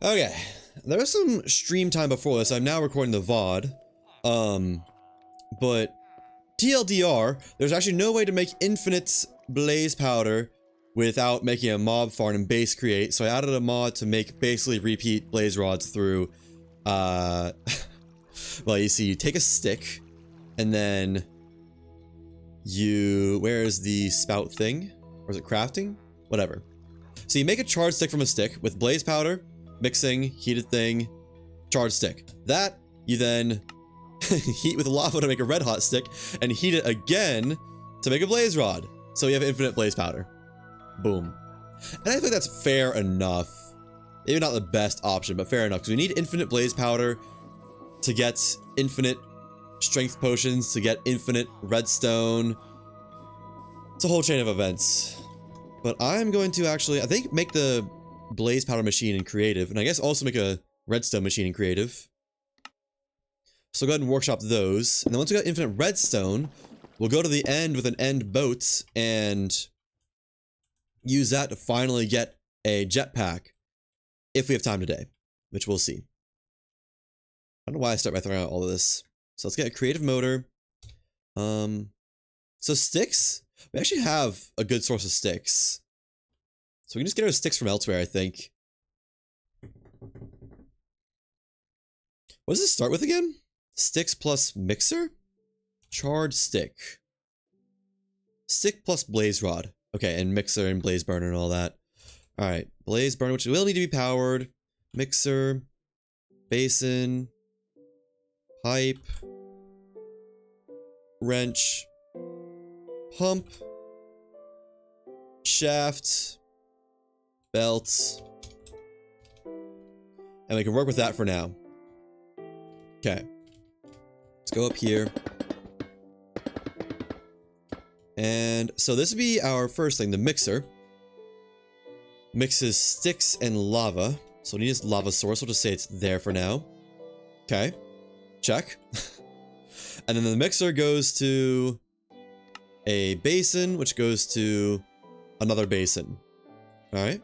Okay, there was some stream time before this. I'm now recording the VOD. But TLDR, there's actually no way to make infinite blaze powder without making a mob farm and base create. So I added a mod to make basically repeat blaze rods through, well, you see, you take a stick and then you, where's the spout thing? Or is it crafting? Whatever. So you make a charred stick from a stick with blaze powder, mixing, heated thing, charred stick. That you then heat with lava to make a red hot stick, and heat it again to make a blaze rod. So you have infinite blaze powder. Boom. And I think that's fair enough. Maybe not the best option, but fair enough, because we need infinite blaze powder to get infinite strength potions, to get infinite redstone. It's a whole chain of events. But I'm going to actually, I think, make the blaze powder machine in creative, and I guess also make a redstone machine in creative. So go ahead and workshop those, and then once we got infinite redstone, we'll go to the end with an end boat and use that to finally get a jetpack if we have time today, which we'll see. I don't know why I start by throwing out all of this. So let's get a creative motor. So sticks, we actually have a good source of sticks. So we can just get our sticks from elsewhere, I think. What does this start with again? Sticks plus mixer? Charred stick. Stick plus blaze rod. Okay, and mixer and blaze burner and all that. Alright, blaze burner, which will need to be powered. Mixer. Basin. Pipe. Wrench. Pump. Shaft. Belt. And we can work with that for now. Okay. Let's go up here. And so this would be our first thing, the mixer. Mixes sticks and lava. So we need this lava source. We'll just say it's there for now. Okay. Check. And then the mixer goes to a basin, which goes to another basin. Alright.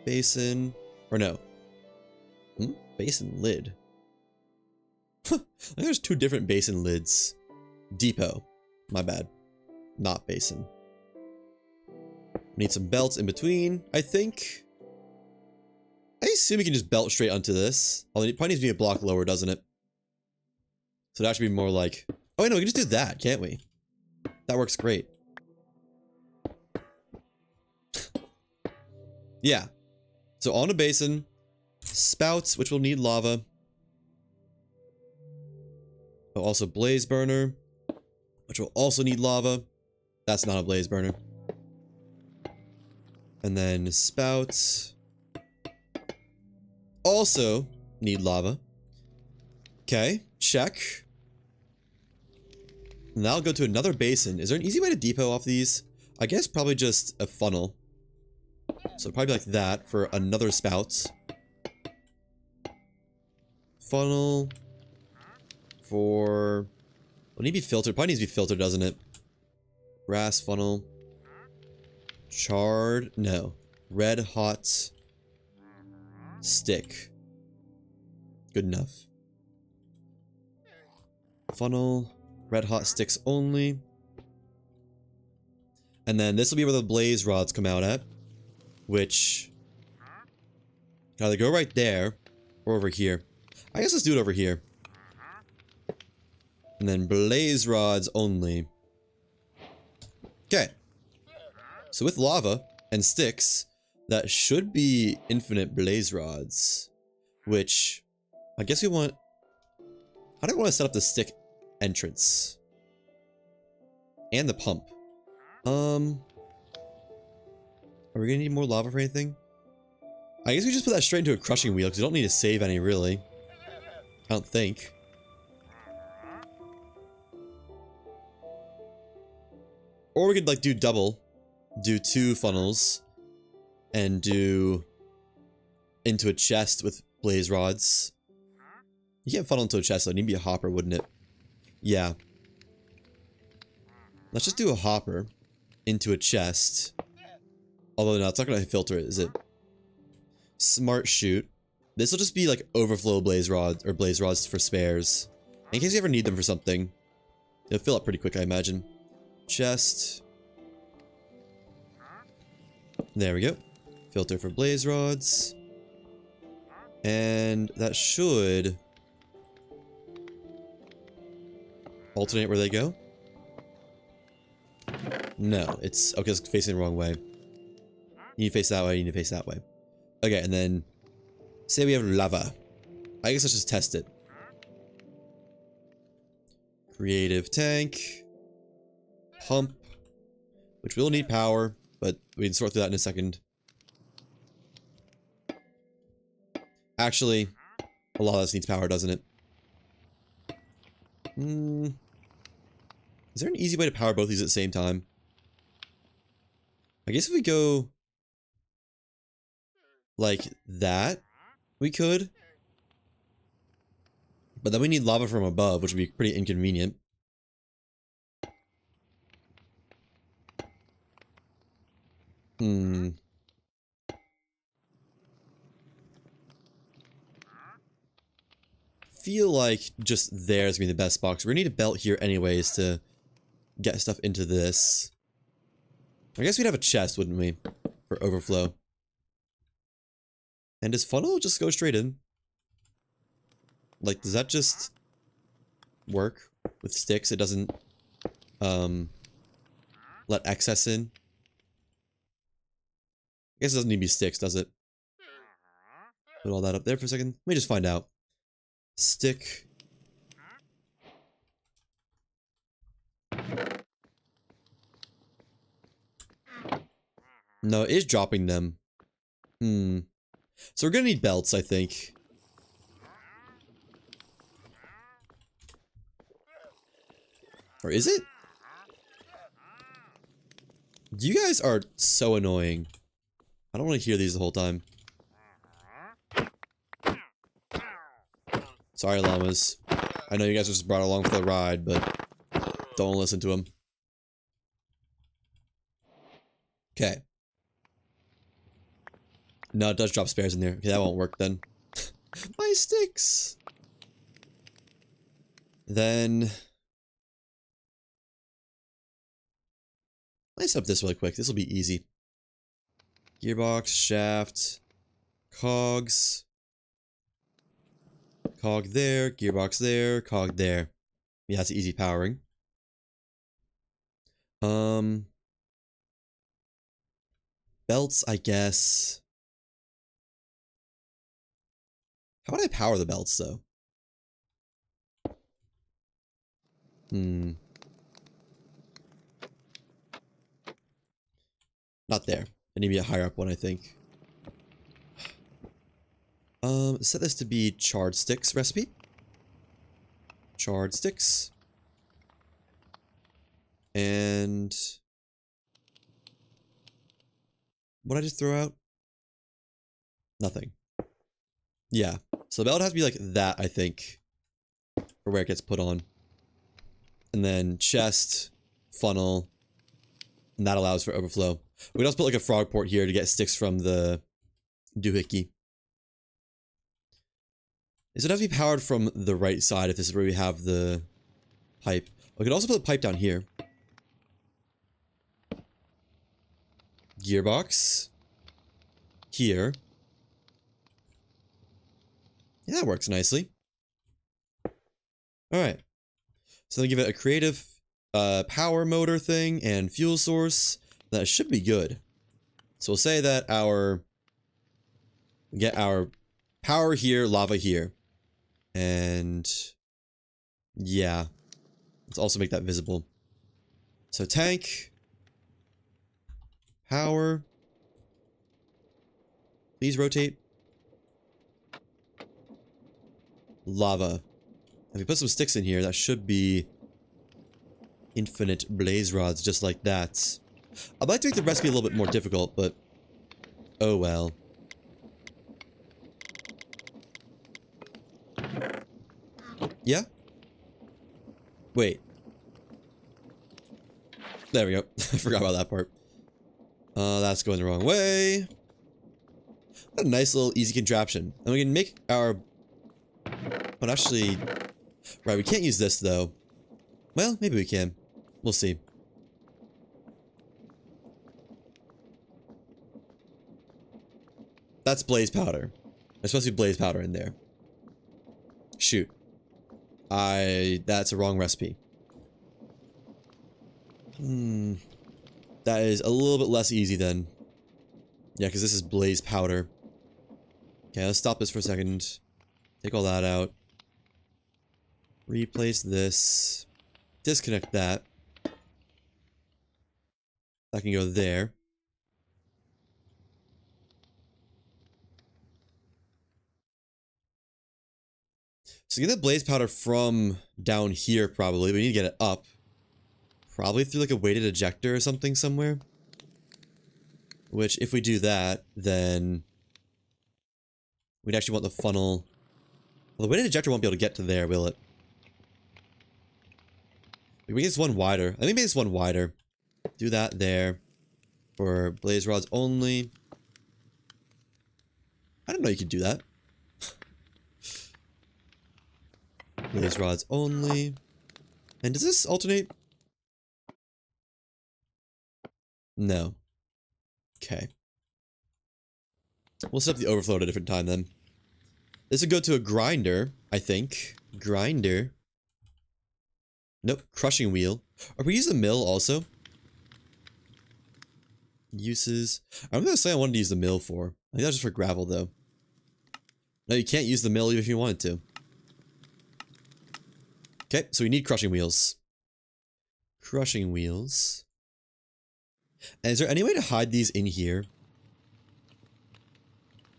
Basin. Or no. Basin lid. I think there's two different basin lids. Depot. My bad. Not basin. Need some belts in between, I think. I assume you can just belt straight onto this. Although it probably needs to be a block lower, doesn't it? So that should be more like... Oh, wait, no, we can just do that, can't we? That works great. Yeah. So on a basin. Spouts, which will need lava. Oh, also blaze burner, which will also need lava. That's not a blaze burner. And then spouts. Also need lava. Okay, check. Now I'll go to another basin. Is there an easy way to depot off these? I guess probably just a funnel. So probably like that for another spout. Funnel. For... Will it need to be filtered? Probably needs to be filtered, doesn't it? Brass funnel. Charred? No. Red hot stick. Good enough. Funnel. Red hot sticks only. And then this will be where the blaze rods come out at. Which... can either go right there or over here. I guess let's do it over here. And then blaze rods only. Okay. So with lava and sticks, that should be infinite blaze rods. Which, I guess we want... How do I want to set up the stick entrance? And the pump. Are we gonna need more lava for anything? I guess we just put that straight into a crushing wheel, because we don't need to save any, really. I don't think. Or we could, like, do double. Do 2 funnels. And do... into a chest with blaze rods. You can't funnel into a chest, though. It'd need to be a hopper, wouldn't it? Yeah. Let's just do a hopper. Into a chest. Although, no, it's not gonna filter it, is it? Smart shoot. This will just be like overflow blaze rods or blaze rods for spares. In case you ever need them for something. It'll fill up pretty quick, I imagine. Chest. There we go. Filter for blaze rods. And that should alternate where they go. No, it's okay, it's facing the wrong way. You need to face that way, you need to face that way. Okay, and then say we have lava. I guess let's just test it. Creative tank. Pump. Which will need power, but we can sort through that in a second. Actually, a lot of this needs power, doesn't it? Is there an easy way to power both these at the same time? I guess if we go like that, we could. But then we need lava from above, which would be pretty inconvenient. Feel like just there's gonna be the best spot. We're gonna need a belt here anyways to get stuff into this. I guess we'd have a chest, wouldn't we? For overflow. And does funnel just go straight in? Like, does that just work with sticks? It doesn't let excess in? I guess it doesn't need to be sticks, does it? Put all that up there for a second. Let me just find out. Stick. No, it is dropping them. So we're gonna need belts, I think. Or is it? You guys are so annoying. I don't want to hear these the whole time. Sorry, llamas. I know you guys were just brought along for the ride, but don't listen to them. Okay. No, it does drop spares in there. Okay, that won't work then. My sticks! Then... let's up this really quick. This will be easy. Gearbox, shaft, cogs. Cog there, gearbox there, cog there. Yeah, that's easy powering. Belts, I guess. How would I power the belts, though? Not there. It need to be a higher up one, I think. Set this to be charred sticks recipe. Charred sticks. And... what did I just throw out? Nothing. Yeah. So the belt has to be like that, I think. For where it gets put on. And then chest, funnel. And that allows for overflow. We can also put like a frog port here to get sticks from the doohickey. Is it have to be powered from the right side if this is where we have the pipe? We could also put the pipe down here. Gearbox. Here. Yeah, that works nicely. Alright. So then give it a creative power motor thing and fuel source. That should be good. So we'll say that we get our power here, lava here. And yeah, let's also make that visible. So tank, power, please rotate, lava. If we put some sticks in here, that should be infinite blaze rods just like that. I'd like to make the recipe a little bit more difficult, but oh well. Yeah? Wait. There we go. I forgot about that part. That's going the wrong way. a nice little easy contraption. And we can make our... But actually... Right, we can't use this, though. Well, maybe we can. We'll see. That's blaze powder. There's supposed to be blaze powder in there. Shoot. That's a wrong recipe. That is a little bit less easy then. Yeah, because this is blaze powder. Okay, let's stop this for a second. Take all that out. Replace this. Disconnect that. That can go there. So get the blaze powder from down here probably. We need to get it up. Probably through like a weighted ejector or something somewhere. Which, if we do that, then... We'd actually want the funnel... Well, the weighted ejector won't be able to get to there, will it? We make this one wider. Let me make this one wider. Do that there. For blaze rods only. I didn't know you could do that. Blaze rods only. And does this alternate? No. Okay. We'll set up the overflow at a different time then. This would go to a grinder, I think. Grinder. Nope. Crushing wheel. Or we use the mill also. Uses. I'm gonna say I wanted to use the mill for. I think that's just for gravel though. No, you can't use the mill even if you wanted to. Okay, so we need crushing wheels. Crushing wheels. And is there any way to hide these in here?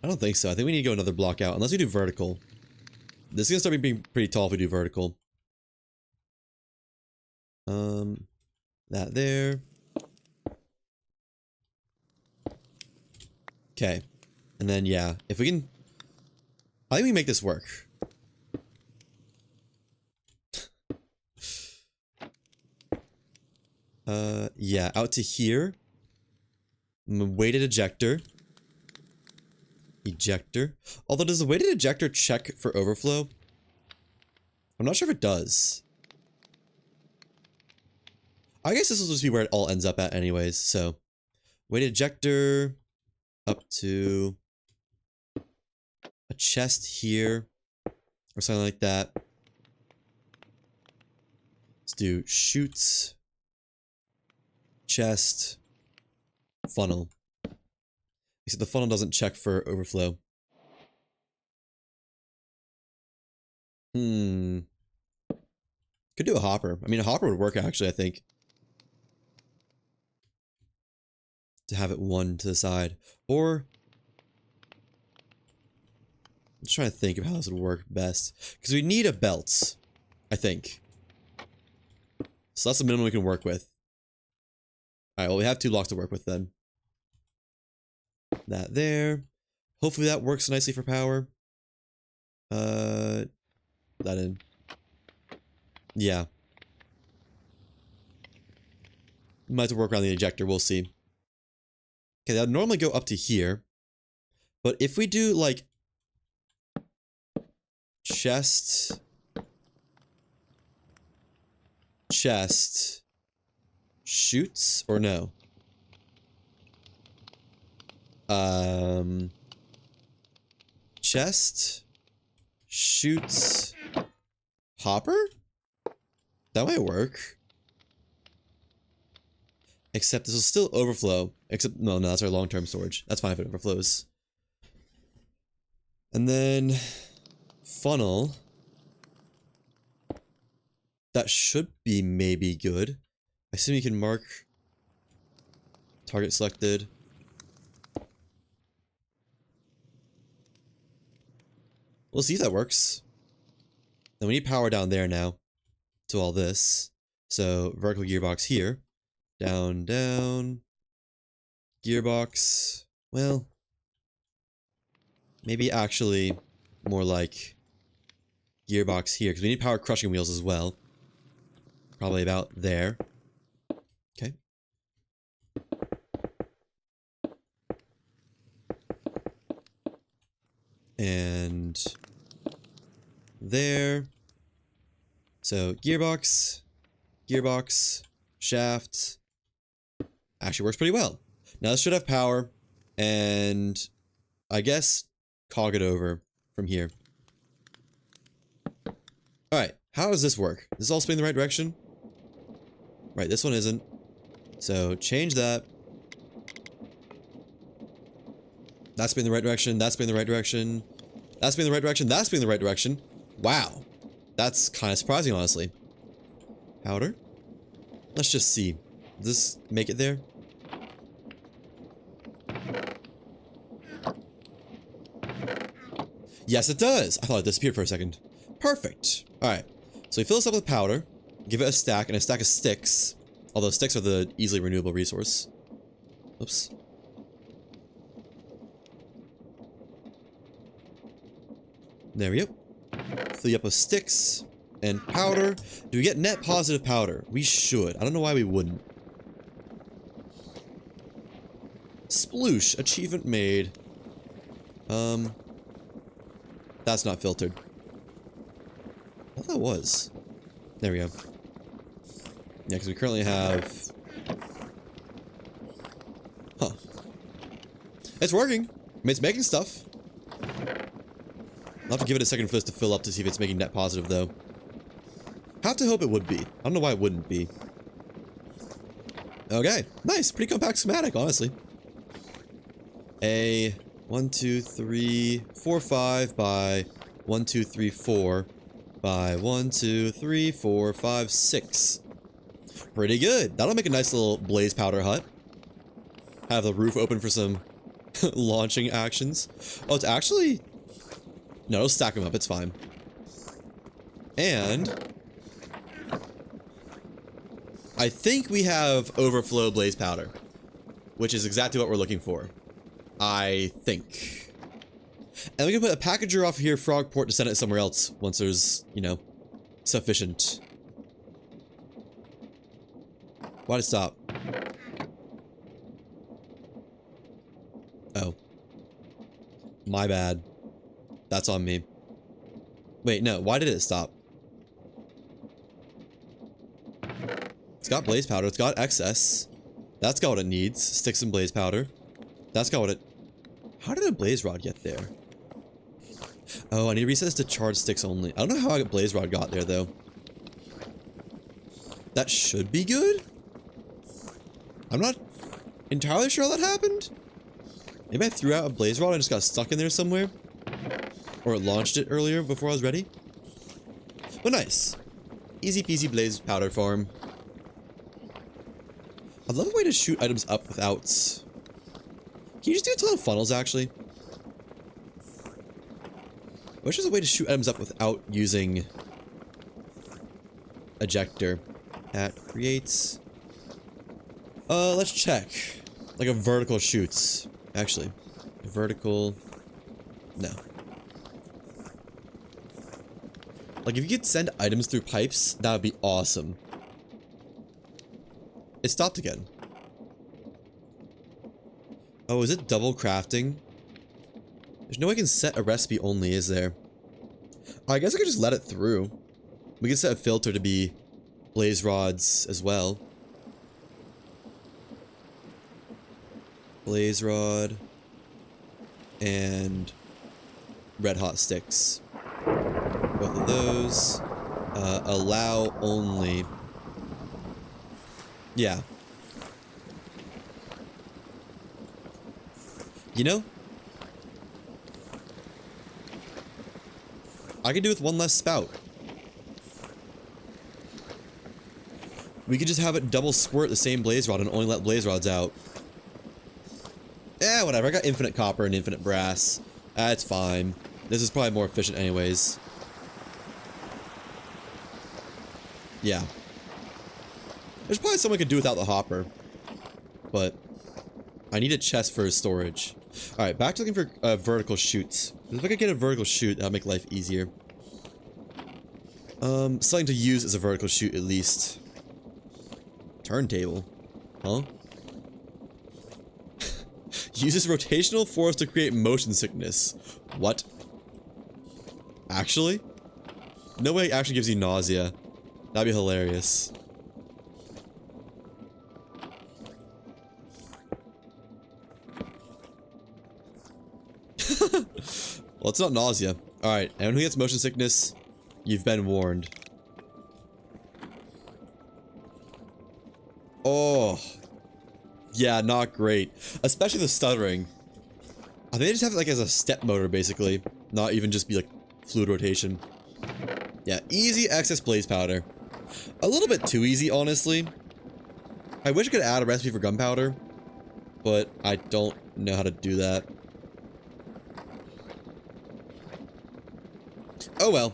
I don't think so. I think we need to go another block out. Unless we do vertical. This is going to start being pretty tall if we do vertical. That there. Okay. And then, yeah. If we can... I think we can make this work. Yeah. Out to here. Weighted ejector. Ejector. Although, does the weighted ejector check for overflow? I'm not sure if it does. I guess this will just be where it all ends up at anyways, so. Weighted ejector. Up to a chest here. Or something like that. Let's do chutes. Chest. Funnel. Except the funnel doesn't check for overflow. Could do a hopper. I mean, a hopper would work actually, I think. To have it one to the side. Or... I'm just trying to think of how this would work best. Because we need a belt. I think. So that's the minimum we can work with. Alright, well we have 2 blocks to work with then. That there. Hopefully that works nicely for power. That in. Yeah. Might have to work around the ejector, we'll see. Okay, that would normally go up to here. But if we do, like... Chest... Chest... Shoots? Or no? Chest... Shoots... Hopper? That might work. Except this will still overflow. Except, no, that's our long-term storage. That's fine if it overflows. And then... Funnel. That should be maybe good. I assume you can mark... Target selected. We'll see if that works. Then we need power down there now. To all this. So, vertical gearbox here. Down, down. Gearbox. Well. Maybe actually more like gearbox here. Because we need power crushing wheels as well. Probably about there. Okay. And there. So gearbox, gearbox, shaft. Actually works pretty well. Now this should have power, and I guess cog it over from here. Alright, how does this work? Does this all spin in the right direction? Right, this one isn't. So change that. That's spin in the right direction, that's spin in the right direction. That's spin in the right direction, that's spin in the right direction. Wow. That's kind of surprising, honestly. Powder? Let's just see. Does this make it there? Yes, it does! I thought it disappeared for a second. Perfect. Alright. So we fill this up with powder, give it a stack, and a stack of sticks. Although sticks are the easily renewable resource. Oops. There we go. Fill you up with sticks and powder. Do we get net positive powder? We should. I don't know why we wouldn't. Sploosh. Achievement made. That's not filtered. I thought that was. There we go. Yeah, because we currently have... Huh. It's working. I mean, it's making stuff. I'll have to give it a second for this to fill up to see if it's making net positive, though. Have to hope it would be. I don't know why it wouldn't be. Okay. Nice. Pretty compact schematic, honestly. A 1, 2, 3, 4, 5 by 1, 2, 3, 4 by 1, 2, 3, 4, 5, 6. Pretty good. That'll make a nice little blaze powder hut. Have the roof open for some launching actions. Oh, it's actually... No, it'll stack them up. It's fine. And... I think we have overflow blaze powder. Which is exactly what we're looking for. I think. And we can put a packager off here, Frogport, to send it somewhere else once there's, you know, sufficient. Why'd it stop? Oh. My bad. That's on me. Wait, no, why did it stop? It's got blaze powder, it's got excess. That's got what it needs. Sticks and blaze powder. That's got what it... How did a blaze rod get there? Oh, I need to reset this to charged sticks only. I don't know how a blaze rod got there, though. That should be good? I'm not entirely sure how that happened. Maybe I threw out a blaze rod and just got stuck in there somewhere. Or it launched it earlier before I was ready. But nice. Easy peasy blaze powder farm. I'd love a way to shoot items up without... Can you just do a ton of funnels, actually? I wish there's a way to shoot items up without using... ejector. That creates... let's check. Like a vertical shoots. Actually. Vertical... No. Like, if you could send items through pipes, that would be awesome. It stopped again. Oh, is it double crafting? There's no way I can set a recipe only, is there? Oh, I guess I could just let it through. We can set a filter to be blaze rods as well. Blaze rod. And red hot sticks. Both of those. Allow only. Yeah. You know? I could do with one less spout. We could just have it double squirt the same blaze rod and only let blaze rods out. Eh, whatever. I got infinite copper and infinite brass. That's fine. This is probably more efficient anyways. Yeah. There's probably something I could do without the hopper. But I need a chest for storage. Alright, back to looking for vertical shoots. If I could get a vertical shoot, that would make life easier. Something to use as a vertical shoot at least. Turntable. Huh? Uses rotational force to create motion sickness. What? Actually? No way it actually gives you nausea. That'd be hilarious. Well, it's not nausea. Alright, anyone who gets motion sickness, you've been warned. Oh. Yeah, not great. Especially the stuttering. I think they just have it like as a step motor, basically. Not even just be like fluid rotation. Yeah, easy excess blaze powder. A little bit too easy, honestly. I wish I could add a recipe for gunpowder, but I don't know how to do that. Oh well.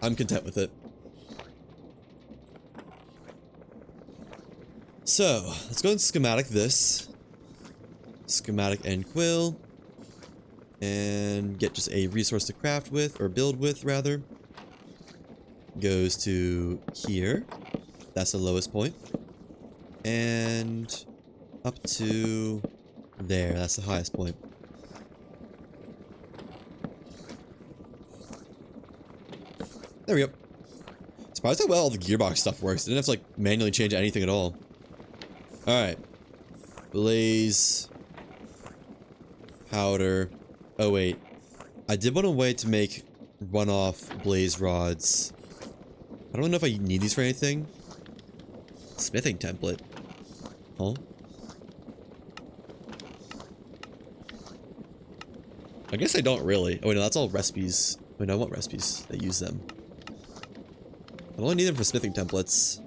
I'm content with it. So, let's go and schematic this. Schematic end quill. And get just a resource to craft with, or build with, rather. Goes to here. That's the lowest point. And up to there. That's the highest point. There we go. Surprised how well all the gearbox stuff works. Didn't have to like manually change anything at all. Alright. Blaze. Powder. Oh wait. I did want a way to make runoff blaze rods. I don't know if I need these for anything. Smithing template. Huh? I guess I don't really. Oh wait, no, that's all recipes. Wait, no, I want recipes that use them. I only need them for smithing templates.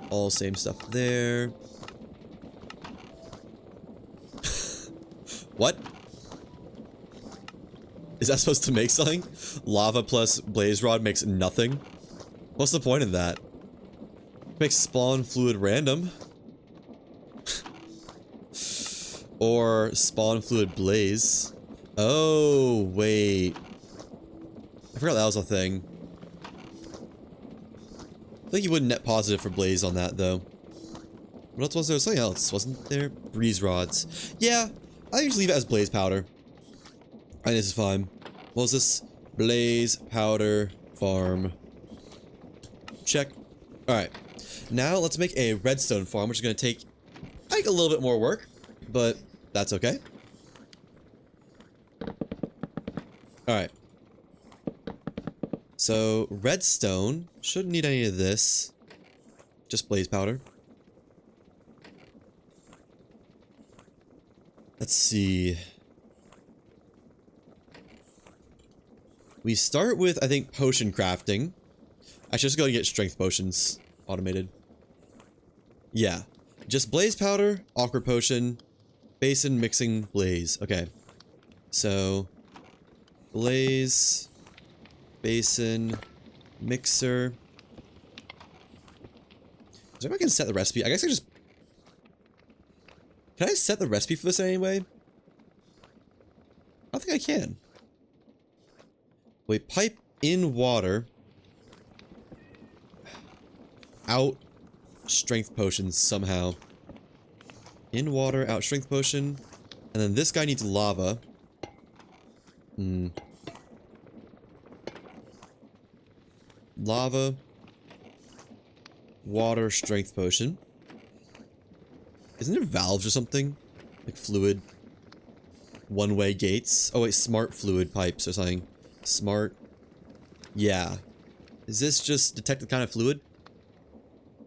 All same stuff there. What? Is that supposed to make something? Lava plus blaze rod makes nothing? What's the point of that? Makes spawn fluid random. Or spawn fluid blaze. Oh, wait. I forgot that was a thing. I think you wouldn't net positive for blaze on that, though. What else was there? Something else, wasn't there? Breeze rods. Yeah, I usually leave it as blaze powder. And this is fine. What was this? Blaze powder farm. Check. Alright. Now let's make a redstone farm, which is going to take, I think, a little bit more work. But that's okay. Alright. So, redstone shouldn't need any of this. Just blaze powder. Let's see. We start with, I think, potion crafting. I should just go and get strength potions automated. Yeah. Just blaze powder, awkward potion, basin, mixing, blaze. Okay. So, blaze, basin, mixer. Is there a way I can set the recipe? I guess I just... Can I set the recipe for this anyway? I don't think I can. Wait, pipe in water. Out strength potions somehow. In water, out strength potion. And then this guy needs lava. Lava. Water, strength potion. Isn't there valves or something? Like fluid. One-way gates. Oh wait, smart fluid pipes or something. Smart. Yeah. Is this just detect the kind of fluid?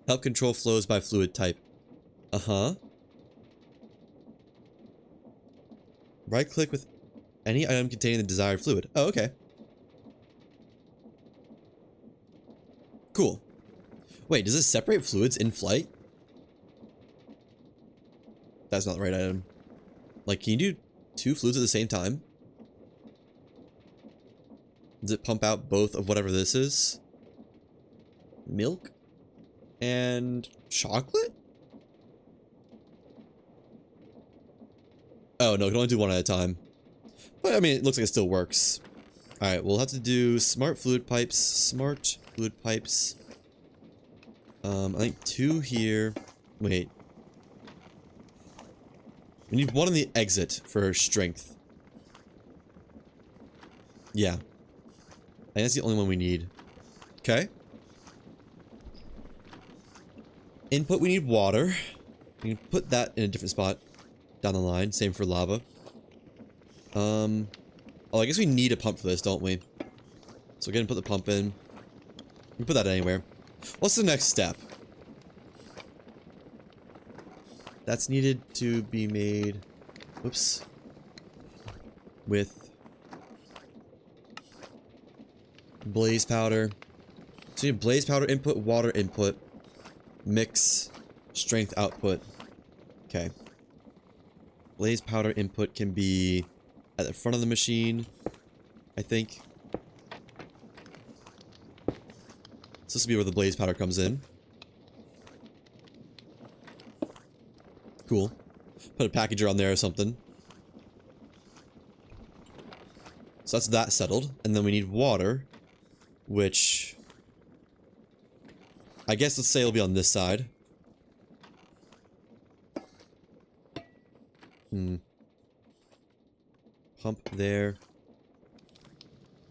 Help control flows by fluid type. Uh-huh. Right-click with any item containing the desired fluid. Oh, okay. Cool. Wait, does this separate fluids in flight? That's not the right item. Like, can you do 2 fluids at the same time? Does it pump out both of whatever this is? Milk? And chocolate? Oh, no, it can only do one at a time. But, I mean, it looks like it still works. Alright, we'll have to do smart fluid pipes. Smart fluid pipes. I think 2 here. Wait. We need one on the exit for strength. Yeah. I think that's the only one we need. Okay. Input, we need water. We can put that in a different spot down the line. Same for lava. Oh, I guess we need a pump for this, don't we? So we're gonna put the pump in. We can put that anywhere. What's the next step? That's needed to be made. Oops. With blaze powder. So you need blaze powder input, water input, mix, strength output. Okay. Blaze powder input can be at the front of the machine, I think. So this will be where the blaze powder comes in. Cool. Put a packager on there or something. So that's that settled. And then we need water, which I guess let's say it'll be on this side. Pump there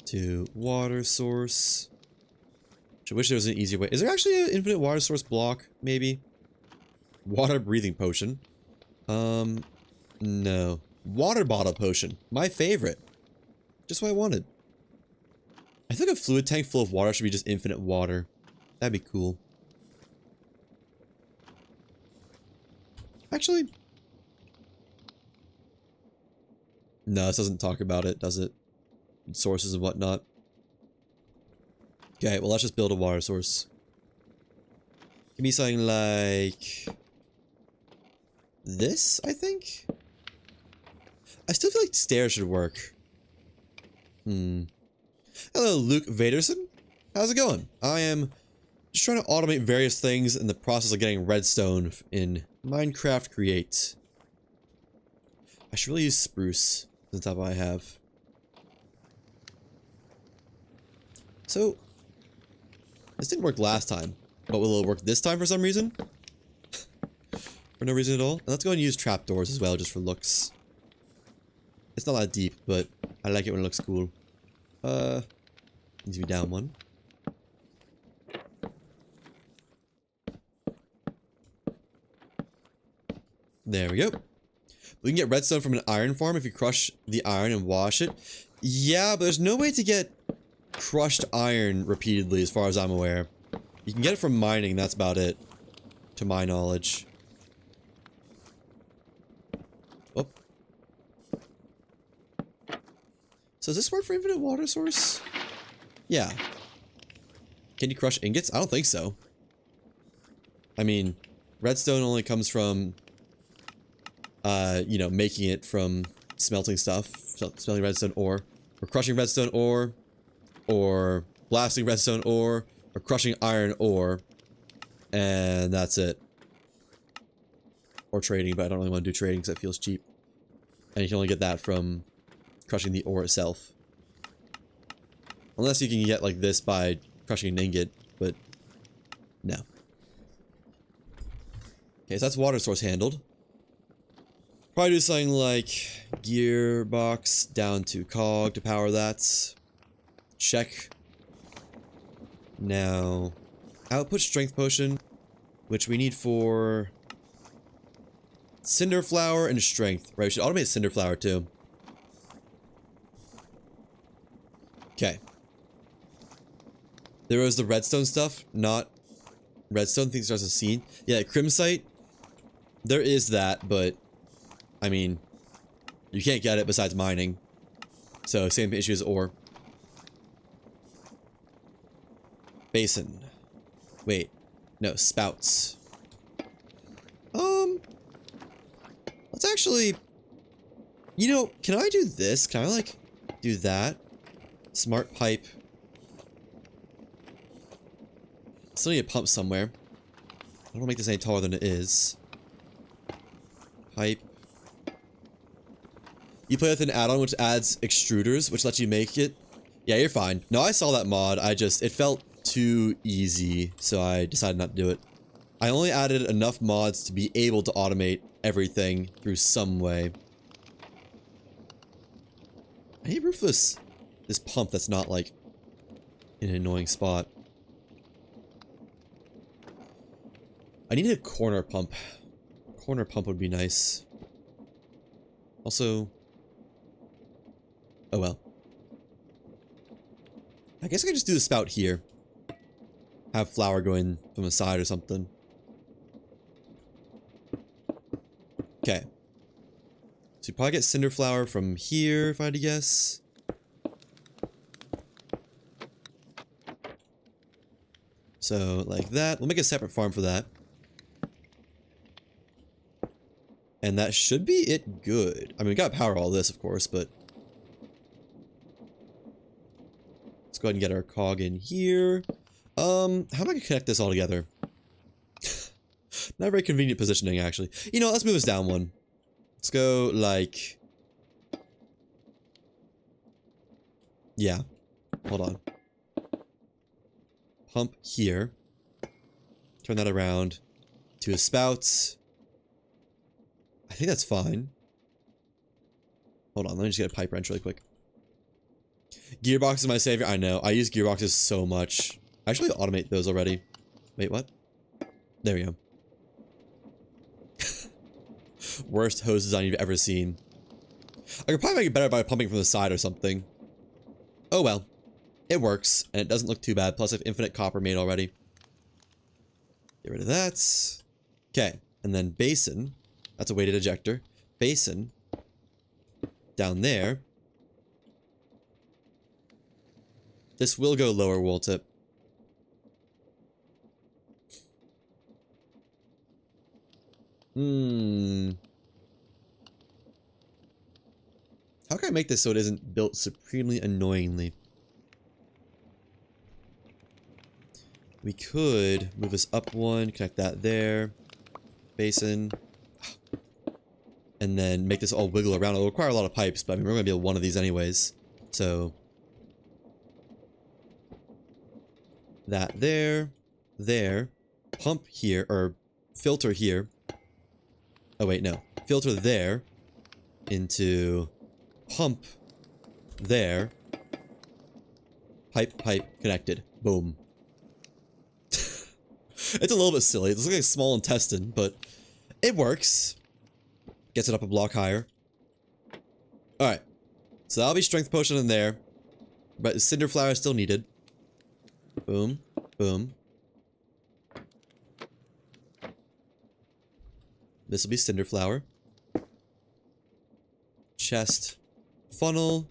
to water source. I wish there was an easier way. Is there actually an infinite water source block? Maybe. Water breathing potion. No. Water bottle potion. My favorite. Just what I wanted. I think a fluid tank full of water should be just infinite water. That'd be cool. Actually. No, this doesn't talk about it, does it? Sources and whatnot. Okay, well let's just build a water source. Give me something like this, I think? I still feel like stairs should work. Hello, Luke Vaderson. How's it going? I am just trying to automate various things in the process of getting redstone in Minecraft Create. I should really use spruce, since that's what I have. So, this didn't work last time, but will it work this time for some reason? For no reason at all? And let's go and use trapdoors as well, just for looks. It's not that deep, but I like it when it looks cool. Needs to be down one. There we go. We can get redstone from an iron farm if you crush the iron and wash it. Yeah, but there's no way to get crushed iron repeatedly as far as I'm aware. You can get it from mining, that's about it. To my knowledge. Oh. So does this work for infinite water source? Yeah. Can you crush ingots? I don't think so. I mean, redstone only comes from you know, making it from smelting stuff, smelting redstone ore, or crushing redstone ore, or blasting redstone ore, or crushing iron ore, and that's it. Or trading, but I don't really want to do trading because that feels cheap. And you can only get that from crushing the ore itself. Unless you can get like this by crushing an ingot, but no. Okay, so that's water source handled. Probably do something like gearbox down to cog to power that. Check. Now, output strength potion, which we need for cinder flower and strength. Right, we should automate cinder flower too. Okay. There was the redstone stuff, not redstone things starts a scene. Yeah, crimsite. There is that, but I mean, you can't get it besides mining. So, same issue as ore. Basin. Wait. No, spouts. Let's actually... You know, can I do this? Can I, like, do that? Smart pipe. Still need a pump somewhere. I don't want to make this any taller than it is. Pipe. You play with an add-on which adds extruders, which lets you make it. Yeah, you're fine. No, I saw that mod. It felt too easy, so I decided not to do it. I only added enough mods to be able to automate everything through some way. I need room for this pump that's not like in an annoying spot. I need a corner pump. Corner pump would be nice. Also, oh well. I guess I could just do the spout here. Have flour going from the side or something. Okay. So you probably get cinder flour from here, if I had to guess. So, like that. We'll make a separate farm for that. And that should be it good. I mean, we gotta power all this, of course, but... let's go ahead and get our cog in here. How am I gonna connect this all together? Not very convenient positioning, actually. You know, let's move this down one. Let's go, like... yeah. Hold on. Pump here. Turn that around to a spout. I think that's fine. Hold on, let me just get a pipe wrench really quick. Gearbox is my savior. I know. I use gearboxes so much. I should really automate those already. Wait, what? There we go. Worst hose design you've ever seen. I could probably make it better by pumping from the side or something. Oh well. It works, and it doesn't look too bad. Plus, I have infinite copper made already. Get rid of that. Okay, and then basin. That's a weighted ejector. Basin. Down there. This will go lower, won't it? How can I make this so it isn't built supremely annoyingly? We could move this up one, connect that there. Basin. And then make this all wiggle around. It'll require a lot of pipes, but I mean, we're going to build one of these anyways. So... that there. There. Pump here, or filter here. Oh wait, no. Filter there. Into... pump. There. Pipe, connected. Boom. It's a little bit silly. It looks like a small intestine, but it works. Gets it up a block higher. Alright. So that'll be strength potion in there. But cinder flour is still needed. Boom. Boom. This will be cinder flour. Chest. Funnel.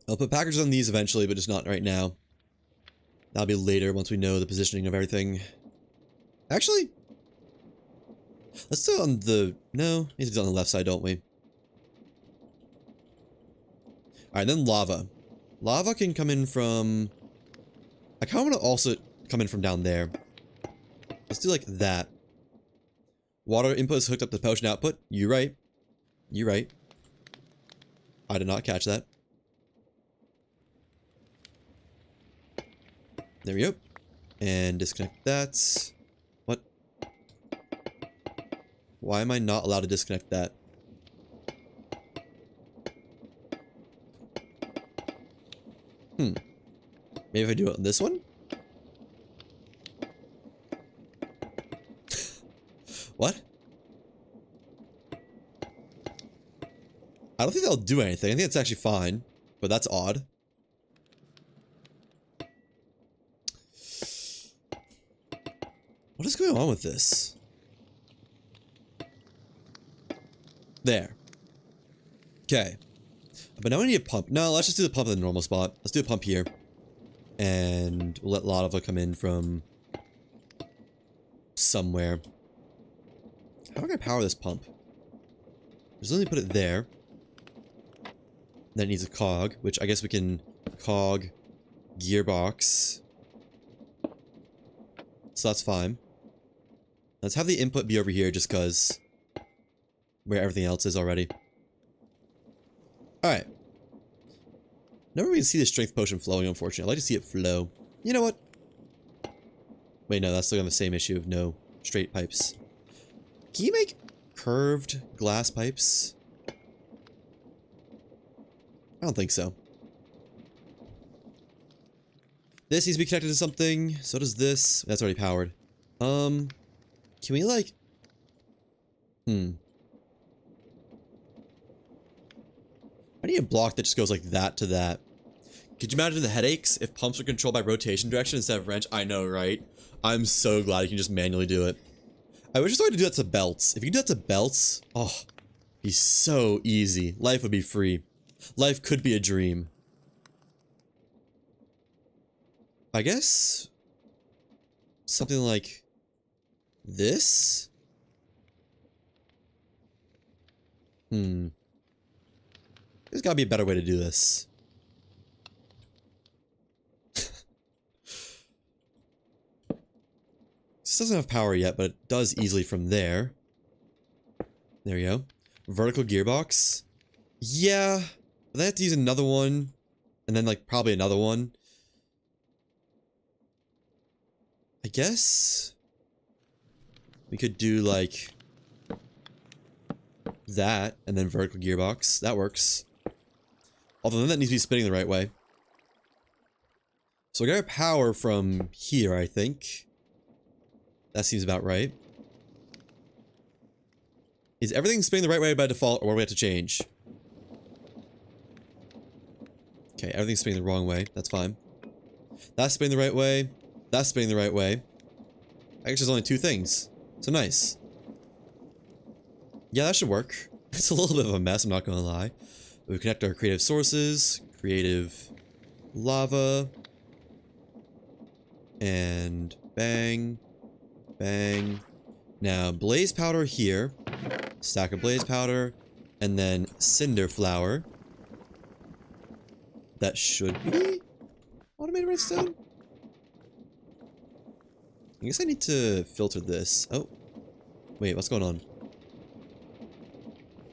I'll put packagers on these eventually, but just not right now. That'll be later once we know the positioning of everything. Actually, let's do it on the... no, we need to do it on the left side, don't we? Alright, then lava. Lava can come in from... I kind of want to also come in from down there. Let's do like that. Water input is hooked up to potion output. You're right. You're right. I did not catch that. There we go. And disconnect that. What? Why am I not allowed to disconnect that? Maybe if I do it on this one? What? I don't think that'll do anything. I think it's actually fine. But that's odd. What is going on with this? There. Okay. But now we need a pump. No, let's just do the pump in the normal spot. Let's do a pump here. And we'll let lava come in from somewhere. How am I gonna power this pump? Just let me put it there. Then it needs a cog, which I guess we can cog gearbox. So that's fine. Let's have the input be over here just because where everything else is already. Alright. Never really see the strength potion flowing, unfortunately. I'd like to see it flow. You know what? Wait, no, that's still gonna have the same issue of no straight pipes. Can you make curved glass pipes? I don't think so. This needs to be connected to something. So does this. That's already powered. Can we like... I need a block that just goes like that to that. Could you imagine the headaches if pumps were controlled by rotation direction instead of wrench? I know, right? I'm so glad you can just manually do it. I wish there's a way to do that to belts. If you could do that to belts, oh, it'd be so easy. Life would be free. Life could be a dream. I guess something like this? There's gotta be a better way to do this. This doesn't have power yet, but it does easily from there. There you go. Vertical gearbox. Yeah. But I have to use another one. And then, like, probably another one. I guess we could do, like, that, and then vertical gearbox. That works. Although then that needs to be spinning the right way. So we got our power from here, I think. That seems about right. Is everything spinning the right way by default, or do we have to change? Okay, everything's spinning the wrong way. That's fine. That's spinning the right way. That's spinning the right way. I guess there's only two things. So nice. Yeah, that should work. It's a little bit of a mess, I'm not gonna lie. But we connect our creative sources. Creative lava. And bang. Bang. Now, blaze powder here. Stack of blaze powder. And then cinder flour. That should be automated redstone. I guess I need to filter this. Oh. Wait, what's going on?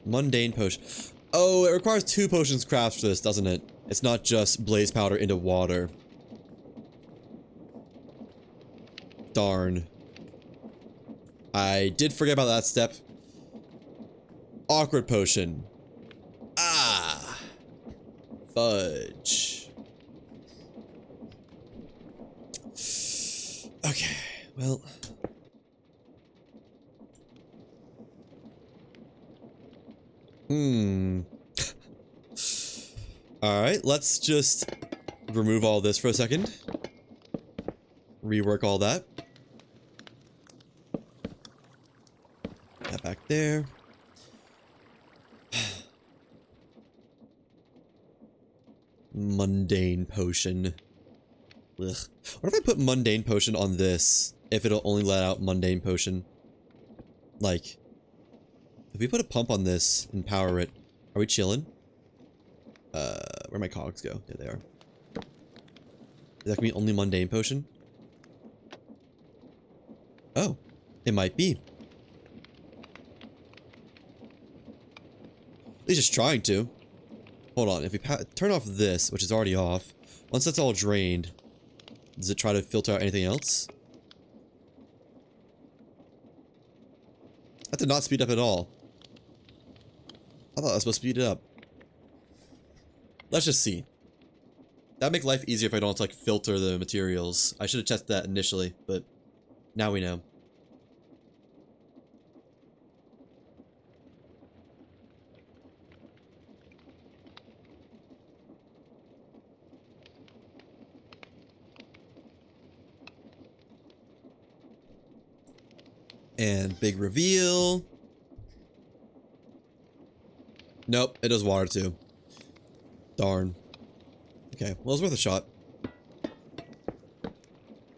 Mundane potion. Oh, it requires 2 potions craft for this, doesn't it? It's not just blaze powder into water. Darn. I did forget about that step. Awkward potion. Ah. Fudge. Okay, well. Alright, let's just remove all this for a second. Rework all that. That back there. Mundane potion. Ugh. What if I put mundane potion on this? If it'll only let out mundane potion. Like, if we put a pump on this and power it, are we chilling? Where'd my cogs go? There they are. Is that gonna be only mundane potion? Oh, it might be. At least it's trying to. Hold on, if we turn off this, which is already off, once that's all drained, does it try to filter out anything else? That did not speed up at all. I thought I was supposed to speed it up. Let's just see. That'd make life easier if I don't have to, like, filter the materials. I should have tested that initially, but now we know. And big reveal. Nope, it does water too. Darn. Okay, well, it's worth a shot.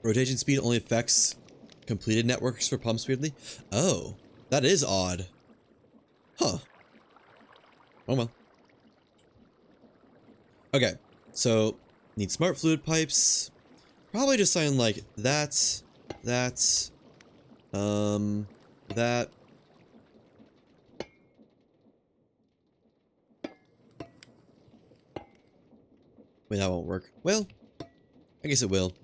Rotation speed only affects completed networks for pumps weirdly. Oh, that is odd. Huh. Oh well. Okay, so need smart fluid pipes. Probably just something like that. That. Wait, that won't work. Well, I guess it will.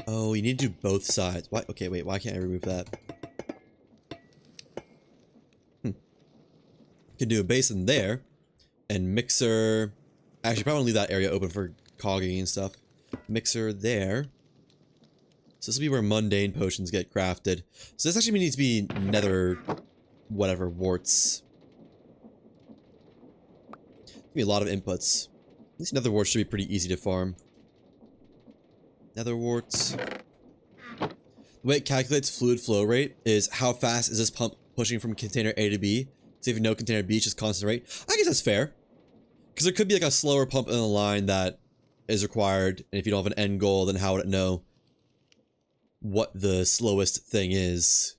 Oh, you need to do both sides. Why? Okay, wait. Why can't I remove that? Can do a basin there, and mixer. Actually, probably leave that area open for cogging and stuff. Mixer there. So this will be where mundane potions get crafted. So this actually needs to be nether, whatever, warts. Be a lot of inputs. These nether warts should be pretty easy to farm. Nether warts. The way it calculates fluid flow rate is how fast is this pump pushing from container A to B. So if you know container B is just constant rate. I guess that's fair. Because there could be like a slower pump in the line that is required. And if you don't have an end goal, then how would it know what the slowest thing is?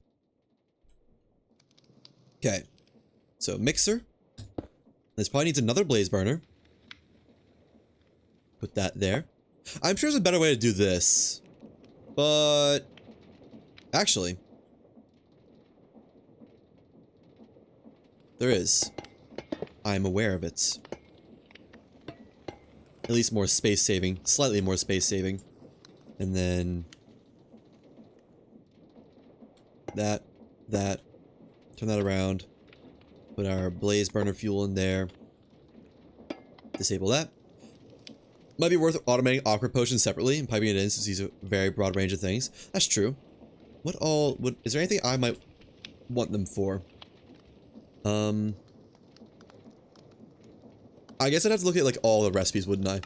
Okay. So mixer. This probably needs another blaze burner. Put that there. I'm sure there's a better way to do this. But actually, there is. I'm aware of it. At least more space saving. Slightly more space saving. And then that. Turn that around. Put our blaze burner fuel in there. Disable that. Might be worth automating awkward potions separately and piping it in since these are a very broad range of things. That's true. What all would is there anything I might want them for? I guess I'd have to look at like all the recipes, wouldn't I?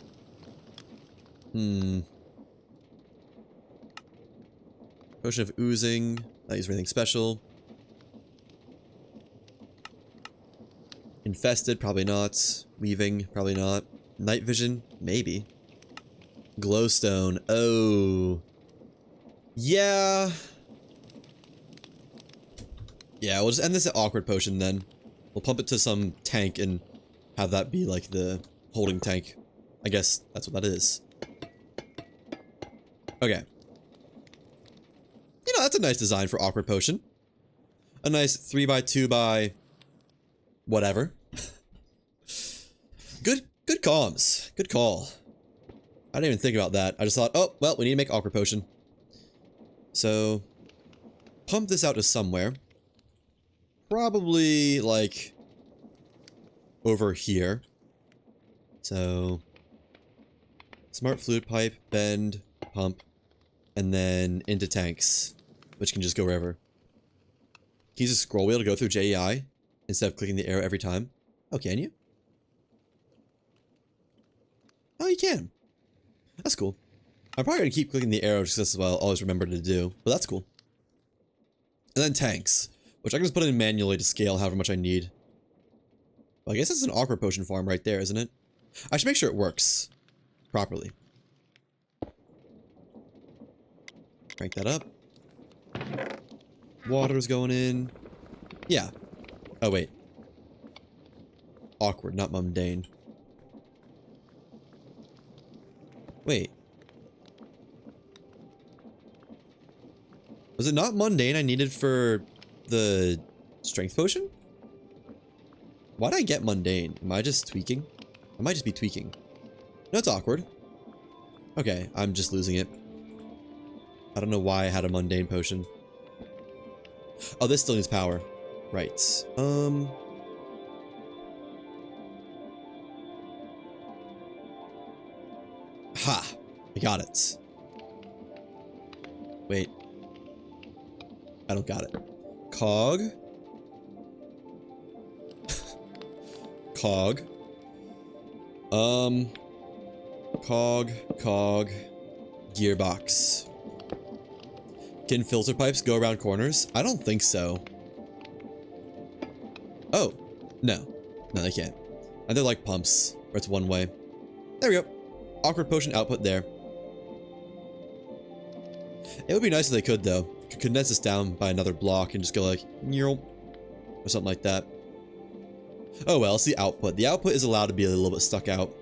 Potion of oozing. Not use for anything special. Infested, probably not. Weaving, probably not. Night vision, maybe. Glowstone, oh. Yeah. Yeah, we'll just end this at awkward potion then. We'll pump it to some tank and have that be like the holding tank. I guess that's what that is. Okay. You know, that's a nice design for awkward potion. A nice 3x2 by whatever. Good comms. Good call. I didn't even think about that. I just thought, oh, well, we need to make awkward potion. So, pump this out to somewhere. Probably, like, over here. So, smart fluid pipe, bend, pump, and then into tanks, which can just go wherever. Can you use a scroll wheel to go through JEI instead of clicking the arrow every time? Oh, can you? Oh, you can. That's cool. I'm probably going to keep clicking the arrow just as well. I'll always remember to do, but that's cool. And then tanks, which I can just put in manually to scale however much I need. Well, I guess it's an awkward potion farm right there, isn't it? I should make sure it works properly. Crank that up. Water's going in. Yeah. Oh, wait. Awkward, not mundane. Wait. Was it not mundane I needed for the strength potion? Why'd I get mundane? Am I just tweaking? I might just be tweaking. No, it's awkward. Okay, I'm just losing it. I don't know why I had a mundane potion. Oh, this still needs power. Right. Ha! I got it. Wait. I don't got it. Cog. Cog. Cog. Gearbox. Can filter pipes go around corners? I don't think so. Oh. No. No, they can't. And they're like pumps, where it's one way. There we go. Awkward potion output there. It would be nice if they could, though. Could condense this down by another block and just go like, or something like that. Oh well, it's the output. The output is allowed to be a little bit stuck out.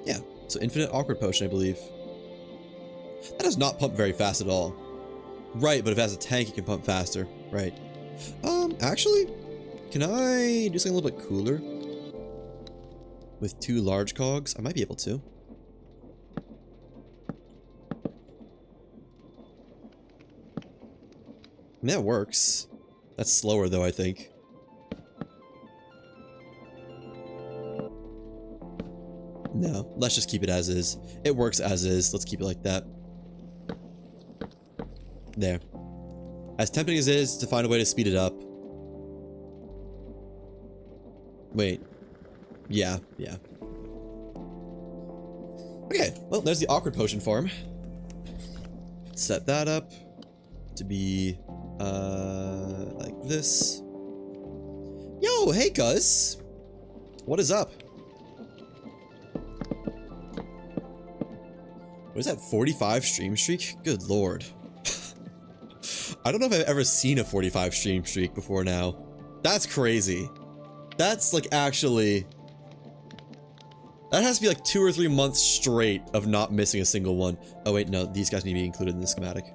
Yeah, so infinite awkward potion, I believe. That does not pump very fast at all. Right, but if it has a tank, it can pump faster. Right. Actually, can I do something a little bit cooler? With 2 large cogs? I might be able to. I mean, that works. That's slower though, I think. No, let's just keep it as is. It works as is. Let's keep it like that. There. As tempting as it is to find a way to speed it up. Wait. Yeah. Okay, well, there's the awkward potion farm. Set that up to be, like this. Yo, hey, cuz. What is up? What is that, 45 stream streak? Good lord. I don't know if I've ever seen a 45 stream streak before now. That's crazy. That's like actually... That has to be like 2 or 3 months straight of not missing a single one. Oh wait, no, these guys need to be included in the schematic.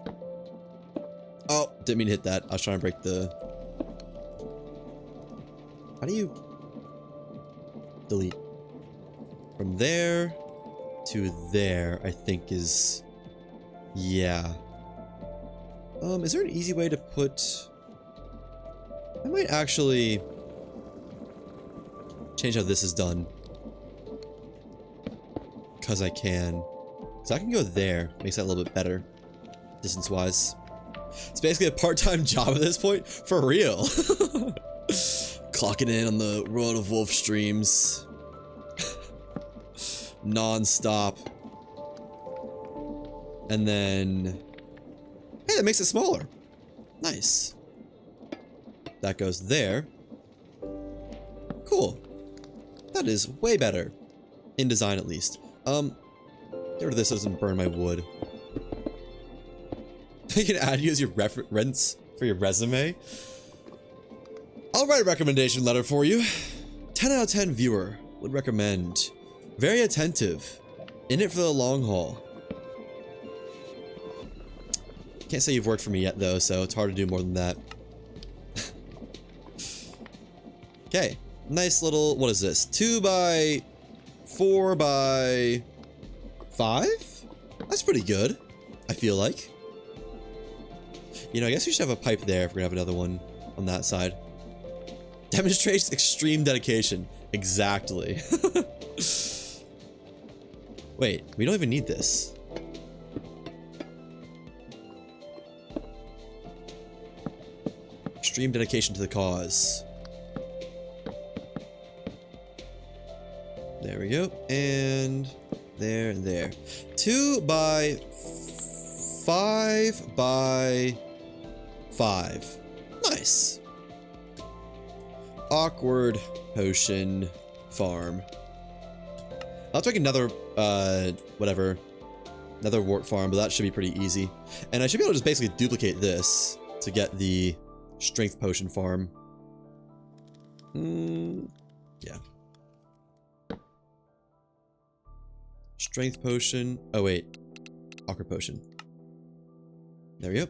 Oh, didn't mean to hit that. I was trying to break the... How do you... Delete. From there to there, I think is... Yeah. Is there an easy way to put... I might actually... change how this is done. Because I can. Because I can go there. Makes that a little bit better. Distance-wise. It's basically a part-time job at this point. For real. Clocking in on the World of Wolf streams. Non-stop. And then... Hey, that makes it smaller. Nice. That goes there. Cool. That is way better. In design, at least. Get rid of this so it doesn't burn my wood. You can add you as your reference for your resume. I'll write a recommendation letter for you. 10 out of 10 viewer would recommend. Very attentive. In it for the long haul. Can't say you've worked for me yet though, so it's hard to do more than that. Okay. Nice little, what is this? 2 by 4 by 5? That's pretty good, I feel like. You know, I guess we should have a pipe there if we're gonna have another one on that side. Demonstrates extreme dedication. Exactly. Wait, we don't even need this. Extreme dedication to the cause. There we go. And there and there. 2 by 5 by 5. Nice. Awkward potion farm. I'll have to make another, whatever. Another wart farm, but that should be pretty easy. And I should be able to just basically duplicate this to get the strength potion farm. Yeah. Strength potion. Oh, wait. Awkward potion. There we go.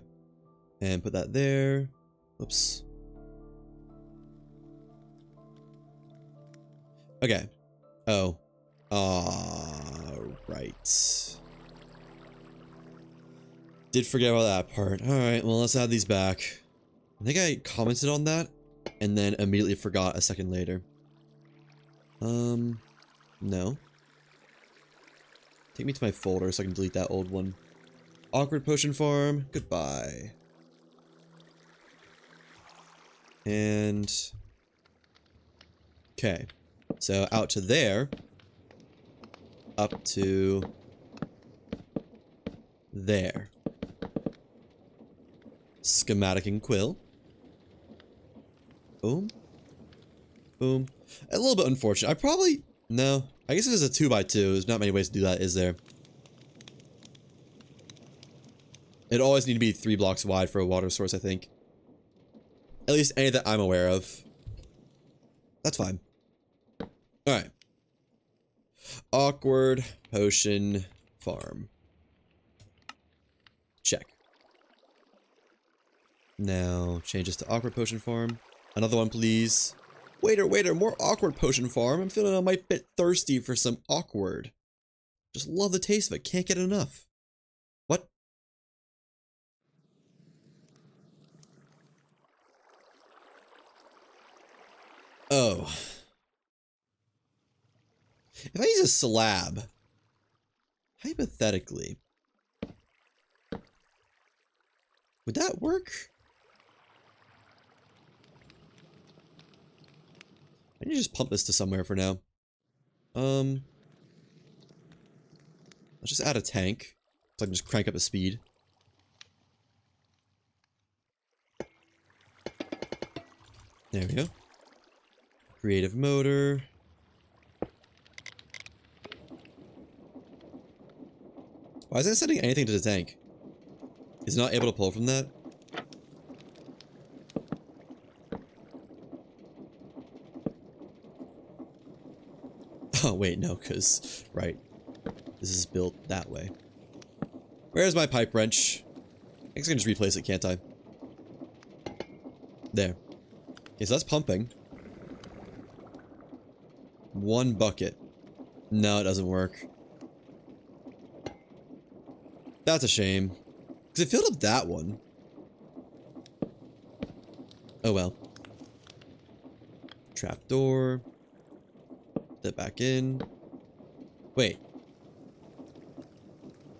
And put that there. Oops. Okay. Oh. Right. Did forget about that part. Alright, well, let's add these back. I think I commented on that and then immediately forgot a second later. No. Take me to my folder so I can delete that old one. Awkward potion farm. Goodbye. And... okay. So out to there. Up to... there. Schematic and quill. Boom. Boom. A little bit unfortunate. I probably... no. I guess if it's a 2 by 2, there's not many ways to do that, is there? It'd always need to be 3 blocks wide for a water source, I think. At least any that I'm aware of. That's fine. Alright. Awkward potion farm. Check. Now, change this to awkward potion farm. Another one, please. Waiter, more awkward potion farm. I'm feeling a might bit thirsty for some awkward. Just love the taste of it. Can't get enough. What? Oh. If I use a slab, hypothetically, would that work? I need to just pump this to somewhere for now. Let's just add a tank, so I can just crank up the speed. There we go. Creative motor. Why isn't it sending anything to the tank? Is it not able to pull from that? Oh, wait, no, because, right. This is built that way. Where's my pipe wrench? I guess I can just replace it, can't I? There. Okay, so that's pumping. One bucket. No, it doesn't work. That's a shame. Because it filled up that one. Oh well. Trapdoor. Put that back in. Wait.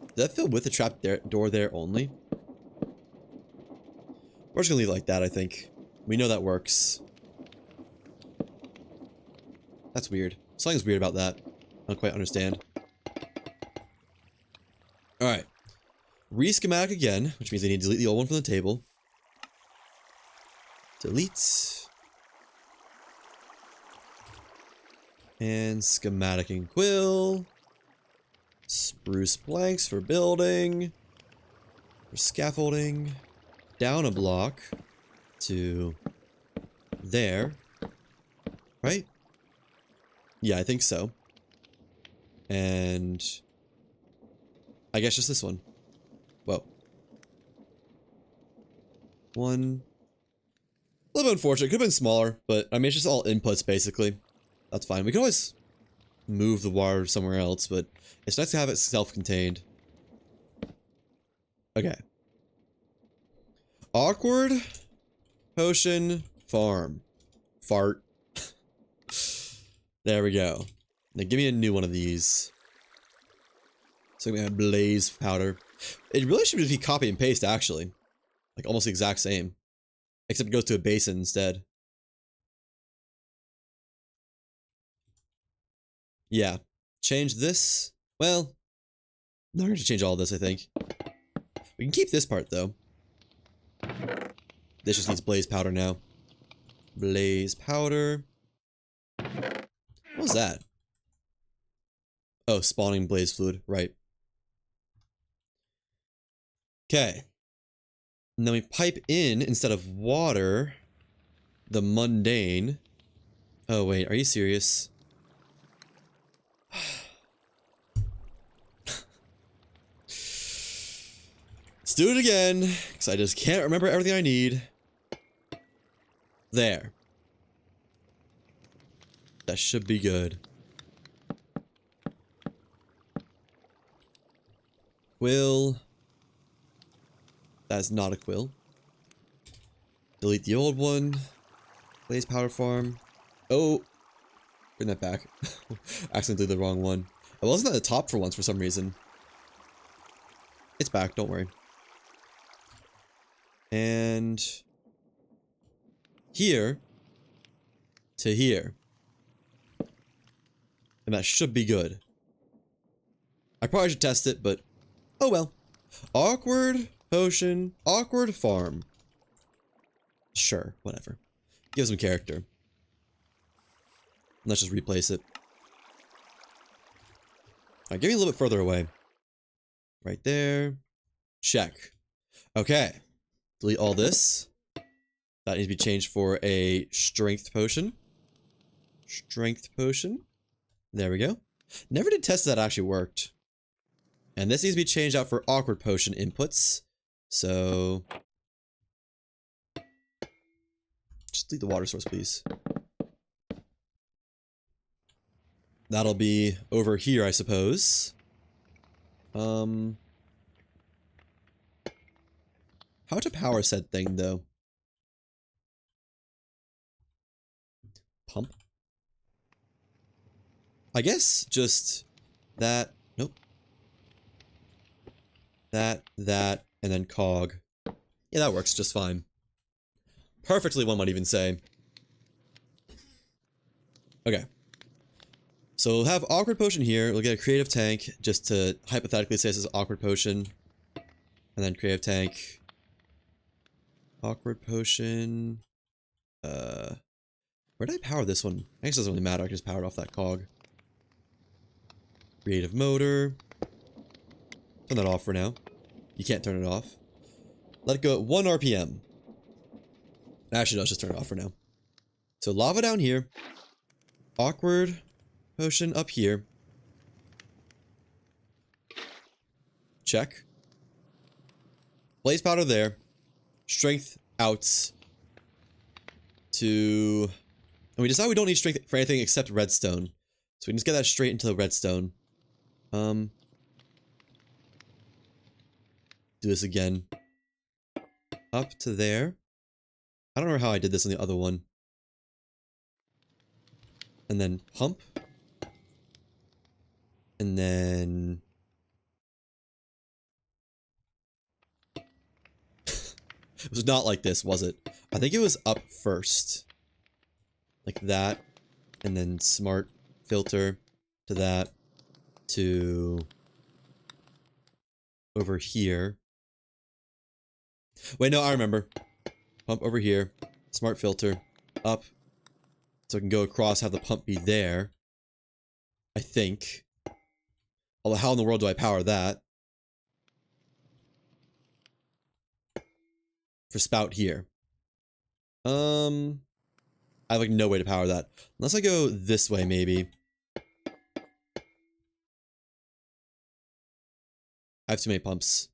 Did that fill with the trap door there only? We're just gonna leave it like that, I think. We know that works. That's weird. Something's weird about that. I don't quite understand. Alright. Re-schematic again, which means I need to delete the old one from the table. Delete. And schematic and quill. Spruce planks for building. For scaffolding. Down a block. To there. Right? Yeah, I think so. And I guess just this one. Whoa. One. A little bit unfortunate. Could have been smaller, but I mean, it's just all inputs basically. That's fine. We can always move the water somewhere else, but it's nice to have it self-contained. Okay. Awkward potion farm. Fart. There we go. Now give me a new one of these. So we have blaze powder. It really should just be copy and paste actually. Like almost the exact same. Except it goes to a basin instead. Yeah. Change this. Well, no, we're going to change all this, I think. We can keep this part though. This just needs blaze powder now. Blaze powder. What was that? Oh, spawning blaze fluid. Right. Okay. And then we pipe in, instead of water, the mundane. Oh, wait. Are you serious? Let's do it again, because I just can't remember everything I need. There. That should be good. Quill. That is not a quill. Delete the old one. Blaze powder farm. Oh. Bring that back. Accidentally the wrong one. I wasn't at the top for once for some reason. It's back, don't worry. And here to here. And that should be good. I probably should test it, but oh well. Awkward potion, awkward farm. Sure, whatever. Give some character. Let's just replace it. Alright, give me a little bit further away. Right there. Check. Okay. Delete all this. That needs to be changed for a strength potion. Strength potion. There we go. Never did test that actually worked. And this needs to be changed out for awkward potion inputs. So just delete the water source, please. That'll be over here, I suppose. How to power said thing, though? pump? I guess just that. Nope. That, and then cog. Yeah, that works just fine. Perfectly, one might even say. Okay. So we'll have awkward potion here. We'll get a creative tank just to hypothetically say this is awkward potion. And then creative tank. Awkward potion. Where did I power this one? I guess it doesn't really matter. I just powered off that cog. Creative motor. Turn that off for now. You can't turn it off. Let it go at 1 RPM. Actually, no, let's just turn it off for now. So lava down here. Awkward potion up here. Check. Blaze powder there. Strength outs. To... And we decide we don't need strength for anything except redstone. So we can just get that straight into the redstone. Do this again. Up to there. I don't know how I did this on the other one. And then pump. And then... It was not like this, was it? I think it was up first. Like that. And then smart filter to that. To... over here. Wait, no, I remember. Pump over here. Smart filter. Up. So I can go across, have the pump be there. I think. Although, how in the world do I power that? For spout here. I have like no way to power that. Unless I go this way, maybe. I have too many pumps.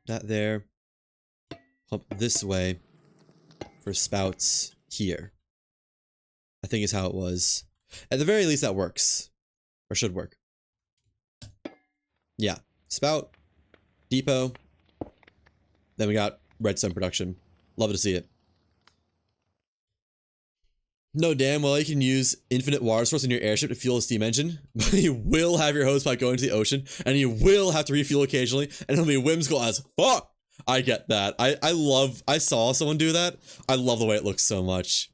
That there. Pump this way. For spouts here. I think is how it was. At the very least, that works. Or should work. Yeah. Spout. Depot. Then we got redstone production. Love to see it. No, damn well you can use infinite water source in your airship to fuel a steam engine, but you will have your hose pipe go into the ocean, and you will have to refuel occasionally, and it'll be whimsical as fuck. I get that. I saw someone do that. I love the way it looks so much.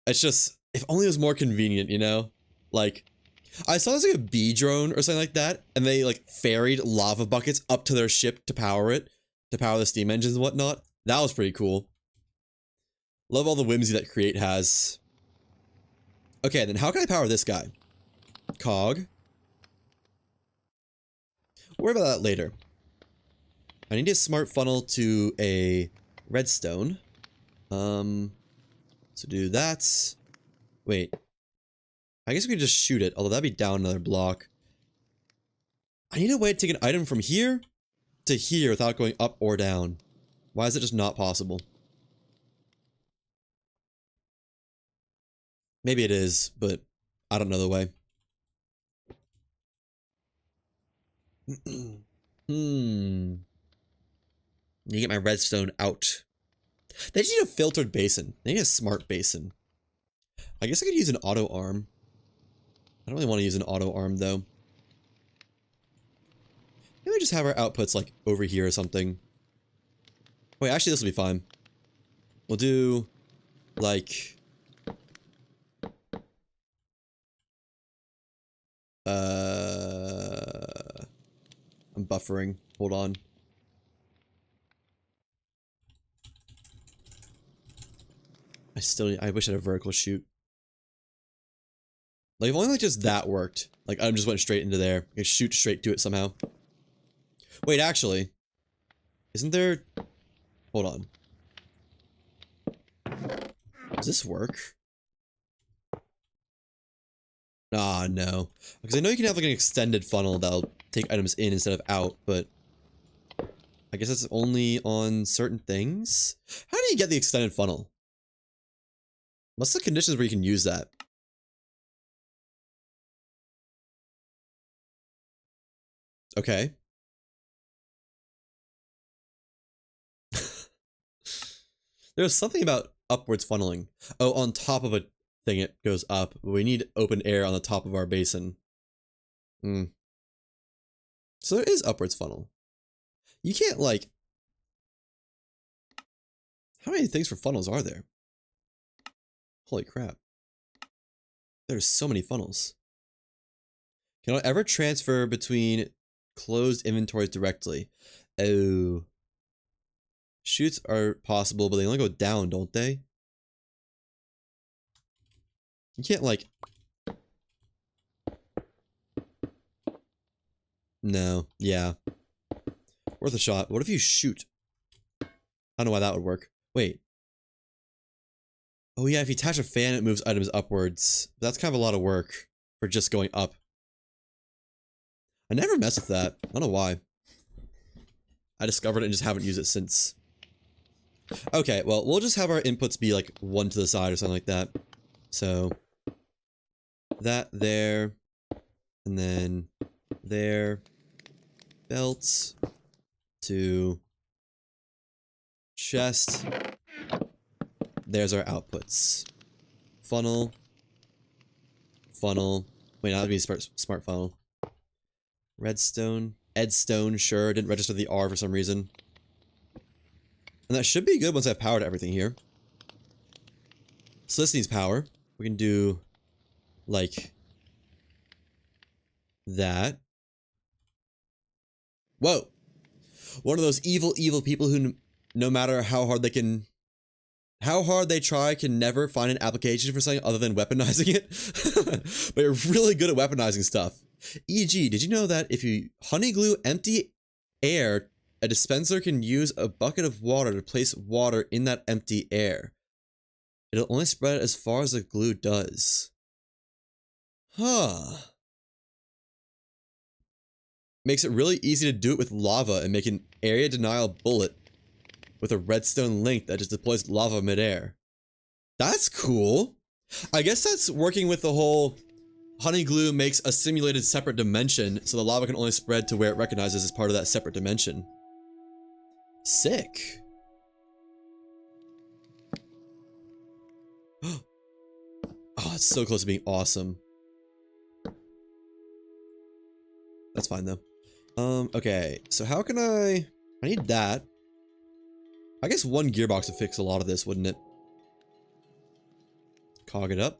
It's just, if only it was more convenient, you know? Like, I saw this like a bee drone or something like that, and they like ferried lava buckets up to their ship to power it, to power the steam engines and whatnot. That was pretty cool. Love all the whimsy that Create has. Okay, then how can I power this guy? Cog. We'll worry about that later. I need a smart funnel to a redstone. So do that. Wait. I guess we could just shoot it, although that'd be down another block. I need a way to take an item from here to here without going up or down. Why is it just not possible? Maybe it is, but I don't know the way. You get my redstone out. They just need a filtered basin. They need a smart basin. I guess I could use an auto arm. I don't really want to use an auto arm though. Maybe we just have our outputs like over here or something. Wait, actually this will be fine. We'll do like I'm buffering. Hold on. I wish I had a vertical shoot. Like, if only like just that worked. Like, I just went straight into there. I could shoot straight to it somehow. Wait, actually. Isn't there... Hold on. Does this work? Ah, no. Because I know you can have like an extended funnel that'll take items in instead of out, but... I guess that's only on certain things? How do you get the extended funnel? What's the conditions where you can use that? Okay. There's something about upwards funneling. Oh, on top of a thing it goes up. We need open air on the top of our basin. Hmm. So there is upwards funnel. You can't, like... How many things for funnels are there? Holy crap. There's so many funnels. Can I ever transfer between closed inventories directly? Oh. Chutes are possible, but they only go down, don't they? You can't, like... No. Yeah. Worth a shot. What if you shoot? I don't know why that would work. Wait. Oh yeah, if you attach a fan, it moves items upwards. But that's kind of a lot of work for just going up. I never mess with that. I don't know why. I discovered it and just haven't used it since. Okay, well, we'll just have our inputs be like one to the side or something like that. So, that there, and then there, belts to chest. There's our outputs. Funnel. Funnel. Wait, that would be smart funnel. Redstone. Edstone, sure. Didn't register the R for some reason. And that should be good once I have power to everything here. So this needs power. We can do, like, that. Whoa! One of those evil, evil people who, no matter how hard they try, can never find an application for something other than weaponizing it. But you're really good at weaponizing stuff. E.g., did you know that if you honey glue empty air, a dispenser can use a bucket of water to place water in that empty air? It'll only spread as far as the glue does. Huh. Makes it really easy to do it with lava and make an area denial bullet with a redstone link that just deploys lava midair. That's cool. I guess that's working with the whole honey glue makes a simulated separate dimension, so the lava can only spread to where it recognizes as part of that separate dimension. Sick. Oh, it's so close to being awesome. That's fine though. Okay, so how can I need that. I guess one gearbox would fix a lot of this, wouldn't it? Cog it up.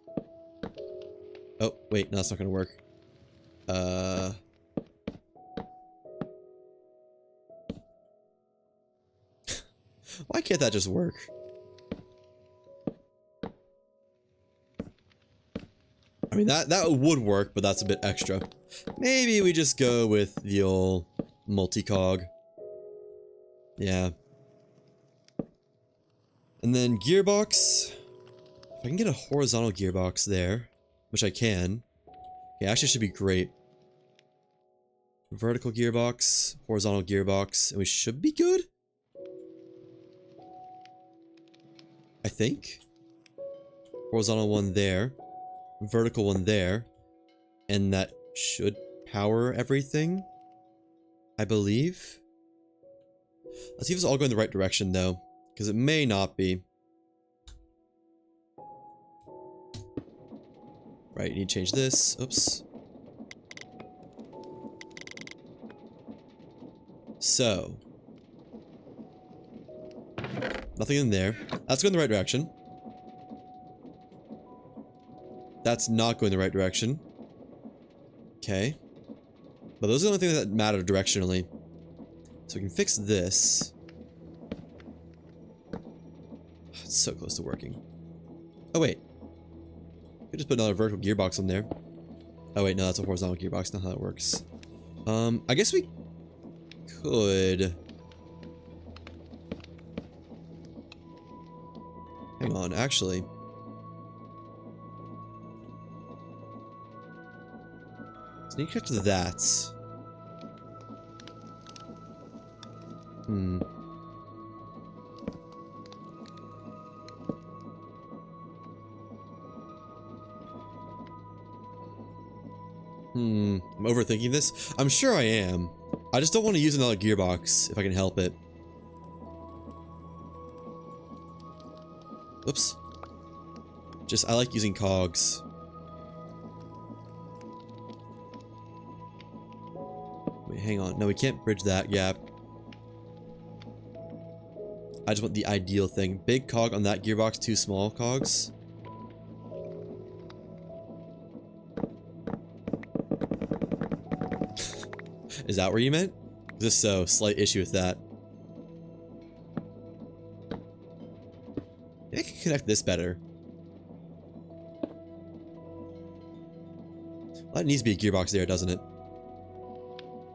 Oh, wait, no, that's not gonna work. Why can't that just work? I mean, that would work, but that's a bit extra. Maybe we just go with the old multi-cog. Yeah. And then gearbox. If I can get a horizontal gearbox there, which I can. Okay, actually should be great. Vertical gearbox, horizontal gearbox, and we should be good? I think. Horizontal one there. Vertical one there. And that should power everything, I believe. Let's see if it's all going the right direction though, because it may not be. Right, you need to change this. Oops. So. Nothing in there. That's going the right direction. That's not going the right direction. Okay. But those are the only things that matter directionally. So we can fix this. It's so close to working. Oh wait. We could just put another vertical gearbox in there. Oh wait, no, that's a horizontal gearbox, not how that works. I guess we could... Hang on, actually. So you connect to that. I'm overthinking this. I'm sure I am. I just don't want to use another gearbox if I can help it. Oops. Just, I like using cogs. Wait, hang on. No, we can't bridge that gap. I just want the ideal thing. Big cog on that gearbox, 2 small cogs. Is that where you meant? Just so, slight issue with that. Maybe I can connect this better. Well, that needs to be a gearbox there, doesn't it?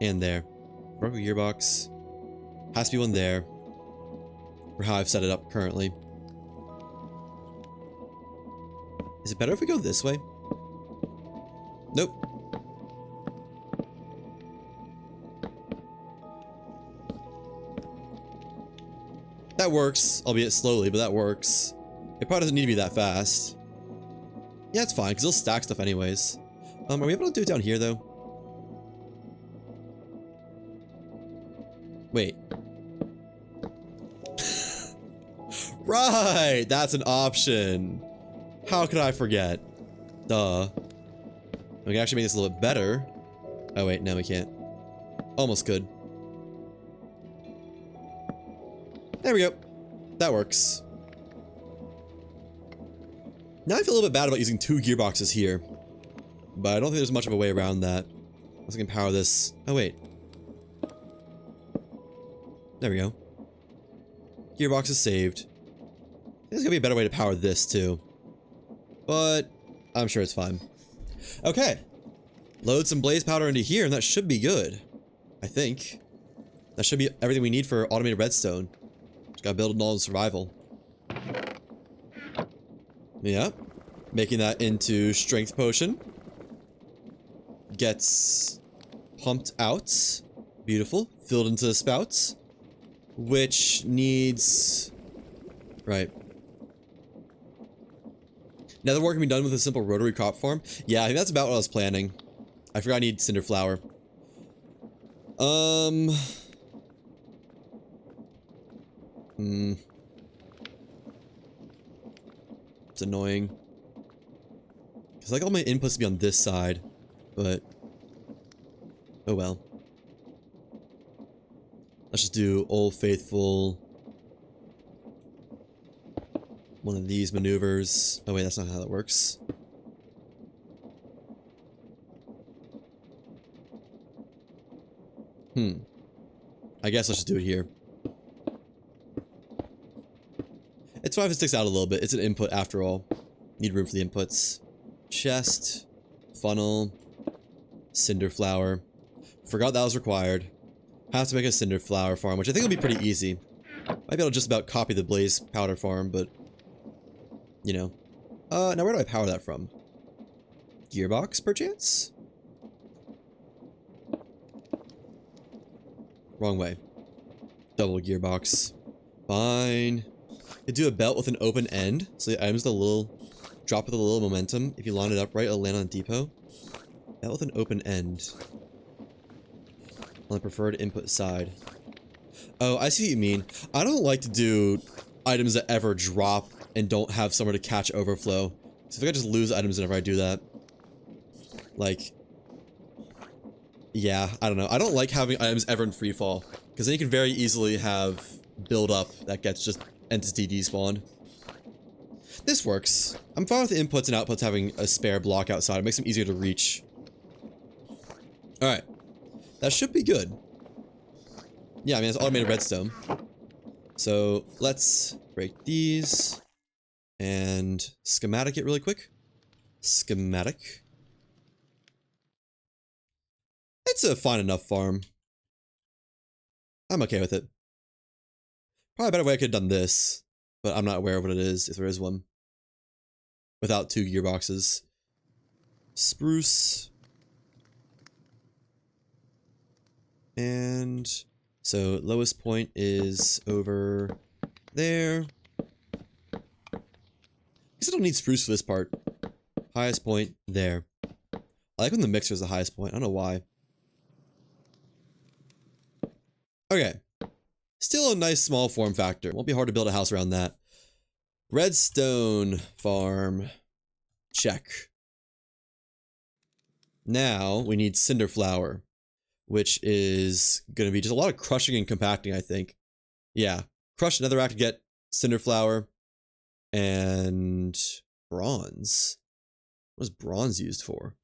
And there. Broken gearbox. Has to be one there. For how I've set it up currently. Is it better if we go this way? Nope. That works, albeit slowly, but that works. It probably doesn't need to be that fast. Yeah, it's fine, because it'll stack stuff anyways. Are we able to do it down here, though? Wait. Right! That's an option. How could I forget? Duh. We can actually make this a little bit better. Oh, wait, no, we can't. Almost could. There we go. That works. Now I feel a little bit bad about using 2 gearboxes here. But I don't think there's much of a way around that. Unless I can power this. Oh, wait. There we go. Gearbox is saved. There's gonna be a better way to power this, too. But I'm sure it's fine. Okay. Load some blaze powder into here, and that should be good. I think. That should be everything we need for automated redstone. Just gotta build it all in survival. Yeah. Making that into strength potion. Gets pumped out. Beautiful. Filled into the spouts. Which needs... Right. Now the work can be done with a simple rotary crop farm. Yeah, I think that's about what I was planning. I forgot I need cinder flour. It's annoying. Cause I like all my inputs to be on this side, but oh well. Let's just do Old Faithful. One of these maneuvers. Oh wait, that's not how that works. I guess let's just do it here. It's fine if it sticks out a little bit. It's an input after all. Need room for the inputs. Chest. Funnel. Cinder flour. Forgot that was required. Have to make a cinder flour farm, which I think will be pretty easy. Might be able to just about copy the blaze powder farm, but... You know. Now where do I power that from? Gearbox, perchance? Wrong way. Double gearbox. Fine. You do a belt with an open end, so the items a little drop with a little momentum. If you line it up right, it'll land on the depot. Belt with an open end. On the preferred input side. Oh, I see what you mean. I don't like to do items that ever drop and don't have somewhere to catch overflow. So if I could just lose items whenever I do that. Like... Yeah, I don't know. I don't like having items ever in free fall. Because then you can very easily have build up that gets just entity despawned. This works. I'm fine with the inputs and outputs having a spare block outside. It makes them easier to reach. Alright. That should be good. Yeah, I mean, it's automated redstone. So, let's break these. And schematic it really quick. Schematic. It's a fine enough farm. I'm okay with it. Probably a better way I could have done this. But I'm not aware of what it is, if there is one. Without 2 gearboxes. Spruce. And so lowest point is over there. I guess I don't need spruce for this part. Highest point there. I like when the mixer is the highest point. I don't know why. Okay. Still a nice small form factor. Won't be hard to build a house around that. Redstone farm. Check. Now we need cinder flour, which is going to be just a lot of crushing and compacting, I think. Yeah. Crush another rack to get cinder flour and bronze. What is bronze used for?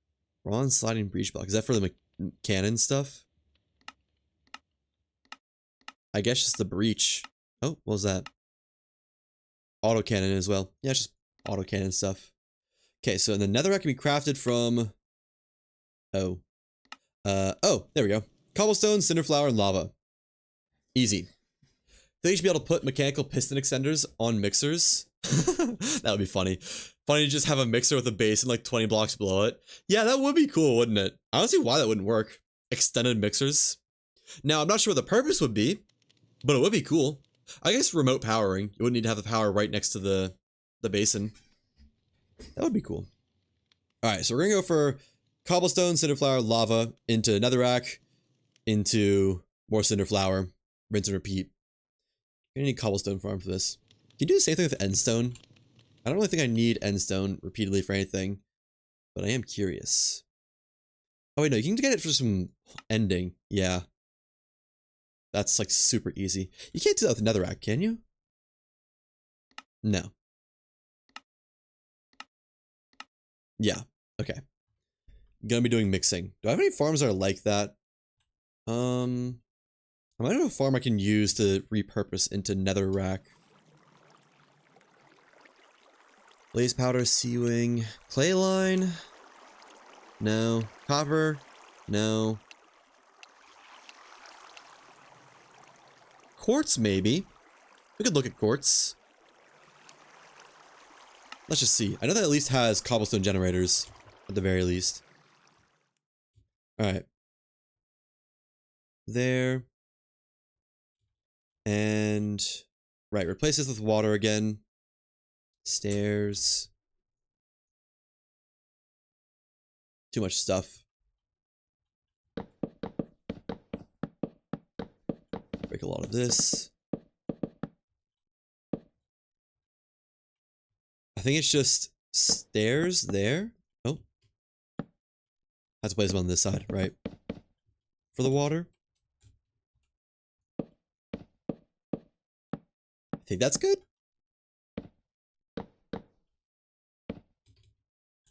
Bronze sliding breach block. Is that for the cannon stuff? I guess just the breach. Oh, what was that? Auto cannon as well. Yeah, it's just auto cannon stuff. Okay, so the netherrack can be crafted from... Oh. Oh, there we go. Cobblestone, cinder flour, and lava. Easy. They should be able to put mechanical piston extenders on mixers. That would be funny. Funny to just have a mixer with a base and like 20 blocks below it. Yeah, that would be cool, wouldn't it? I don't see why that wouldn't work. Extended mixers. Now, I'm not sure what the purpose would be, but it would be cool. I guess remote powering. You wouldn't need to have the power right next to the basin. That would be cool. Alright, so we're gonna go for cobblestone, cinder flour, lava, into netherrack, into more cinder flour, rinse and repeat. You're gonna need cobblestone farm for this. Can you do the same thing with endstone? I don't really think I need endstone repeatedly for anything, but I am curious. Oh wait, no, you can get it for some ending. Yeah. That's like super easy. You can't do that with netherrack, can you? No. Yeah, okay. Gonna be doing mixing. Do I have any farms that are like that? I might have a farm I can use to repurpose into netherrack. Blaze powder, sea wing, clay line. No. Copper. No. Quartz, maybe. We could look at quartz. Let's just see. I know that at least has cobblestone generators, at the very least. Alright. There. And... Right, replace this with water again. Stairs. Too much stuff. Break a lot of this. I think it's just stairs there. Oh. Have to place them on this side, right? For the water. I think that's good.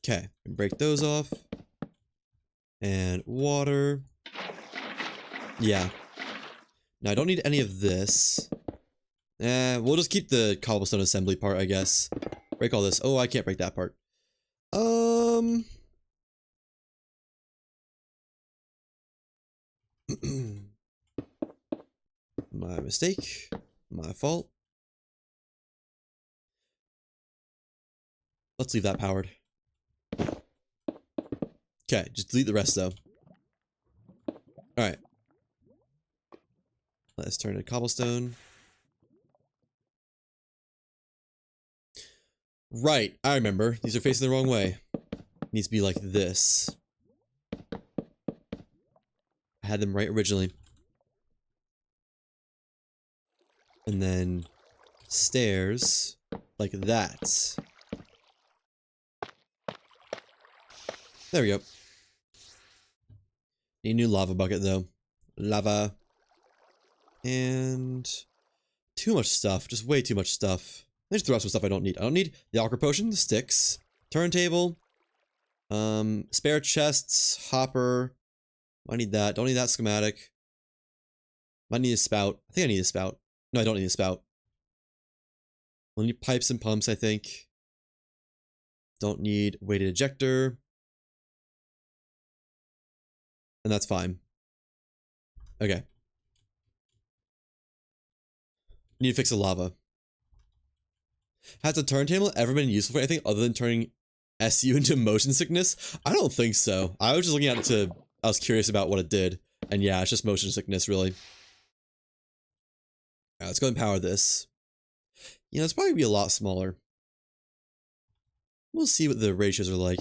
Okay, break those off. And water. Yeah. Now I don't need any of this. We'll just keep the cobblestone assembly part, I guess. Break all this. Oh, I can't break that part. My mistake. My fault. Let's leave that powered. Okay, just delete the rest though. Alright. Let's turn to cobblestone. Right, I remember. These are facing the wrong way. It needs to be like this. I had them right originally. And then stairs like that. There we go. Need a new lava bucket though. Lava. And too much stuff. Just way too much stuff. I just throw out some stuff I don't need. I don't need the aqua potion, the sticks, turntable, spare chests, hopper. I need that. Don't need that schematic. Might need a spout. I think I need a spout. No, I don't need a spout. I'll need pipes and pumps, I think. Don't need weighted ejector. And that's fine. Okay. Need to fix the lava. Has the turntable ever been useful for anything other than turning SU into motion sickness? I don't think so. I was just looking at it to... I was curious about what it did. And yeah, it's just motion sickness, really. Alright, let's go and power this. You know, it's probably be a lot smaller. We'll see what the ratios are like.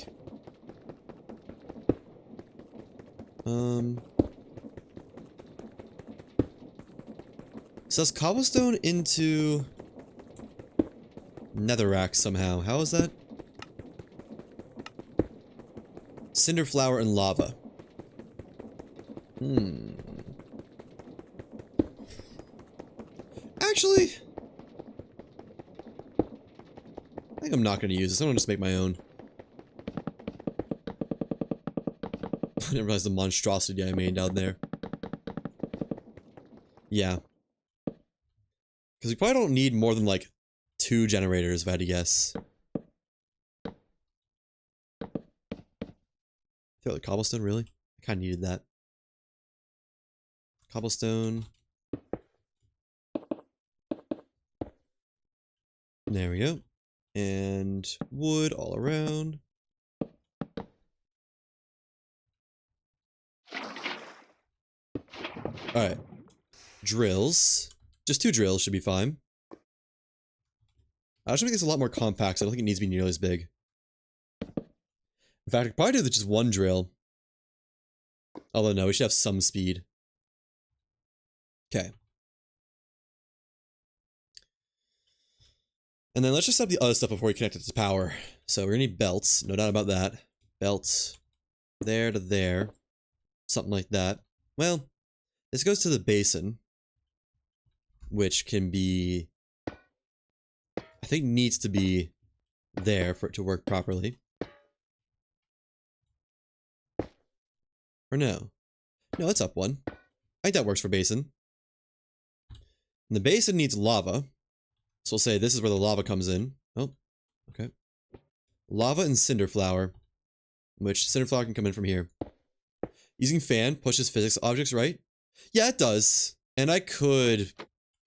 So let's cobblestone into... netherrack somehow. How is that? Cinder flower and lava. Actually, I think I'm not going to use this. I'm going to just make my own. I didn't realize the monstrosity I made down there. Yeah. Because we probably don't need more than like 2 generators, if I had to guess. Throw the cobblestone, really? I kind of needed that. Cobblestone. There we go. And wood all around. Alright. Drills. Just 2 drills should be fine. I should make this a lot more compact, so I don't think it needs to be nearly as big. In fact, I could probably do just 1 drill. Although no, we should have some speed. Okay. And then let's just set up the other stuff before we connect it to power. So we're gonna need belts, no doubt about that. Belts. There to there. Something like that. Well, this goes to the basin. Which can be... I think needs to be there for it to work properly. Or no? No, it's up 1. I think that works for basin. And the basin needs lava. So we'll say this is where the lava comes in. Oh, okay. Lava and cinder flower. Which cinder flower can come in from here. Using fan pushes physics objects, right? Yeah, it does. And I could...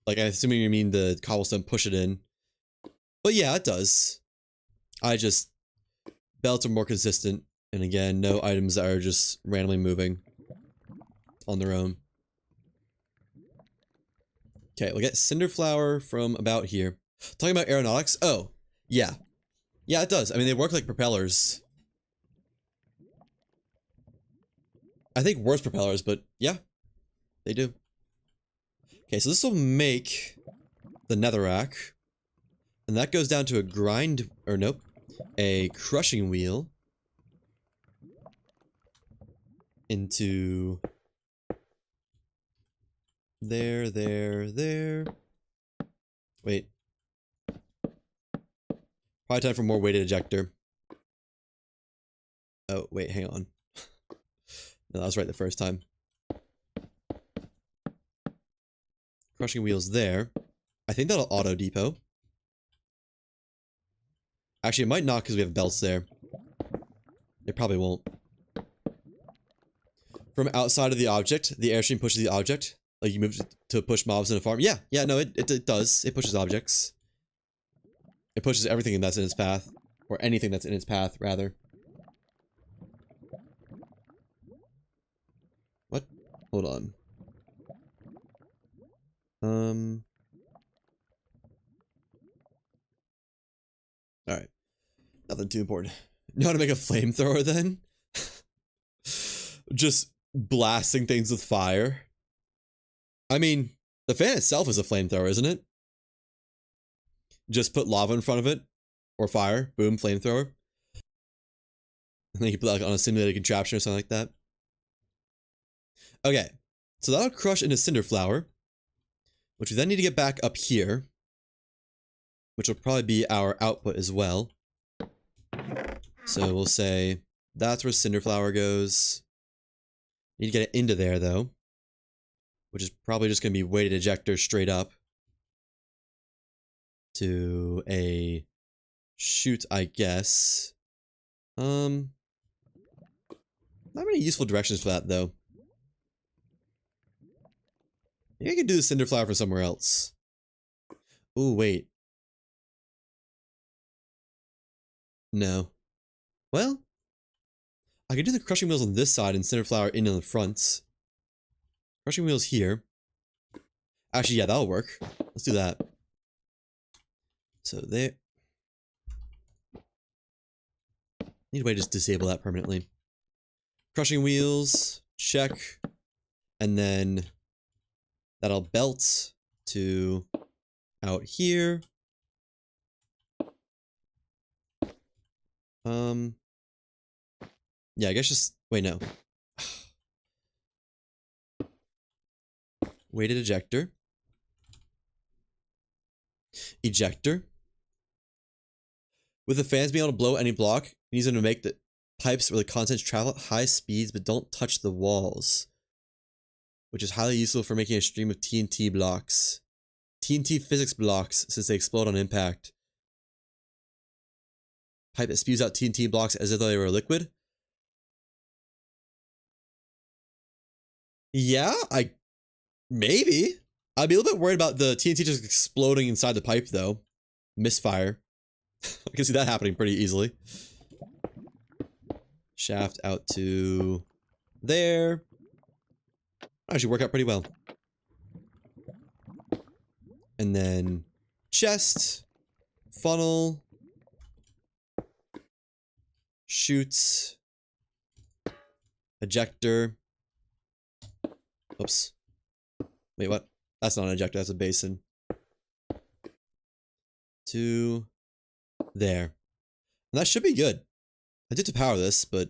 Like, I'm assuming you mean the cobblestone push it in. But yeah, it does. I just... Belts are more consistent. And again, no items that are just randomly moving on their own. Okay, we'll get cinder flower from about here. Talking about aeronautics? Oh, yeah. Yeah, it does. I mean, they work like propellers. I think worse propellers, but yeah, they do. Okay, so this will make the netherrack. And that goes down to a grind, or nope, a crushing wheel. Into... There. Wait. Probably time for more weighted ejector. Oh, wait, hang on. No, that was right the first time. Crushing wheels there. I think that'll auto depot. Actually, it might not because we have belts there. It probably won't. From outside of the object, the airstream pushes the object. Like you move to push mobs in a farm. Yeah, no, it does. It pushes objects. It pushes everything that's in its path. Or anything that's in its path, rather. What? Hold on. Alright. Nothing too important. Know how to make a flamethrower then? Just blasting things with fire. I mean, the fan itself is a flamethrower, isn't it? Just put lava in front of it. Or fire. Boom, flamethrower. And then you can put like on a simulated contraption or something like that. Okay. So that'll crush into cinder flower. Which we then need to get back up here. Which will probably be our output as well. So we'll say that's where cinder flower goes. Need to get it into there though. Which is probably just going to be weighted ejector straight up. To a chute, I guess. Not many useful directions for that though. Maybe I could do the cinder flower for somewhere else. Ooh, wait. No. Well, I could do the crushing wheels on this side and cinder flower in on the front. Crushing wheels here. Actually, yeah, that'll work. Let's do that. So there. Need a way to just disable that permanently. Crushing wheels, check. And then that'll belt to out here. Yeah, I guess just wait, no. Weighted ejector. Ejector. With the fans being able to blow any block, it needs them to make the pipes where the contents travel at high speeds but don't touch the walls, which is highly useful for making a stream of TNT blocks. TNT physics blocks, since they explode on impact. Pipe that spews out TNT blocks as if they were a liquid. Yeah, maybe. I'd be a little bit worried about the TNT just exploding inside the pipe, though. Misfire. I can see that happening pretty easily. Shaft out to there. Actually work out pretty well. And then chest, funnel, chutes, ejector. Oops. Wait, what? That's not an ejector, that's a basin. To there. And that should be good. I did to power this, but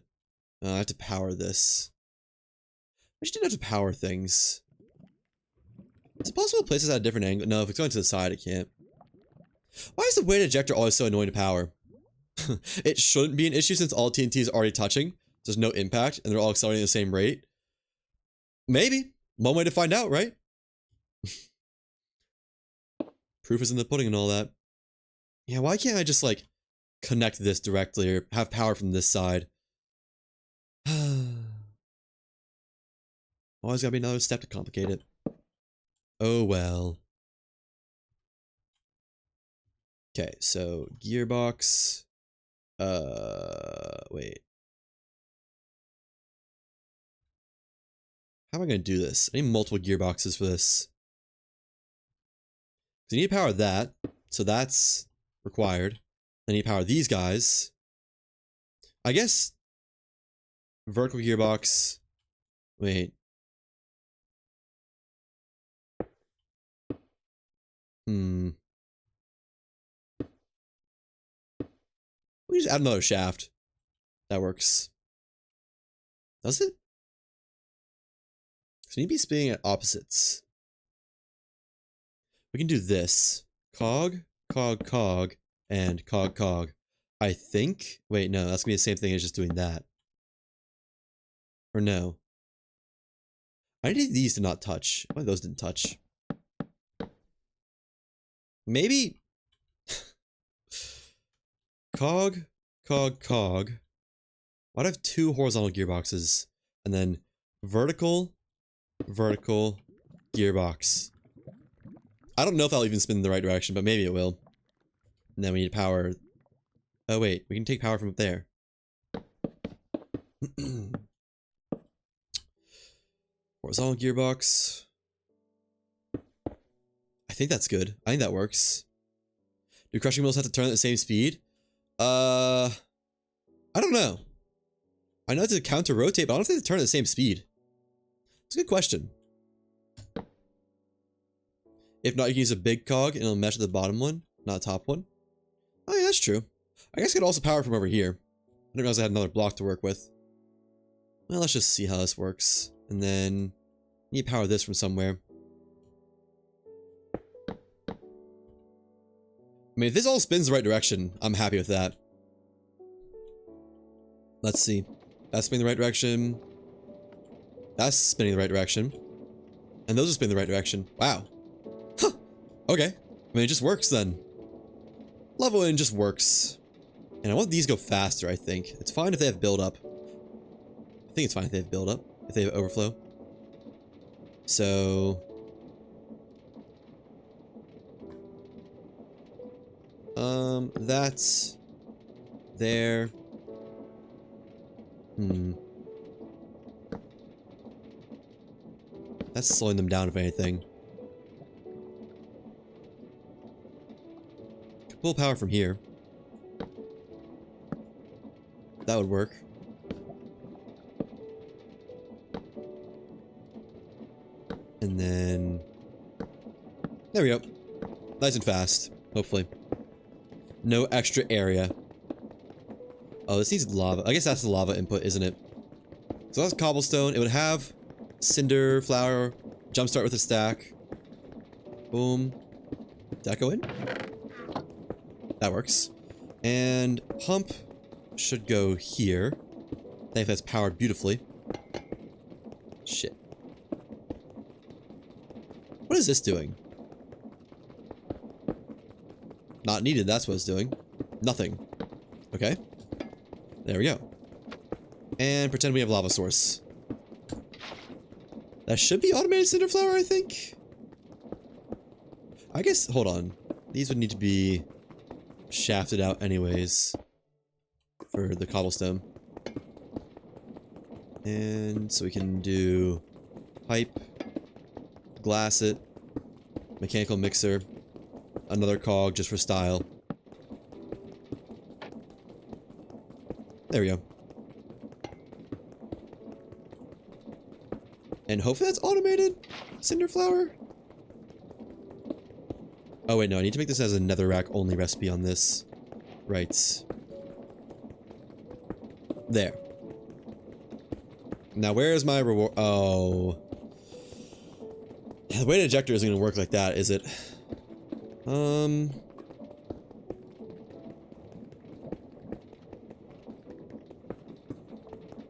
I have to power this. I just didn't have to power things. Is it possible to place this at a different angle? No, if it's going to the side, it can't. Why is the weighted ejector always so annoying to power? It shouldn't be an issue since all TNT is already touching. There's no impact, and they're all accelerating at the same rate. Maybe. One way to find out, right? Proof is in the pudding and all that. Yeah, why can't I just, like, connect this directly or have power from this side? Always gotta be another step to complicate it. Oh well. Okay, so gearbox. Wait. How am I gonna do this? I need multiple gearboxes for this. I need to power that, so that's required. I need to power these guys. I guess vertical gearbox. Wait. We just add another shaft. That works. Does it? So you need to be spinning at opposites. We can do this. Cog, cog, cog, and cog, cog. I think. Wait, no, that's gonna be the same thing as just doing that. Or no. I need these to not touch. Why those didn't touch? Maybe. Cog, cog, cog. Why'd I have two horizontal gearboxes? And then vertical, vertical, gearbox. I don't know if that'll even spin in the right direction, but maybe it will. And then we need power. Oh wait, we can take power from up there. Horizontal gearbox. I think that's good. I think that works. Do crushing wheels have to turn at the same speed? I don't know. I know it's a counter rotate, but I don't think they turn at the same speed. It's a good question. If not, you can use a big cog and it'll mesh with the bottom one, not the top one. Oh yeah, that's true. I guess I could also power from over here. I didn't realize I had another block to work with. Well, let's just see how this works. And then I need to power this from somewhere. I mean, if this all spins the right direction, I'm happy with that. Let's see. That's spinning the right direction. That's spinning the right direction. And those are spinning the right direction. Wow. Huh. Okay. I mean, it just works then. Love when it just works. And I want these to go faster, I think. It's fine if they have build-up. I think it's fine if they have build-up. If they have overflow. So... that's... there. That's slowing them down, if anything. Could pull power from here. That would work. And then... there we go. Nice and fast, hopefully. No extra area. Oh, this needs lava. I guess that's the lava input, isn't it? So that's cobblestone. It would have cinder, flour, jumpstart with a stack. Boom. Did that go in? That works. And pump should go here. I think that's powered beautifully. Shit. What is this doing? Not needed, that's what it's doing. Nothing. Okay. There we go. And pretend we have lava source. That should be automated cinder flour, I think. I guess, hold on. These would need to be shafted out anyways for the cobblestone. And so we can do pipe, glass it, mechanical mixer, another cog just for style. There we go. And hopefully that's automated cinder flour. Oh wait, no, I need to make this as a netherrack only recipe on this. Right. There. Now where is my reward? Oh. The weight injector isn't going to work like that, is it?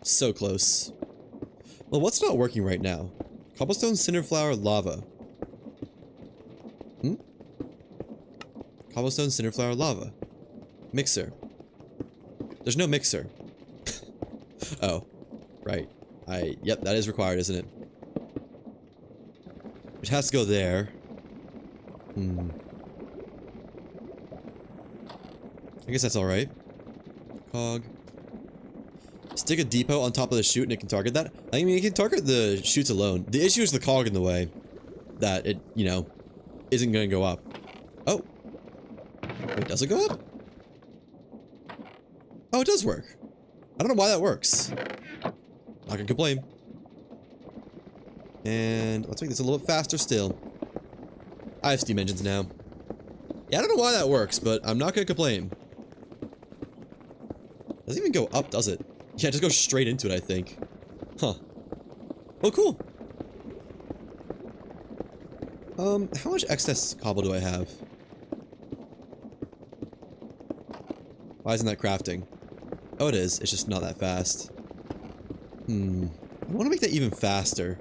So close. Well, what's not working right now? Cobblestone, cinder flour, lava. Hmm? Cobblestone, cinder flour, lava. Mixer. There's no mixer. Oh. Right. Yep, that is required, isn't it? It has to go there. Hmm. I guess that's alright. Cog. Stick a depot on top of the chute and it can target that. I mean, it can target the chutes alone. The issue is the cog in the way. That it, you know, isn't going to go up. Oh. Wait, does it go up? Oh, it does work. I don't know why that works. Not gonna complain. And let's make this a little bit faster still. I have steam engines now. Yeah, I don't know why that works, but I'm not gonna complain. Doesn't even go up, does it? Yeah, just go straight into it, I think. Huh. Oh, cool. How much excess cobble do I have? Why isn't that crafting? Oh, it is. It's just not that fast. I want to make that even faster.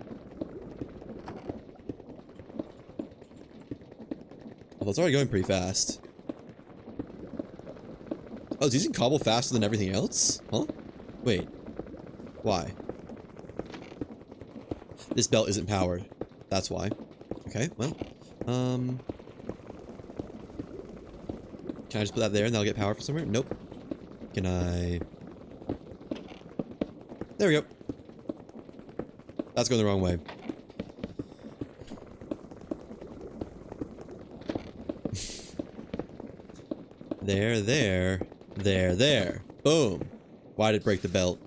Well, it's already going pretty fast. Oh, it's using cobble faster than everything else? Huh? Wait. Why? This belt isn't powered. That's why. Okay, well. Can I just put that there and that'll get power from somewhere? Nope. Can I... There we go. That's going the wrong way. There. Boom. Why did it break the belt?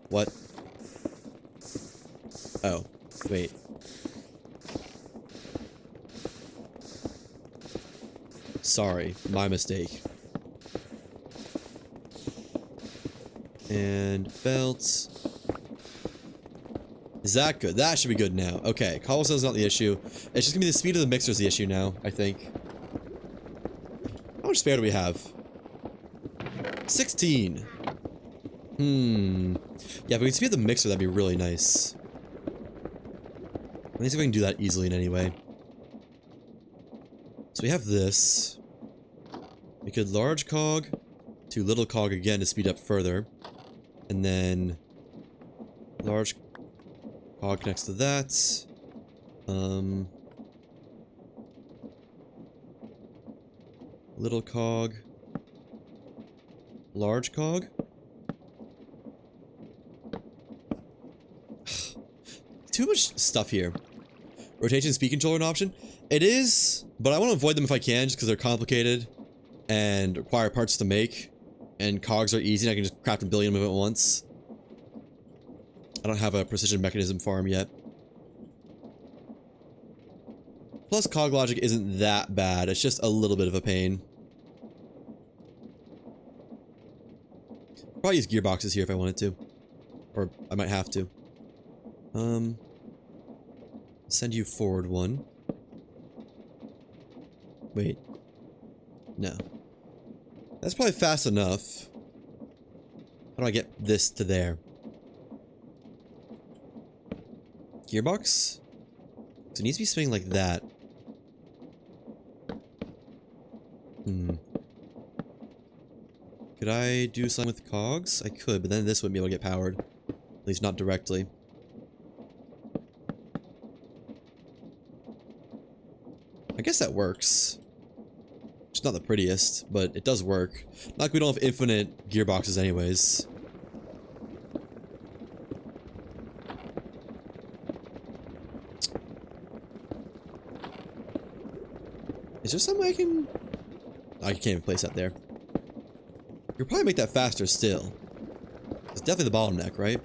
What? Oh, wait. Sorry, my mistake. And belts. Is that good? That should be good now. Okay, cobblestone's not the issue. It's just gonna be the speed of the mixer is the issue now, I think. How much spare do we have? 16. Yeah, if we could speed the mixer, that'd be really nice. Let me see if we can do that easily in any way. So we have this. We could large cog to little cog again to speed up further. And then large cog connects to that. Little cog. Large cog. Too much stuff here. Rotation speed controller an option? It is, but I want to avoid them if I can just because they're complicated and require parts to make. And cogs are easy and I can just craft a billion of them at once. I don't have a precision mechanism farm yet. Plus cog logic isn't that bad, it's just a little bit of a pain. Probably use gearboxes here if I wanted to. Or I might have to. Send you forward one. Wait. No. That's probably fast enough. How do I get this to there? Gearbox? So it needs to be spinning like that. Could I do something with cogs? I could, but then this wouldn't be able to get powered. At least not directly. I guess that works. It's not the prettiest, but it does work. Not like we don't have infinite gearboxes anyways. Is there something I can... Oh, you can't even place that there. You could probably make that faster still. It's definitely the bottleneck, right?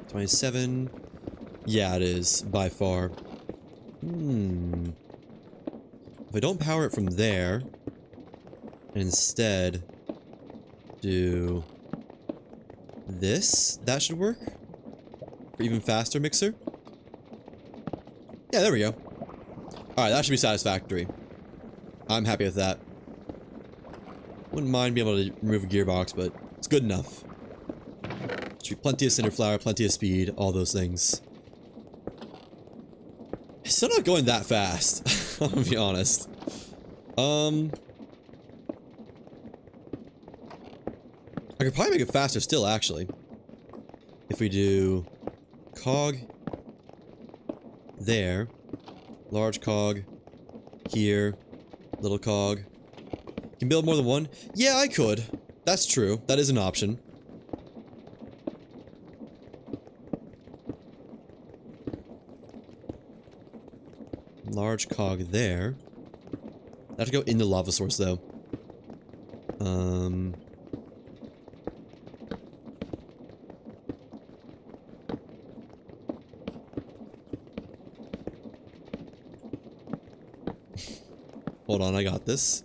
27. Yeah, it is, by far. If I don't power it from there, and instead do this, that should work? For even faster mixer? Yeah, there we go. Alright, that should be satisfactory. I'm happy with that. Wouldn't mind being able to remove a gearbox, but it's good enough. Should be plenty of cinder flour, plenty of speed, all those things. It's still not going that fast, I'll be honest. I could probably make it faster still, actually. If we do cog there, large cog here, little cog. Can build more than one? Yeah, I could. That's true. That is an option. Large cog there. I have to go in the lava source though. Hold on, I got this.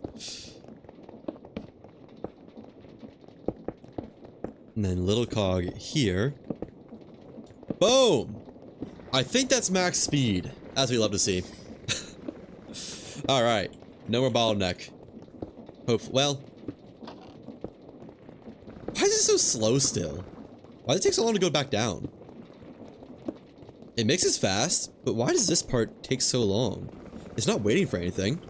And then little cog here. Boom! I think that's max speed, as we love to see. Alright, no more bottleneck. Well. Why is it so slow still? Why does it take so long to go back down? It mixes fast, but why does this part take so long? It's not waiting for anything.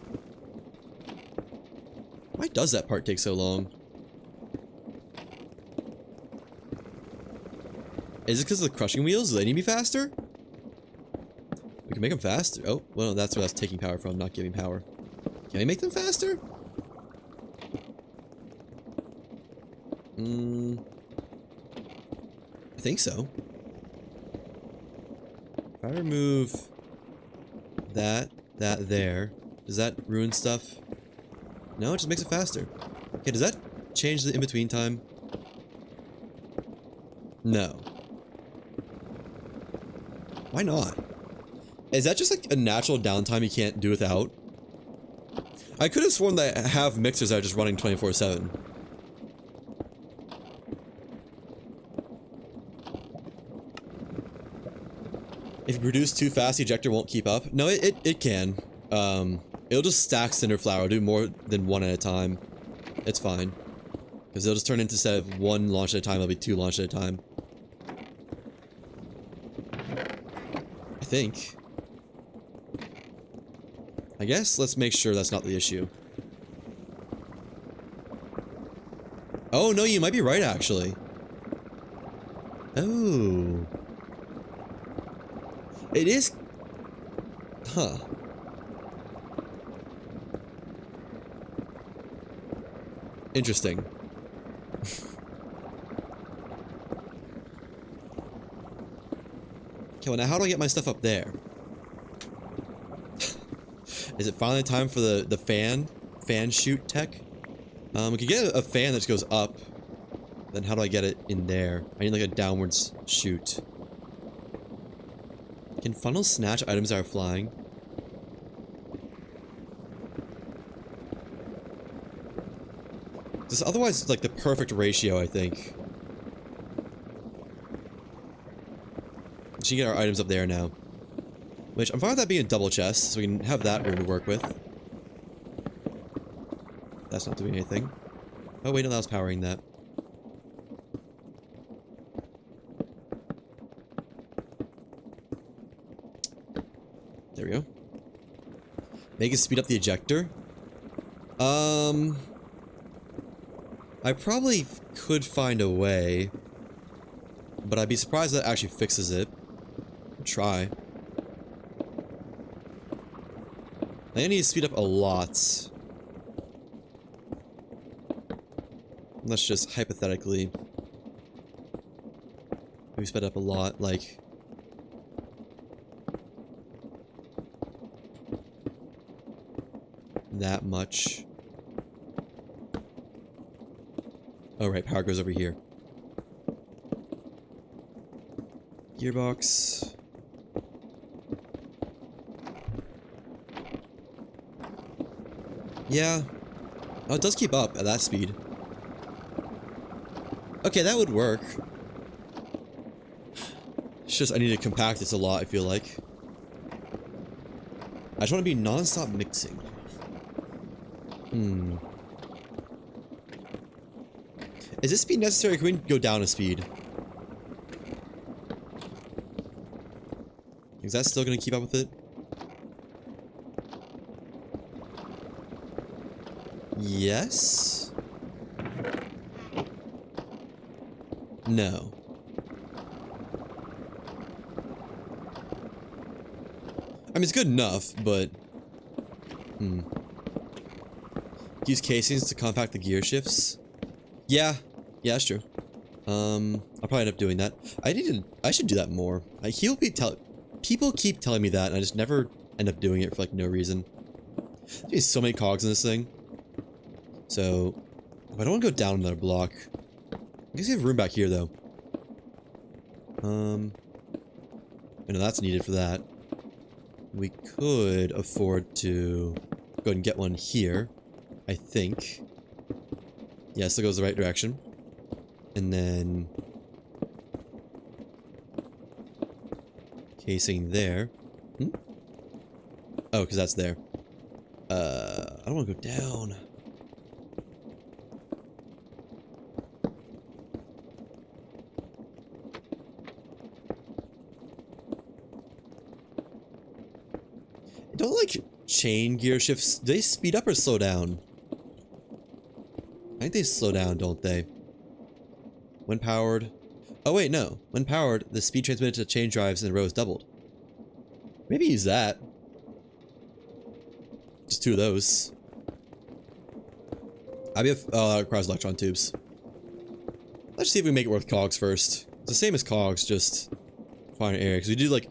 Why does that part take so long? Is it because of the crushing wheels? Do they need to be faster? We can make them faster. Oh, well, that's where that's taking power from, not giving power. Can we make them faster? I think so. If I remove that there, does that ruin stuff? No, it just makes it faster. Okay, does that change the in-between time? No. Why not? Is that just like a natural downtime you can't do without? I could have sworn that I have mixers that are just running 24/7. If you produce too fast, the ejector won't keep up. No, it can. It'll just stack cinder flour, do more than one at a time. It's fine. Because it'll just turn into, instead of one launch at a time, it'll be two launch at a time. I think. I guess let's make sure that's not the issue. Oh, no, you might be right, actually. Oh. It is... Huh. Interesting. Okay, well now how do I get my stuff up there? Is it finally time for the fan shoot tech? We could get a fan that just goes up. Then how do I get it in there? I need like a downwards shoot. Can funnels snatch items that are flying? This otherwise is like the perfect ratio, I think. We should get our items up there now. Which, I'm fine with that being a double chest, so we can have that room to work with. That's not doing anything. Oh wait, no, that was powering that. There we go. Make it speed up the ejector. I probably could find a way, but I'd be surprised that actually fixes it. Try. I need to speed up a lot. Let's just hypothetically. Maybe sped up a lot, like. That much. Oh, right, power goes over here. Gearbox. Yeah. Oh, it does keep up at that speed. Okay, that would work. It's just I need to compact this a lot, I feel like. I just want to be non-stop mixing. Is this speed necessary, or can we go down a speed? Is that still going to keep up with it? Yes? No. I mean, it's good enough, but... Use casings to compact the gear shifts? Yeah. Yeah, that's true. I'll probably end up doing that. I should do that more. People keep telling me that, and I just never end up doing it for, like, no reason. There's so many cogs in this thing. So, if I don't want to go down another block. I guess we have room back here, though. I know that's needed for that. We could afford to go ahead and get one here, I think. Yeah, still goes the right direction. And then... casing there. Oh, because that's there. I don't want to go down. I don't like chain gear shifts. Do they speed up or slow down? I think they slow down, don't they? When powered... Oh wait, no. When powered, the speed transmitted to chain drives in the row is doubled. Maybe use that. Just 2 of those. Oh, that requires electron tubes. Let's see if we make it worth cogs first. It's the same as cogs, just finer area. Because we do like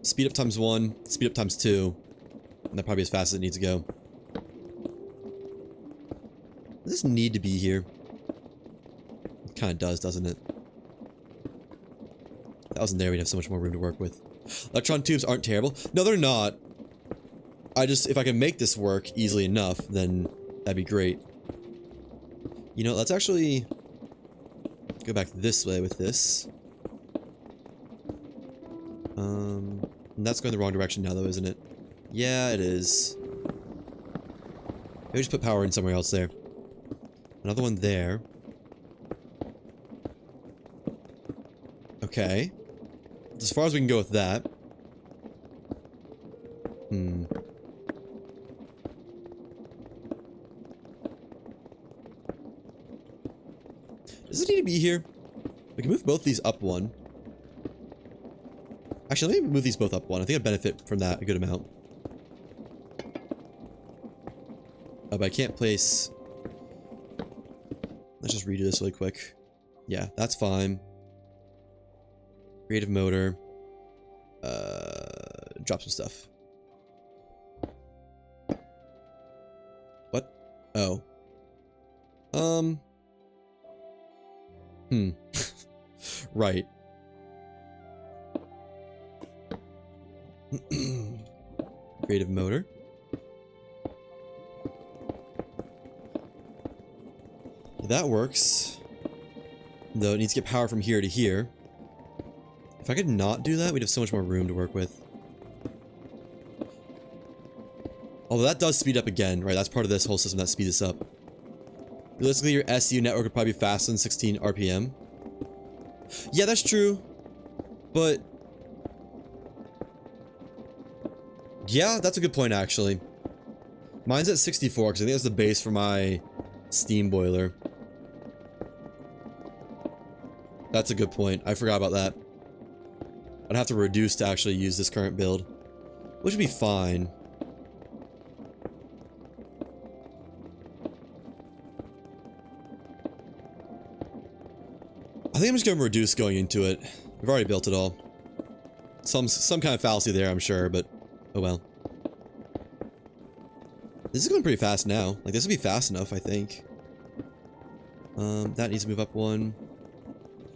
speed up times 1, speed up times 2, and that probably as fast as it needs to go. Does this need to be here? It kind of does, doesn't it? If that wasn't there, we'd have so much more room to work with. Electron tubes aren't terrible. No, they're not. If I can make this work easily enough, then that'd be great. You know, let's actually go back this way with this. And that's going the wrong direction now, though, isn't it? Yeah, it is. Maybe just put power in somewhere else there. Another one there. Okay. As far as we can go with that. Does it need to be here? We can move both these up 1. Actually, let me move these both up 1. I think I'd benefit from that a good amount. Oh, but I can't place... Let's just redo this really quick. Yeah, that's fine. Creative motor. Drop some stuff. What? Oh. Right. Creative motor. That works. Though it needs to get power from here to here. If I could not do that, we'd have so much more room to work with. Although that does speed up again, right? That's part of this whole system that speeds us up. Realistically, your SU network would probably be faster than 16 RPM. Yeah, that's true. But... yeah, that's a good point, actually. Mine's at 64, because I think that's the base for my steam boiler. That's a good point. I forgot about that. I'd have to reduce to actually use this current build, which would be fine. I think I'm just going to reduce going into it. We've already built it all. Some kind of fallacy there, I'm sure, but oh well. This is going pretty fast now. Like, this would be fast enough, I think. That needs to move up one.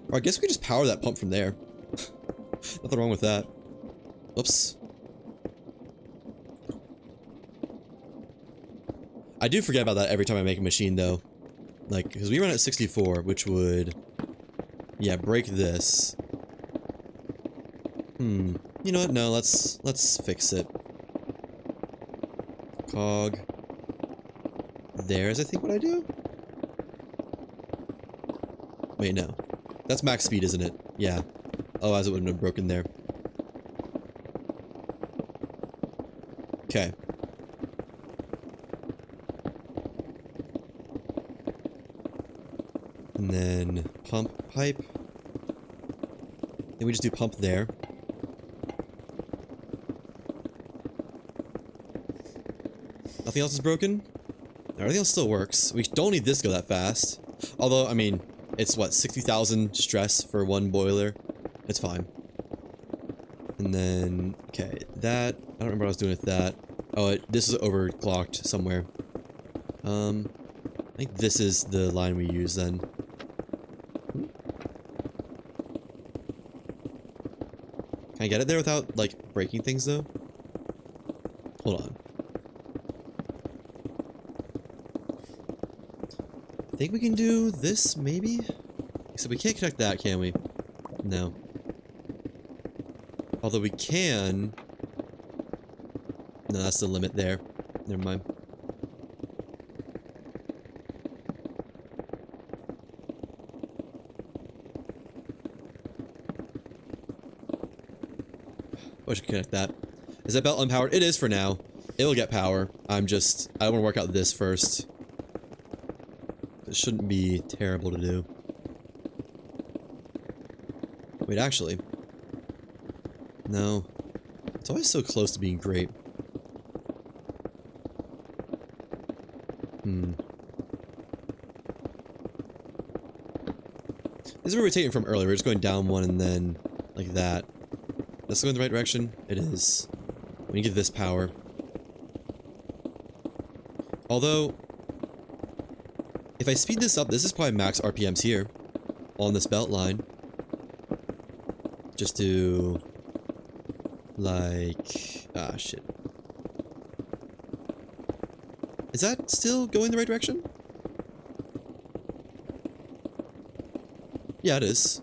Or I guess we could just power that pump from there. Nothing wrong with that. Oops. I do forget about that every time I make a machine, though. Like, because we run at 64, which would... yeah, break this. You know what? No, let's fix it. Cog. There's, I think, what I do? Wait, no. That's max speed, isn't it? Yeah. Otherwise it would have been broken there. Okay. And then pump pipe. Then we just do pump there. Nothing else is broken? Everything else still works. We don't need this to go that fast. Although, I mean, it's what, 60,000 stress for one boiler? It's fine. And then, okay, that, I don't remember what I was doing with that. Oh, this is overclocked somewhere. I think this is the line we use then. Can I get it there without, like, breaking things, though? Hold on. I think we can do this, maybe? Except we can't connect that, can we? No. Although we can... no, that's the limit there. Never mind. I should connect that. Is that belt unpowered? It is for now. It'll get power. I want to work out this first. It shouldn't be terrible to do. Wait, actually. No. It's always so close to being great. This is where we're taking from earlier. We're just going down one and then like that. That's going in the right direction? It is. We need this power. Although, if I speed this up, this is probably max RPMs here on this belt line. Just do like, ah, shit. Is that still going the right direction? Yeah, it is.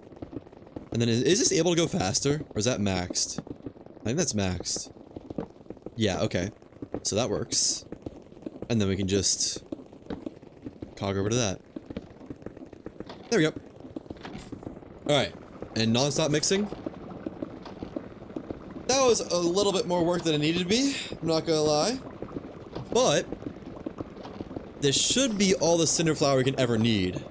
And then is this able to go faster? Or is that maxed? I think that's maxed. Yeah, okay. So that works. And then we can just cog over to that. There we go. Alright. And non-stop mixing. That was a little bit more work than it needed to be. I'm not gonna lie. But this should be all the cinder flour we can ever need.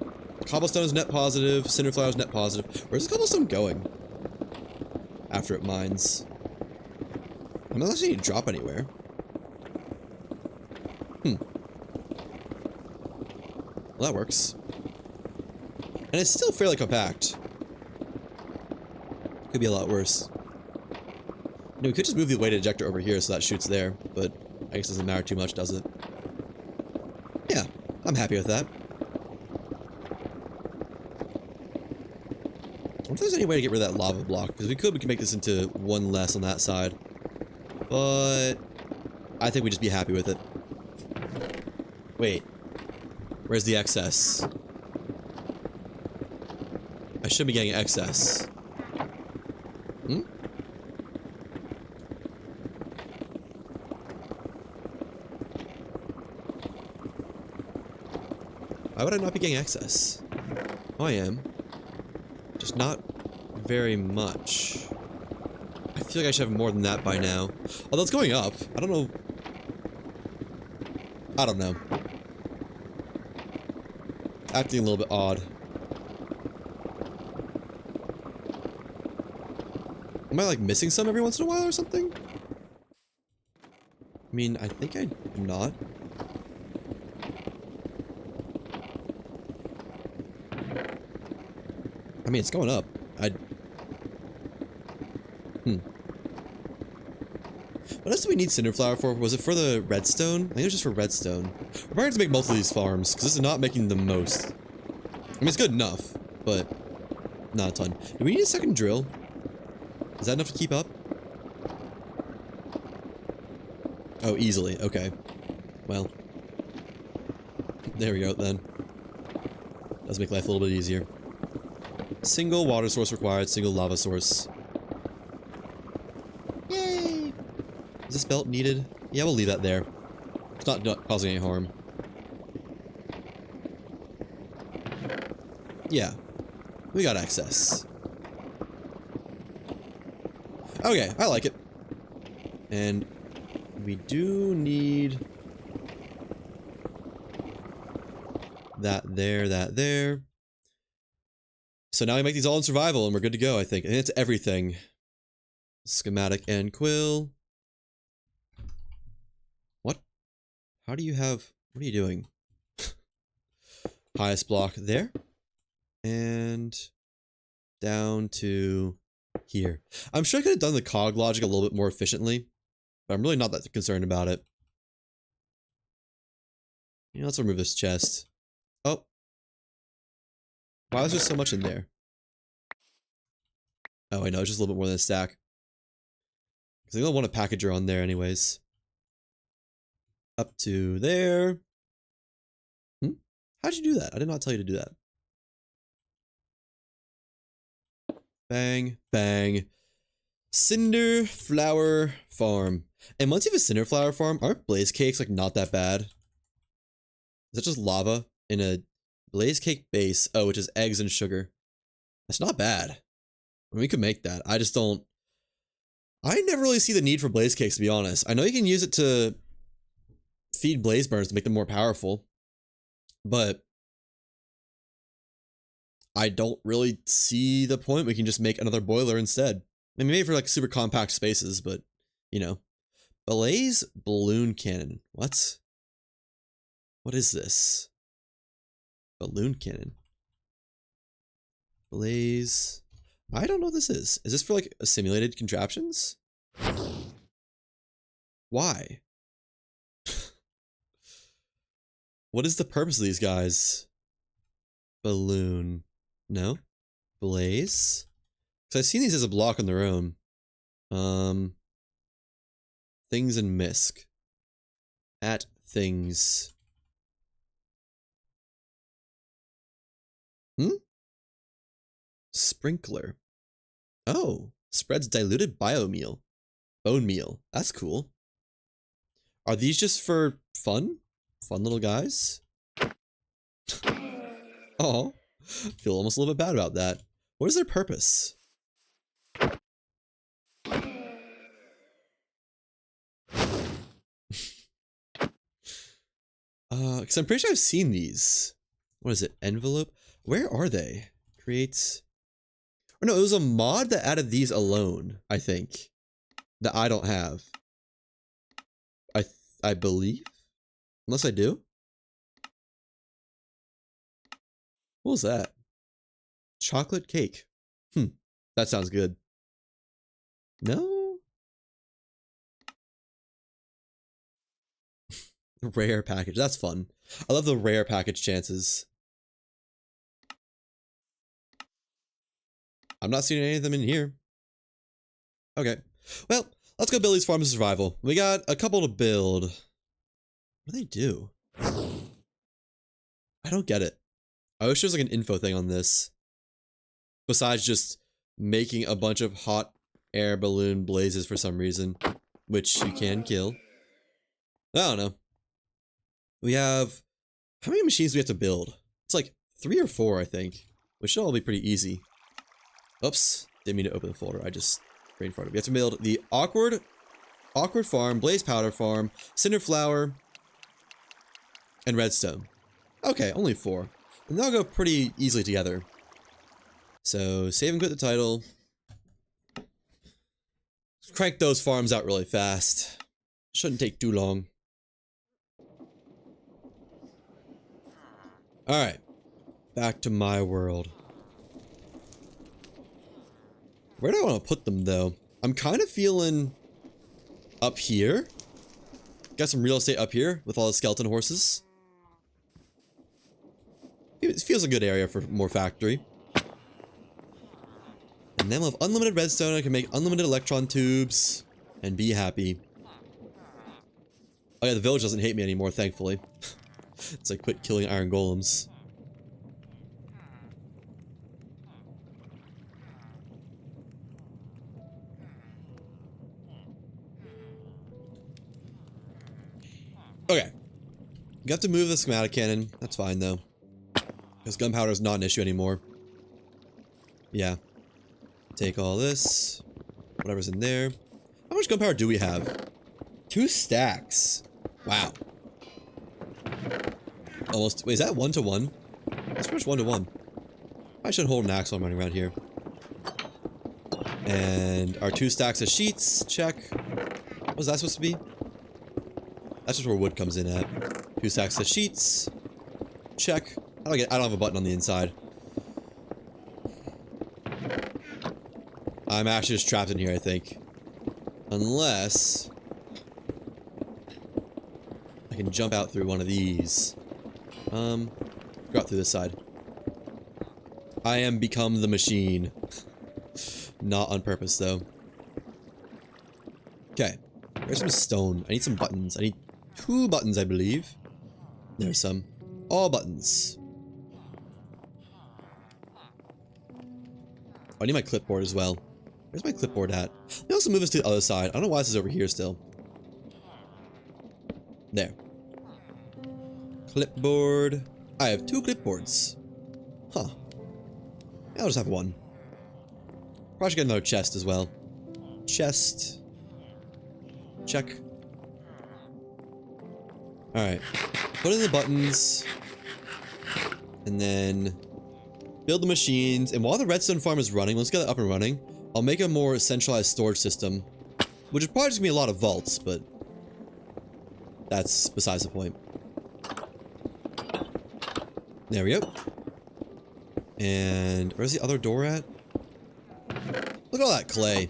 Cobblestone is net positive, cinder flour is net positive. Where's the cobblestone going? After it mines. I'm not actually need to drop anywhere. Well, that works. And it's still fairly compact. Could be a lot worse. No, we could just move the weighted ejector over here so that shoots there, but I guess it doesn't matter too much, does it? Yeah, I'm happy with that. I wonder if there's any way to get rid of that lava block, because we can make this into one less on that side. But I think we'd just be happy with it. Wait. Where's the excess? I should be getting excess. Hmm? Why would I not be getting excess? Oh, I am. Just not very much. I feel like I should have more than that by now. Although it's going up. I don't know. I don't know. Acting a little bit odd. Am I like missing some every once in a while or something? I mean, I think I'm not. I mean, it's going up. What else do we need Cinderflower for? Was it for the redstone? I think it was just for redstone. We're probably going to make most of these farms, because this is not making the most. I mean, it's good enough, but not a ton. Do we need a second drill? Is that enough to keep up? Oh, easily. Okay. Well. There we go, then. Does make life a little bit easier. Single water source required, single lava source. Yay! Is this belt needed? Yeah, we'll leave that there. It's not causing any harm. Yeah. We got access. Okay, I like it. And we do need that there. So now we make these all in survival and we're good to go, I think. And it's everything. Schematic and quill. What? How do you have... What are you doing? Highest block there. And down to here. I'm sure I could have done the cog logic a little bit more efficiently. But I'm really not that concerned about it. You know, let's remove this chest. Oh. Why is there so much in there? Oh, I know, it's just a little bit more than a stack. Because I don't want a packager on there anyways. Up to there. How'd you do that? I did not tell you to do that. Bang, bang. Cinder flower farm. And once you have a cinder flower farm, aren't blaze cakes like not that bad? Is that just lava in a blaze cake base? Oh, which is eggs and sugar. That's not bad. I mean, we could make that. I just don't... I never really see the need for blaze cakes, to be honest. I know you can use it to feed blaze burns to make them more powerful. But I don't really see the point. We can just make another boiler instead. I mean, maybe for like super compact spaces, but, you know. Blaze balloon cannon. What? What is this? Balloon cannon. Blaze... I don't know what this is. Is this for like a simulated contraptions? Why? What is the purpose of these guys? Balloon. No? Blaze? Because I've seen these as a block on their own. Things and misc. At things. Sprinkler. Oh, spreads diluted biomeal. Bone meal. That's cool. Are these just for fun? Fun little guys? Oh, feel almost a little bit bad about that. What is their purpose? Because I'm pretty sure I've seen these. What is it? Envelope? Where are they? Creates... Or no, it was a mod that added these alone, I think. That I don't have. I believe? Unless I do? What was that? Chocolate cake. That sounds good. No? Rare package. That's fun. I love the rare package chances. I'm not seeing any of them in here. Okay. Well, let's go build these farms of survival. We got a couple to build. What do they do? I don't get it. I wish there was like an info thing on this. Besides just making a bunch of hot air balloon blazes for some reason, which you can kill. I don't know. We have, how many machines do we have to build? It's like 3 or 4, I think, which should all be pretty easy. Oops, didn't mean to open the folder. I just brain farted. We have to build the awkward farm, blaze powder farm, cinder flower, and redstone. Okay, only 4. And they'll go pretty easily together. So save and quit the title. Crank those farms out really fast. Shouldn't take too long. Alright. Back to my world. Where do I want to put them, though? I'm kind of feeling up here. Got some real estate up here with all the skeleton horses. It feels a good area for more factory. And then we'll have unlimited redstone. I can make unlimited electron tubes and be happy. Oh yeah, the village doesn't hate me anymore, thankfully. It's like quit killing iron golems. Okay. Got to move the schematic cannon. That's fine though. Because gunpowder is not an issue anymore. Yeah. Take all this. Whatever's in there. How much gunpowder do we have? 2 stacks. Wow. Almost. Wait, is that 1 to 1? That's pretty much 1 to 1. I should hold an axe while I'm running around here. And our 2 stacks of sheets. Check. What was that supposed to be? That's just where wood comes in at. 2 stacks of sheets. Check. I don't have a button on the inside. I'm actually just trapped in here, I think. Unless I can jump out through one of these. Go out through this side. I am become the machine. Not on purpose, though. Okay. There's some stone. I need some buttons. I need 2 buttons, I believe. There's some. All buttons. Oh, I need my clipboard as well. Where's my clipboard at? Let me also move this to the other side. I don't know why this is over here still. There. Clipboard. I have 2 clipboards. Huh. I'll just have 1. Probably should get another chest as well. Chest. Check. Alright. Put in the buttons. And then build the machines. And while the redstone farm is running, let's get it up and running. I'll make a more centralized storage system. Which is probably just gonna be a lot of vaults, but that's besides the point. There we go. And where's the other door at? Look at all that clay.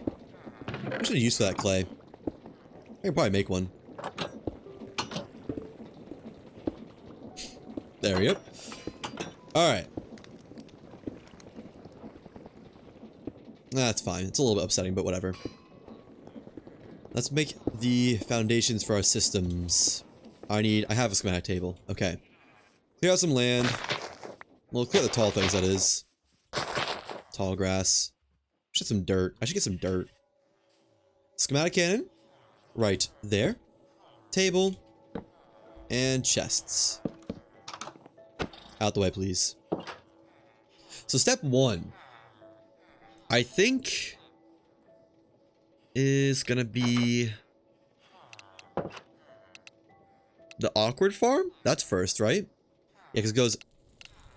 I should have used that clay. I can probably make one. There we go. Alright. That's fine. It's a little bit upsetting, but whatever. Let's make the foundations for our systems. I have a schematic table. Okay. Clear out some land. Well, clear the tall things, that is. Tall grass. Should some dirt. I should get some dirt. Schematic cannon. Right there. Table. And chests. Out the way, please. So step 1. I think is gonna be the awkward farm? That's first, right? Yeah, because it goes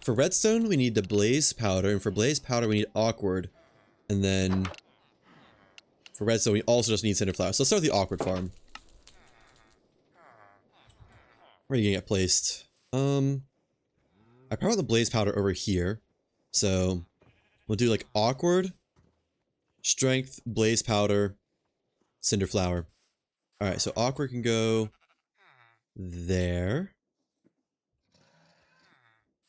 for redstone we need the blaze powder, and for blaze powder we need awkward. And then for redstone we also just need cinder flower. So let's start with the awkward farm. Where are you gonna get placed? I probably want the blaze powder over here. So we'll do like awkward, strength, blaze powder, cinder flower. Alright, so awkward can go there.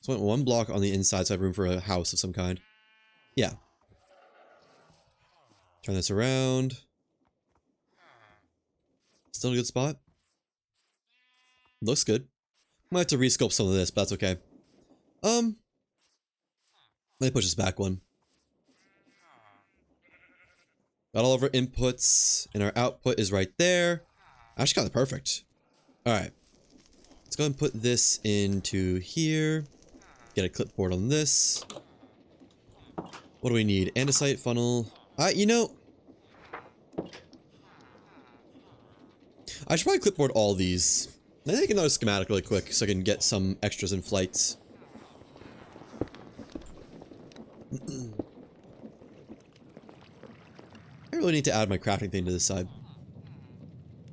So I want 1 block on the inside so I have room for a house of some kind. Yeah. Turn this around. Still in a good spot. Looks good. Might have to resculpt some of this, but that's okay. Let me push this back 1. Got all of our inputs, and our output is right there. Actually got it perfect. Alright. Let's go ahead and put this into here. Get a clipboard on this. What do we need? Andesite, funnel. You know, I should probably clipboard all these. Let me make another schematic really quick so I can get some extras in flights. I really need to add my crafting thing to this side.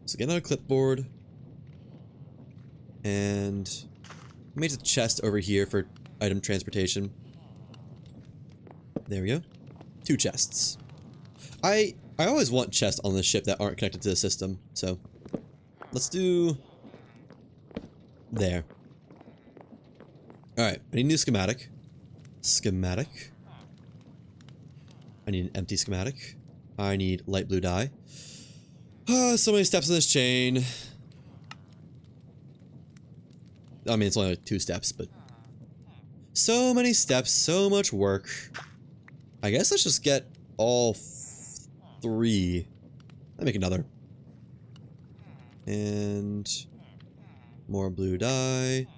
So get another clipboard. And I made a chest over here for item transportation. There we go. 2 chests. I always want chests on this ship that aren't connected to the system, so let's do there. Alright, I need a new schematic. Schematic. I need an empty schematic. I need light blue dye. So many steps in this chain. I mean, it's only like 2 steps, but so many steps, so much work. I guess let's just get all 3. Let me make another. And more blue dye.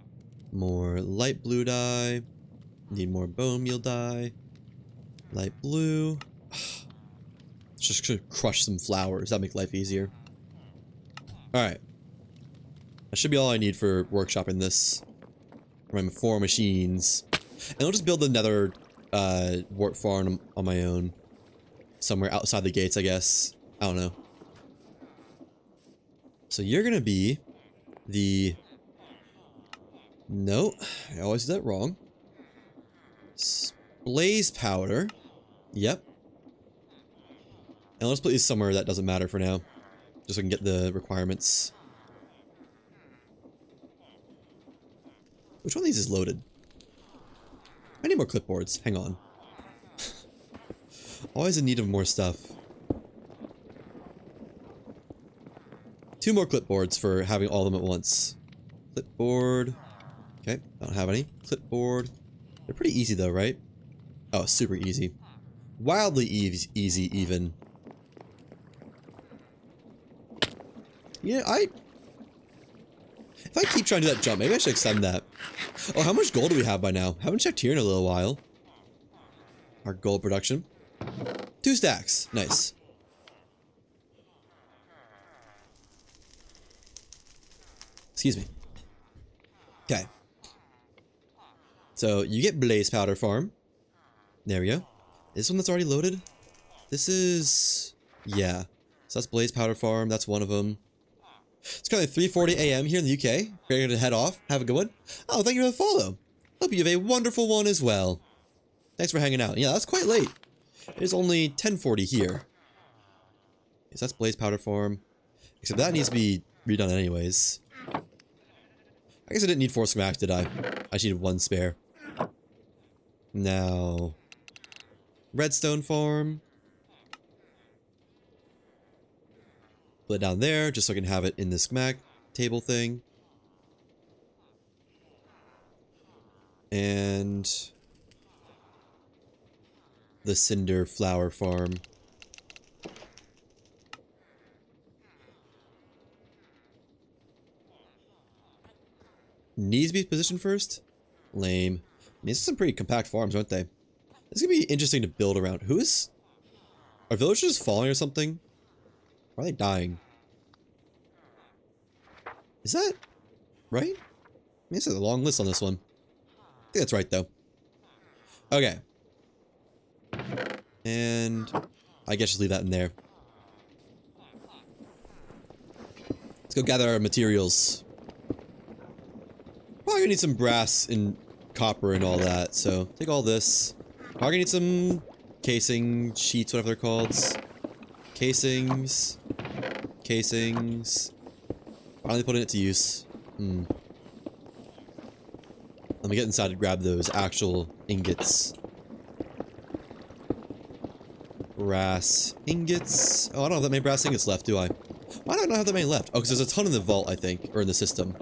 More light blue dye. Need more bone meal dye. Light blue. Just gonna crush some flowers. That'll make life easier. Alright. That should be all I need for workshopping this. For my 4 machines. And I'll just build another warp farm on my own. Somewhere outside the gates, I guess. I don't know. So you're gonna be the... No, I always do that wrong. Blaze powder. Yep. And let's put these somewhere that doesn't matter for now. Just so I can get the requirements. Which one of these is loaded? I need more clipboards. Hang on. Always in need of more stuff. 2 more clipboards for having all of them at once. Clipboard. Okay, I don't have any. Clipboard. They're pretty easy though, right? Oh, super easy. Wildly easy even. Yeah, if I keep trying to do that jump, maybe I should extend that. Oh, how much gold do we have by now? Haven't checked here in a little while. Our gold production. 2 stacks. Nice. Excuse me. Okay. So, you get blaze powder farm. There we go. This one that's already loaded? This is... Yeah. So that's blaze powder farm. That's one of them. It's currently 3:40 a.m. here in the UK. Ready to head off. Have a good one. Oh, thank you for the follow. Hope you have a wonderful one as well. Thanks for hanging out. Yeah, that's quite late. It is only 10:40 here. So that's blaze powder farm. Except that needs to be redone anyways. I guess I didn't need 4 schematics, did I? I just needed 1 spare. Now... Redstone farm. Put it down there, just so I can have it in the schematic table thing. And... the cinder flower farm. Needs to be positioned first? Lame. I mean, these are some pretty compact farms, aren't they? This is gonna be interesting to build around. Who is... Are villagers falling or something? Or are they dying? Is that... right? I mean, this is a long list on this one. I think that's right, though. Okay. And... I guess just leave that in there. Let's go gather our materials. Probably gonna need some brass and copper and all that, so take all this. Probably gonna need some casing sheets, whatever they're called. Casings. Casings. Finally putting it to use. Let me get inside to grab those actual ingots. Brass ingots. Oh, I don't have that many brass ingots left, do I? Why do I not have that many left? Oh, because there's a ton in the vault, I think, or in the system.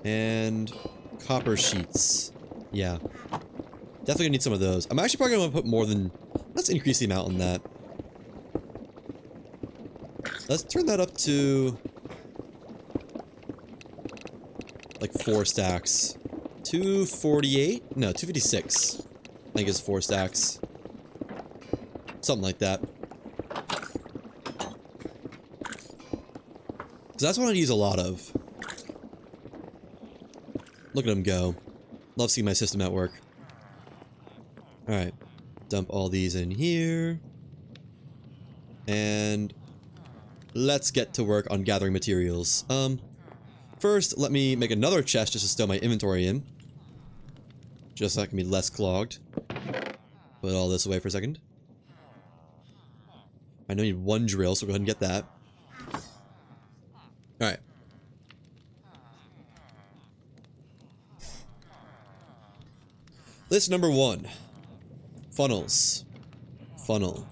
And copper sheets. Yeah. Definitely gonna need some of those. I'm actually probably gonna put more than... Let's increase the amount on that. Let's turn that up to like 4 stacks. 248? No, 256. I think it's 4 stacks. Something like that. Because that's what I'd use a lot of. Look at him go. Love seeing my system at work. Alright. Dump all these in here. And let's get to work on gathering materials. First, let me make another chest just to stow my inventory in. Just so I can be less clogged. Put all this away for a second. I know you need 1 drill, so go ahead and get that. Alright. List number 1. Funnels. Funnel.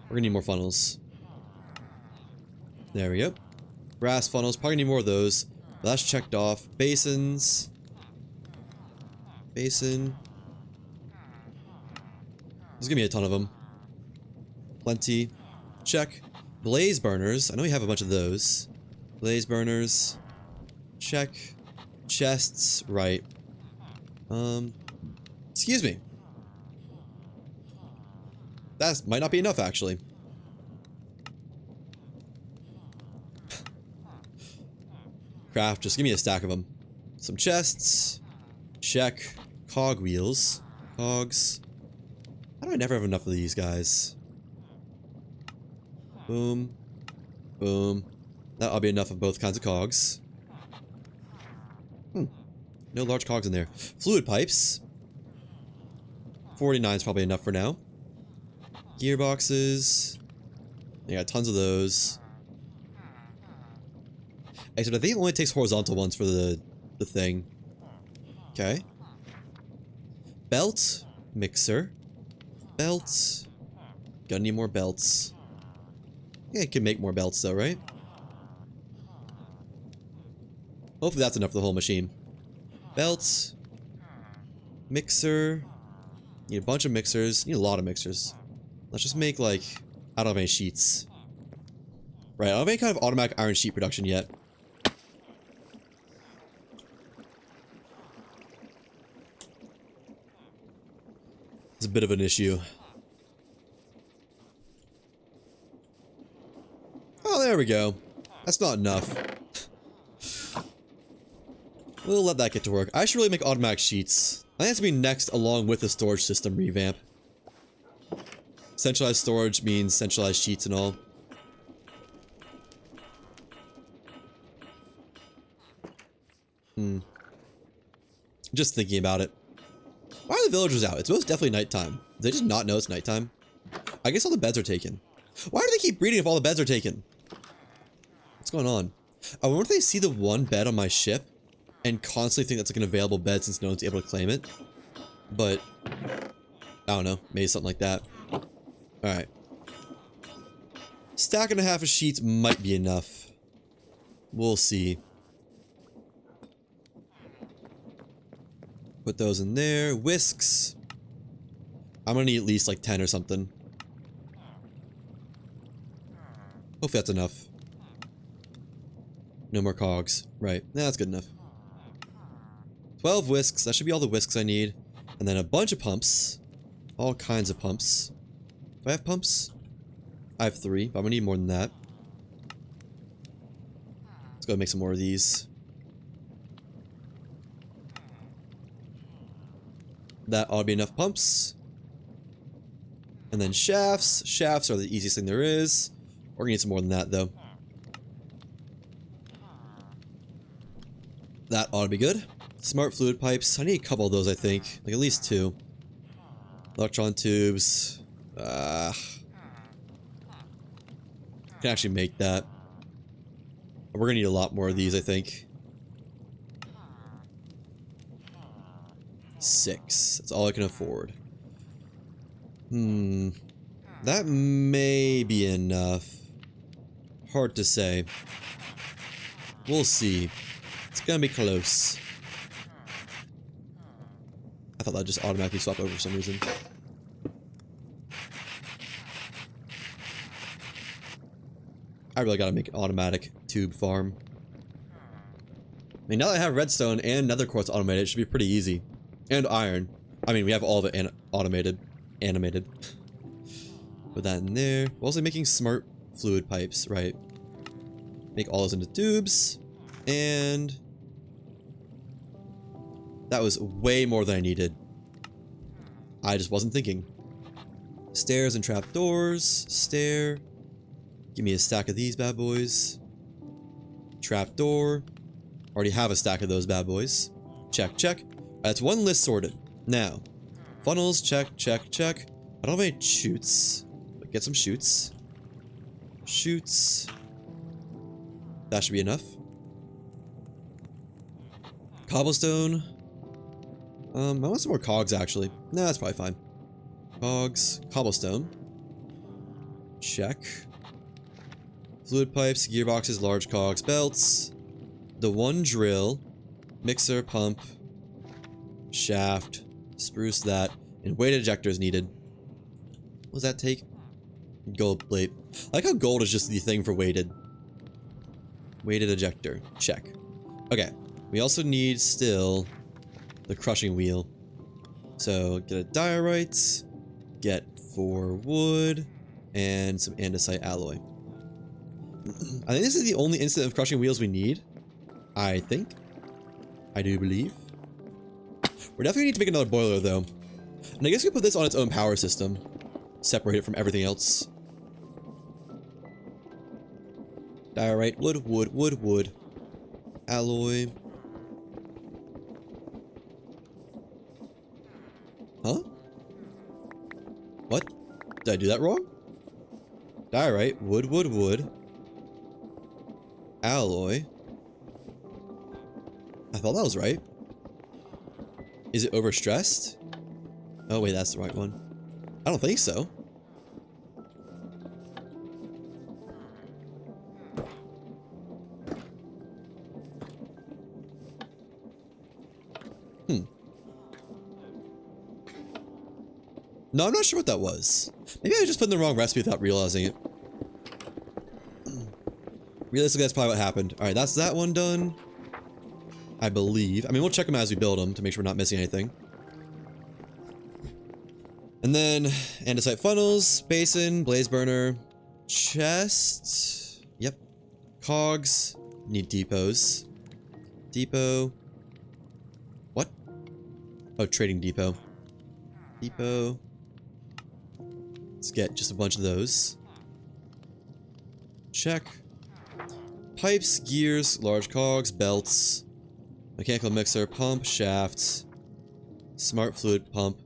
We're gonna need more funnels. There we go. Brass funnels. Probably need more of those. But that's checked off. Basins. Basin. There's gonna be a ton of them. Plenty. Check. Blaze burners. I know we have a bunch of those. Blaze burners. Check. Chests. Right. Excuse me. That might not be enough, actually. Craft, just give me a stack of them. Some chests. Check. Cog wheels. Cogs. How do I never have enough of these guys? Boom. Boom. That'll be enough of both kinds of cogs. No large cogs in there. Fluid pipes. 49 is probably enough for now. Gearboxes. I got tons of those. Except I think it only takes horizontal ones for the thing. Okay. Belt. Mixer. Belt. Gonna need more belts. Yeah, I can make more belts though, right? Hopefully that's enough for the whole machine. Belts. Mixer. Need a bunch of mixers. Need a lot of mixers. Let's just make like... I don't have any sheets. Right, I don't have any kind of automatic iron sheet production yet. It's a bit of an issue. Oh, there we go. That's not enough. We'll let that get to work. I should really make automatic sheets. I think that's going to be next along with the storage system revamp. Centralized storage means centralized sheets and all. Just thinking about it. Why are the villagers out? It's most definitely nighttime. Do they just not know it's nighttime? I guess all the beds are taken. Why do they keep breeding if all the beds are taken? What's going on? I wonder if they see the one bed on my ship and constantly think that's like an available bed since no one's able to claim it. But, I don't know. Maybe something like that. Alright. Stack and a half of sheets might be enough. We'll see. Put those in there. Whisks. I'm gonna need at least like 10 or something. Hopefully that's enough. No more cogs. Right. Nah, that's good enough. 12 whisks. That should be all the whisks I need. And then a bunch of pumps. All kinds of pumps. Do I have pumps? I have 3, but I'm gonna need more than that. Let's go make some more of these. That ought to be enough pumps. And then shafts. Shafts are the easiest thing there is. We're gonna need some more than that, though. That ought to be good. Smart fluid pipes. I need a couple of those, I think. Like, at least 2. Electron tubes. Can actually make that. We're gonna need a lot more of these, I think. 6. That's all I can afford. That may be enough. Hard to say. We'll see. It's gonna be close. I thought that just automatically swapped over for some reason. I really gotta make an automatic tube farm. I mean, now that I have redstone and nether quartz automated, it should be pretty easy. And iron. I mean, we have all of it automated. Animated. Put that in there. We're also making smart fluid pipes, right? Make all those into tubes. And... that was way more than I needed. I just wasn't thinking. Stairs and trapdoors. Stair. Give me a stack of these bad boys. Trapdoor. Already have a stack of those bad boys. Check, check. That's one list sorted. Now, funnels, check, check, check. I don't have any chutes. But get some chutes. Chutes. That should be enough. Cobblestone. I want some more cogs, actually. Nah, that's probably fine. Cogs. Cobblestone. Check. Fluid pipes, gearboxes, large cogs, belts. The one drill. Mixer, pump. Shaft. Spruce that. And weighted ejectors needed. What does that take? Gold plate. I like how gold is just the thing for weighted. Weighted ejector. Check. Okay. We also need still the crushing wheel. So get a diorite. Get 4 wood. And some andesite alloy. I think this is the only instance of crushing wheels we need. I think. I do believe. We're definitely need to make another boiler though. And I guess we put this on its own power system. Separate it from everything else. Diorite, wood, wood, wood, wood. Alloy. Huh? What? Did I do that wrong? Diorite, wood, wood, wood. Alloy. I thought that was right. Is it overstressed? Oh wait, that's the right one. I don't think so. No, I'm not sure what that was. Maybe I just put in the wrong recipe without realizing it. Realistically, that's probably what happened. Alright, that's that one done. I believe. I mean, we'll check them as we build them to make sure we're not missing anything. And then, andesite funnels, basin, blaze burner, chest. Yep. Cogs. Need depots. Depot. What? Oh, trading depot. Depot. Let's get just a bunch of those. Check. Pipes, gears, large cogs, belts. Mechanical mixer, pump, shafts. Smart fluid pump.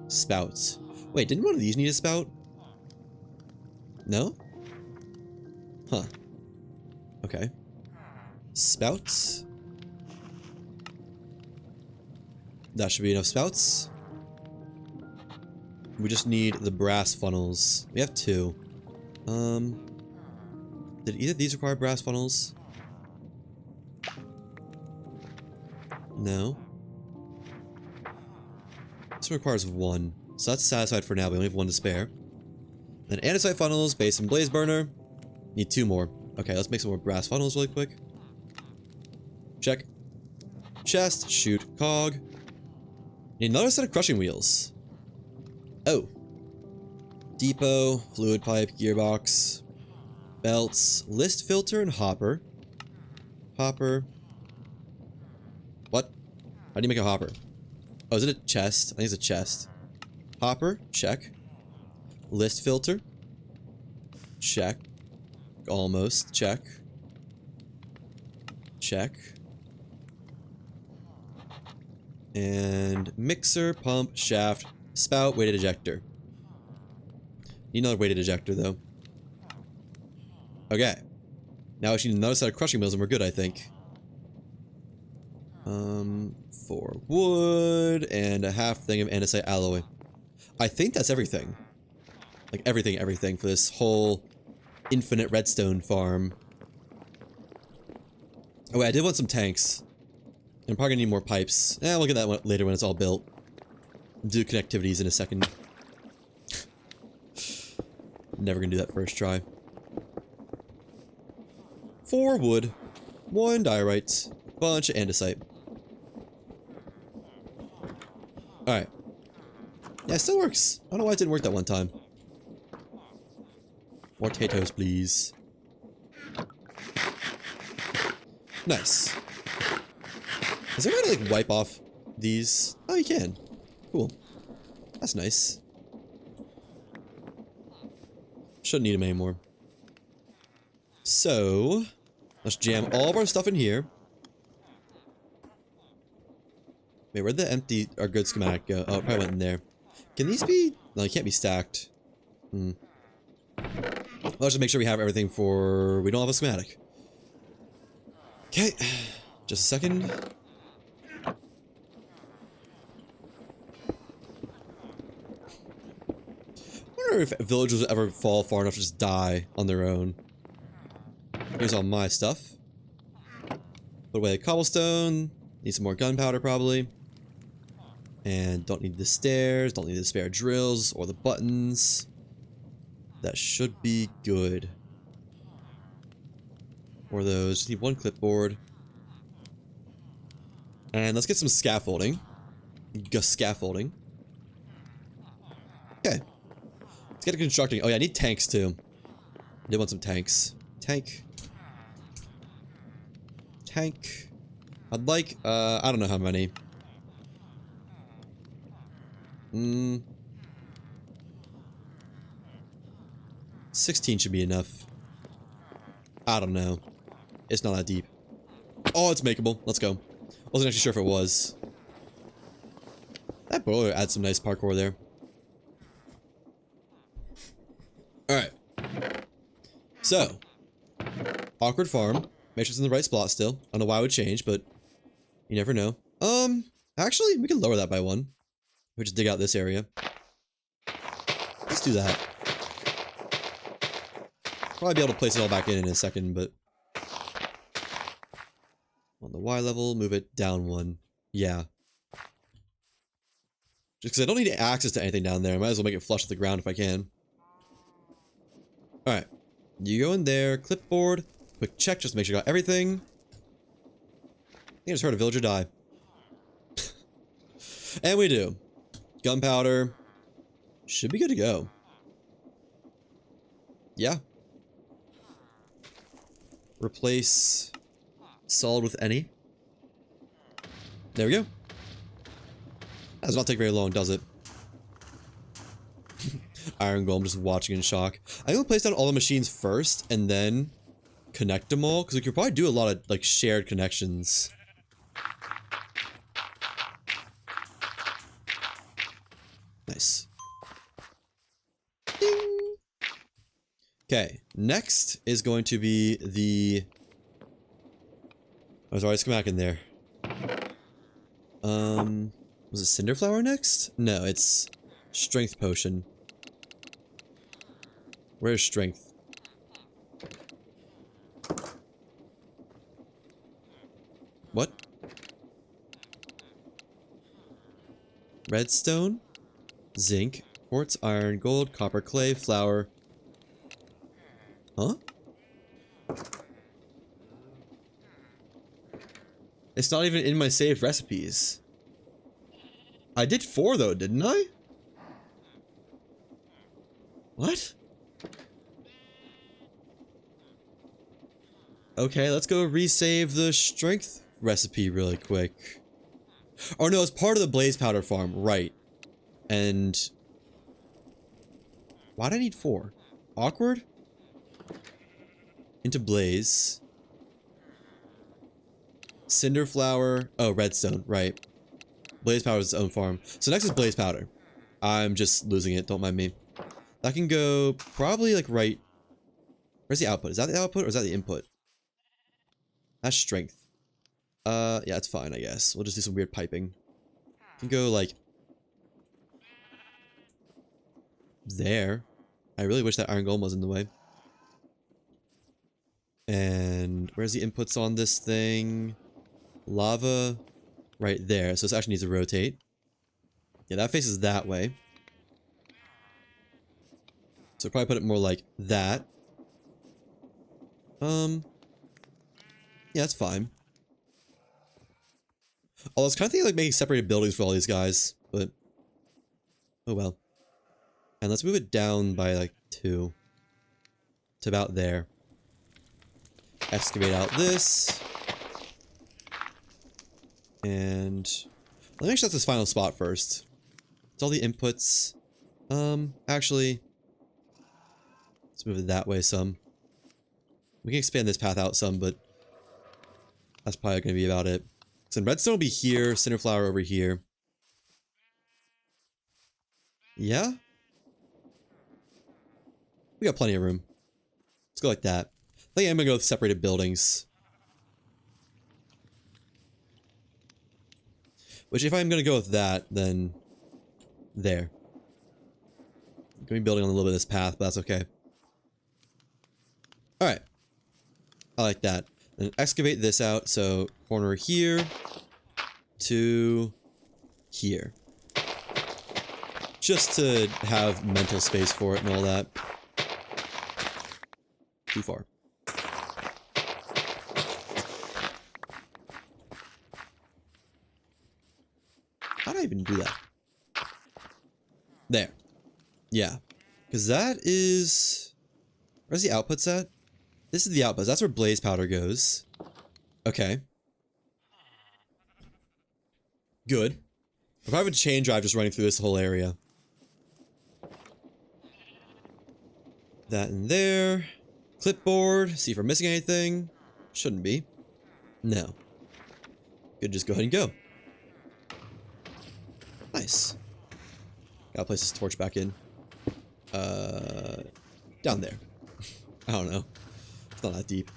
Spouts. Wait, didn't one of these need a spout? No? Huh. Okay. Spouts. That should be enough spouts. We just need the brass funnels. We have 2. Did either of these require brass funnels? No. This one requires 1. So that's satisfied for now. We only have 1 to spare. Then andesite funnels, base and blaze burner. Need 2 more. Okay, let's make some more brass funnels really quick. Check. Chest, shoot, cog. Need another set of crushing wheels. Oh. Depot, fluid pipe, gearbox, belts, list filter, and hopper. Hopper. What? How do you make a hopper? Oh, is it a chest? I think it's a chest. Hopper, check. List filter. Check. Almost, check. Check. And mixer, pump, shaft, spout, weighted ejector. Need another weighted ejector, though. Okay. Now we need another set of crushing mills and we're good, I think. 4 wood and a half thing of andesite alloy. I think that's everything. Like everything for this whole infinite redstone farm. Oh wait, I did want some tanks. I'm probably gonna need more pipes. We'll get that one later when it's all built. Do connectivities in a second. Never gonna do that first try. 4 wood, 1 diorite, bunch of andesite. Alright. Yeah, it still works. I don't know why it didn't work that one time. More potatoes, please. Nice. Is there a way to, like, wipe off these? Oh, you can. Cool. That's nice. Shouldn't need them anymore. So, let's jam all of our stuff in here. Wait, where'd the empty, our good schematic go? Oh, it probably went in there. Can these be? No, they can't be stacked. Let's just make sure we have everything for... We don't have a schematic. Okay. Just a second. I wonder if villagers will ever fall far enough to just die on their own. Here's all my stuff. Put away the cobblestone. Need some more gunpowder, probably. And don't need the stairs. Don't need the spare drills or the buttons. That should be good. Or those. Just need 1 clipboard. And let's get some scaffolding. Scaffolding. Okay. Let's get it constructing. Oh yeah, I need tanks too. I did want some tanks. Tank. Tank. I'd like, I don't know how many. 16 should be enough. I don't know. It's not that deep. Oh, it's makeable. Let's go. Wasn't actually sure if it was. That boiler adds some nice parkour there. Alright. So. Awkward farm. Make sure it's in the right spot still. I don't know why it would change, but you never know. Actually, we can lower that by 1. We just dig out this area. Let's do that. Probably be able to place it all back in a second, but... On the Y level, move it down 1. Yeah. Just because I don't need access to anything down there. I might as well make it flush with the ground if I can. Alright. You go in there, clipboard, quick check just to make sure you got everything. I think I just heard a villager die. And we do. Gunpowder. Should be good to go. Yeah. Replace solid with any. There we go. That does not take very long, does it? Iron Golem just watching in shock. I'm gonna place down all the machines first and then connect them all, because we could probably do a lot of like shared connections. Nice. Ding. Okay, next is going to be the... Oh, there's already a schematic in there. Was it Cinder Flower next? No, it's Strength Potion. Where's Strength? What? Redstone? Zinc, quartz, iron, gold, copper, clay, flour. Huh? It's not even in my saved recipes. I did 4 though, didn't I? What? Okay, let's go resave the strength recipe really quick. Oh no, it's part of the blaze powder farm, right. And... why'd I need 4? Awkward? Into blaze. Cinder flower. Oh, redstone, right. Blaze powder is its own farm. So next is blaze powder. I'm just losing it, don't mind me. That can go probably like right... where's the output? Is that the output or is that the input? That's strength. Yeah, it's fine, I guess. We'll just do some weird piping. Can go like... there. I really wish that iron golem was in the way. And where's the inputs on this thing? Lava right there. So this actually needs to rotate. Yeah, that faces that way. So probably put it more like that. Yeah, that's fine. Although I was kind of thinking like making separated buildings for all these guys, but oh well. And let's move it down by like 2 to about there. Excavate out this. And let me make sure that's this final spot first. It's all the inputs. Actually, let's move it that way some. We can expand this path out some, but that's probably going to be about it. So redstone will be here, cinderflower over here. Yeah? We got plenty of room. Let's go like that. I think I'm going to go with separated buildings. Which, if I'm going to go with that, then there. I'm going to be building on a little bit of this path, but that's okay. Alright. I like that. Then excavate this out, so corner here to here. Just to have mental space for it and all that. Too far. How do I even do that? There. Yeah. Because that is... Where's the outputs at? This is the outputs. That's where blaze powder goes. Okay. Good. I probably have a chain drive just running through this whole area. That in there. Clipboard. See if we're missing anything. Shouldn't be. No. Could just go ahead and go. Nice. Gotta place this torch back in. Down there. I don't know. It's not that deep.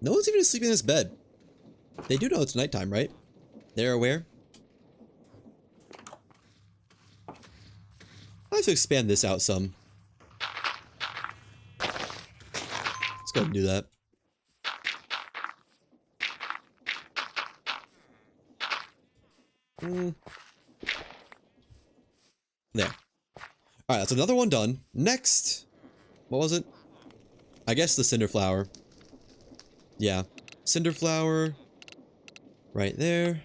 No one's even sleeping in this bed. They do know it's nighttime, right? They're aware. I have to expand this out some. Let's go ahead and do that. There. Alright, that's another one done. Next. What was it? I guess the cinderflower. Yeah. Cinderflower. Right there.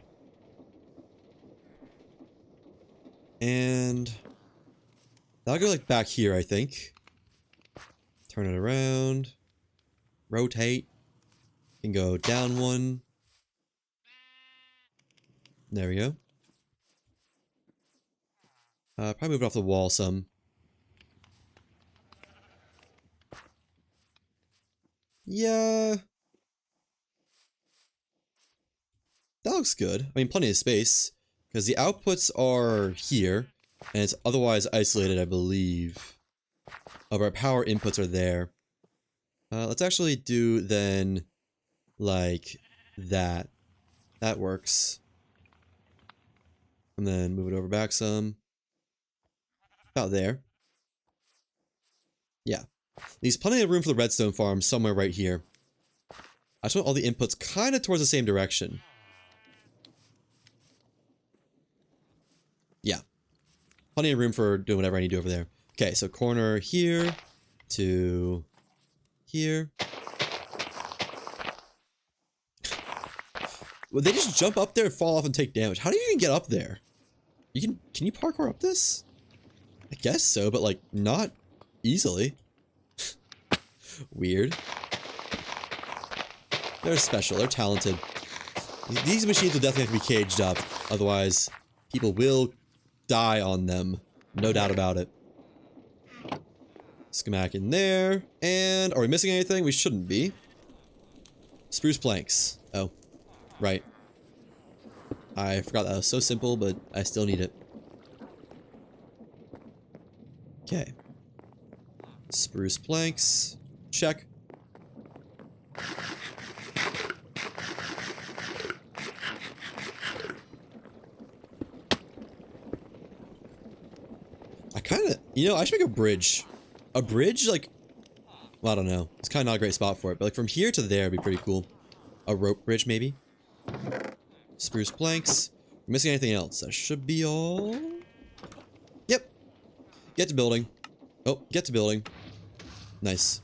And that'll go like back here, I think. Turn it around. Rotate. Can go down one. There we go. Probably move it off the wall some. Yeah. That looks good. I mean, plenty of space. Because the outputs are here. And it's otherwise isolated, I believe. Oh, but our power inputs are there. Let's actually do then like that. That works. And then move it over back some. About there. Yeah. Leaves plenty of room for the redstone farm somewhere right here. I just want all the inputs kind of towards the same direction. Yeah. Plenty of room for doing whatever I need to do over there. Okay, so corner here to here. Would they just jump up there and fall off and take damage? How do you even get up there? Can you parkour up this? I guess so, but like not easily. Weird. They're special, they're talented. These machines will definitely have to be caged up, otherwise people will die on them. No doubt about it. Schematic in there. And are we missing anything? We shouldn't be. Spruce planks. Oh, right. I forgot that was so simple, but I still need it. Okay. Spruce planks. Check. I kind of, I should make a bridge. A bridge, like, well, I don't know. It's kind of not a great spot for it, but like from here to there would be pretty cool. A rope bridge, maybe. Spruce planks. Missing anything else? That should be all. Yep. Get to building. Oh, get to building. Nice.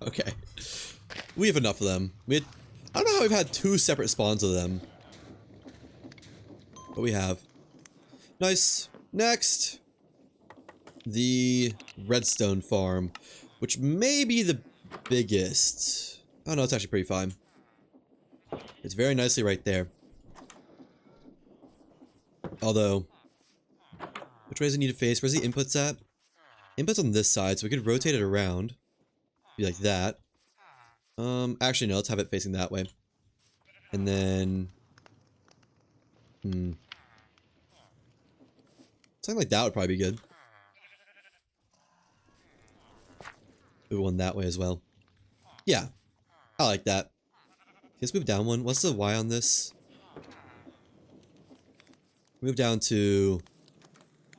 Okay. We have enough of them. I don't know how we've had 2 separate spawns of them. But we have. Nice. Next. The Redstone farm. Which may be the biggest. Oh no, it's actually pretty fine. It's very nicely right there. Although, which way does it need to face? Where's the inputs at? Inputs on this side, so we could rotate it around. Be like that. Actually no, let's have it facing that way. And then... something like that would probably be good. Move one that way as well. Yeah, I like that. Let's move down one. What's the Y on this? Move down to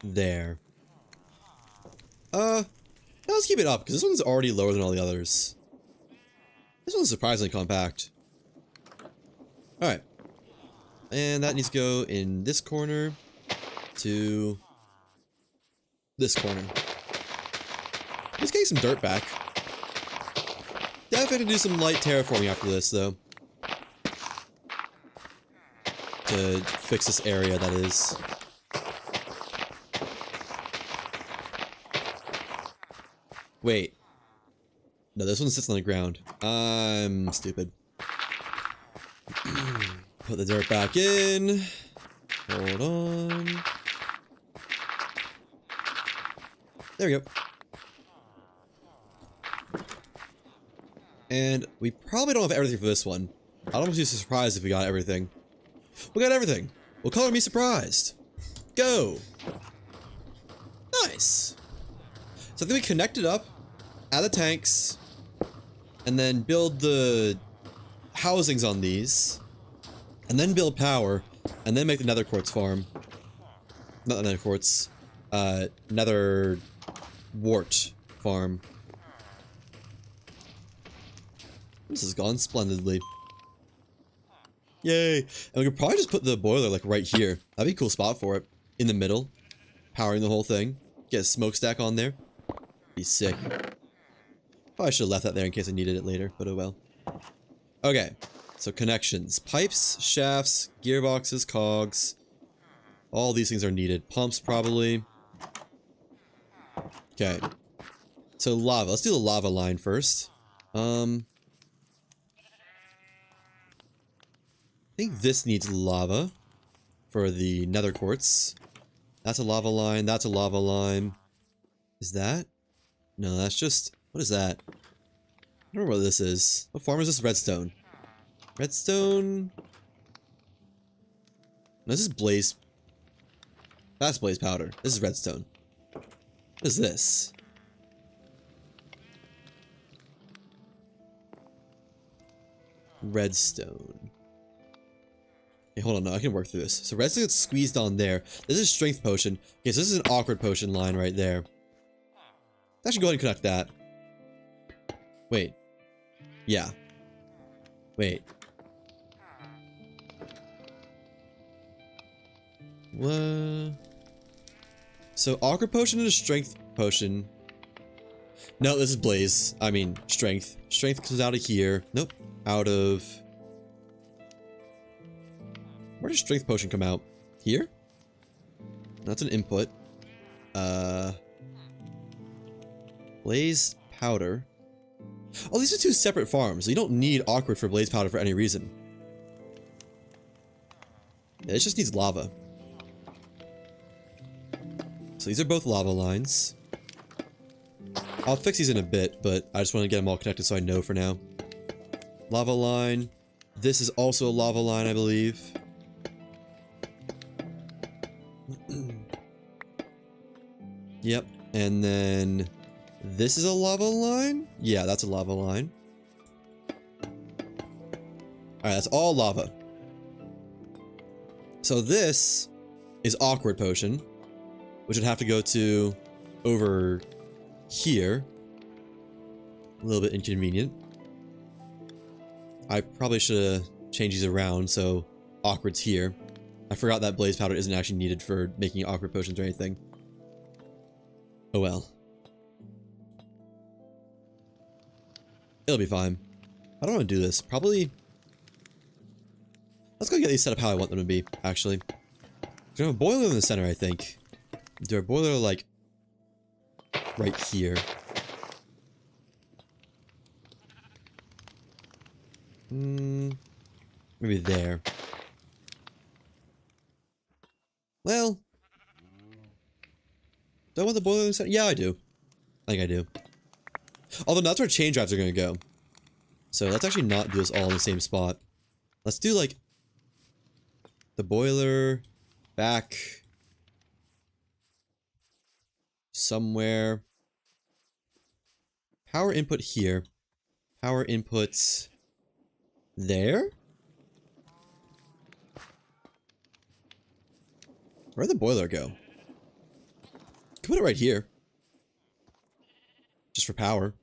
there. Let's keep it up because this one's already lower than all the others. This one's surprisingly compact. All right, and that needs to go in this corner to this corner. Let's get some dirt back. Definitely do some light terraforming after this, though. To fix this area, that is. Wait. No, this one sits on the ground. I'm stupid. Put the dirt back in. Hold on. There we go. And we probably don't have everything for this one. I'd almost be surprised if we got everything. We got everything. Well, color me surprised. Go. Nice. So I think we connect it up, add the tanks, and then build the housings on these, and then build power, and then make the nether quartz farm. Not the nether quartz, nether wart farm. This has gone splendidly. Yay! And we could probably just put the boiler like right here. That'd be a cool spot for it. In the middle. Powering the whole thing. Get a smokestack on there. Be sick. Probably should have left that there in case I needed it later, but oh well. Okay. So connections. Pipes, shafts, gearboxes, cogs. All these things are needed. Pumps probably. Okay. So lava. Let's do the lava line first. I think this needs lava for the nether quartz. That's a lava line. That's a lava line. Is that? No, that's just... What is that? I don't know what this is. What farm is this? Redstone. Redstone... No, this is blaze... That's blaze powder. This is redstone. What is this? Redstone. Okay, hold on, no, I can work through this. So redstone gets squeezed on there. This is strength potion. Okay, so this is an awkward potion line right there. Actually, go ahead and connect that. Wait. Yeah. Wait. What? So awkward potion and a strength potion. No, this is blaze. I mean, strength. Strength comes out of here. Nope. Out of... Where does strength potion come out? Here? That's an input. Blaze powder. Oh, these are 2 separate farms. So you don't need awkward for blaze powder for any reason. Yeah, it just needs lava. So these are both lava lines. I'll fix these in a bit, but I just want to get them all connected so I know for now. Lava line. This is also a lava line, I believe. Yep, and then this is a lava line? Yeah, that's a lava line. Alright, that's all lava. So this is awkward potion, which would have to go to over here. A little bit inconvenient. I probably should have changed these around so awkward's here. I forgot that blaze powder isn't actually needed for making awkward potions or anything. Oh well. It'll be fine. I don't want to do this. Probably... Let's go get these set up how I want them to be, actually. There's a boiler in the center, I think. Do a boiler, like, right here. Maybe there. Well... Do I want the boiler in the center? Yeah, I do. I think I do. Although that's where chain drives are going to go. So let's actually not do this all in the same spot. Let's do, like, the boiler back somewhere. Power input here. Power inputs there? Where'd the boiler go? Can put it right here. Just for power.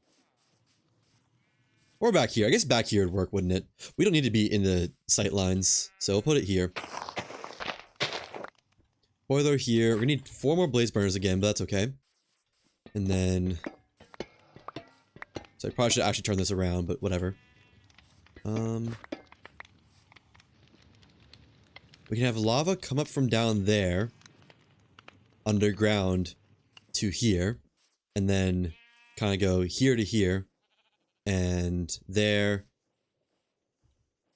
Or back here. I guess back here would work, wouldn't it? We don't need to be in the sight lines, so we'll put it here. Boiler here. We need 4 more blaze burners again, but that's okay. And then... So I probably should actually turn this around, but whatever. We can have lava come up from down there, underground, to here, and then kind of go here to here, and there,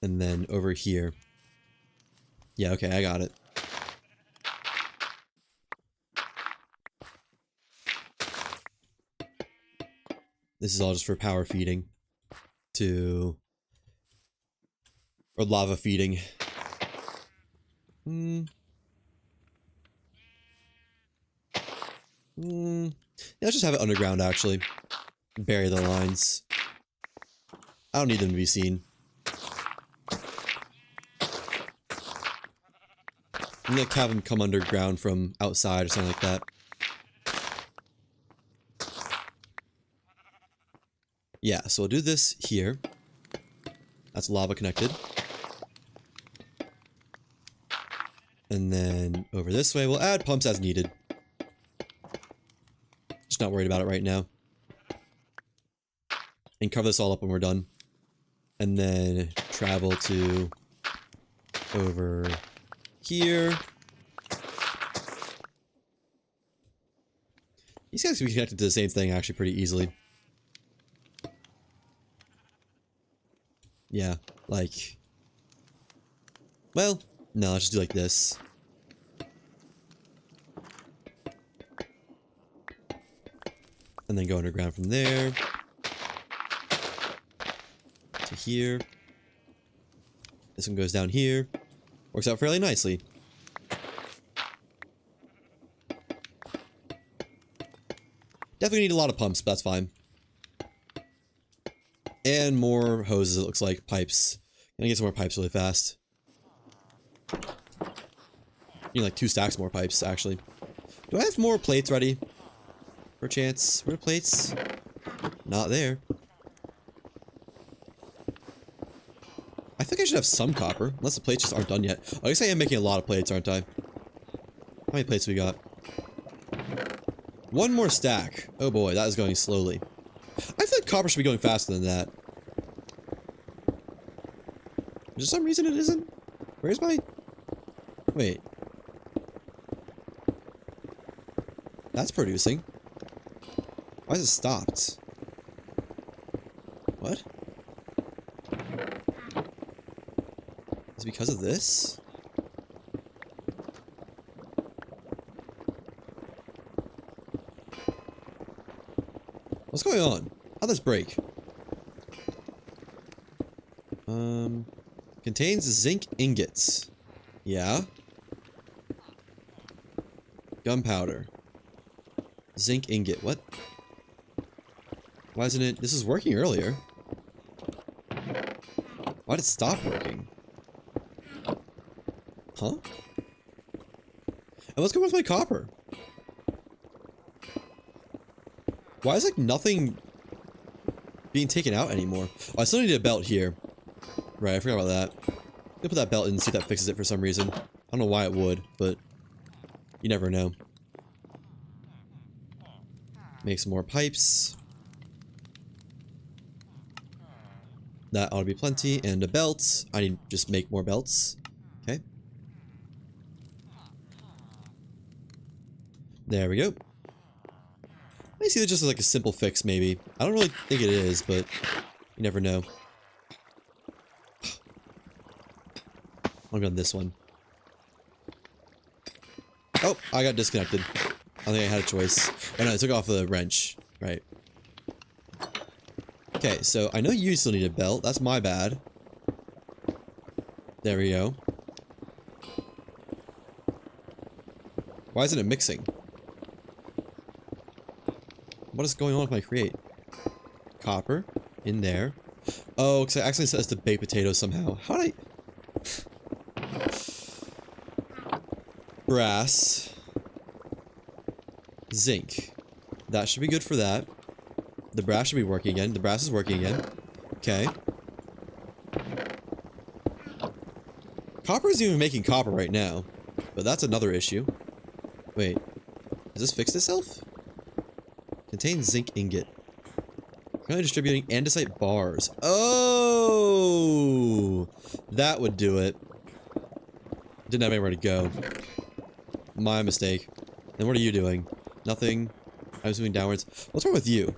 and then over here. Yeah, okay, I got it. This is all just for power feeding to... Or lava feeding. Yeah, let's just have it underground, actually. Bury the lines. I don't need them to be seen. I'm gonna have them come underground from outside or something like that. Yeah, so we'll do this here. That's lava connected. And then over this way, we'll add pumps as needed. Just not worried about it right now. And cover this all up when we're done. And then travel to over here. These guys can be connected to the same thing actually pretty easily. Yeah, like... Well, no, let's just do like this. And then go underground from there. To here. This one goes down here. Works out fairly nicely. Definitely need a lot of pumps, but that's fine. And more hoses, it looks like. Pipes. Gonna get some more pipes really fast. Need like 2 stacks more pipes, actually. Do I have more plates ready? Per chance. Where are plates? Not there. I think I should have some copper, unless the plates just aren't done yet. I guess I am making a lot of plates, aren't I? How many plates we got? 1 more stack. Oh boy, that is going slowly. I feel like copper should be going faster than that. For some reason it isn't. Where's my... Wait. That's producing. Why has it stopped? What? Is it because of this? What's going on? How'd this break? Contains zinc ingots. Yeah. Gunpowder. Zinc ingot. What? Why isn't it... This was working earlier. Why did it stop working? Huh? And what's going on with my copper? Why is like nothing being taken out anymore? Oh, I still need a belt here. Right, I forgot about that. I'm gonna put that belt in and see if that fixes it for some reason. I don't know why it would, but you never know. Make some more pipes. That ought to be plenty. And a belt. I need to just make more belts. Okay. There we go. I see that just as like a simple fix, maybe. I don't really think it is, but you never know. I'll go on this one. Oh, I got disconnected. I don't think I had a choice. Oh no, I took off the wrench. Right. Okay, so I know you still need a belt. That's my bad. There we go. Why isn't it mixing? What is going on with my crate? Copper. In there. Oh, because I accidentally set this to baked potatoes somehow. How did I... Brass. Zinc. That should be good for that. The brass should be working again. The brass is working again. Okay. Copper isn't even making copper right now. But that's another issue. Wait. Has this fixed itself? Contains zinc ingot. Currently distributing andesite bars. Oh! That would do it. Didn't have anywhere to go. My mistake. And what are you doing? Nothing. I was moving downwards. What's wrong with you?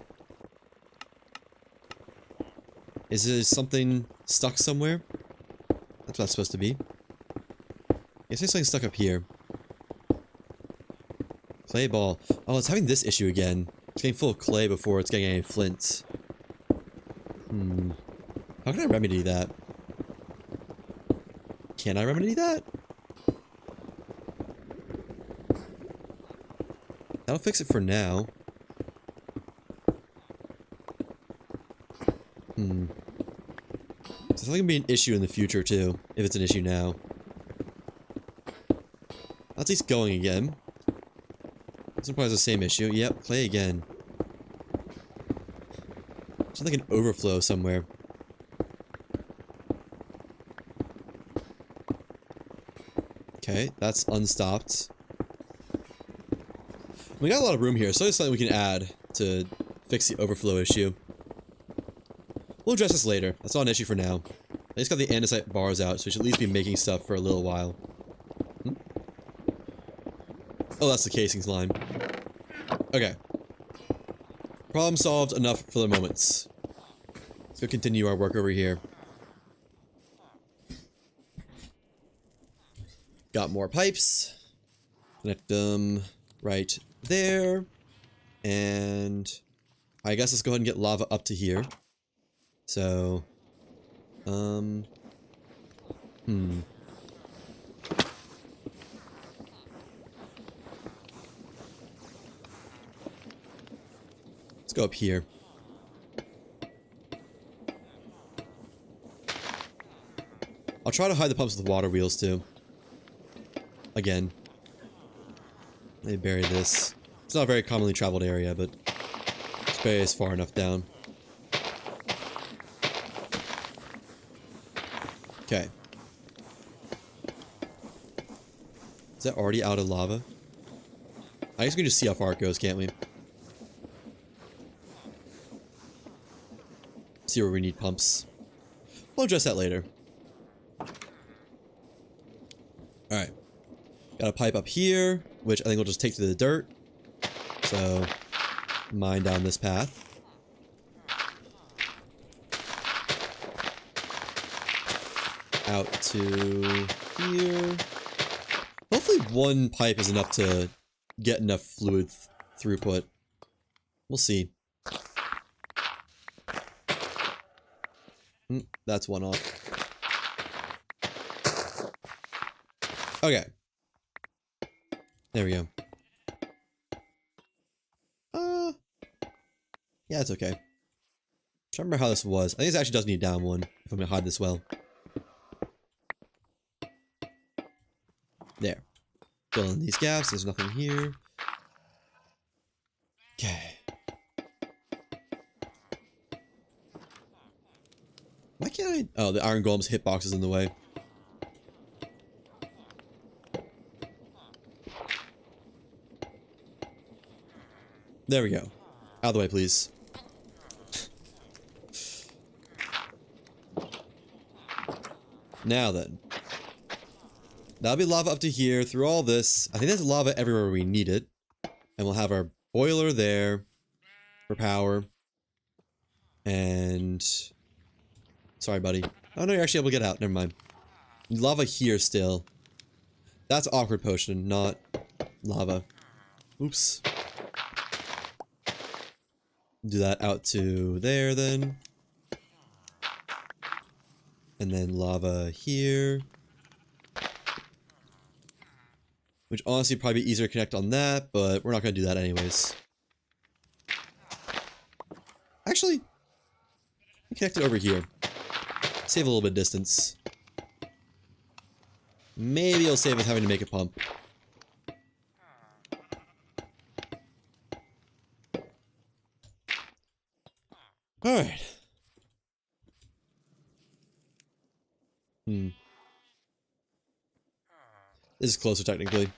Is there something stuck somewhere? That's what it's supposed to be. Guess there's something stuck up here. Clay ball. Oh, it's having this issue again. It's getting full of clay before it's getting any flint. How can I remedy that? Can I remedy that? That'll fix it for now. It's definitely gonna be an issue in the future too, if it's an issue now. At least going again. This one probably has the same issue. Yep, clay again. It's like an overflow somewhere. Okay, that's unstopped. We got a lot of room here, so there's something we can add to fix the overflow issue. We'll address this later. That's not an issue for now. I just got the andesite bars out, so we should at least be making stuff for a little while. Oh, that's the casings line. Okay. Problem solved enough for the moments. Let's go continue our work over here. Got more pipes. Connect them right there. And I guess let's go ahead and get lava up to here. So, let's go up here. I'll try to hide the pumps with water wheels too. Again. Let me bury this. It's not a very commonly traveled area, but this bay is far enough down. Okay. Is that already out of lava? I guess we can just see how far it goes, can't we? See where we need pumps. We'll address that later. Alright. Got a pipe up here, which I think we'll just take to the dirt. So, mine down this path. Out to here. Hopefully one pipe is enough to get enough fluid throughput. We'll see. That's one off. Okay. There we go. Yeah, it's okay. I'm trying to remember how this was. I think this actually does need a down one, if I'm gonna hide this well. There. Fill in these gaps, there's nothing here. Okay. Why can't I... Oh, the iron golem's hitbox is in the way. There we go. Out of the way, please. Now then. That'll be lava up to here through all this. I think there's lava everywhere we need it. And we'll have our boiler there for power. And... Sorry, buddy. Oh, no, you're actually able to get out. Never mind. Lava here still. That's awkward potion, not lava. Oops. Do that out to there, then. And then lava here. Which honestly would probably be easier to connect on that, but we're not going to do that anyways. Actually, connect it over here. Save a little bit of distance. Maybe it'll save us having to make a pump. Alright. This is closer technically.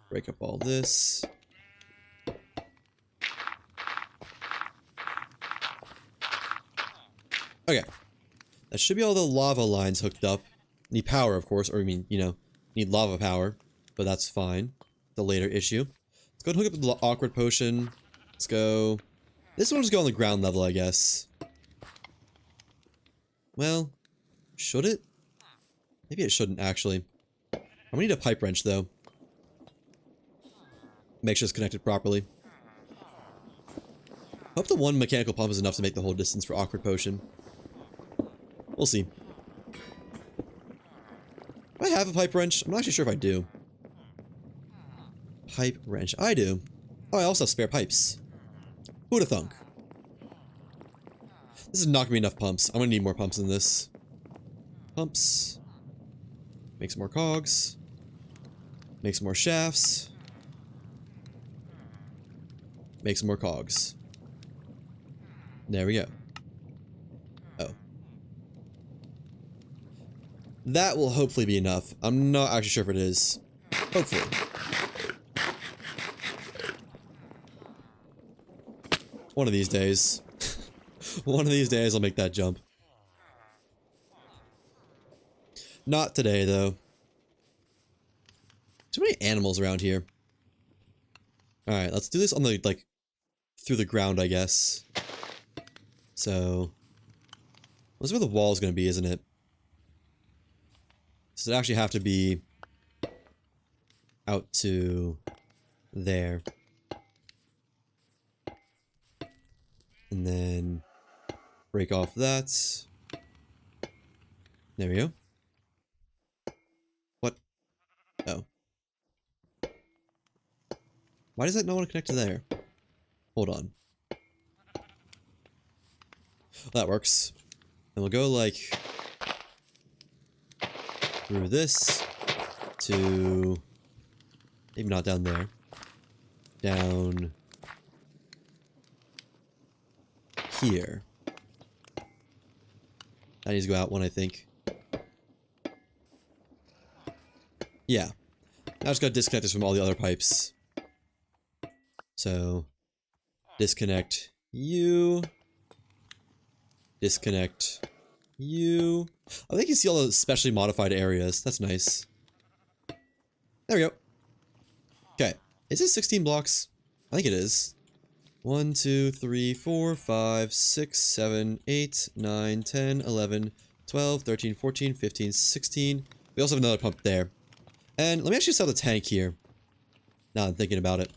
Break up all this. Okay. That should be all the lava lines hooked up. Need power, of course, or I mean, you know, need lava power, but that's fine. The later issue. Let's go and hook up the awkward potion. Let's go. This one will just go on the ground level, I guess. Well, should it? Maybe it shouldn't, actually. I'm gonna need a pipe wrench, though. Make sure it's connected properly. Hope the one mechanical pump is enough to make the whole distance for awkward potion. We'll see. Do I have a pipe wrench? I'm not actually sure if I do. Pipe wrench. I do. Oh, I also have spare pipes. Who'da thunk? This is not gonna be enough pumps. I'm gonna need more pumps than this. Pumps. Make some more cogs. Make some more shafts. Make some more cogs. There we go. Oh. That will hopefully be enough. I'm not actually sure if it is. Hopefully. One of these days. One of these days I'll make that jump. Not today, though. Too many animals around here. Alright, let's do this on the, like, through the ground, I guess. So... This is where the wall's gonna be, isn't it? So it actually have to be... out to... there. And then... break off that. There we go. What? Oh. Why does that not want to connect to there? Hold on. That works. And we'll go like through this to maybe not down there. Down here. That needs to go out one, I think. Yeah. Now I just gotta disconnect this from all the other pipes. So, disconnect you. Disconnect you. I think you can see all the specially modified areas. That's nice. There we go. Okay. Is it 16 blocks? I think it is. 1, 2, 3, 4, 5, 6, 7, 8, 9, 10, 11, 12, 13, 14, 15, 16. We also have another pump there. And let me actually sell the tank here. Now I'm thinking about it.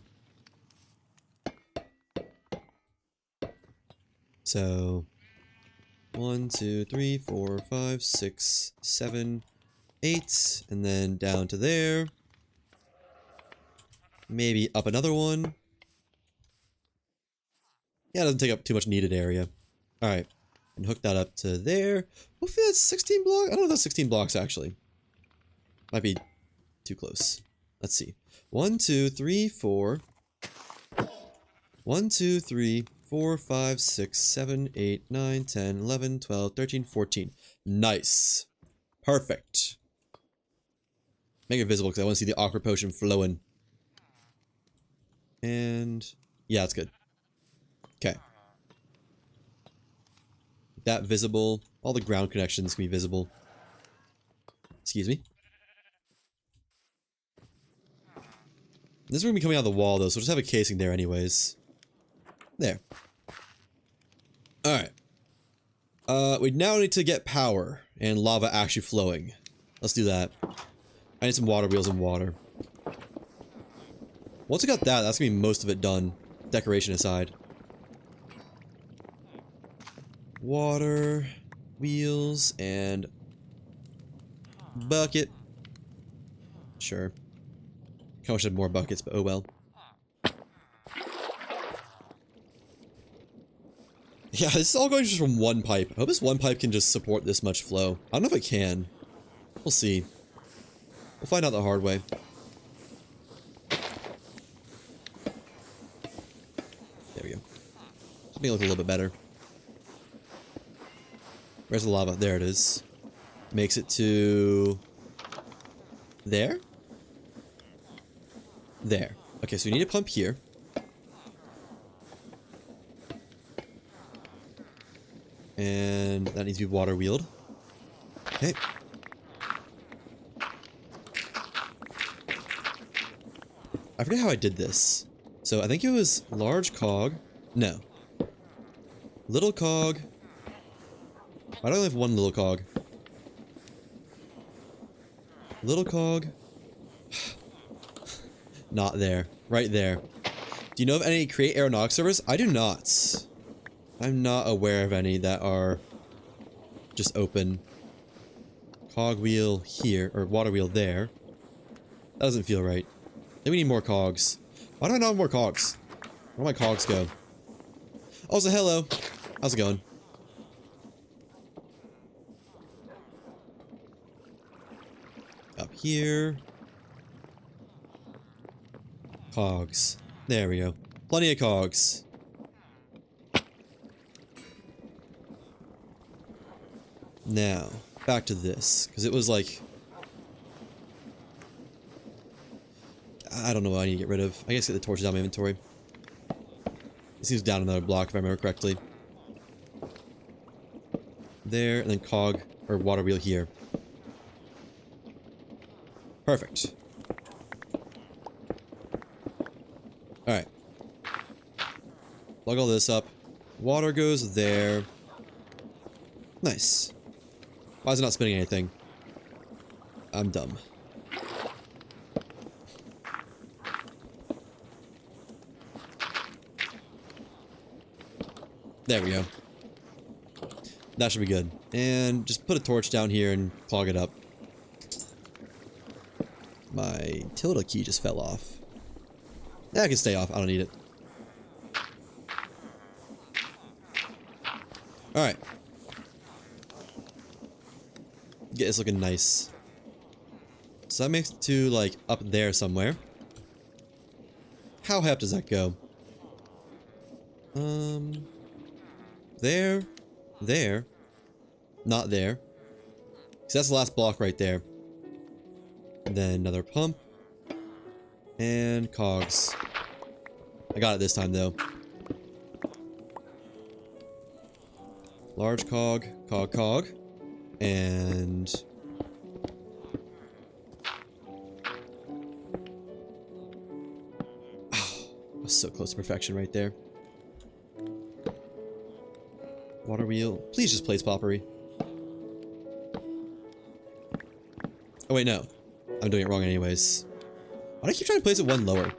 So, 1, 2, 3, 4, 5, 6, 7, 8, and then down to there. Maybe up another one. Yeah, it doesn't take up too much needed area. Alright, and hook that up to there. Hopefully that's 16 blocks. I don't know if that's 16 blocks, actually. Might be too close. Let's see. 1, 2, 3, 4. 1, 2, 3, 4, 5, 6, 7, 8, 9, 10, 11, 12, 13, 14. Nice. Perfect. Make it visible because I want to see the awkward potion flowing. And yeah, that's good. Okay. That visible. All the ground connections can be visible. Excuse me. This is going to be coming out of the wall, though, so we'll just have a casing there anyways. There. Alright. We now need to get power and lava actually flowing. Let's do that. I need some water wheels and water. Once we got that, that's going to be most of it done. Decoration aside. Water, wheels, and bucket. Sure. Kinda wish I had more buckets, but oh well. Yeah, this is all going just from one pipe. I hope this one pipe can just support this much flow. I don't know if it can. We'll see. We'll find out the hard way. There we go. Just make it look a little bit better. Where's the lava? There it is. Makes it to... there? There. Okay, so we need a pump here. And that needs to be water wheeled. Okay. I forget how I did this. So I think it was large cog. No. Little cog. Why do I only have one little cog? Little cog. Not there. Right there. Do you know of any create aeronautics servers? I do not. I'm not aware of any that are just open. Cog wheel here, or water wheel there. That doesn't feel right. Then we need more cogs. Why do I not have more cogs? Where'd my cogs go? Also, hello. How's it going? Up here. Cogs. There we go. Plenty of cogs. Now, back to this, because it was like... I don't know what I need to get rid of. I guess get the torches out of my inventory. It seems down another block if I remember correctly. There, and then cog, or water wheel here. Perfect. Alright. Plug all this up. Water goes there. Nice. Why is it not spinning anything? I'm dumb. There we go. That should be good. And just put a torch down here and clog it up. My tilde key just fell off. Yeah, I can stay off. I don't need it. Alright. Get this looking nice. So that makes it to, like, up there somewhere. How high up does that go? There. There. Not there. Because that's the last block right there. And then another pump. And cogs. I got it this time, though. Large cog. Cog, cog. And... oh, I was so close to perfection right there. Water wheel. Please just place poppery. Oh wait, no. I'm doing it wrong anyways. Why do I keep trying to place it one lower?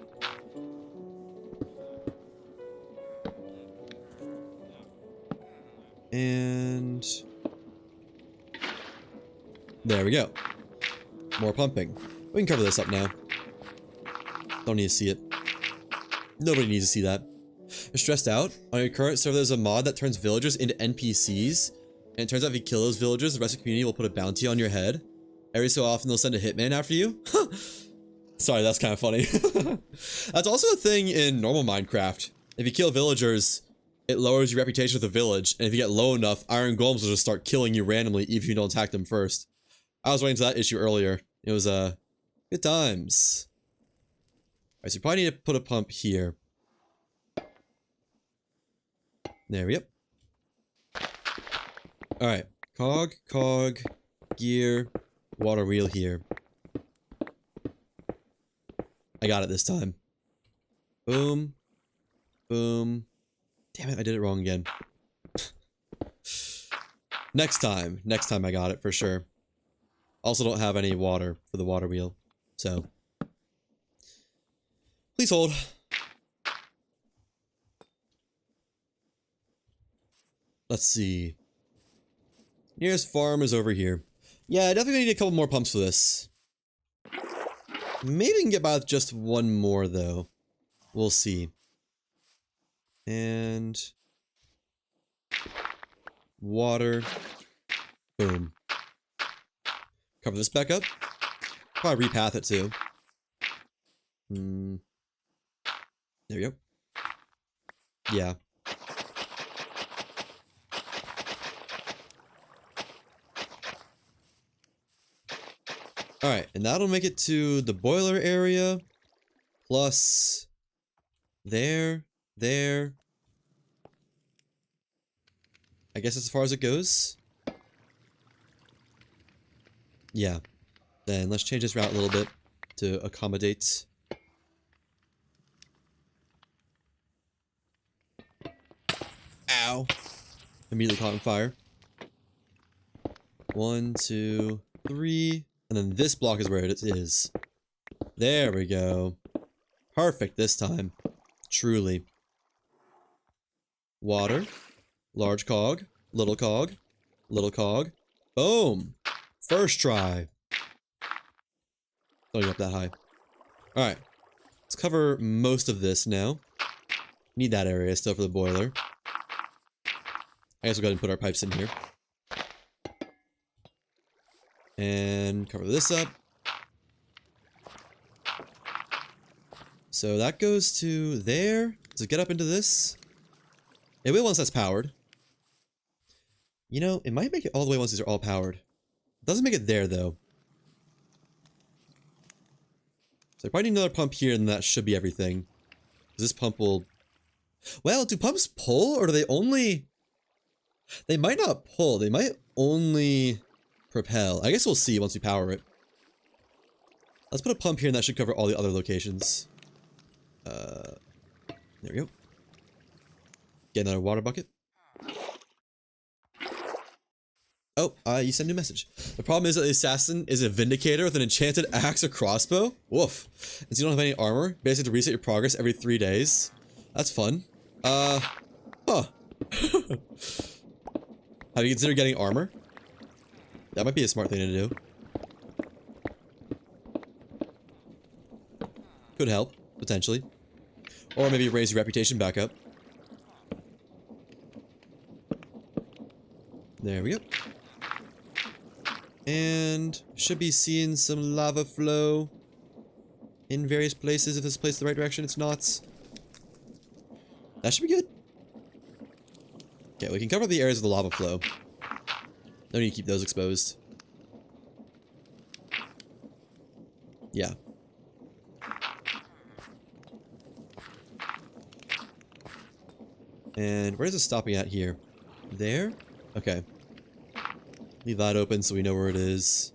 And... there we go. More pumping. We can cover this up now. Don't need to see it. Nobody needs to see that. You're stressed out? On your current server, there's a mod that turns villagers into NPCs. And it turns out if you kill those villagers, the rest of the community will put a bounty on your head. Every so often, they'll send a hitman after you. Sorry, that's kind of funny. That's also a thing in normal Minecraft. If you kill villagers, it lowers your reputation with the village. And if you get low enough, iron golems will just start killing you randomly, even if you don't attack them first. I was running into that issue earlier. It was, good times. Alright, so you probably need to put a pump here. There we go. Alright. Cog, gear, water wheel here. I got it this time. Boom. Boom. Damn it, I did it wrong again. Next time I got it for sure. Also don't have any water for the water wheel, so. Please hold. Let's see. Nearest farm is over here. Yeah, definitely need a couple more pumps for this. Maybe we can get by with just one more though. We'll see. And water. Boom. Cover this back up. Probably repath it too. There we go. Yeah. Alright, and that'll make it to the boiler area. Plus there. I guess as far as it goes. Yeah. Then let's change this route a little bit to accommodate. Ow. Immediately caught on fire. 1, 2, 3. And then this block is where it is. There we go. Perfect this time. Truly. Water. Large cog. Little cog. Little cog. Boom. First try. Don't get up that high. Alright. Let's cover most of this now. Need that area still for the boiler. I guess we'll go ahead and put our pipes in here. And cover this up. So that goes to there. Does it get up into this? It will once that's powered. You know, it might make it all the way once these are all powered. It doesn't make it there though. So I probably need another pump here and that should be everything. This pump will... Well, do pumps pull or do they only... They might not pull. They might only propel. I guess we'll see once we power it. Let's put a pump here and that should cover all the other locations. There we go. Get another water bucket. Oh, you sent a new message. The problem is that the assassin is a vindicator with an enchanted axe or crossbow. Woof. And so you don't have any armor. Basically to reset your progress every 3 days. That's fun. Huh. Have you considered getting armor? That might be a smart thing to do. Could help, potentially. Or maybe raise your reputation back up. There we go. And should be seeing some lava flow in various places. If this place is the right direction, it's not. That should be good. Okay, we can cover the areas of the lava flow. No need to keep those exposed. Yeah. And where is it stopping at here? There? Okay. Leave that open so we know where it is.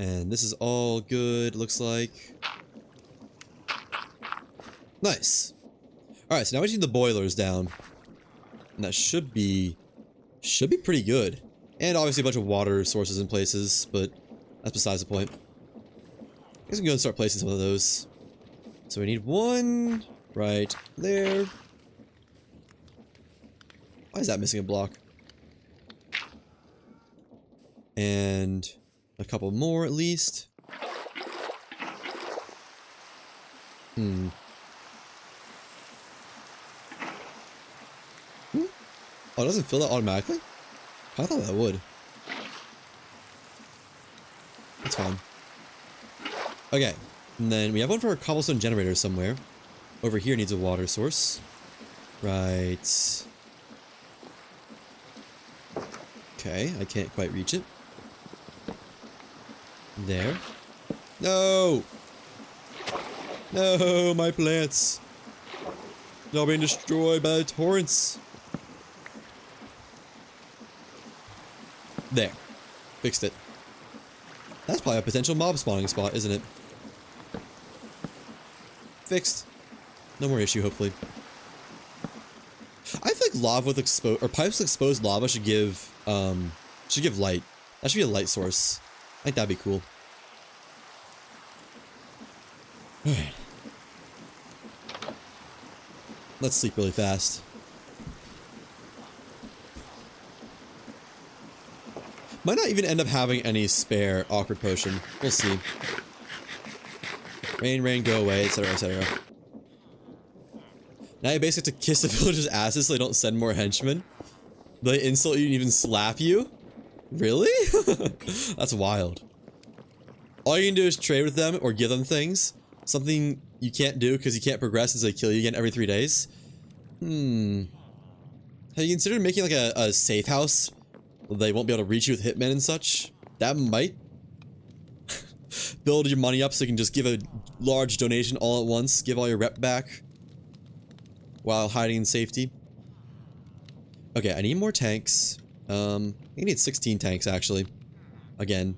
And this is all good, looks like. Nice. Alright, so now we need the boilers down. And that should be pretty good. And obviously a bunch of water sources in places, but that's besides the point. I guess we can go and start placing some of those. So we need one right there. Why is that missing a block? And a couple more at least. Oh, it doesn't fill that automatically? I thought that would. That's fine. Okay, and then we have one for a cobblestone generator somewhere. Over here needs a water source. Right. Okay, I can't quite reach it. There. No! No, my plants! They're being destroyed by the torrents. There. Fixed it. That's probably a potential mob spawning spot, isn't it? Fixed. No more issue, hopefully. I feel like lava with exposed, or pipes with exposed lava should give light. That should be a light source. I think that'd be cool. Alright. Let's sleep really fast. Might not even end up having any spare awkward potion. We'll see. Rain, rain, go away, etc., etc. Now you basically have to kiss the villagers' asses so they don't send more henchmen. They insult you and even slap you? Really? That's wild. All you can do is trade with them or give them things. Something you can't do because you can't progress as they kill you again every 3 days. Have you considered making like a safe house? They won't be able to reach you with hitmen and such. That might build your money up so you can just give a large donation all at once. Give all your rep back while hiding in safety. Okay, I need more tanks. I need 16 tanks actually. Again.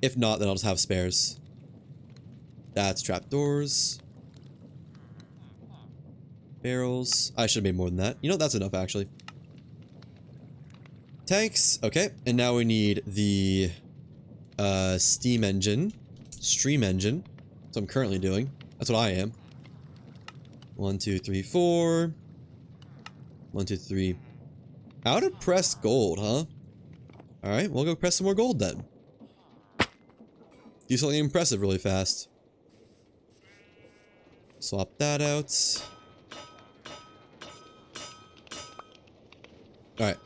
If not, then I'll just have spares. That's trapdoors. Barrels. I should have made more than that. You know, that's enough actually. Tanks. Okay. And now we need the steam engine. Stream engine. That's what I'm currently doing. That's what I am. 1, 2, 3, 4. 1, 2, 3. Out of pressed gold, huh? Alright, we'll go press some more gold then. Do something impressive really fast. Swap that out. Alright.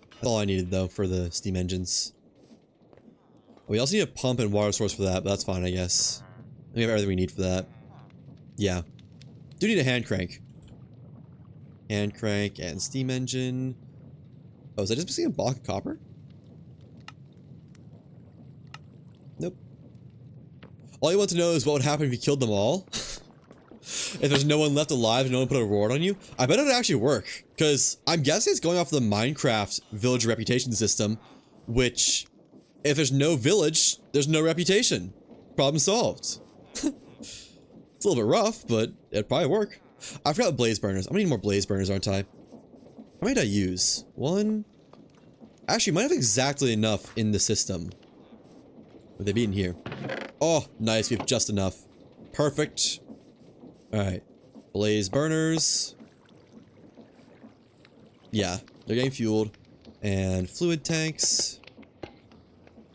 That's all I needed though for the steam engines. We also need a pump and water source for that, but that's fine, I guess. We have everything we need for that. Yeah. Do need a hand crank. Hand crank and steam engine. Oh, is that just missing a block of copper? Nope. All you want to know is what would happen if you killed them all. If there's no one left alive and no one put a reward on you. I bet it would actually work. Because I'm guessing it's going off the Minecraft village reputation system. Which, if there's no village, there's no reputation. Problem solved. It's a little bit rough, but it'd probably work. I forgot blaze burners. I'm gonna need more blaze burners, aren't I? How many did I use? 1? Actually, might have exactly enough in the system. Would they be in here? Oh, nice. We have just enough. Perfect. Alright. Blaze burners. Yeah, they're getting fueled. And fluid tanks.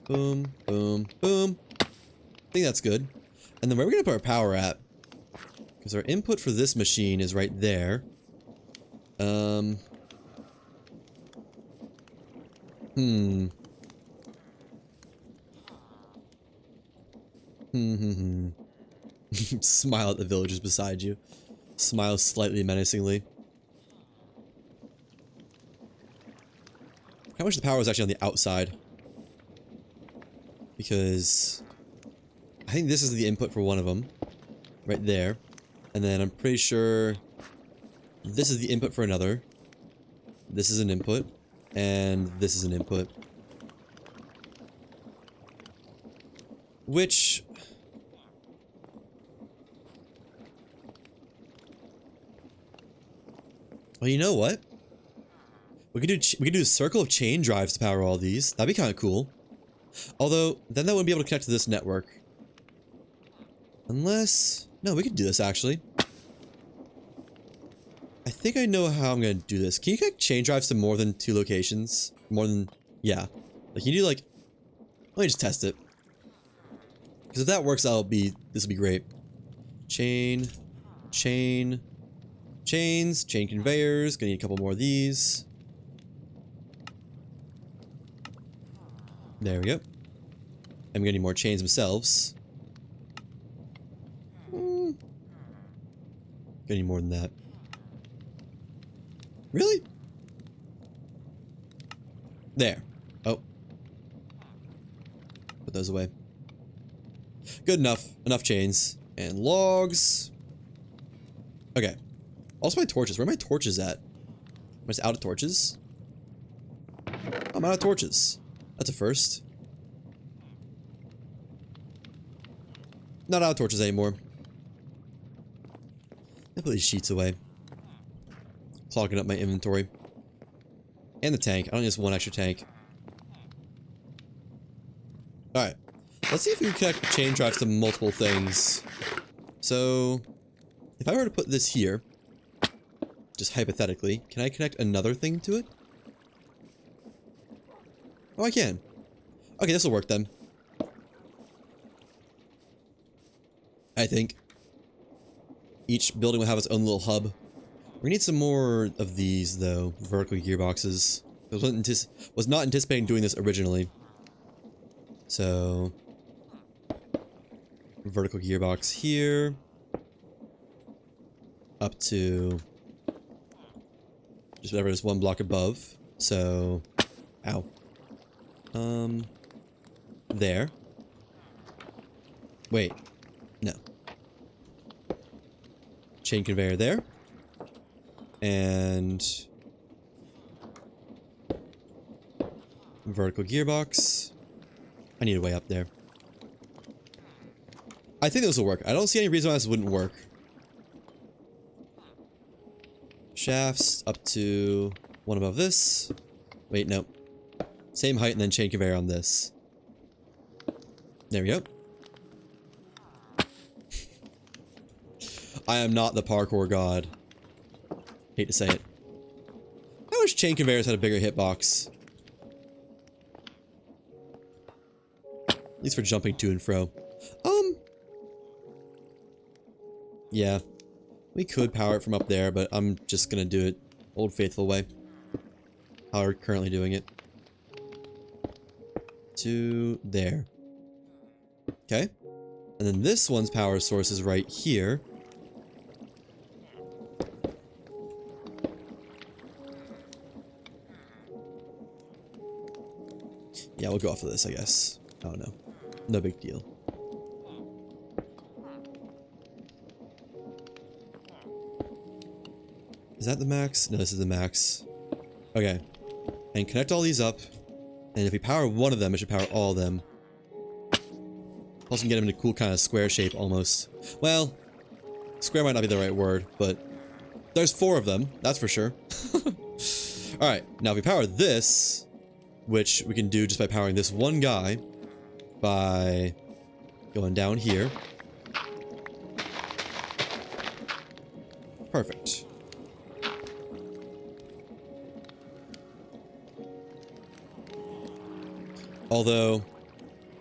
Boom, boom, boom. I think that's good. And then where are we gonna put our power at? Because our input for this machine is right there. Smile at the villagers beside you. Smile slightly menacingly. How much of the power is actually on the outside? Because I think this is the input for one of them. Right there. And then I'm pretty sure this is the input for another. This is an input. And this is an input. Which... well, you know what? We could do a circle of chain drives to power all these. That'd be kind of cool. Although, then that wouldn't be able to connect to this network. Unless... no, we could do this, actually. I think I know how I'm gonna do this. Can you connect chain drives to more than 2 locations? More than... yeah. Like, you do, like... let me just test it. Because if that works, this will be great. Chain... chain... chains, chain conveyors. Gonna need a couple more of these. There we go. I'm gonna need more chains themselves. Gonna need more than that. Really? There. Oh. Put those away. Good enough. Enough chains. And logs. Okay. Also my torches. Where are my torches at? Am I just out of torches? I'm out of torches. That's a first. Not out of torches anymore. I put these sheets away. Clogging up my inventory. And the tank. I don't need just one extra tank. Alright. Let's see if we can connect chain drives to multiple things. So, if I were to put this here, just hypothetically, can I connect another thing to it? Oh, I can. Okay, this will work then. I think. Each building will have its own little hub. We need some more of these, though. Vertical gearboxes. I was not anticipating doing this originally. So... vertical gearbox here. Up to... just whatever is one block above. So... ow. There. Wait. No. Chain conveyor there. And... vertical gearbox. I need a way up there. I think this will work. I don't see any reason why this wouldn't work. Shafts up to one above this. Wait, no. Same height and then chain conveyor on this. There we go. I am not the parkour god. Hate to say it. I wish chain conveyors had a bigger hitbox. At least for jumping to and fro. Yeah. We could power it from up there, but I'm just gonna do it old faithful way. How we're currently doing it. To there. Okay. And then this one's power source is right here. Yeah, we'll go off of this, I guess. I don't know. No big deal. Is that the max? No, this is the max. Okay. And connect all these up. And if we power one of them, it should power all of them. Plus, we can get them in a cool kind of square shape, almost. Well, square might not be the right word, but there's 4 of them, that's for sure. Alright, now if we power this, which we can do just by powering this one guy, by going down here. Perfect. Although,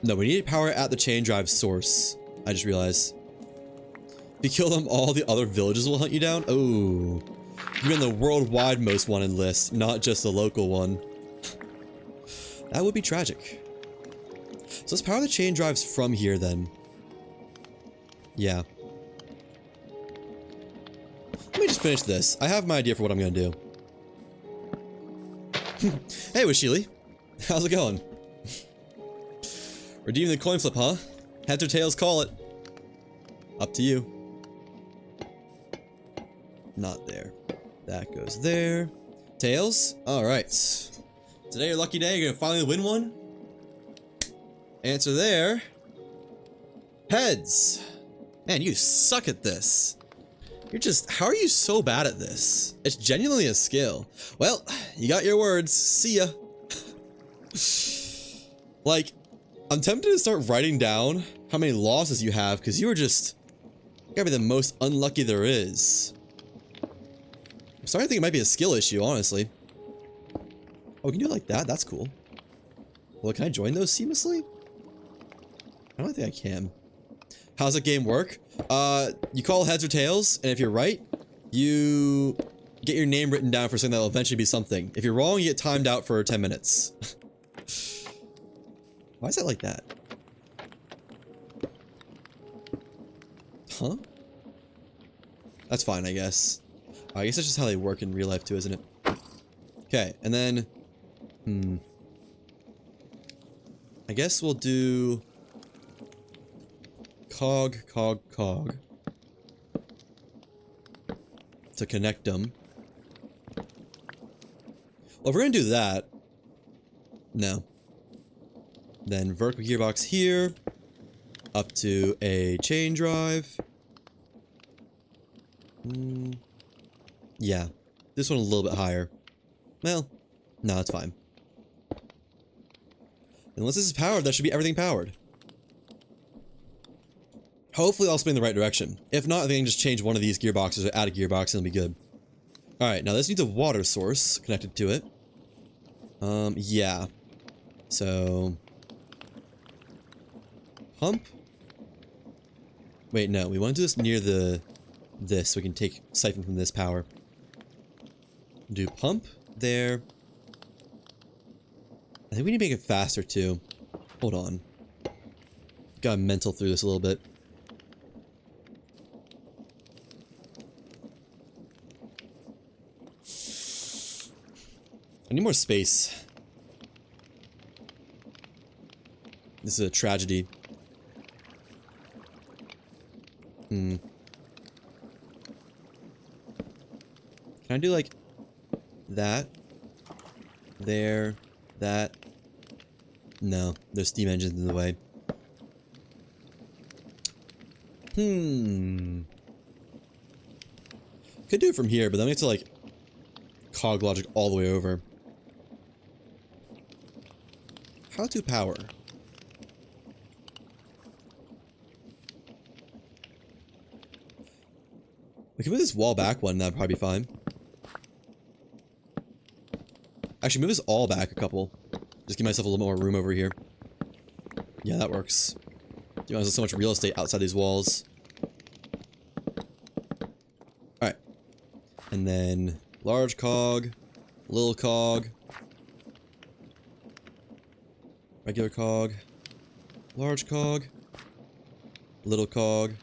no, we need power at the chain drive source. I just realized. If you kill them, all the other villages will hunt you down. Oh, you're in the worldwide most wanted list, not just the local one. That would be tragic. So let's power the chain drives from here then. Yeah. Let me just finish this. I have my idea for what I'm gonna do. Hey, Washili. How's it going? Redeeming the coin flip, huh? Heads or tails, call it. Up to you. Not there. That goes there. Tails? Alright. Today your lucky day, you're gonna finally win one? Answer there. Heads. Man, you suck at this. You're just, how are you so bad at this? It's genuinely a skill. Well, you got your words. See ya. Like, I'm tempted to start writing down how many losses you have, because you are just, you gotta be the most unlucky there is. I'm starting to think it might be a skill issue, honestly. Oh, we can do it like that? That's cool. Well, can I join those seamlessly? I don't think I can. How's the game work? You call heads or tails, and if you're right, you get your name written down for something that will eventually be something. If you're wrong, you get timed out for 10 minutes. Why is that like that? Huh? That's fine, I guess. I guess that's just how they work in real life too, isn't it? Okay, and then... I guess we'll do... cog. to connect them. Well, if we're gonna do that, no. Then vertical gearbox here, up to a chain drive. Yeah, this one a little bit higher. Well, no, it's fine. Unless this is powered, that should be everything powered. Hopefully I'll spin in the right direction. If not, I think I can just change one of these gearboxes or add a gearbox and it'll be good. Alright, now this needs a water source connected to it. Yeah. So... pump? Wait, no, we want to do this near this so we can siphon from this power. Do pump there. I think we need to make it faster too. Hold on. Gotta mental through this a little bit. I need more space. This is a tragedy. Can I do like that? There. That. No, there's steam engines in the way. Could do it from here, but then we have to like cog logic all the way over. How to power? We can move this wall back one, that'd probably be fine. Actually, move this all back a couple. Just give myself a little more room over here. Yeah, that works. You know, there's so much real estate outside these walls. Alright. And then large cog, little cog, regular cog, large cog, little cog,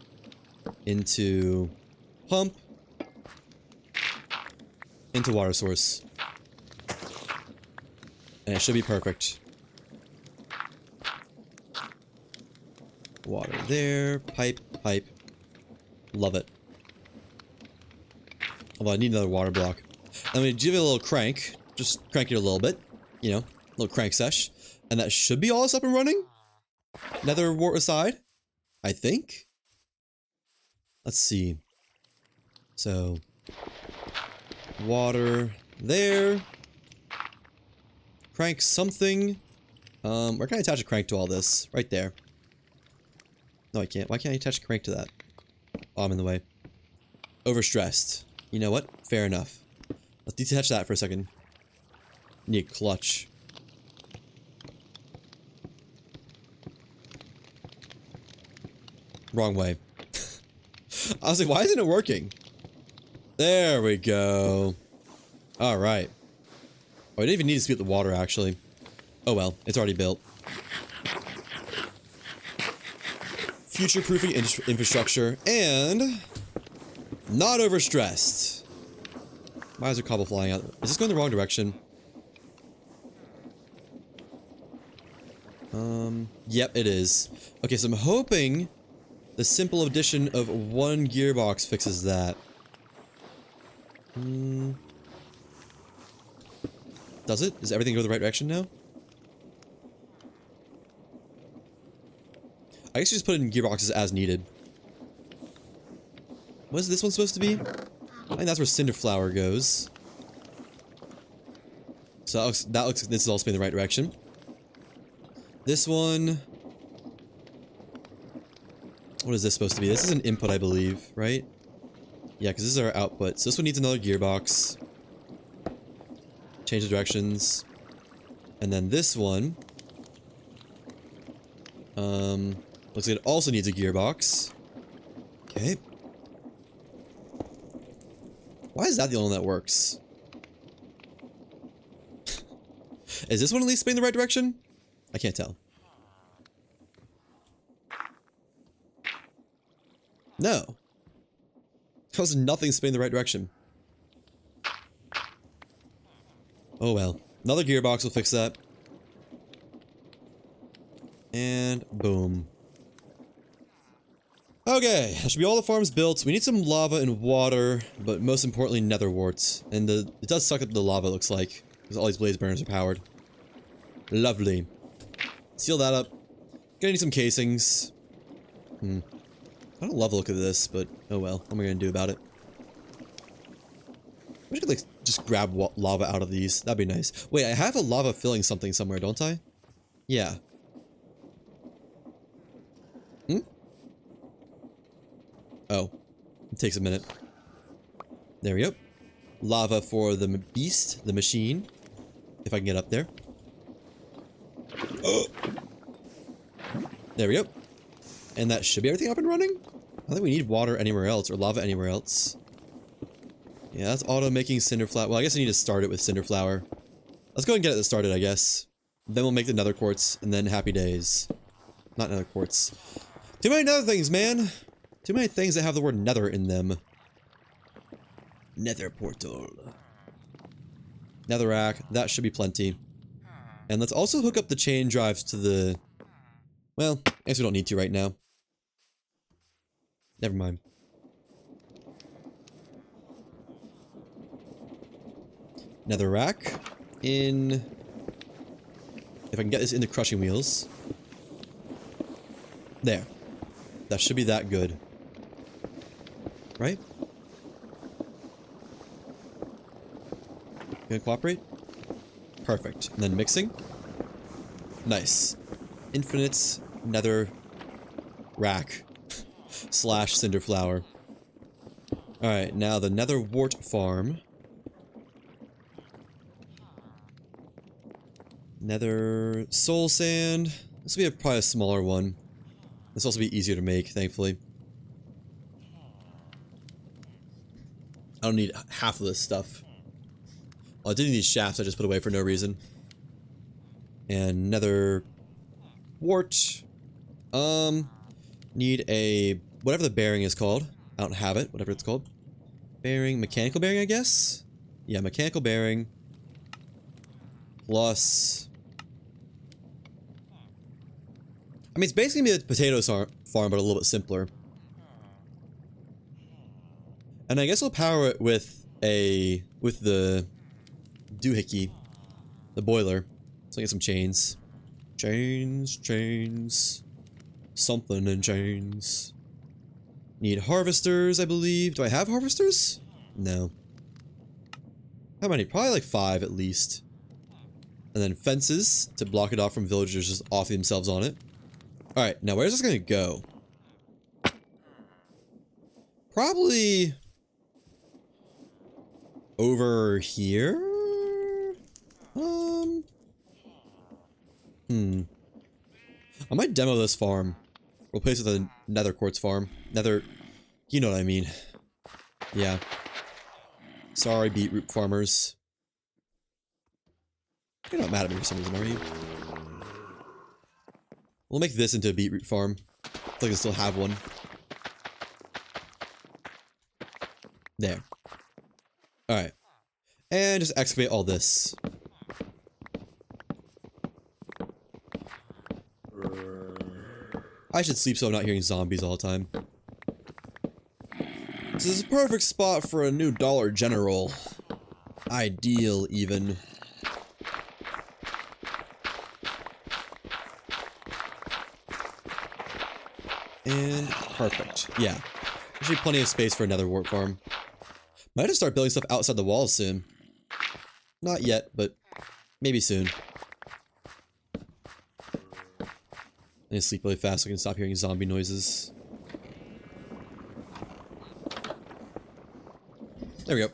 into pump, into water source. And it should be perfect. Water there, pipe, pipe. Love it. Although I need another water block. I'm gonna give it a little crank. Just crank it a little bit. You know, a little crank sesh. And that should be all this up and running. Nether wart aside, I think. Let's see. So, water there. Crank something. Where can I attach a crank to all this? Right there. No, I can't. Why can't I attach a crank to that? Oh, I'm in the way. Overstressed. You know what? Fair enough. Let's detach that for a second. Need a clutch. Wrong way. I was like, why isn't it working? There we go. Alright. Oh, I didn't even need to speed up the water, actually. Oh well, it's already built. Future-proofing infrastructure, and... not overstressed. Why is there cobble flying out? Is this going the wrong direction? Yep, it is. Okay, so I'm hoping the simple addition of one gearbox fixes that. Does it? Does everything go the right direction now? I guess you just put it in gearboxes as needed. What is this one supposed to be? I think that's where Cinderflower goes. So that looks this is all spinning the right direction. This one... what is this supposed to be? This is an input, I believe, right? Yeah, because this is our output. So this one needs another gearbox. Change the directions. And then this one... looks like it also needs a gearbox. Okay. Why is that the only one that works? Is this one at least spinning the right direction? I can't tell. No. How's nothing spinning the right direction? Oh well. Another gearbox will fix that. And boom. Okay, that should be all the farms built. We need some lava and water, but most importantly, nether warts. And it does suck up the lava, looks like, because all these blaze burners are powered. Lovely. Seal that up. Gonna need some casings. I don't love the look of this, but oh well. What am I gonna do about it? I wish I could, like, just grab lava out of these. That'd be nice. Wait, I have a lava filling something somewhere, don't I? Yeah. Oh. It takes a minute. There we go. Lava for the beast, the machine. If I can get up there. Oh! There we go. And that should be everything up and running? I don't think we need water anywhere else, or lava anywhere else. Yeah, that's auto making cinder flower. Well, I guess I need to start it with cinder flower. Let's go and get it started, I guess. Then we'll make the nether quartz, and then happy days. Not nether quartz. Too many nether things, man! Too many things that have the word nether in them. Nether portal. Netherrack, that should be plenty. And let's also hook up the chain drives to the... Well, I guess we don't need to right now. Never mind. Netherrack in... If I can get this into crushing wheels. There. That should be that good. Right? You gonna cooperate? Perfect. And then mixing. Nice. Infinite nether rack slash cinder flower. Alright, now the nether wart farm. Nether soul sand. This will be probably a smaller one. This will also be easier to make, thankfully. I don't need half of this stuff. Well, I did need these shafts I just put away for no reason. And nether wart. Need a... whatever the bearing is called. I don't have it, whatever it's called. Bearing, mechanical bearing, I guess? Yeah, mechanical bearing. Plus... I mean, it's basically gonna be a potato farm, but a little bit simpler. And I guess we'll power it with a... with the... doohickey. The boiler. So I get some chains. Chains. Something in chains. Need harvesters, I believe. Do I have harvesters? No. How many? Probably like 5 at least. And then fences to block it off from villagers just offing themselves on it. Alright, now where's this gonna go? Probably... over here? I might demo this farm. Replace it with a nether quartz farm. Nether... you know what I mean. Yeah. Sorry, beetroot farmers. You're not mad at me for some reason, are you? We'll make this into a beetroot farm. I feel like I still have one. There. Alright. And just excavate all this. I should sleep so I'm not hearing zombies all the time. This is a perfect spot for a new Dollar General. Ideal, even. And perfect. Yeah. Actually plenty of space for another wart farm. Might have to start building stuff outside the walls soon. Not yet, but maybe soon. I need to sleep really fast so I can stop hearing zombie noises. There we go.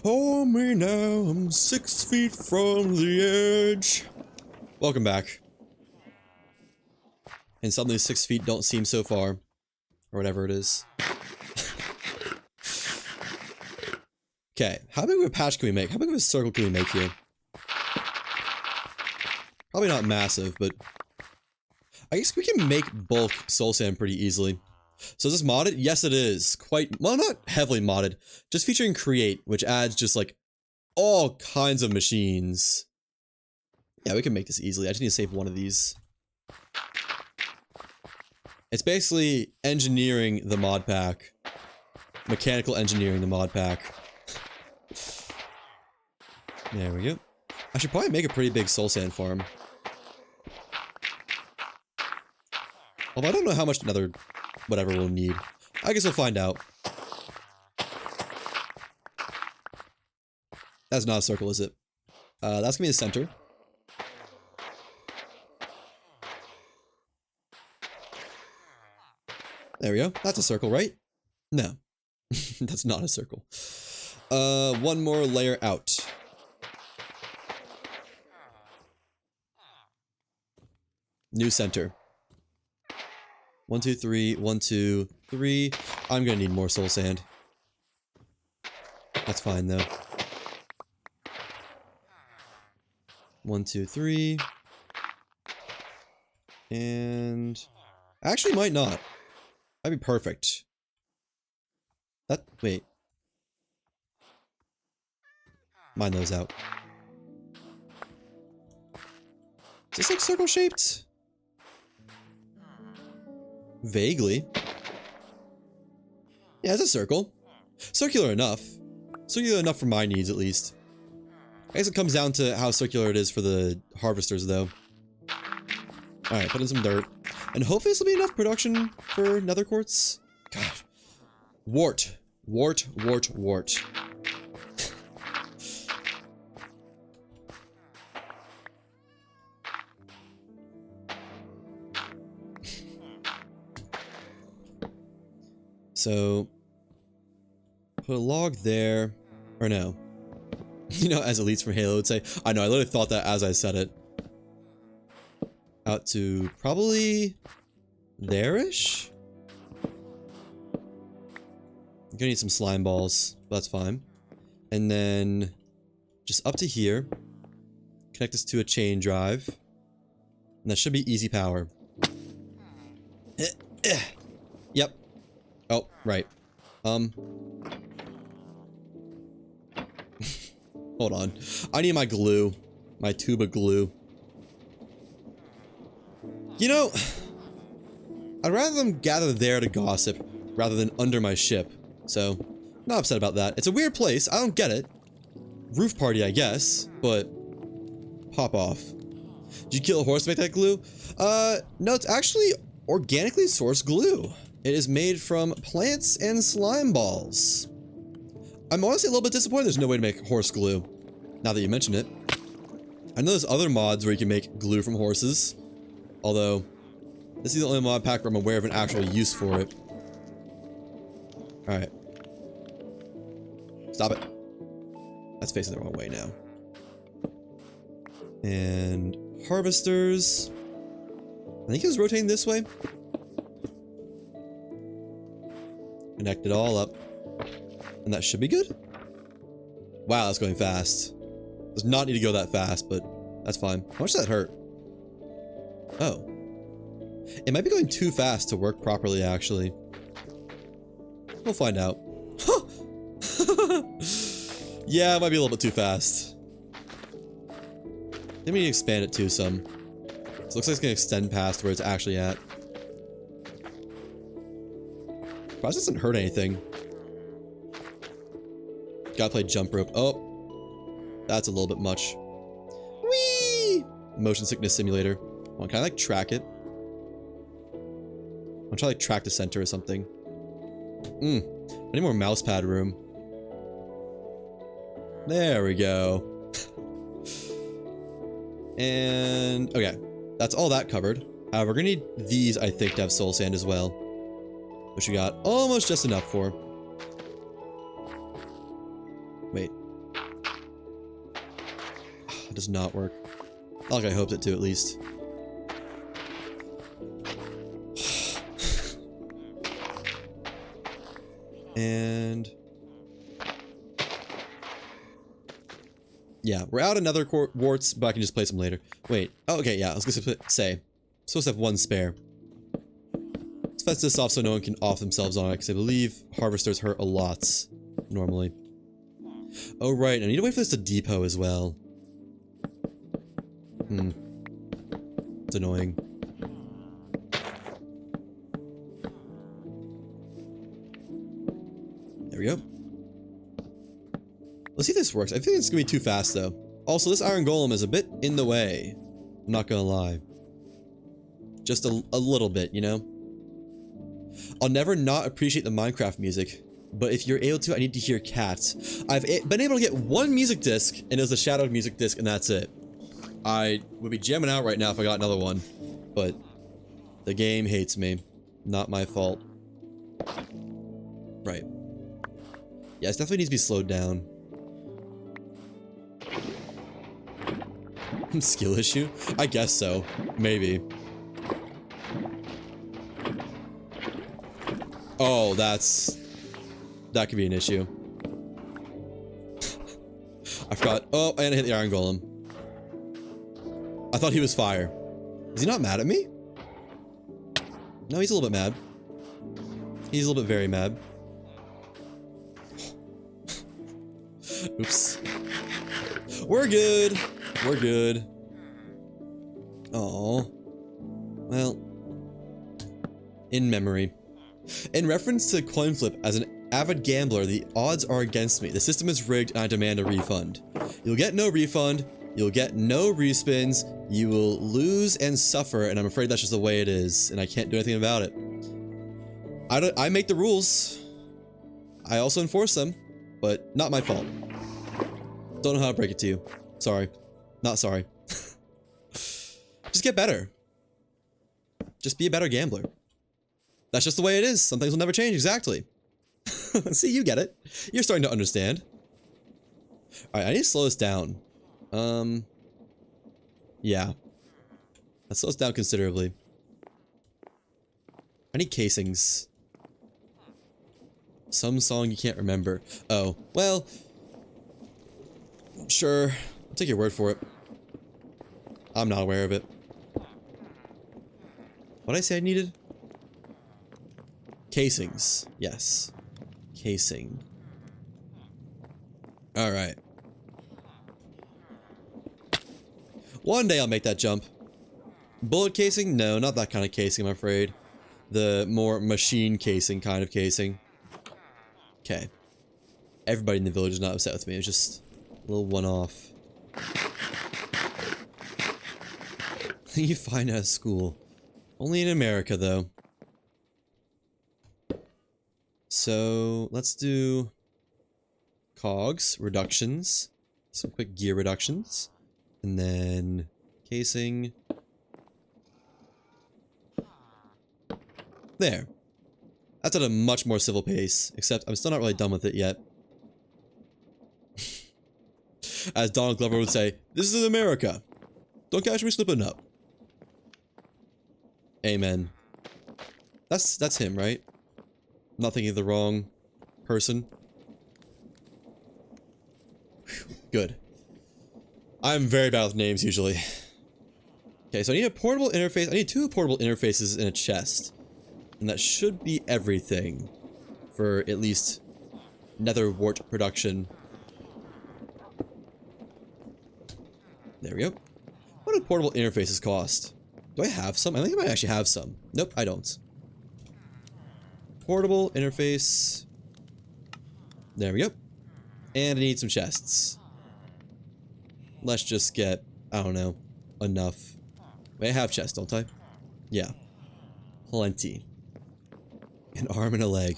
Oh me now, I'm 6 feet from the edge. Welcome back. And suddenly 6 feet don't seem so far. Or whatever it is. Okay, how big of a patch can we make? How big of a circle can we make here? Probably not massive, but... I guess we can make bulk soul sand pretty easily. So is this modded? Yes, it is. Quite... well, not heavily modded. Just featuring create, which adds just, like, all kinds of machines. Yeah, we can make this easily. I just need to save one of these. It's basically engineering the mod pack. Mechanical engineering the mod pack. There we go. I should probably make a pretty big soul sand farm. Although I don't know how much another whatever we'll need. I guess we'll find out. That's not a circle, is it? That's gonna be the center. There we go. That's a circle, right? No. That's not a circle. One more layer out. New center. 1, 2, 3. 1, 2, 3. I'm gonna need more soul sand. That's fine though. 1, 2, 3. And actually might not. That'd be perfect. Wait. Mine those out. Is this like circle shaped? Vaguely. Yeah, it's a circle. Circular enough. Circular enough for my needs, at least. I guess it comes down to how circular it is for the harvesters, though. Alright, put in some dirt. And hopefully this will be enough production for nether quartz. Gosh. Wart. Wart, wart, wart. So, put a log there, or no. You know, as elites from Halo would say. I know, I literally thought that as I said it. Out to probably there-ish? I'm gonna need some slime balls, but that's fine. And then just up to here. Connect this to a chain drive. And that should be easy power. Yep. Oh, right. Hold on. I need my glue. My tube of glue. You know, I'd rather them gather there to gossip rather than under my ship. So, not upset about that. It's a weird place. I don't get it. Roof party, I guess, but pop off. Did you kill a horse to make that glue? No, it's actually organically sourced glue. It is made from plants and slime balls. I'm honestly a little bit disappointed there's no way to make horse glue, now that you mention it. I know there's other mods where you can make glue from horses, although this is the only mod pack where I'm aware of an actual use for it. Alright. Stop it. That's facing the wrong way now. And harvesters. I think it was rotating this way. Connect it all up. And that should be good. Wow, that's going fast. Does not need to go that fast, but that's fine. How much does that hurt? Oh. It might be going too fast to work properly, actually. We'll find out. Yeah, it might be a little bit too fast. Then we need to expand it too some. So it looks like it's gonna extend past where it's actually at. Probably doesn't hurt anything. Gotta play jump rope. Oh, that's a little bit much. Whee! Motion sickness simulator. Come on, can I like track it? I'm trying to like track the center or something. I need more mouse pad room. There we go. And okay, that's all that covered. We're gonna need these, I think, to have soul sand as well, which we got almost just enough for. Wait. It does not work. Not like I hoped it to, at least. And yeah, we're out another warts, but I can just place them later. Wait. Oh, okay, yeah, I was gonna say. I'm supposed to have one spare. Let's fence this off so no one can off themselves on it, because I believe harvesters hurt a lot normally. Oh, right, I need to wait for this to depot as well. It's annoying. There we go. Let's see if this works. I think it's gonna be too fast though. Also, this iron golem is a bit in the way. I'm not gonna lie. Just a little bit, you know? I'll never not appreciate the Minecraft music, but if you're able to, I need to hear cats. I've been able to get one music disc, and it was a shadowed music disc, and that's it. I would be jamming out right now if I got another one, but the game hates me. Not my fault. Right. Yeah, it definitely needs to be slowed down. Skill issue? I guess so. Maybe. Oh, that could be an issue. I forgot. Oh, and I hit the iron golem. I thought he was fire. Is he not mad at me? No, he's a little bit mad. He's a little bit very mad. Oops. We're good. We're good. Oh. Well. In memory. In reference to coin flip, as an avid gambler, the odds are against me. The system is rigged and I demand a refund. You'll get no refund. You'll get no respins. You will lose and suffer, and I'm afraid that's just the way it is, and I can't do anything about it. I make the rules. I also enforce them, but not my fault. Don't know how to break it to you. Sorry. Not sorry. Just get better. Just be a better gambler. That's just the way it is. Some things will never change. Exactly. See, you get it. You're starting to understand. Alright, I need to slow this down. Yeah. That slows down considerably. I need casings. Some song you can't remember. Oh, well. Sure. I'll take your word for it. I'm not aware of it. What did I say I needed? Casings. Yes. Casing. Alright. One day I'll make that jump. Bullet casing? No, not that kind of casing, I'm afraid. The more machine casing kind of casing. Okay. Everybody in the village is not upset with me. It's just a little one-off. You find out at school. Only in America, though. So, let's do cogs, reductions, some quick gear reductions, and then casing. There. That's at a much more civil pace, except I'm still not really done with it yet. As Donald Glover would say, this is America. Don't catch me slipping up. Amen. That's him, right? I'm not thinking of the wrong person. Whew, good. I'm very bad with names usually. Okay, so I need a portable interface. I need 2 portable interfaces in a chest. And that should be everything for at least nether wart production. There we go. What do portable interfaces cost? Do I have some? I think I might actually have some. Nope, I don't. Portable interface. There we go. And I need some chests. Let's just get, I don't know, enough. Wait, I have chests, don't I? Yeah. Plenty. An arm and a leg.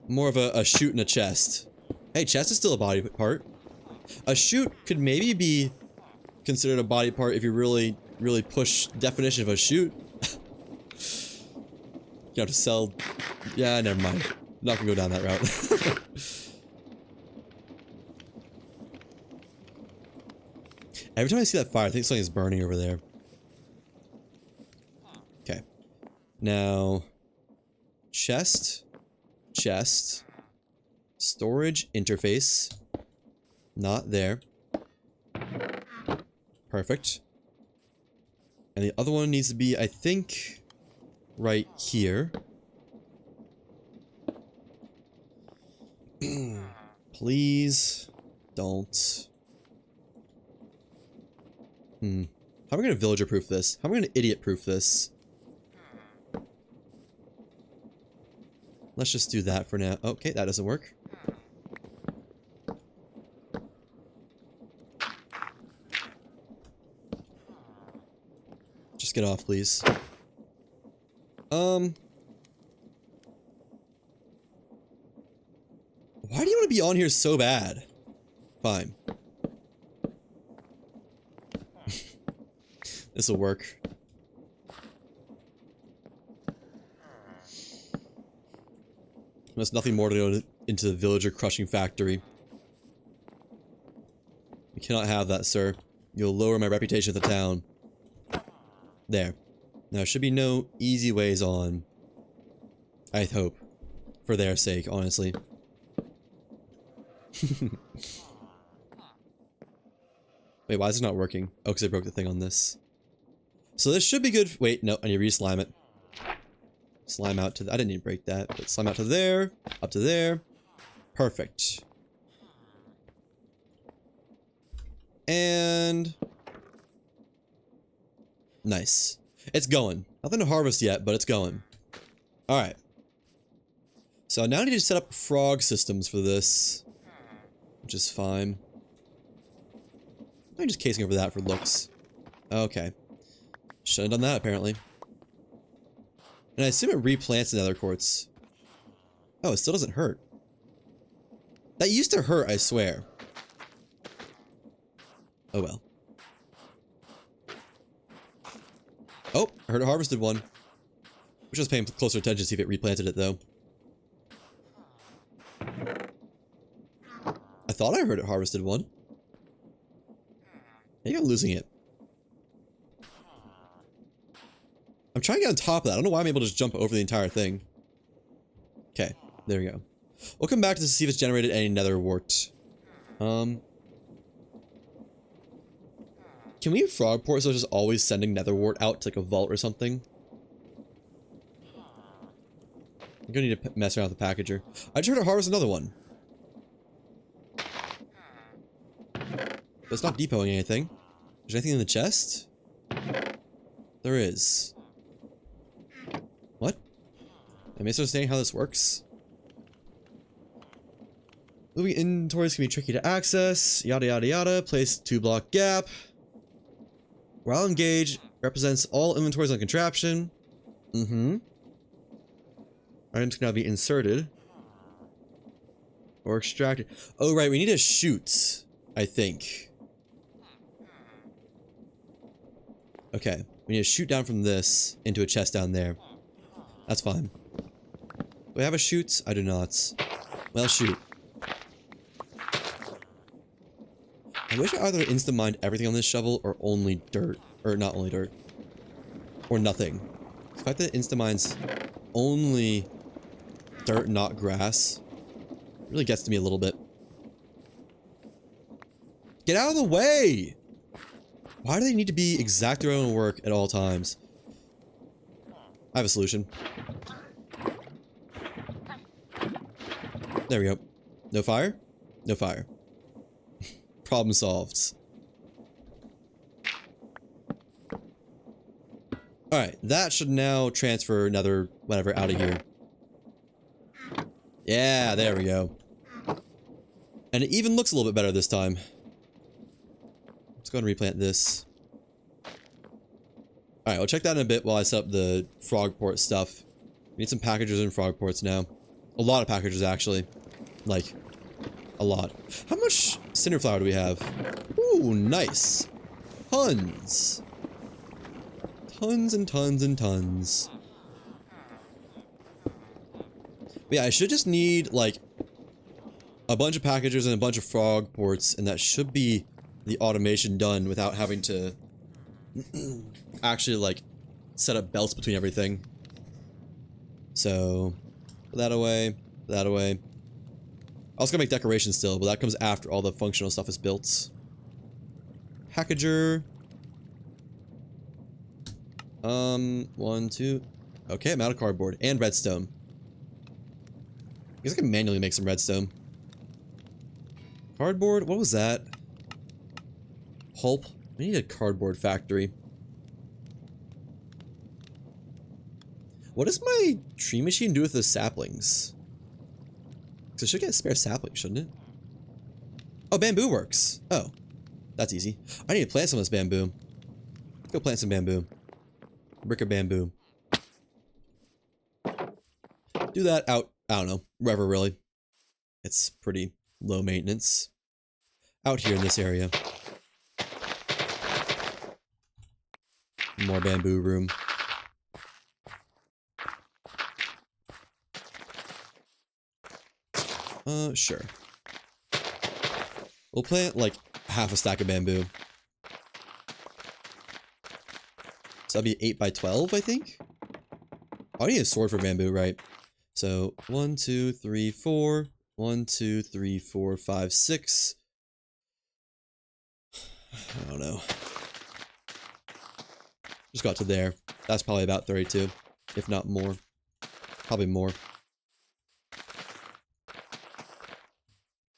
More of a chute and a chest. Hey, chest is still a body part. A chute could maybe be considered a body part if you really push definition of a chute. You have to sell. Yeah, never mind. I'm not gonna go down that route. Every time I see that fire, I think something is burning over there. Okay. Now, chest, storage interface, not there. Perfect. And the other one needs to be, I think, right here. Please don't. How am I gonna villager proof this? How am I gonna idiot proof this? Let's just do that for now. Okay, that doesn't work. Just get off, please. Why do you want to be on here so bad? Fine. This'll work. There's nothing more to go into the villager crushing factory. We cannot have that, sir. You'll lower my reputation at the town. There. Now, there should be no easy ways on. I hope. For their sake, honestly. Wait, why is it not working? Oh, because I broke the thing on this. So this should be good. Wait, no, I need to re-slime it. Slime out to I didn't need to break that, but slime out to there, up to there. Perfect. And nice. It's going. Nothing to harvest yet, but it's going. Alright. So now I need to set up frog systems for this, which is fine. I'm just casing over that for looks. Okay. Shouldn't have done that, apparently. And I assume it replants the nether quartz. Oh, it still doesn't hurt. That used to hurt, I swear. Oh well. Oh, I heard it harvested one. Wish I was paying closer attention to see if it replanted it, though. I thought I heard it harvested one. Maybe I'm losing it. I'm trying to get on top of that. I don't know why I'm able to just jump over the entire thing. Okay, there we go. We'll come back to see if it's generated any nether wart. Can we frog port so it's just always sending nether wart out to like a vault or something? I'm gonna need to mess around with the packager. I just heard it harvest another one. But it's not depoting anything. Is there anything in the chest? There is. What? Am I misunderstanding how this works? Moving inventories can be tricky to access. Yada yada yada. Place 2-block gap. While engaged, represents all inventories on contraption. Items can now be inserted. Or extracted. Oh right, we need a chute, I think. Okay, we need to shoot down from this into a chest down there. That's fine. Do I have a chute? I do not. Well, shoot. I wish I either insta-mined everything on this shovel or only dirt. Or not only dirt. Or nothing. The fact that it insta-mines only dirt, not grass, really gets to me a little bit. Get out of the way! Why do they need to be exactly their own work at all times? I have a solution. There we go. No fire? No fire. Problem solved. Alright, that should now transfer another whatever out of here. Yeah, there we go. And it even looks a little bit better this time. Let's go ahead and replant this. Alright, we'll check that in a bit while I set up the frog port stuff. We need some packages and frog ports now. A lot of packages, actually. Like, a lot. How much cinder flour do we have? Ooh, nice. Tons. Tons and tons and tons. But yeah, I should just need, like, a bunch of packages and a bunch of frog ports, and that should be the automation done without having to actually, like, set up belts between everything. So, put that away, put that away. I was gonna make decorations still, but that comes after all the functional stuff is built. Packager. 1, 2. Okay, I'm out of cardboard and redstone. I guess I can manually make some redstone. Cardboard? What was that? Pulp? We need a cardboard factory. What does my tree machine do with the saplings? Because it should get a spare sapling, shouldn't it? Oh, bamboo works. Oh, that's easy. I need to plant some of this bamboo. Let's go plant some bamboo. Brick of bamboo. Do that out, I don't know, wherever really. It's pretty low maintenance. Out here in this area. More bamboo room. Sure. We'll plant like half a stack of bamboo. So that'd be 8 by 12, I think? Oh, I need a sword for bamboo, right? So 1, 2, 3, 4. 1, 2, 3, 4, 5, 6. I don't know. Just got to there. That's probably about 32, if not more. Probably more.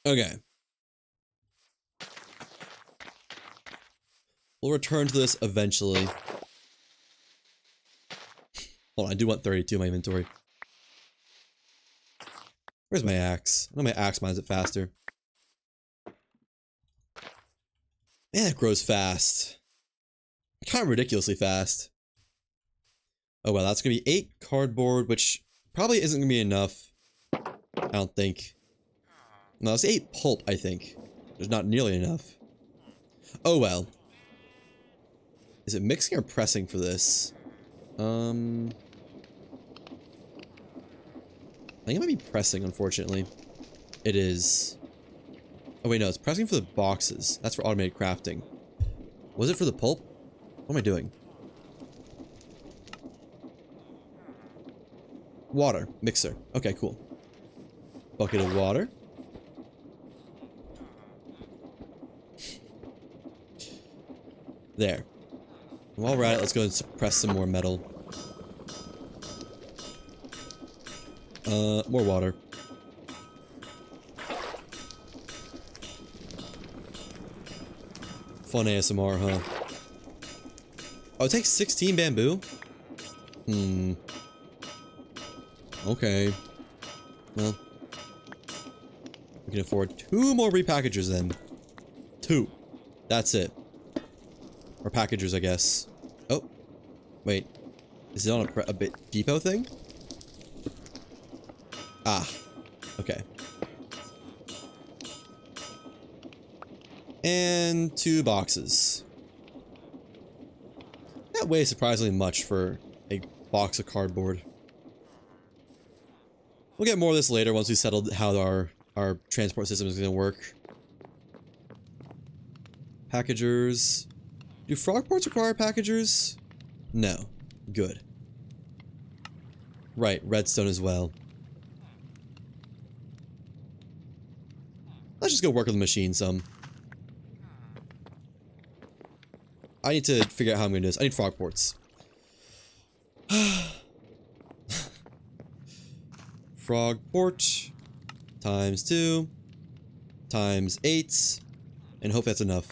Okay. We'll return to this eventually. Hold on, I do want 32 in my inventory. Where's my axe? I know my axe mines it faster. Man, it grows fast. Kind of ridiculously fast. Oh well, that's gonna be 8 cardboard, which probably isn't gonna be enough. I don't think. No, it's 8 pulp, I think. There's not nearly enough. Oh well. Is it mixing or pressing for this? I think it might be pressing, unfortunately. It is. Oh wait, no, it's pressing for the boxes. That's for automated crafting. Was it for the pulp? What am I doing? Water. Mixer. Okay, cool. Bucket of water. There. While we're at it, let's go and suppress some more metal. More water. Fun ASMR, huh? Oh, it takes 16 bamboo? Okay. Well. We can afford 2 more repackagers then. 2. That's it. Or packagers, I guess. Oh. Wait. Is it on a bit depot thing? Ah. Okay. And 2 boxes. That weighs surprisingly much for a box of cardboard. We'll get more of this later once we settled how our transport system is going to work. Packagers. Do frog ports require packagers? No. Good. Right, redstone as well. Let's just go work on the machine some. I need to figure out how I'm going to do this. I need frog ports. Frog port times 2 times 8, and hope that's enough.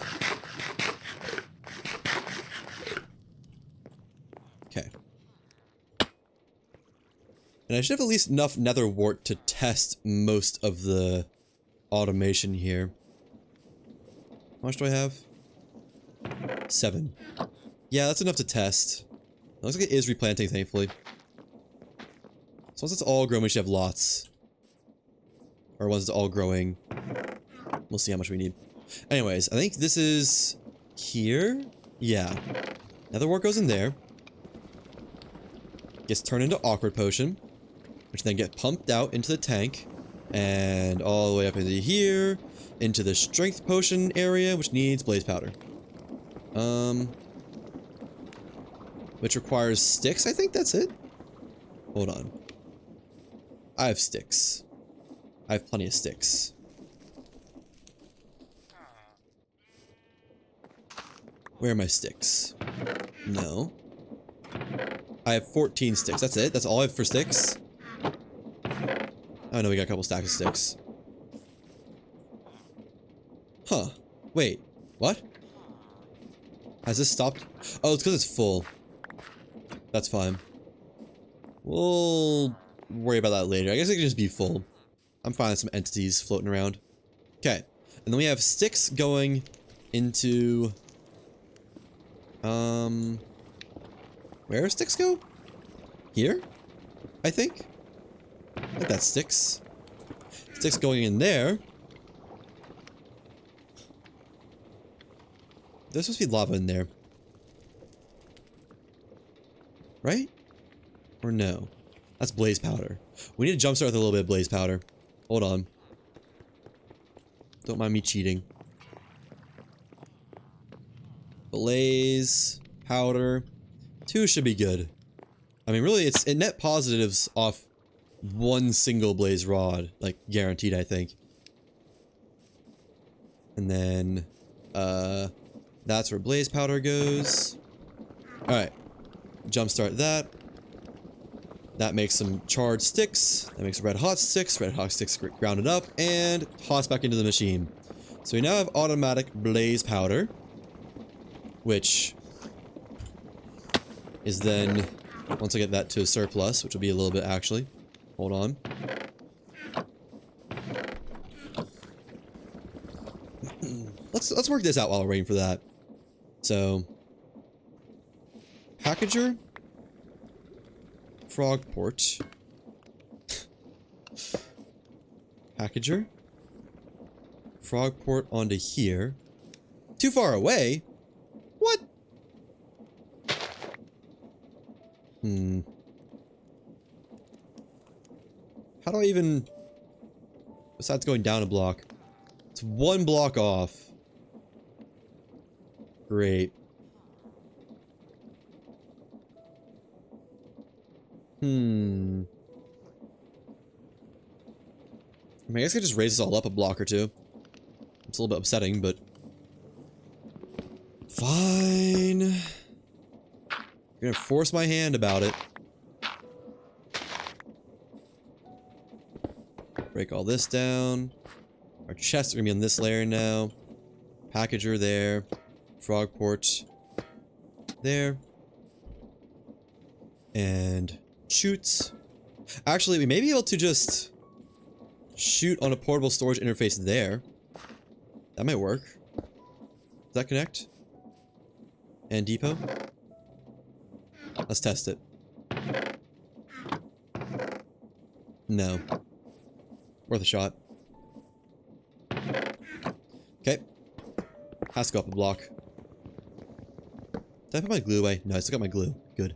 Okay. And I should have at least enough nether wart to test most of the automation here. How much do I have? 7. Yeah, that's enough to test. It looks like it is replanting, thankfully. So once it's all grown, we should have lots. Or once it's all growing, we'll see how much we need. Anyways, I think this is here. Yeah. Nether wart goes in there. Gets turned into awkward potion, which then get pumped out into the tank. And all the way up into here, into the strength potion area, which needs blaze powder. Which requires sticks, I think that's it? Hold on. I have sticks. I have plenty of sticks. Where are my sticks? No. I have 14 sticks. That's it? That's all I have for sticks? Oh no, we got a couple stacks of sticks. Huh. Wait. What? Has this stopped? Oh, it's because it's full. That's fine. We'll worry about that later. I guess it can just be full. I'm fine with some entities floating around. Okay. And then we have sticks going into... Where sticks go? Here? I think that's sticks. Sticks going in there. There's supposed to be lava in there. Right? Or no? That's blaze powder. We need to jumpstart with a little bit of blaze powder. Hold on. Don't mind me cheating. Blaze powder. 2 should be good. I mean, really, it net positives off one single blaze rod. Like, guaranteed, I think. And then, that's where blaze powder goes. Alright. Jumpstart that. That makes some charred sticks. That makes red hot sticks. Red hot sticks grounded up and tossed back into the machine. So we now have automatic blaze powder, which is then, once I get that to a surplus, which will be a little bit actually. Hold on. Let's work this out while we're waiting for that. So, packager, frog port, packager, frog port onto here. Too far away? What? How do I even... Besides going down a block. It's 1 block off. Great. I mean, I guess I could just raise this all up a block or 2. It's a little bit upsetting, but... Fine. I'm gonna force my hand about it. Break all this down. Our chests are gonna be on this layer now. Packager there. Frog port. There. And shoots. Actually, we may be able to just shoot on a portable storage interface there. That might work. Does that connect? And depot? Let's test it. No. Worth a shot. Okay. Has to go up a block. Did I put my glue away? No, I still got my glue. Good.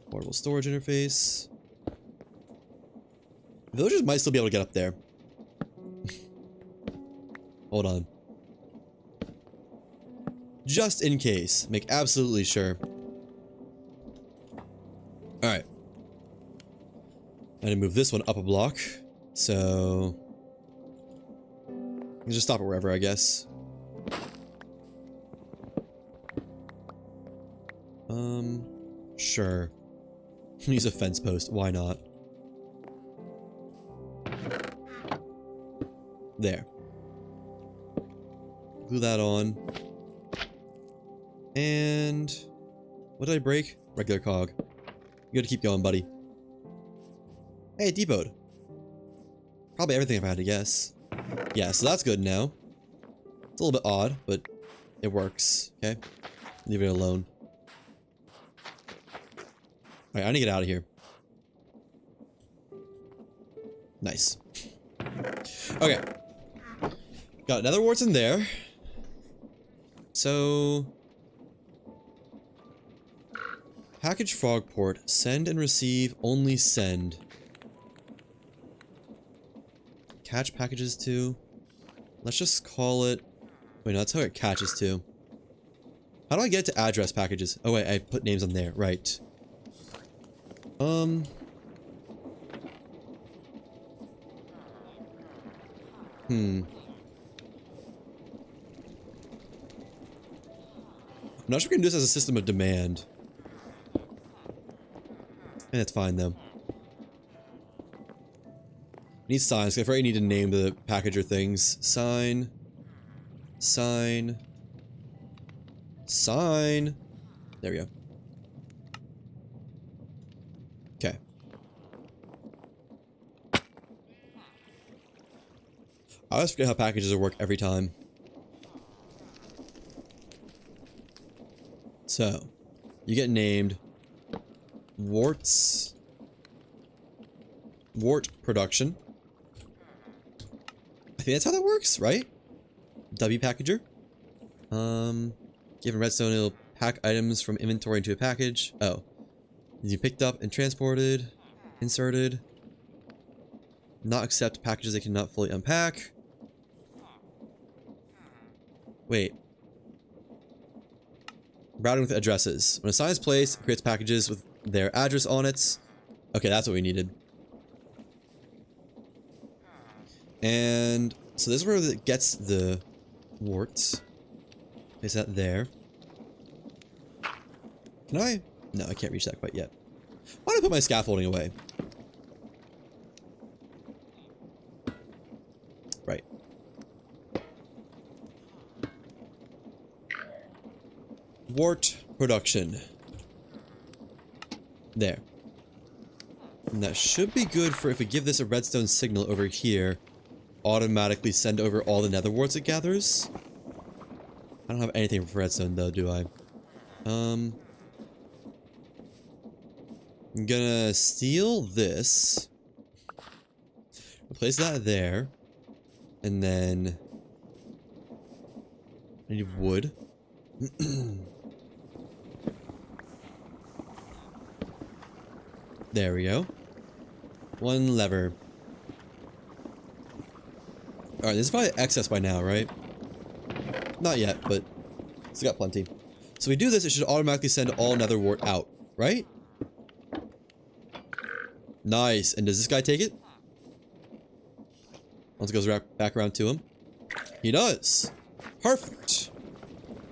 Portable storage interface. Villagers might still be able to get up there. Hold on. Just in case. Make absolutely sure. Alright. I need to move this one up a block. So... I can just stop it wherever, I guess. Sure. Use a fence post. Why not? There. Glue that on. And... what did I break? Regular cog. You gotta keep going, buddy. Hey, it depoted. Probably everything I've had to guess. Yeah, so that's good now. It's a little bit odd, but it works. Okay? Leave it alone. Alright, I need to get out of here. Nice. Okay. Got nether warts in there. So... package frog port. Send and receive. Only send. Catch packages to. Let's just call it... wait, no, that's how it catches to. How do I get to address packages? Oh wait, I put names on there. Right. I'm not sure we can do this as a system of demand. And that's fine though. Need signs, I already need to name the packager things. Sign. Sign. Sign. There we go. Okay. I always forget how packages work every time. So, you get named Wart Production. I think that's how that works, right? W packager. Given Redstone, it'll pack items from inventory into a package. Oh. You picked up and transported, inserted. Not accept packages they cannot fully unpack. Wait. Routing with addresses. When a sign is placed, it creates packages with their address on it. Okay, that's what we needed. And so this is where it gets the warts. Place that there. Can I? No, I can't reach that quite yet. Why don't I put my scaffolding away? Right. Wart production. There. And that should be good for if we give this a redstone signal over here. Automatically send over all the nether warts it gathers. I don't have anything for redstone though, do I? I'm gonna steal this. Place that there. And then I need wood. There we go. One lever. Alright, this is probably excess by now, right? Not yet, but it's got plenty. So we do this, it should automatically send all nether wart out, right? Nice. And does this guy take it? Once it goes back around to him. He does. Perfect.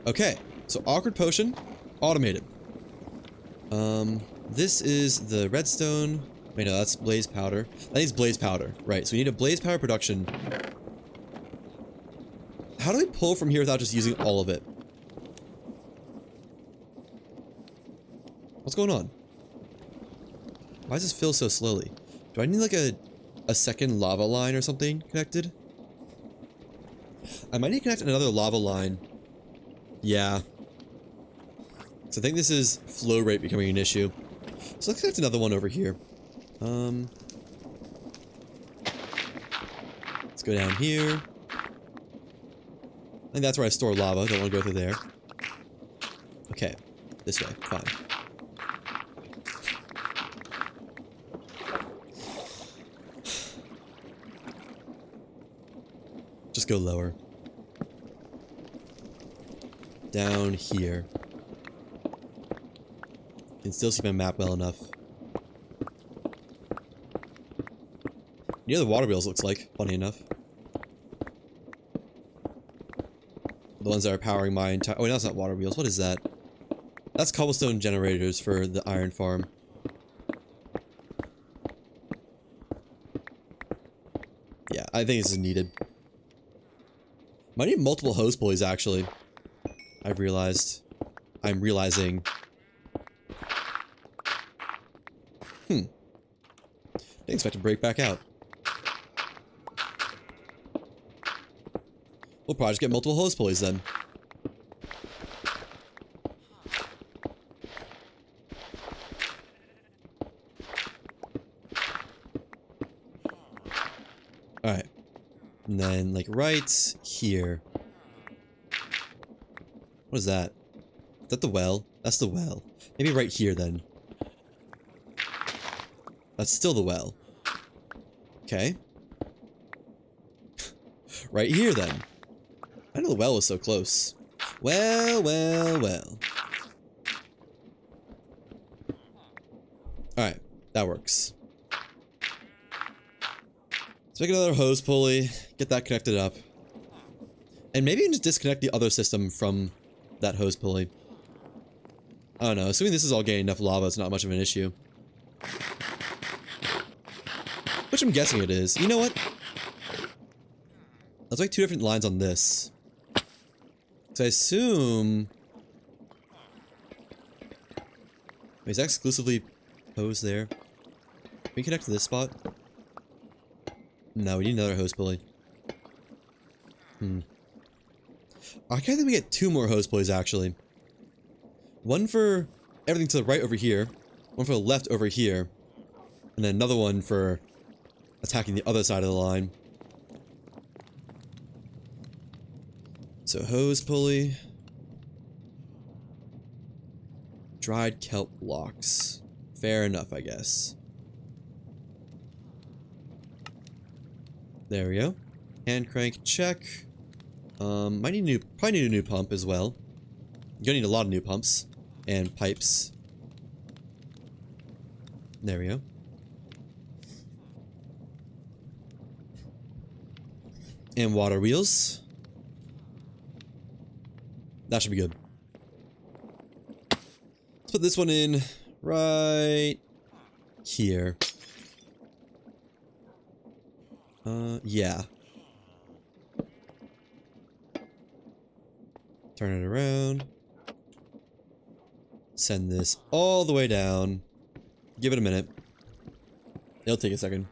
Okay. So awkward potion, automated. This is the redstone. Wait, no, that's blaze powder. That needs blaze powder. Right, so we need a blaze powder production. How do we pull from here without just using all of it? What's going on? Why does this fill so slowly? Do I need like a second lava line or something connected? I might need to connect another lava line. Yeah. So I think this is flow rate becoming an issue. So let's connect another one over here. Let's go down here. I think that's where I store lava. Don't want to go through there. Okay. This way. Fine. Just go lower. Down here. Can still see my map well enough. Near the water wheels looks like, funny enough. The ones that are powering my entire... Oh, that's not water wheels. What is that? That's cobblestone generators for the iron farm. Yeah, I think this is needed. Might need multiple hose pulleys, actually. I've realized. I'm realizing. Didn't expect to break back out. We'll probably just get multiple hose pulleys then. Alright. And then, like, right here. What is that? Is that the well? That's the well. Maybe right here, then. That's still the well. Okay. Right here, then. I know the well was so close. Well, well, well. Alright, that works. Let's make another hose pulley, get that connected up. And maybe just disconnect the other system from that hose pulley. I don't know, assuming this is all getting enough lava, it's not much of an issue. Which I'm guessing it is. You know what? Let's make two different lines on this. So I assume... Wait, is that exclusively hose there? Can we connect to this spot? No, we need another hose pulley. I think we get 2 more hose pulleys, actually. One for everything to the right over here. One for the left over here. And then another one for attacking the other side of the line. So, hose pulley. Dried kelp blocks. Fair enough, I guess. There we go. Hand crank, check. Probably need a new pump as well. You're gonna need a lot of new pumps. And pipes. There we go. And water wheels. That should be good. Let's put this one in right here. Yeah. Turn it around. Send this all the way down. Give it a minute. It'll take a second.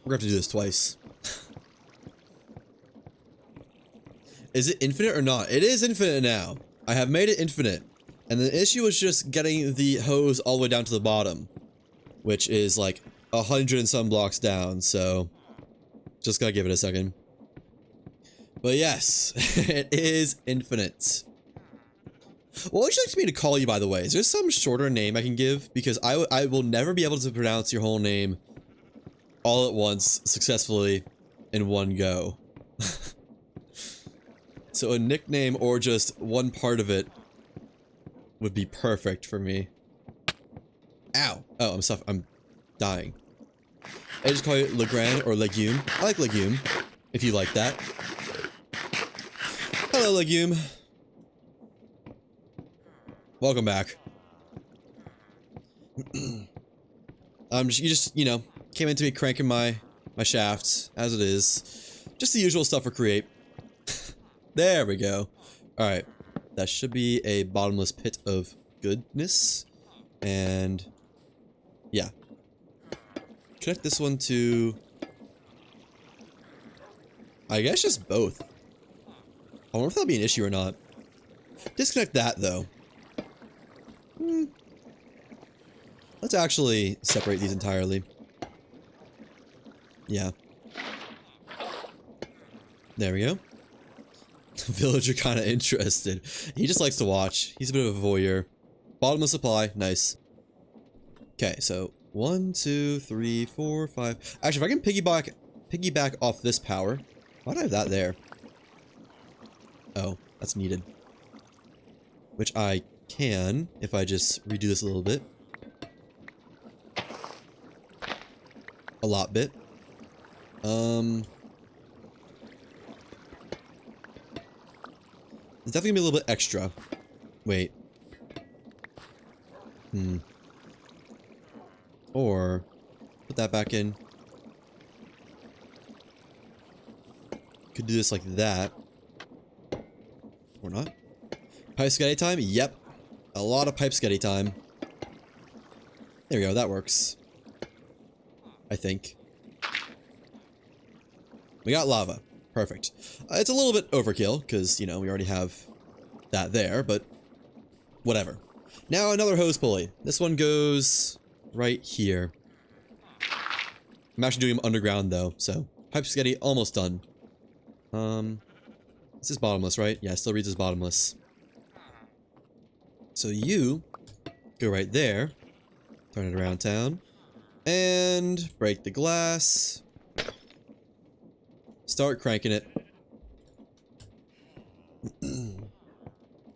We're gonna have to do this twice. Is it infinite or not? It is infinite now. I have made it infinite. And the issue was just getting the hose all the way down to the bottom. Which is like 100 and some blocks down, so... just gotta give it a second. But yes, it is infinite. What would you like me to call you, by the way? Is there some shorter name I can give? Because I will never be able to pronounce your whole name all at once, successfully, in one go. So a nickname or just one part of it would be perfect for me. Ow! Oh, I'm dying. I just call it Legrand or Legume. I like Legume, if you like that. Hello, Legume. Welcome back. You just, you know, came into me cranking my shafts, as it is. Just the usual stuff for Create. There we go. Alright. That should be a bottomless pit of goodness. And... yeah. Connect this one to... I guess just both. I wonder if that'll be an issue or not. Disconnect that, though. Let's actually separate these entirely. Yeah. There we go. The villager kind of interested. He just likes to watch. He's a bit of a voyeur. Bottomless supply. Nice. Okay, so 1, 2, 3, 4, 5. Actually, if I can piggyback off this power. Why do I have that there? Oh, that's needed. Which I can if I just redo this a little bit. A lot bit. It's definitely gonna be a little bit extra. Wait. Or put that back in. Could do this like that. Or not. Pipe sketty time? Yep. A lot of pipe sketty time. There we go, that works. I think. We got lava. Perfect. It's a little bit overkill, because, you know, we already have that there, but whatever. Now another hose pulley. This one goes right here. I'm actually doing them underground, though, so pipe sketty almost done. This is bottomless, right? Yeah, it still reads as bottomless. So you go right there, turn it around town, and break the glass. Start cranking it.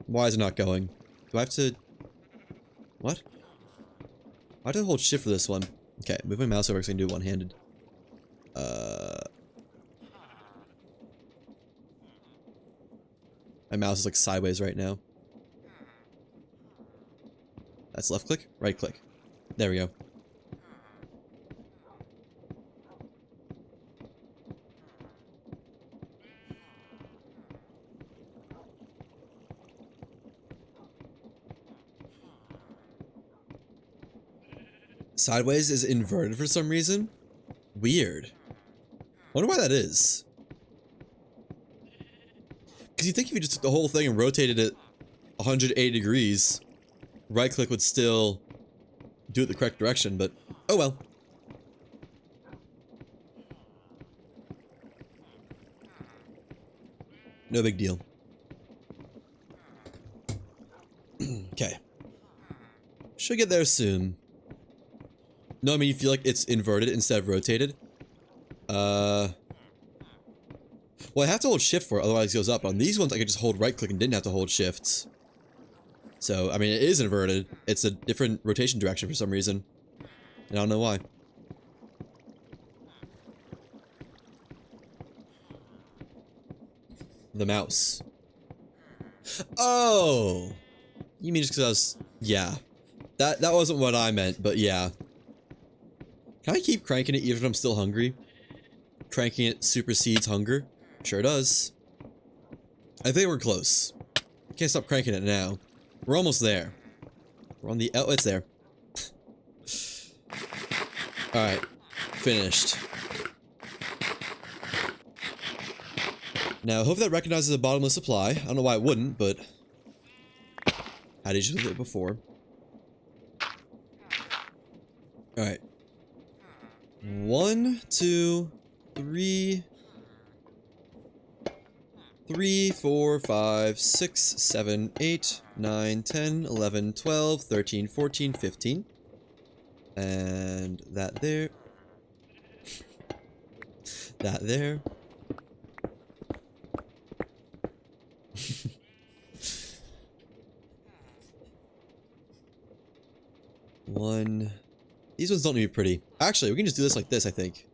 Why is it not going? Do I have to... what? I have to hold shift for this one. Okay, move my mouse over so I can do it one-handed. My mouse is like sideways right now. That's left click, right click. There we go. Sideways is inverted for some reason. Weird. Wonder why that is. Because you think if you just took the whole thing and rotated it 180 degrees, right click would still do it the correct direction, but oh well. No big deal. Okay. Should get there soon. No, I mean you feel like it's inverted instead of rotated. Well, I have to hold shift for it, otherwise it goes up. On these ones, I could just hold right click and didn't have to hold shift. So, I mean, it is inverted. It's a different rotation direction for some reason. And I don't know why. The mouse. Oh! You mean just because I was... Yeah. That wasn't what I meant, but yeah. Can I keep cranking it even if I'm still hungry? Cranking it supersedes hunger? Sure does. I think we're close. I can't stop cranking it now. We're almost there. We're on the... Oh, it's there. Alright. Finished. Now, I hope that recognizes a bottomless supply. I don't know why it wouldn't, but... Had issues with it before. Alright. 1, 2, 3... 3, 4, 5, 6, 7, 8, 9, 10, 11, 12, 13, 14, 15. And that there. That there. One. These ones don't need to be pretty. Actually, we can just do this like this, I think.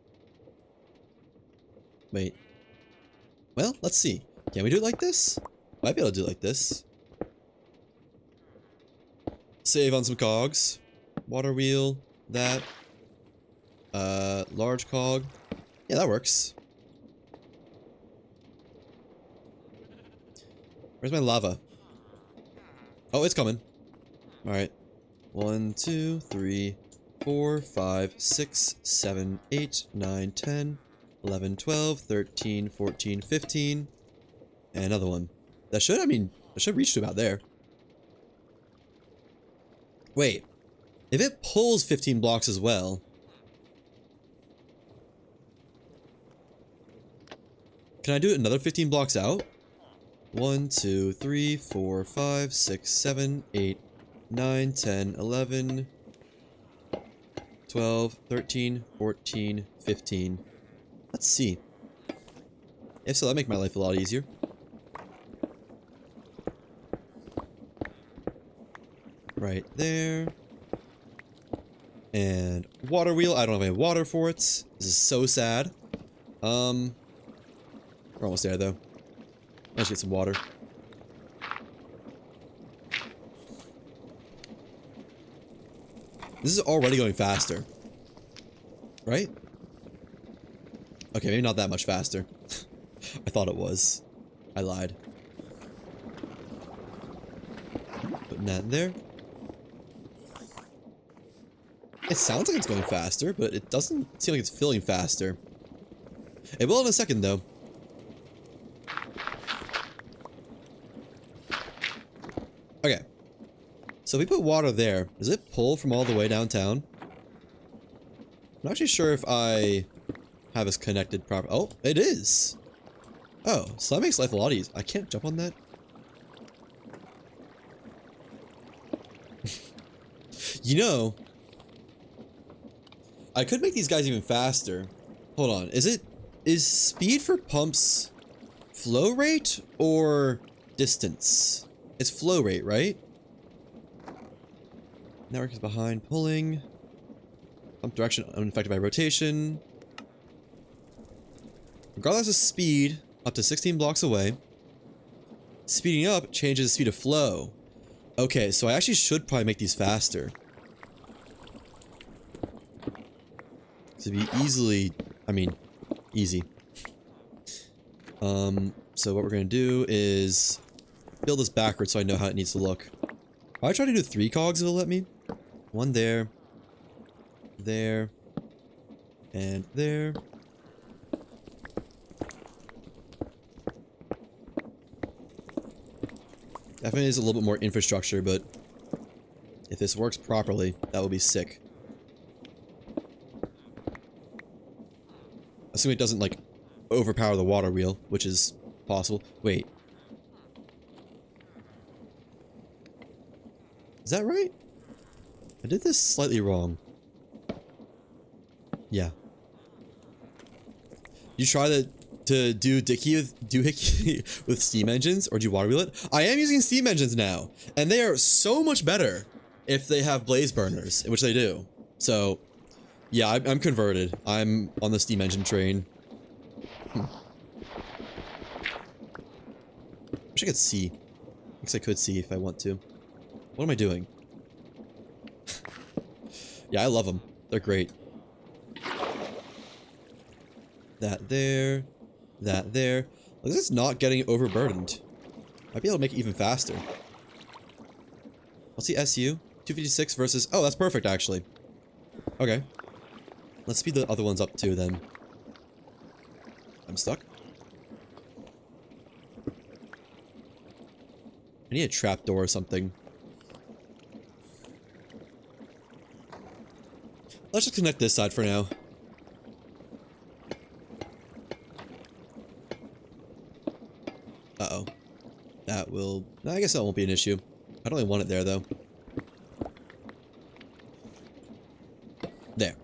Wait. Well, let's see. Can we do it like this? Might be able to do it like this. Save on some cogs. Water wheel. That. Large cog. Yeah, that works. Where's my lava? Oh, it's coming. Alright. 1, 2, 3, 4, 5, 6, 7, 8, 9, 10, 11, 12, 13, 14, 15. And another one. That should reach to about there. Wait. If it pulls 15 blocks as well... Can I do it another 15 blocks out? 1, 2, 3, 4, 5, 6, 7, 8, 9, 10, 11, 12, 13, 14, 15. Let's see. If so, that'd make my life a lot easier. Right there. And water wheel. I don't have any water for it. This is so sad. We're almost there though. Let's get some water. This is already going faster. Right? Okay, maybe not that much faster. I thought it was. I lied. Putting that in there. It sounds like it's going faster, but it doesn't seem like it's filling faster. It will in a second, though. Okay. So if we put water there, does it pull from all the way downtown? I'm not actually sure if I have us connected properly. Oh, it is. Oh, so that makes life a lot easier. I can't jump on that. You know, I could make these guys even faster. Hold on. Is speed for pumps flow rate or distance? It's flow rate, right? Network is behind pulling. Pump direction unaffected by rotation. Regardless of speed, up to 16 blocks away. Speeding up changes the speed of flow. Okay, so I actually should probably make these faster. To be easily, I mean, easy. So what we're gonna do is build this backwards so I know how it needs to look. I try to do 3 cogs if it'll let me. 1 there, there, and there. Definitely is a little bit more infrastructure, but if this works properly, that would be sick. Assuming it doesn't, like, overpower the water wheel, which is possible. Wait. Is that right? I did this slightly wrong. Yeah. You try to do doohickey with steam engines, or do you water wheel it? I am using steam engines now, and they are so much better if they have blaze burners, which they do. So, yeah, I'm converted. I'm on the steam engine train. Wish I could see. I guess I could see if I want to. What am I doing? Yeah, I love them. They're great. That there. That there. Like, this is not getting overburdened. Might be able to make it even faster. Let's see SU. 256 versus... Oh, that's perfect, actually. Okay. Let's speed the other ones up, too, then. I'm stuck. I need a trapdoor or something. Let's just connect this side for now. Uh-oh. That will... I guess that won't be an issue. I don't really want it there, though. There.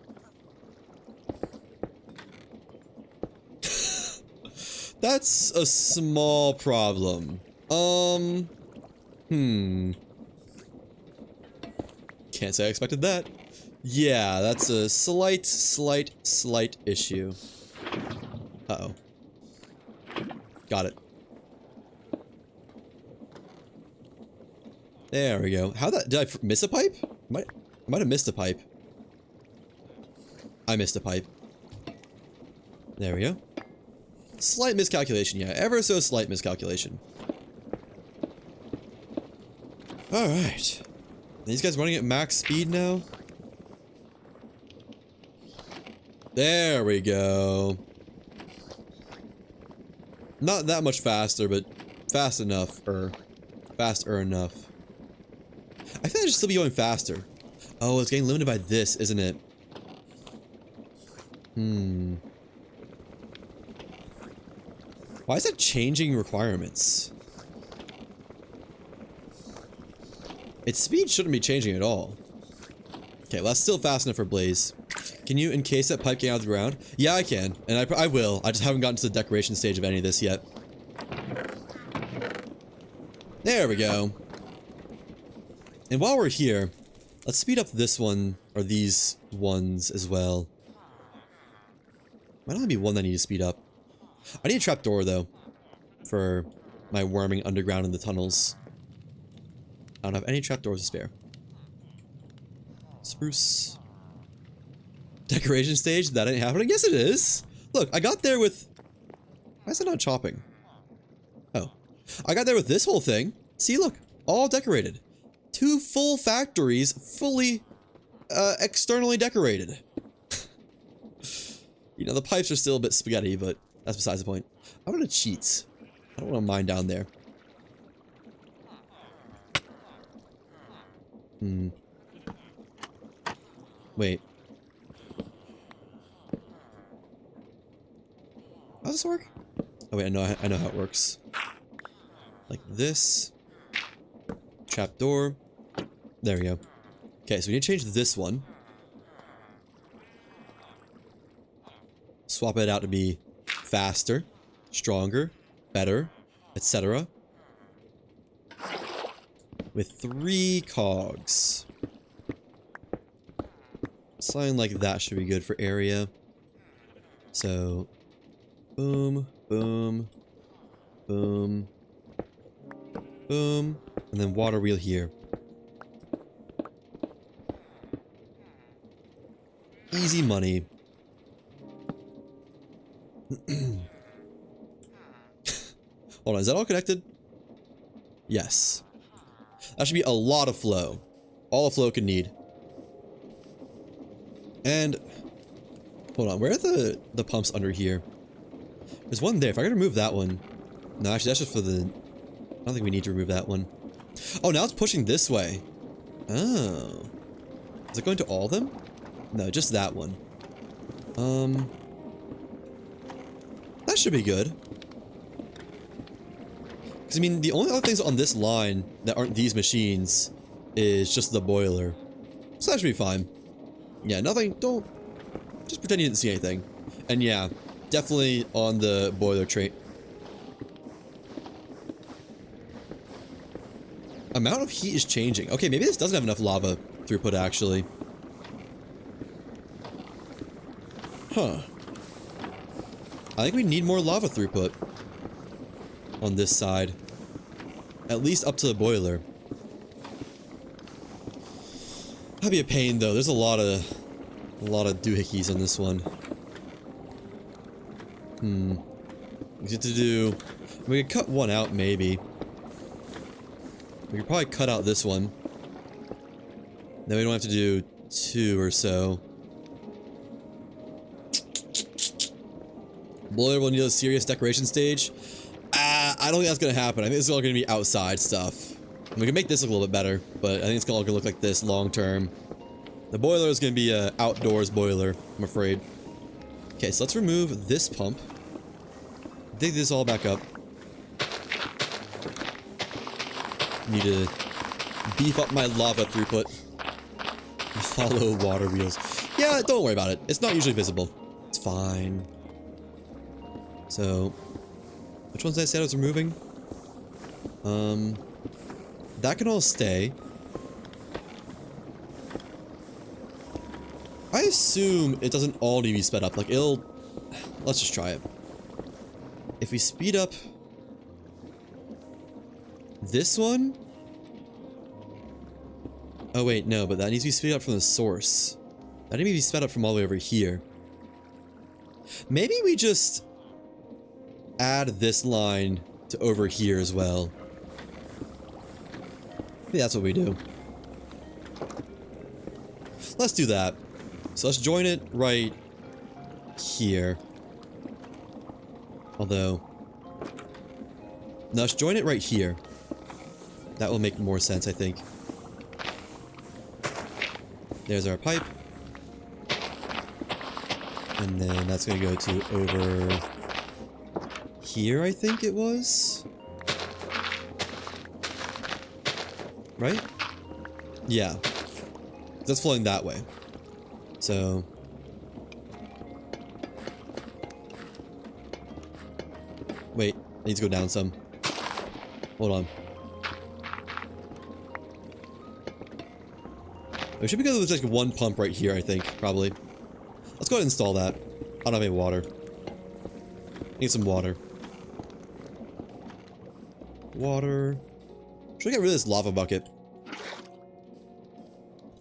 That's a small problem. Can't say I expected that. Yeah, that's a slight issue. Uh-oh. Got it. There we go. How that... Did I miss a pipe? I might have missed a pipe. I missed a pipe. There we go. Slight miscalculation, yeah. Ever so slight miscalculation. Alright. These guys running at max speed now? There we go. Not that much faster, but fast enough, or faster enough. I think I should still be going faster. Oh, it's getting limited by this, isn't it? Why is that changing requirements? Its speed shouldn't be changing at all. Okay, well that's still fast enough for Blaze. Can you encase that pipe getting out of the ground? Yeah, I can. And I will. I just haven't gotten to the decoration stage of any of this yet. There we go. And while we're here, let's speed up this one, or these ones as well. Might only be one that I need to speed up. I need a trapdoor, though, for my worming underground in the tunnels. I don't have any trapdoors to spare. Spruce. Decoration stage? That ain't happening? Yes, it is! Look, I got there with... Why is it not chopping? Oh. I got there with this whole thing. See, look. All decorated. 2 full factories, fully, externally decorated. You know, the pipes are still a bit spaghetti, but that's besides the point. I'm gonna cheat. I don't want to mine down there. Wait. How does this work? Oh wait, I know how it works. Like this. Trapdoor. There we go. Okay, so we need to change this one. Swap it out to be faster, stronger, better, etc. With 3 cogs. Something like that should be good for area. So, boom, boom, boom, Boom. And then water wheel here. Easy money. Hold on, is that all connected? Yes. That should be a lot of flow. All the flow can need. And hold on, where are the pumps under here? There's one there. If I could remove that one. No, actually that's just for the... I don't think we need to remove that one. Oh, now it's pushing this way. Oh. Is it going to all of them? No, just that one. That should be good. Because, I mean, the only other things on this line that aren't these machines is just the boiler. So that should be fine. Yeah, nothing, don't... Just pretend you didn't see anything. And yeah, definitely on the boiler train. Amount of heat is changing. Okay, maybe this doesn't have enough lava throughput, actually. Huh. I think we need more lava throughput on this side. At least up to the boiler. That'd be a pain, though. There's a lot of doohickeys on this one. We get to do... We could cut one out, maybe. We could probably cut out this one. Then we don't have to do 2 or so. Boiler will need a serious decoration stage. I don't think that's gonna happen. I think it's all gonna be outside stuff. We can make this look a little bit better, but I think it's all gonna look like this long term. The boiler is gonna be an outdoors boiler, I'm afraid. Okay, so let's remove this pump. Dig this all back up. Need to beef up my lava throughput. Hollow water wheels. Yeah, don't worry about it. It's not usually visible. It's fine. So, which ones did I say I was removing? That can all stay. I assume it doesn't all need to be sped up. Like, it'll... Let's just try it. If we speed up... this one? Oh wait, no, but that needs to be sped up from the source. That needs to be sped up from all the way over here. Maybe we just... add this line to over here as well. Maybe that's what we do. Let's do that. So let's join it right here. Although... no, let's join it right here. That will make more sense, I think. There's our pipe. And then that's going to go to over... here, I think it was? Right? Yeah. That's flowing that way. So... wait, I need to go down some. Hold on. We should be good with just one pump right here, I think, probably. Let's go ahead and install that. I don't have any water. I need some water. Water. Should we get rid of this lava bucket?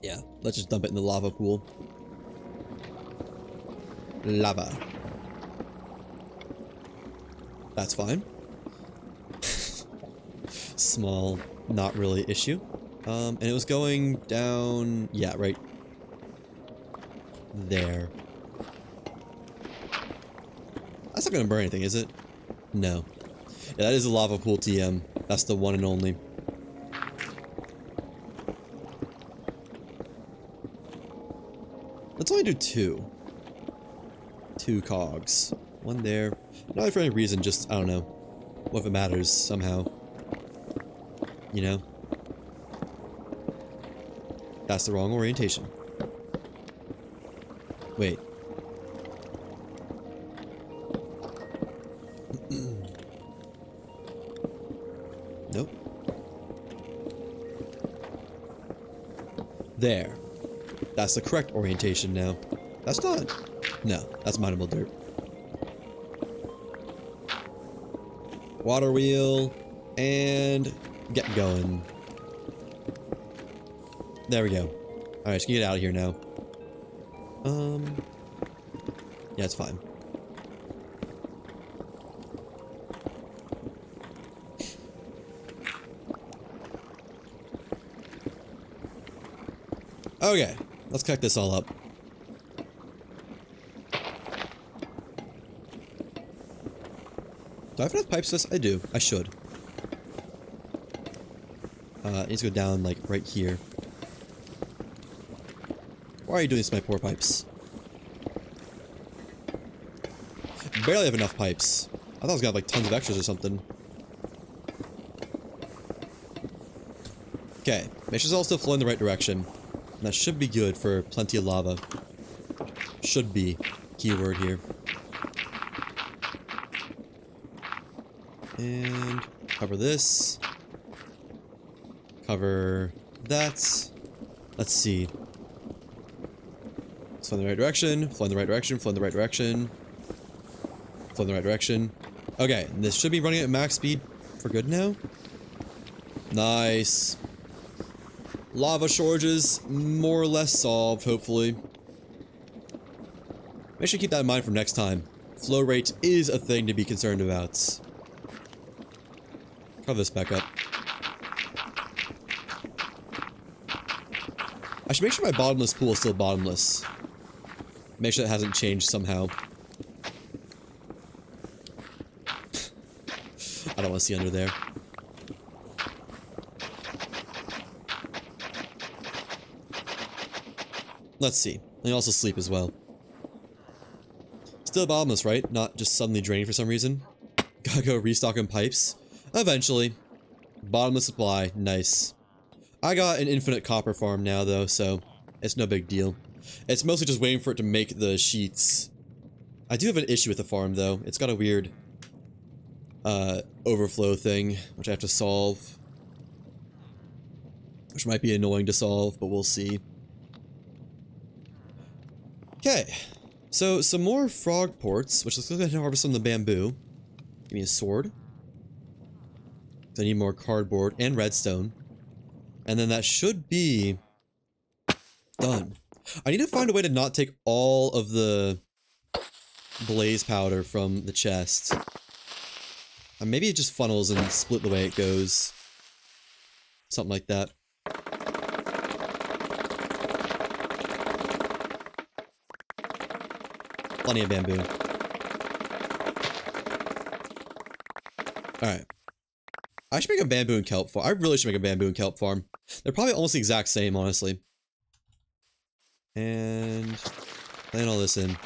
Yeah, let's just dump it in the lava pool. Lava. That's fine. Small, not really issue. And it was going down... yeah, right there. That's not gonna burn anything, is it? No. Yeah, that is a lava pool TM. That's the one and only. Let's only do 2. 2 cogs. One there. Not for any reason, just, I don't know. What if it matters somehow? You know? That's the wrong orientation. Wait. Nope. There. That's the correct orientation now. That's not. No, that's mineable dirt. Water wheel. And Get going. There we go. Alright, just get out of here now. Yeah, it's fine. Okay, let's connect this all up. Do I have enough pipes for this? I do. I should. It needs to go down, like, right here. Why are you doing this to my poor pipes? Barely have enough pipes. I thought I was gonna have, like, tons of extras or something. Okay, make sure it's all still flowing in the right direction. And that should be good for plenty of lava. Should be. Keyword here. And cover this. Cover that. Let's see. Flow in the right direction. Flow in the right direction. Flow in the right direction. Flow in the right direction. Okay, this should be running at max speed for good now. Nice. Lava shortages more or less solved, hopefully. Make sure to keep that in mind for next time. Flow rate is a thing to be concerned about. Cover this back up. I should make sure my bottomless pool is still bottomless. Make sure that hasn't changed somehow. I don't want to see under there. Let's see. And also sleep as well. Still bottomless, right? Not just suddenly draining for some reason. Gotta go restocking pipes. Eventually. Bottomless supply. Nice. I got an infinite copper farm now, though, so it's no big deal. It's mostly just waiting for it to make the sheets. I do have an issue with the farm, though. It's got a weird overflow thing, which I have to solve. Which might be annoying to solve, but we'll see. Okay, so some more frog ports, which looks like I can harvest some of the bamboo. Give me a sword. I need more cardboard and redstone. And then that should be done. I need to find a way to not take all of the blaze powder from the chest. Maybe it just funnels and split the way it goes. Something like that. Plenty of bamboo. Alright. I should make a bamboo and kelp farm. I really should make a bamboo and kelp farm. They're probably almost the exact same, honestly. And plant all this in.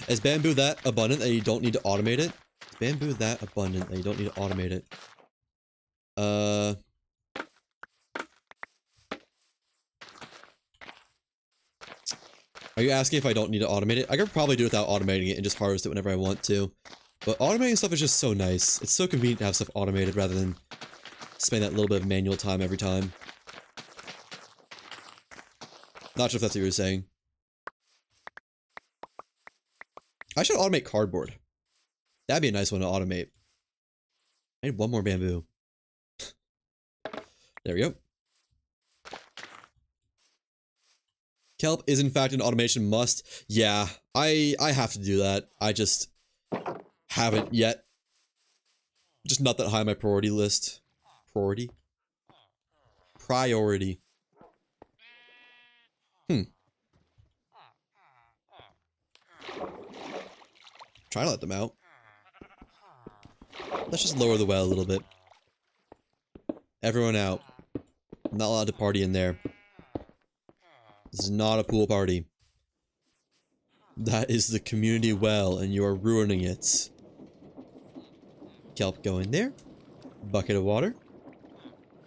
Is bamboo that abundant that you don't need to automate it? Is bamboo that abundant that you don't need to automate it? Are you asking if I don't need to automate it? I could probably do it without automating it and just harvest it whenever I want to. But automating stuff is just so nice. It's so convenient to have stuff automated rather than spend that little bit of manual time every time. Not sure if that's what you were saying. I should automate cardboard. That'd be a nice one to automate. I need one more bamboo. There we go. Kelp is in fact an automation must. Yeah, I have to do that. I just haven't yet. Just not that high on my priority list. Priority? Priority. Try to let them out. Let's just lower the well a little bit. Everyone out. I'm not allowed to party in there. This is not a pool party. That is the community well, and you are ruining it. Kelp go in there. Bucket of water.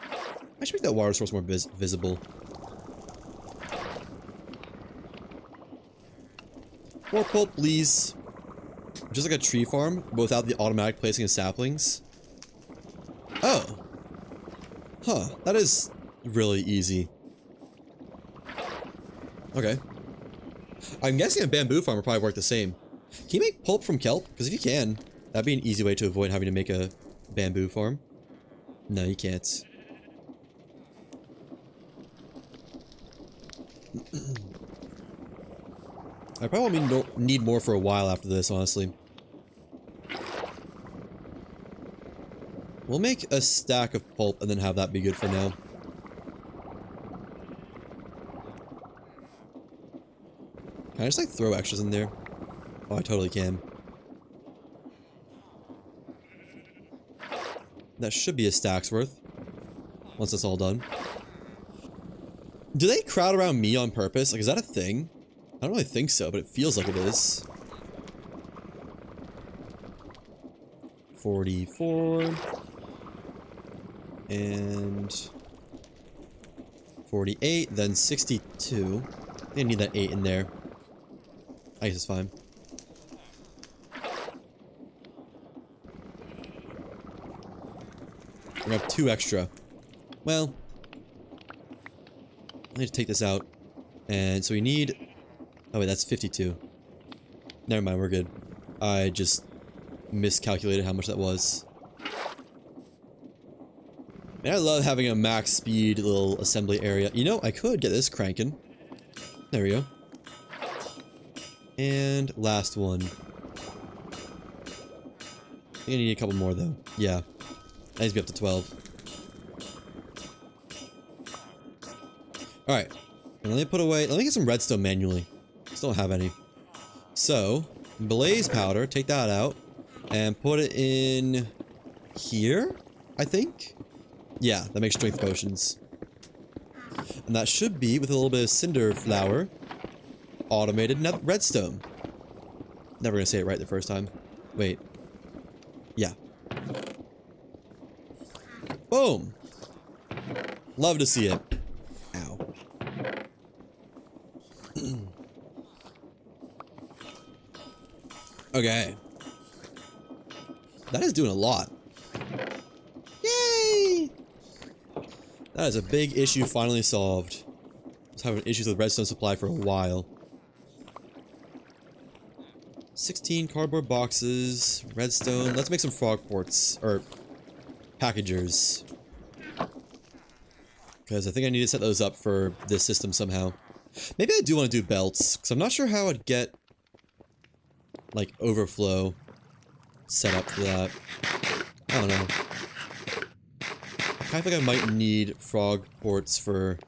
I should make that water source more visible. More pulp, please. Just like a tree farm, but without the automatic placing of saplings. Oh. Huh, that is really easy. Okay. I'm guessing a bamboo farm would probably work the same. Can you make pulp from kelp? Because if you can, that'd be an easy way to avoid having to make a bamboo farm. No, you can't. I probably need more for a while after this, honestly. We'll make a stack of pulp and then have that be good for now. Can I just like throw extras in there? Oh, I totally can. That should be a stack's worth. Once it's all done. Do they crowd around me on purpose? Like, is that a thing? I don't really think so, but it feels like it is. 44. And 48, then 62. I need that 8 in there. I guess it's fine. We're gonna have 2 extra. Well, I need to take this out. And so we need... Oh wait, that's 52. Never mind, we're good. I just miscalculated how much that was. Man, I love having a max speed little assembly area. You know, I could get this cranking. There we go. And last one. I think I need a couple more though. Yeah. I need to be up to 12. Alright. Let me put away... Let me get some redstone manually. Still don't have any. So, blaze powder. Take that out. And put it in... here? I think? Yeah, that makes strength potions. And that should be, with a little bit of cinder flour, automated redstone. Never gonna say it right the first time. Wait. Yeah. Boom! Love to see it. Ow. Okay. That is doing a lot. Yay! That is a big issue finally solved. I was having issues with redstone supply for a while. 16 cardboard boxes, redstone. Let's make some frog ports, or packagers. Because I think I need to set those up for this system somehow. Maybe I do want to do belts, because I'm not sure how I'd get, like, overflow set up for that. I don't know. I think I might need frog ports for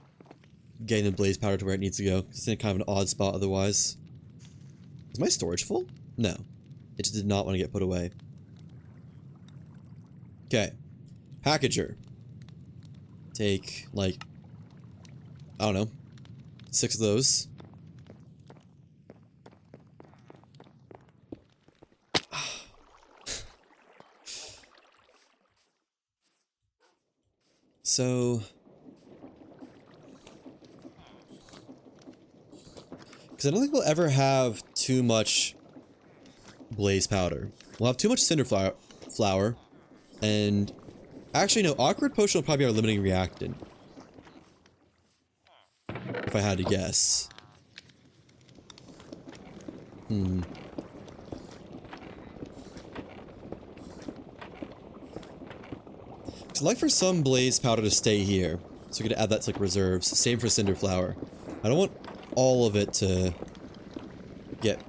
getting the blaze powder to where it needs to go. It's in kind of an odd spot otherwise. Is my storage full? No. It just did not want to get put away. Okay. Packager. Take, like, I don't know, 6 of those. So, because I don't think we'll ever have too much blaze powder. We'll have too much cinder flour, and actually no, awkward potion will probably be our limiting reactant. If I had to guess. So I'd like for some blaze powder to stay here, so we could add that to like reserves. Same for cinder flour. I don't want all of it to get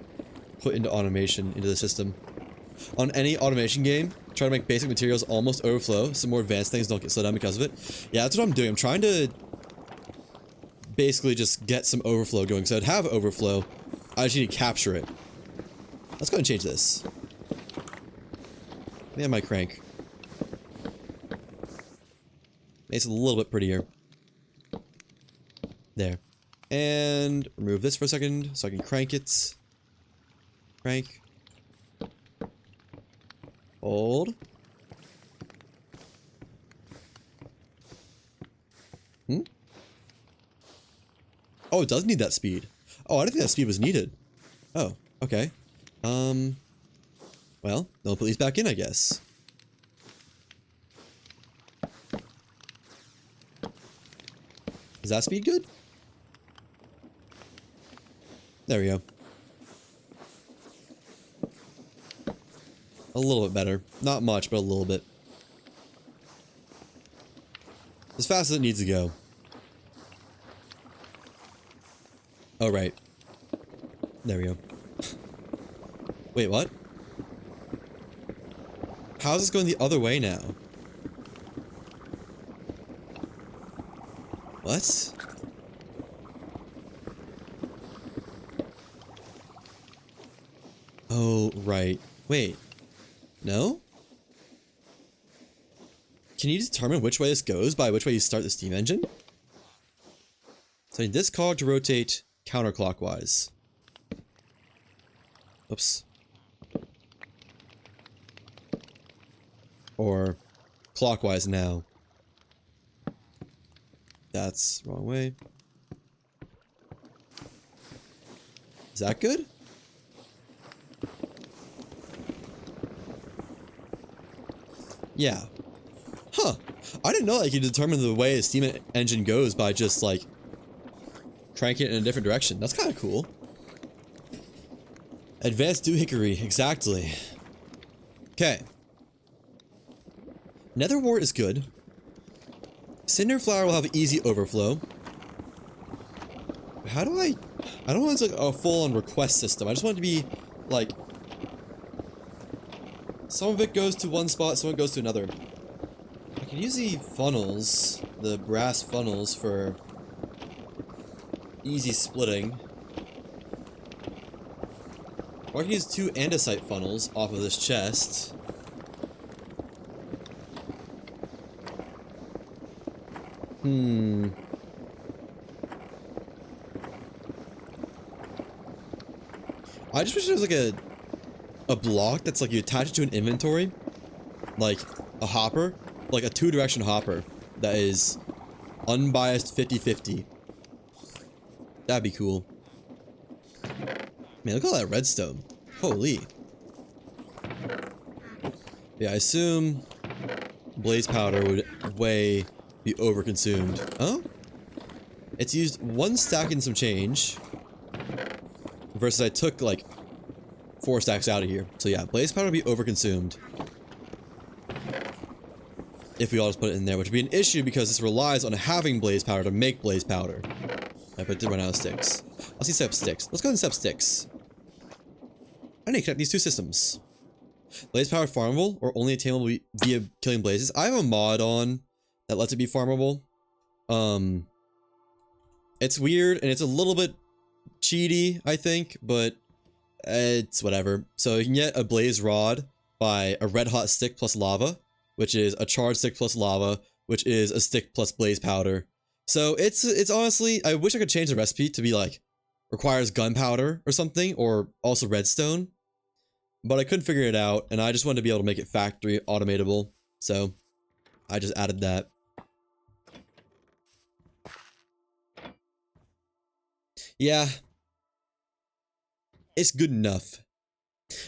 put into automation, into the system. On any automation game, try to make basic materials almost overflow, so more advanced things don't get slowed down because of it. Yeah, that's what I'm doing. I'm trying to basically just get some overflow going. So I'd have overflow, I just need to capture it. Let's go and change this. Maybe I might crank. Makes it a little bit prettier. There. And remove this for a second so I can crank it. Crank. Hold. Oh, it does need that speed. Oh, I didn't think that speed was needed. Oh, okay. Well, then we'll put these back in, I guess. Is that speed good? There we go. A little bit better. Not much, but a little bit. As fast as it needs to go. Oh, right. There we go. Wait, what? How's this going the other way now? What? Oh, right. Wait. No? Can you determine which way this goes by which way you start the steam engine? So I need this cog to rotate counterclockwise. Oops. Or clockwise now. That's the wrong way. Is that good? Yeah. Huh. I didn't know that you could determine the way a steam engine goes by just, like, cranking it in a different direction. That's kind of cool. Advanced doohickery, exactly. Okay. Nether wart is good. Cinder flower will have easy overflow. How do I don't want it to like a full-on request system. I just want it to be, like, some of it goes to one spot, some of it goes to another. I can use the funnels, the brass funnels, for easy splitting. Or I can use 2 andesite funnels off of this chest. I just wish there was like a block that's like you attach it to an inventory, like a hopper, like a 2-direction hopper that is unbiased 50-50. That'd be cool. Man, look at all that redstone. Holy. Yeah, I assume blaze powder would way be overconsumed. Oh? It's used 1 stack and some change. Versus I took like 4 stacks out of here. So yeah, blaze powder would be overconsumed. If we all just put it in there, which would be an issue because this relies on having blaze powder to make blaze powder. But it did run out of sticks. Let's see set up sticks. Let's go ahead and set up sticks. I need to connect these 2 systems. Blaze power farmable or only attainable via killing blazes. I have a mod on that lets it be farmable. It's weird and it's a little bit cheaty, I think, but it's whatever. So you can get a blaze rod by a red hot stick plus lava, which is a charred stick plus lava, which is a stick plus blaze powder. So it's honestly, I wish I could change the recipe to be like requires gunpowder or something, or also redstone, but I couldn't figure it out, and I just wanted to be able to make it factory automatable, so I just added that. Yeah, it's good enough.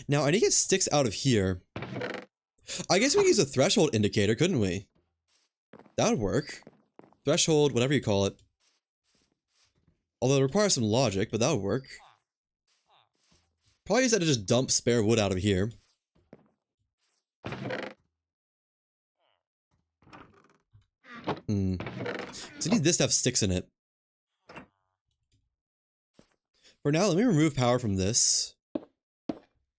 Now I need to get sticks out of here. I guess we could use a threshold indicator, couldn't we? That would work. Threshold, whatever you call it. Although it requires some logic, but that would work. Probably use that to just dump spare wood out of here. So I need this to have sticks in it. For now, let me remove power from this.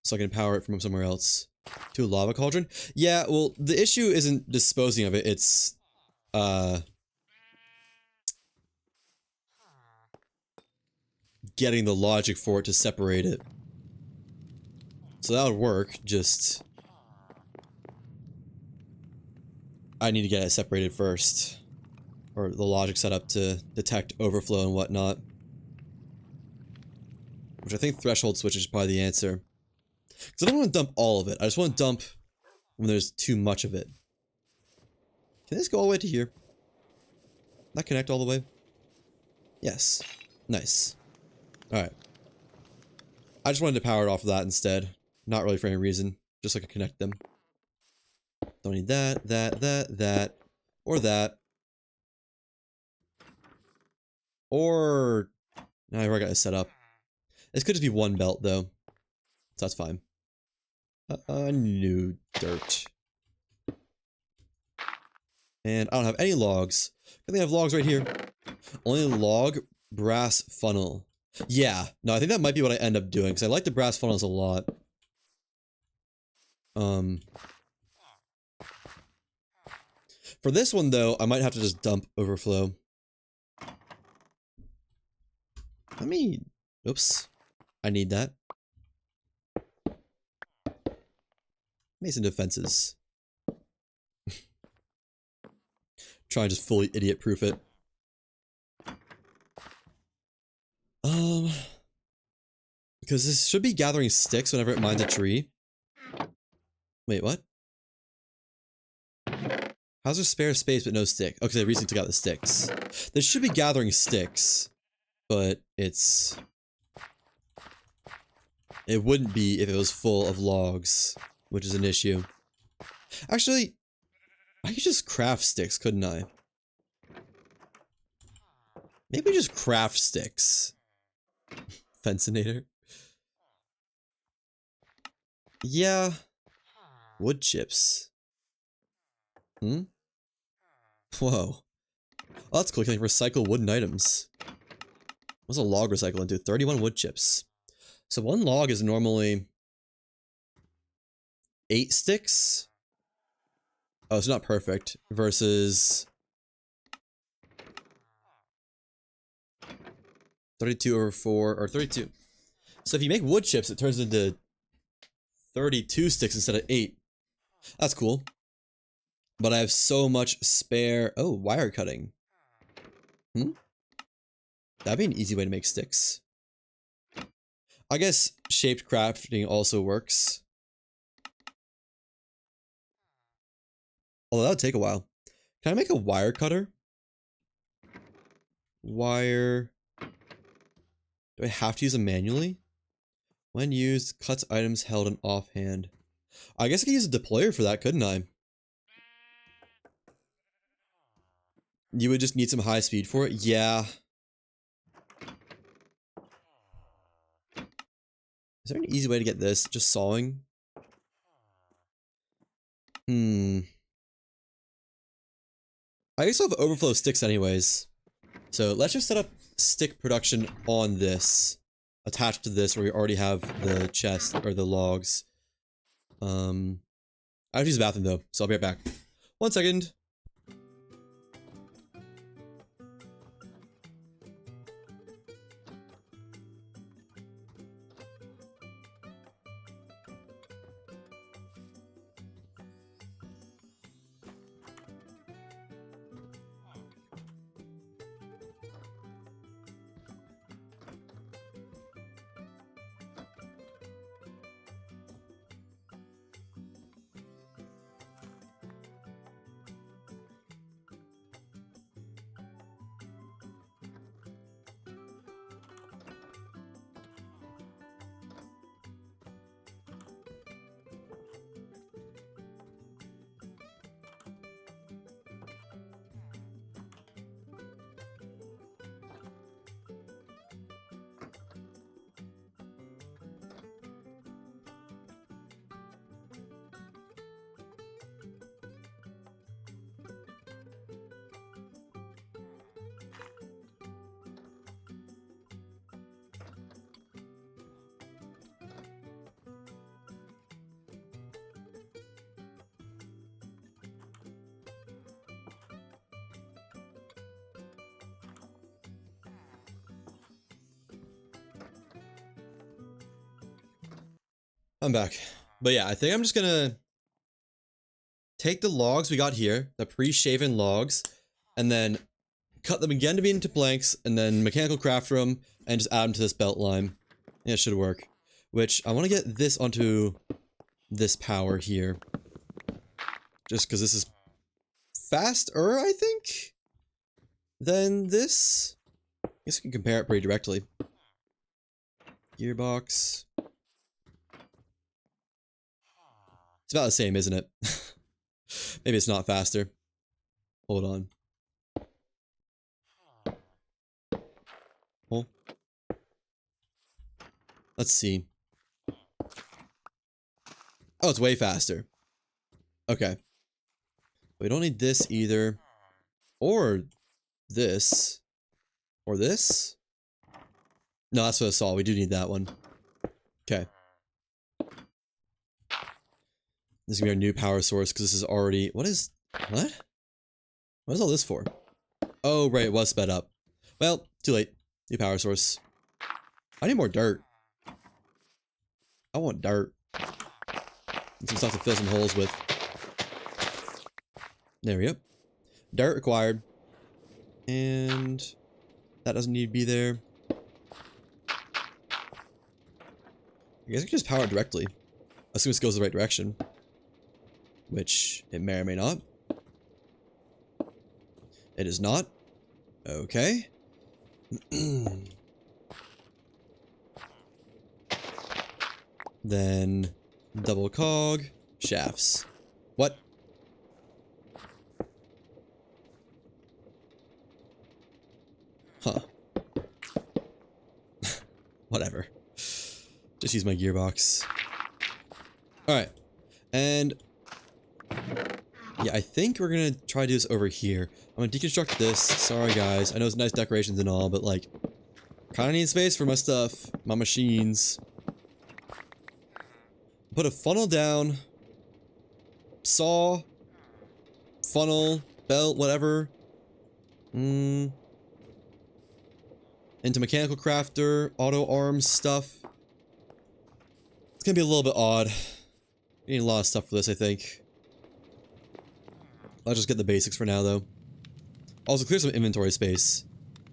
So I can power it from somewhere else. To a lava cauldron? Yeah, well, the issue isn't disposing of it, it's... getting the logic for it to separate it. So that would work, just... I need to get it separated first. Or the logic set up to detect overflow and whatnot. Which I think threshold switch is probably the answer. Because I don't want to dump all of it. I just want to dump when there's too much of it. Can this go all the way to here? Not connect all the way? Yes. Nice. Alright. I just wanted to power it off of that instead. Not really for any reason. Just so I can connect them. Don't need that, that, or that. Or... Now I've already got it set up. This could just be one belt, though. So that's fine. New dirt. And I don't have any logs. I think I have logs right here. Only log brass funnel. Yeah, no, I think that might be what I end up doing, because I like the brass funnels a lot. For this one, though, I might have to just dump overflow. Let me... Oops. I need that. Make some defenses. Try and just fully idiot-proof it. Because this should be gathering sticks whenever it mines a tree. Wait, what? How's there spare space but no stick? Okay, they recently took out the sticks. This should be gathering sticks, but it's... It wouldn't be if it was full of logs, which is an issue. Actually, I could just craft sticks, couldn't I? Maybe just craft sticks. Fencinator. Yeah. Wood chips. Hmm? Whoa. Oh, that's cool. You can like, recycle wooden items. What's a log recycle into? 31 wood chips. So one log is normally 8 sticks. Oh, it's not perfect. Versus 32 over 4, or 32. So if you make wood chips, it turns into 32 sticks instead of 8. That's cool. But I have so much spare... Oh, wire cutting. Hmm? That'd be an easy way to make sticks. I guess shaped crafting also works. Although that would take a while. Can I make a wire cutter? Wire... Do I have to use them manually? When used, cuts items held in offhand. I guess I could use a deployer for that, couldn't I? You would just need some high speed for it? Yeah. Is there an easy way to get this? Just sawing? I guess I'll have overflow sticks anyways. So let's just set up stick production on this. Attached to this where we already have the chest or the logs. I have to use the bathroom though, so I'll be right back. 1 second. I'm back. But yeah, I think I'm just gonna take the logs we got here, the pre-shaven logs, and then cut them again to be into blanks, and then mechanical craft them, and just add them to this belt line. Yeah, it should work. Which, I want to get this onto this power here. Just because this is faster, I think, than this. I guess we can compare it pretty directly. Gearbox. It's about the same, isn't it? Maybe it's not faster. Hold on. Oh. Let's see. Oh, it's way faster. Okay. We don't need this either. Or this. Or this? No, that's what I saw. We do need that one. Okay. This is gonna be our new power source because this is already. What is. What? What is all this for? Oh, right. It was sped up. Well, too late. New power source. I need more dirt. I want dirt. And some stuff to fill some holes with. There we go. Dirt required. And that doesn't need to be there. I guess I can just power it directly. As soon as it goes the right direction. Which it may or may not. It is not. Okay. Then double cog shafts. What? Huh. Whatever. Just use my gearbox. Alright. And yeah, I think we're gonna try to do this over here. I'm gonna deconstruct this. Sorry guys. I know it's nice decorations and all, but like kinda need space for my stuff. My machines. Put a funnel down. Saw. Funnel. Belt. Whatever. Into mechanical crafter. Auto arms stuff. It's gonna be a little bit odd. We need a lot of stuff for this, I think. I'll just get the basics for now, though. Also, clear some inventory space.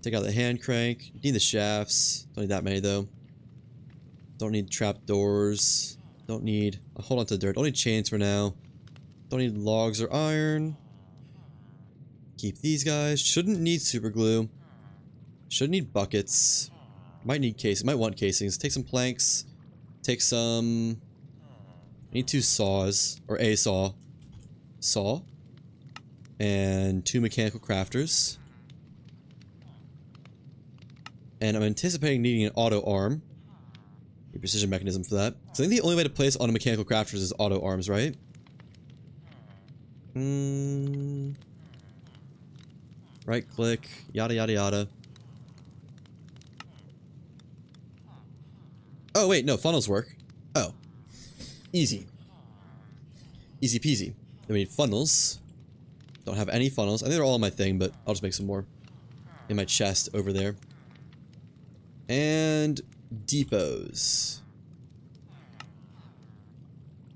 Take out the hand crank. Need the shafts. Don't need that many, though. Don't need trap doors. Don't need... I'll hold on to the dirt. Don't need chains for now. Don't need logs or iron. Keep these guys. Shouldn't need super glue. Shouldn't need buckets. Might need casing. Might want casings. Take some planks. Take some... I need 2 saws. Or a saw. Saw. And 2 mechanical crafters. And I'm anticipating needing an auto arm. A precision mechanism for that. So I think the only way to place auto mechanical crafters is auto arms, right? Right click. Yada yada yada. Oh wait, no, funnels work. Oh. Easy. Easy peasy. Then we need funnels. Don't have any funnels. I think they're all on my thing, but I'll just make some more. In my chest over there. And depots.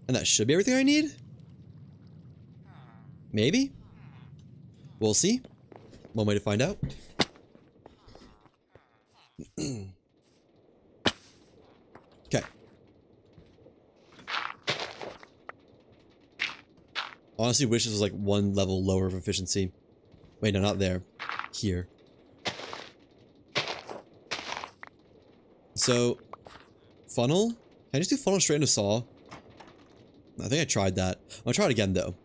And that should be everything I need? Maybe? We'll see. One way to find out. Okay. Honestly, wish this was like 1 level lower of efficiency. Wait, no, not there. Here. So, funnel? Can I just do funnel straight into saw? I think I tried that. I'll try it again, though.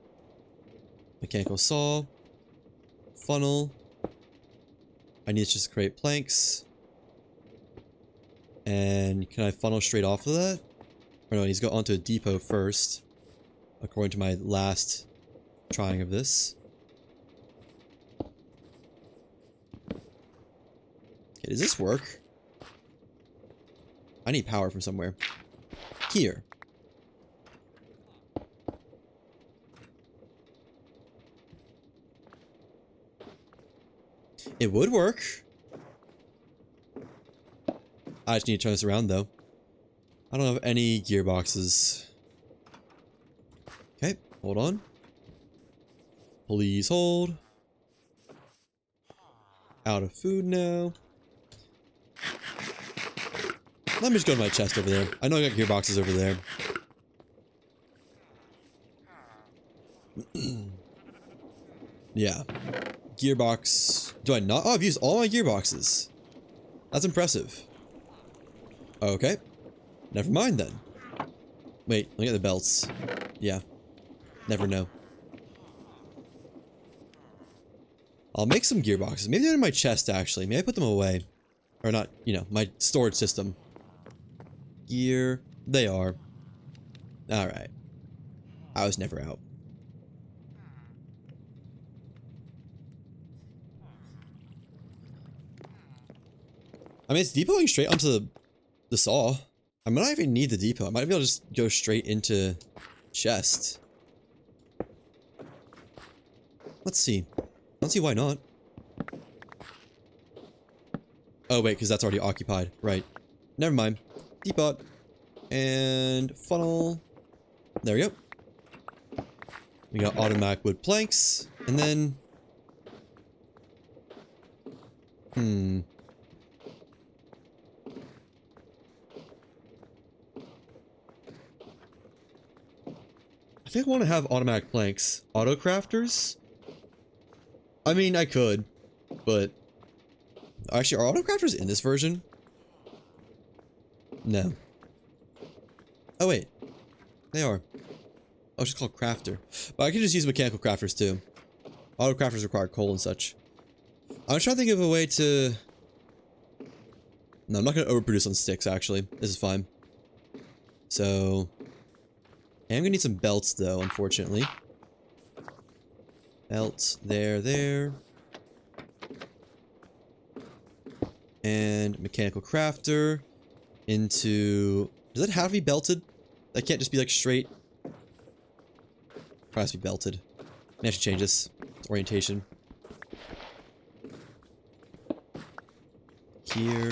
Mechanical saw. Funnel. I need to just create planks. And can I funnel straight off of that? Or no, I need to go onto a depot first. According to my last trying of this. Okay, does this work? I need power from somewhere. Here. It would work. I just need to turn this around, though. I don't have any gearboxes. Okay, hold on. Please hold. Out of food now. Let me just go to my chest over there. I know I got gearboxes over there. Yeah. Gearbox. Do I not? Oh, I've used all my gearboxes. That's impressive. Okay. Never mind then. Wait, look at the belts. Yeah. Never know. I'll make some gearboxes. Maybe they're in my chest, actually. Maybe I put them away. Or not, you know, my storage system. Gear. They are. Alright. I was never out. I mean, it's depoting straight onto the saw. I might not even need the depot. I might be able to just go straight into chest. Let's see. I don't see why not. Oh, wait, because that's already occupied. Right. Never mind. Depot. And funnel. There we go. We got automatic wood planks. And then... I think I want to have automatic planks. Auto crafters? I mean, I could, but... Actually, are auto crafters in this version? No. Oh, wait. They are. Oh, it's just called crafter. But I can just use mechanical crafters, too. Auto crafters require coal and such. I'm trying to think of a way to... No, I'm not going to overproduce on sticks, actually. This is fine. So... I'm going to need some belts, though, unfortunately. Belts. There. And mechanical crafter. Into... Does that have to be belted? That can't just be, like, straight. Probably has to be belted. May have to change this. Orientation. Here.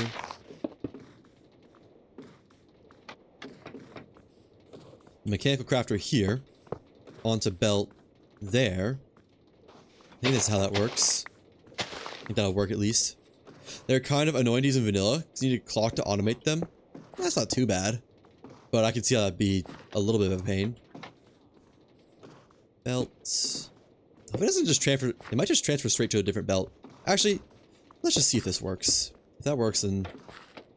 Mechanical crafter here. Onto belt there. I think that's how that works. I think that'll work at least. They're kind of annoying to use in vanilla, because you need a clock to automate them. That's not too bad. But I can see how that'd be a little bit of a pain. Belts. If it doesn't just transfer, it might just transfer straight to a different belt. Actually, let's just see if this works. If that works, then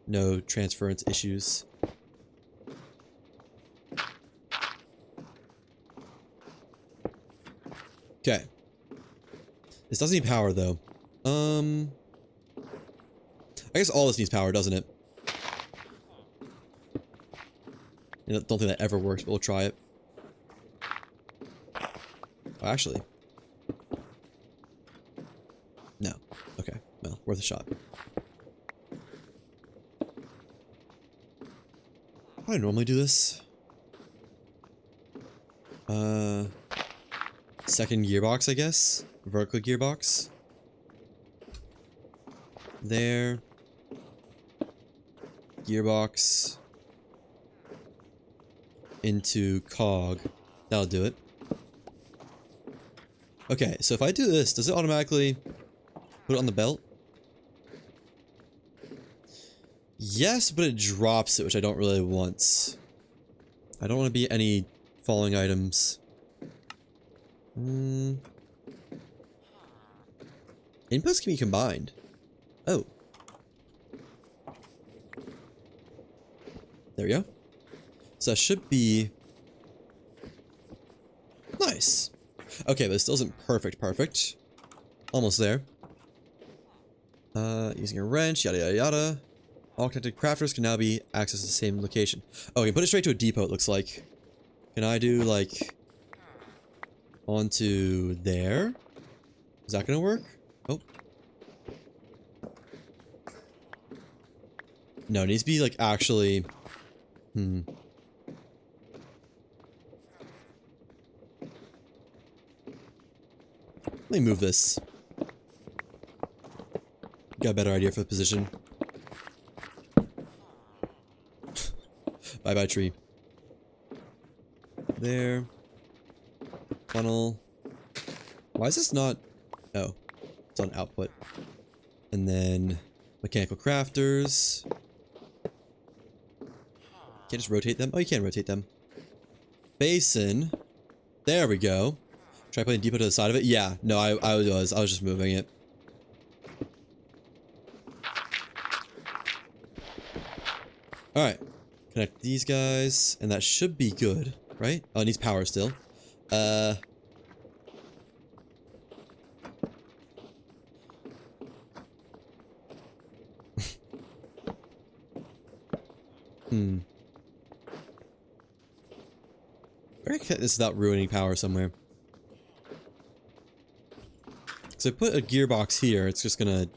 no transference issues. Okay. This doesn't need power, though. I guess all this needs power, doesn't it? I don't think that ever works, but we'll try it. Oh, actually. No. Okay. Well, worth a shot. How do I normally do this? Second gearbox, I guess? Vertical gearbox. There. Gearbox. Into cog. That'll do it. Okay, so if I do this, does it automatically put it on the belt? Yes, but it drops it, which I don't really want. I don't want to be any falling items. Inputs can be combined. Oh. There we go. So that should be... Nice. Okay, but it still isn't perfect. Almost there. Using a wrench, yada yada yada. All connected crafters can now be accessed at the same location. Oh, you can put it straight to a depot, it looks like. Can I do, like... onto there? Is that gonna work? Oh. No, it needs to be, like, actually... Let me move this. Got a better idea for the position. Bye-bye, tree. There. Funnel. Why is this not... Oh. It's on output. And then... mechanical crafters. Can't just rotate them? Oh, you can rotate them. Basin. There we go. Try putting depot to the side of it? Yeah. No, I was just moving it. Alright. Connect these guys. And that should be good, right? Oh, it needs power still. Where can I get this without ruining power somewhere? So I put a gearbox here, it's just gonna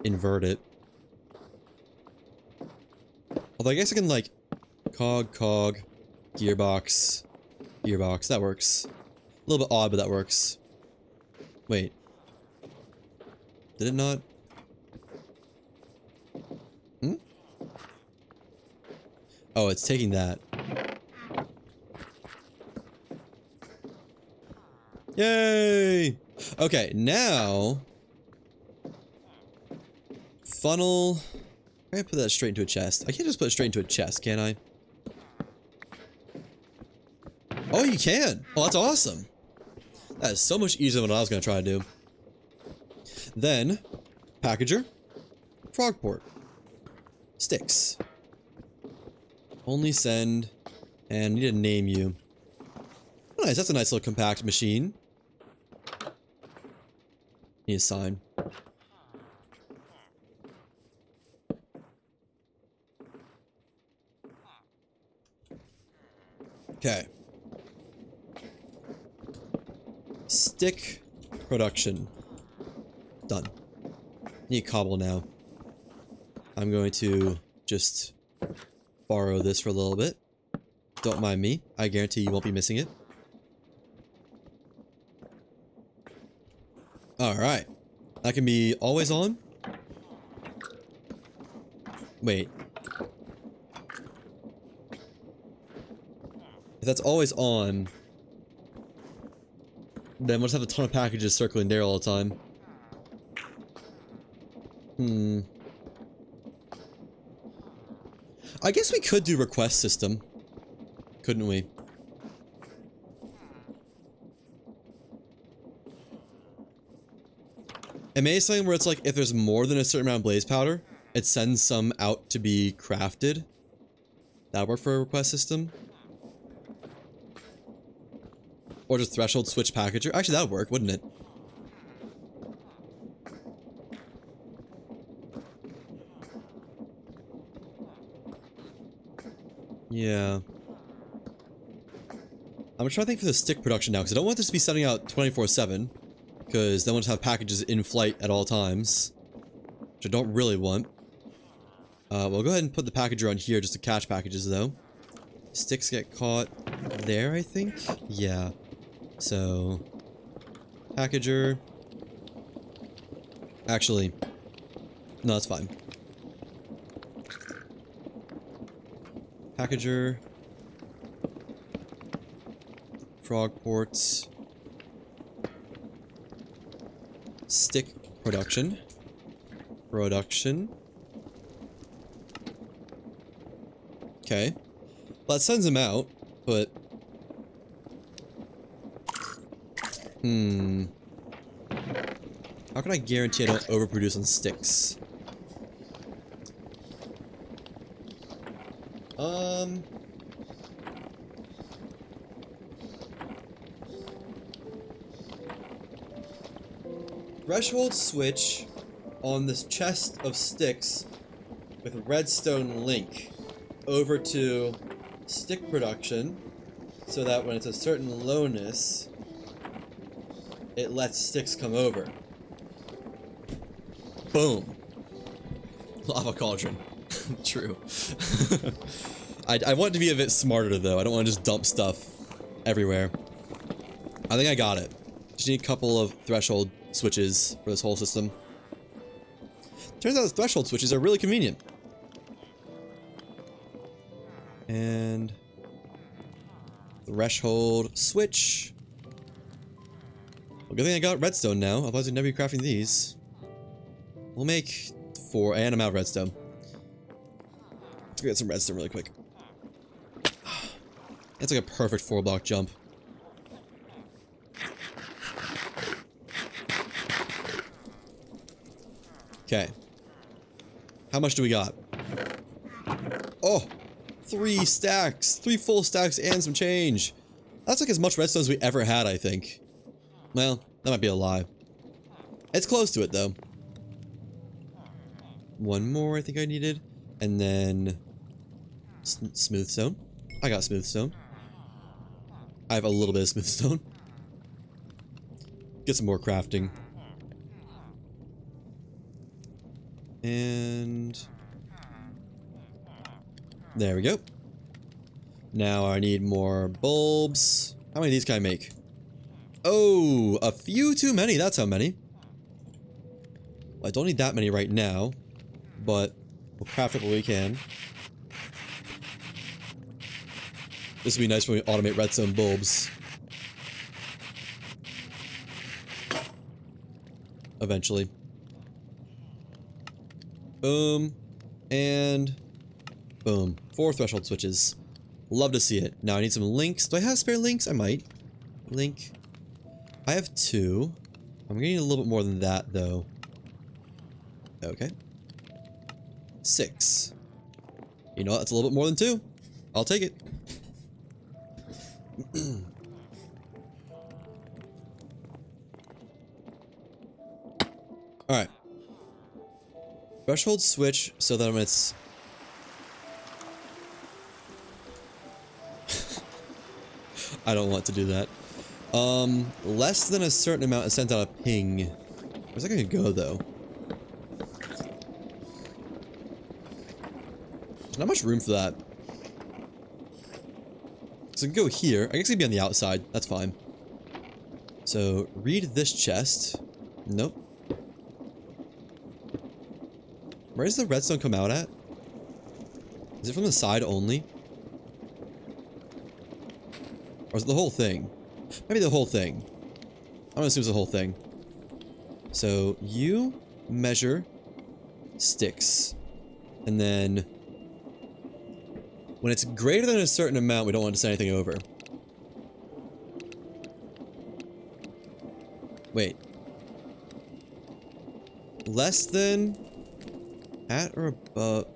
invert it. Although I guess I can like cog, gearbox, gearbox. That works. A little bit odd, but that works. Wait. Did it not? Hmm? Oh, it's taking that. Yay! Okay, now... Funnel... I'm gonna put that straight into a chest. I can't just put it straight into a chest, can I? Oh, you can! Oh, that's awesome! That is so much easier than what I was gonna try to do. Then, packager, frog port, sticks. Only send, and we need to name you. Oh, nice, that's a nice little compact machine. Need a sign. Okay. Stick production. Done. Need cobble now. I'm going to just borrow this for a little bit. Don't mind me. I guarantee you won't be missing it. Alright. That can be always on. Wait. If that's always on, then we'll just have a ton of packages circling there all the time. I guess we could do request system. Couldn't we? It may be something where it's like, if there's more than a certain amount of blaze powder, it sends some out to be crafted. That would work for a request system. Or just threshold switch packager. Actually, that would work, wouldn't it? Yeah. I'm gonna try to think for the stick production now, because I don't want this to be sending out 24/7. Because then we'll just have packages in flight at all times. Which I don't really want. We'll go ahead and put the packager on here just to catch packages, though. Sticks get caught there, I think? Yeah. So... Packager... Actually... No, that's fine. Packager... Frog ports... Stick production... Production... Okay. Well, that sends him out, but... How can I guarantee I don't overproduce on sticks? Threshold switch on this chest of sticks with redstone link over to stick production so that when it's a certain lowness it lets sticks come over. Boom. Lava cauldron. True. I want it to be a bit smarter though. I don't want to just dump stuff everywhere. I think I got it. Just need a couple of threshold switches for this whole system. Turns out the threshold switches are really convenient. And threshold switch. Well, good thing I got redstone now, otherwise I'd never be crafting these. We'll make 4, and I'm out of redstone. Let's go get some redstone really quick. That's like a perfect 4-block jump. Okay. How much do we got? Oh! 3 stacks! 3 full stacks and some change! That's like as much redstone as we ever had, I think. Well, that might be a lie. It's close to it, though. 1 more I think I needed. And then... smooth stone. I got smooth stone. I have a little bit of smooth stone. Get some more crafting. And... There we go. Now I need more bulbs. How many of these can I make? Oh, a few too many. That's how many. I don't need that many right now, but we'll craft up what we can. This would be nice when we automate redstone bulbs. Eventually. Boom. And boom. 4 threshold switches. Love to see it. Now I need some links. Do I have spare links? I might. Link. I have 2. I'm gonna need a little bit more than that, though. Okay. 6. You know what? That's a little bit more than 2. I'll take it. Alright. Threshold switch so that when it's... I don't want to do that. Less than a certain amount is sent out a ping. Where's that gonna go, though? There's not much room for that. So it can go here. I guess it can be on the outside. That's fine. So, read this chest. Nope. Where does the redstone come out at? Is it from the side only? Or is it the whole thing? Maybe the whole thing. I'm gonna assume it's the whole thing. So, you measure sticks. And then... when it's greater than a certain amount, we don't want to send anything over. Wait. Less than... at or above...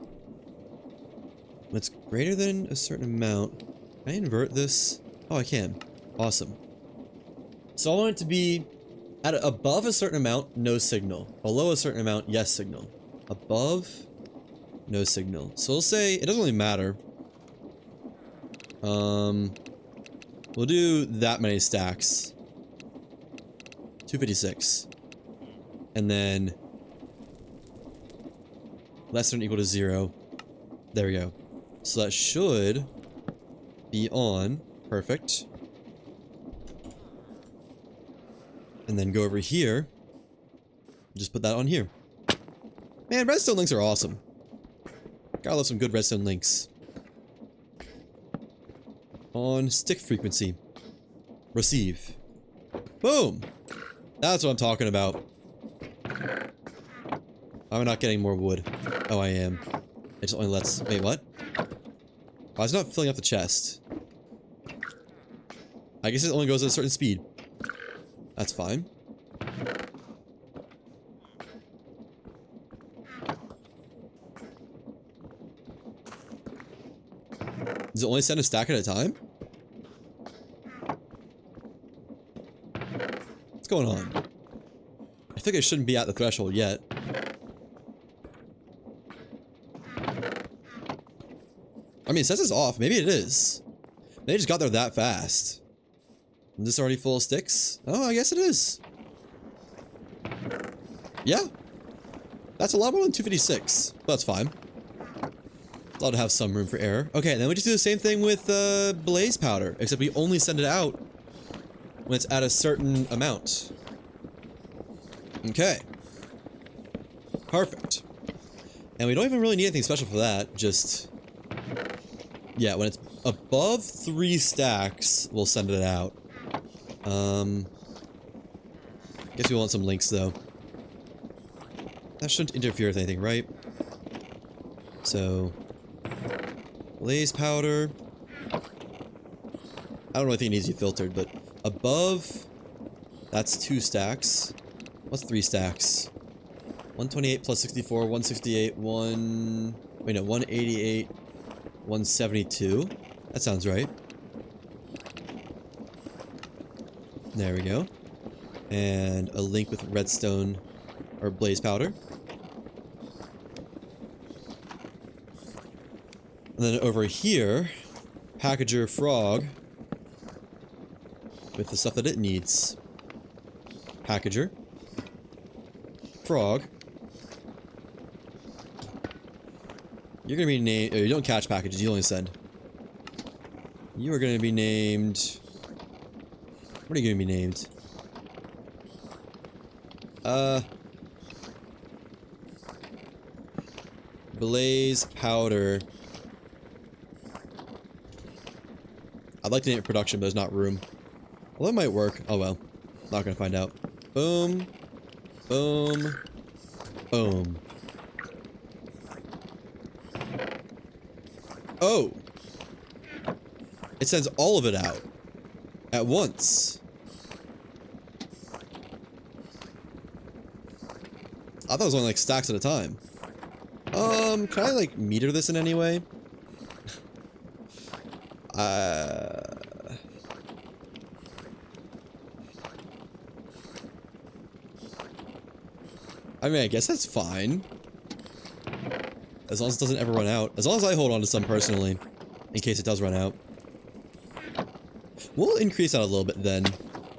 when it's greater than a certain amount... can I invert this? Oh, I can. Awesome. So I want it to be... at above a certain amount, no signal. Below a certain amount, yes signal. Above... no signal. So we'll say... it doesn't really matter. We'll do that many stacks. 256. And then... less than or equal to 0. There we go. So that should be on. Perfect. And then go over here. Just put that on here. Man, redstone links are awesome. Gotta love some good redstone links. On stick frequency. Receive. Boom! That's what I'm talking about. I'm not getting more wood. Oh, I am. It just only lets... wait, what? Oh, it's not filling up the chest. I guess it only goes at a certain speed. That's fine. Does it only send a stack at a time? What's going on? I think I shouldn't be at the threshold yet. I mean, it says it's off. Maybe it is. They just got there that fast. Is this already full of sticks? Oh, I guess it is. Yeah. That's a lot more than 256. But that's fine. Allowed to have some room for error. Okay, then we just do the same thing with blaze powder, except we only send it out when it's at a certain amount. Okay. Perfect. And we don't even really need anything special for that, just... yeah, when it's above 3 stacks, we'll send it out. Guess we want some links, though. That shouldn't interfere with anything, right? So... blaze powder. I don't really think it needs to be filtered, but above, that's 2 stacks. What's 3 stacks? 128 plus 64, 168, 188, 172. That sounds right. There we go. And a link with redstone or blaze powder. And then over here, packager frog with the stuff that it needs. Packager. Frog. You're gonna be named. You don't catch packages. You only send. You are gonna be named. What are you gonna be named? Blaze powder. I'd like to name it production, but there's not room. Well, that might work. Oh well. Not gonna find out. Boom. Boom. Boom. Oh. It sends all of it out. At once. I thought it was only like stacks at a time. Can I like meter this in any way? I mean, I guess that's fine. As long as it doesn't ever run out. As long as I hold on to some personally. In case it does run out. We'll increase that a little bit then.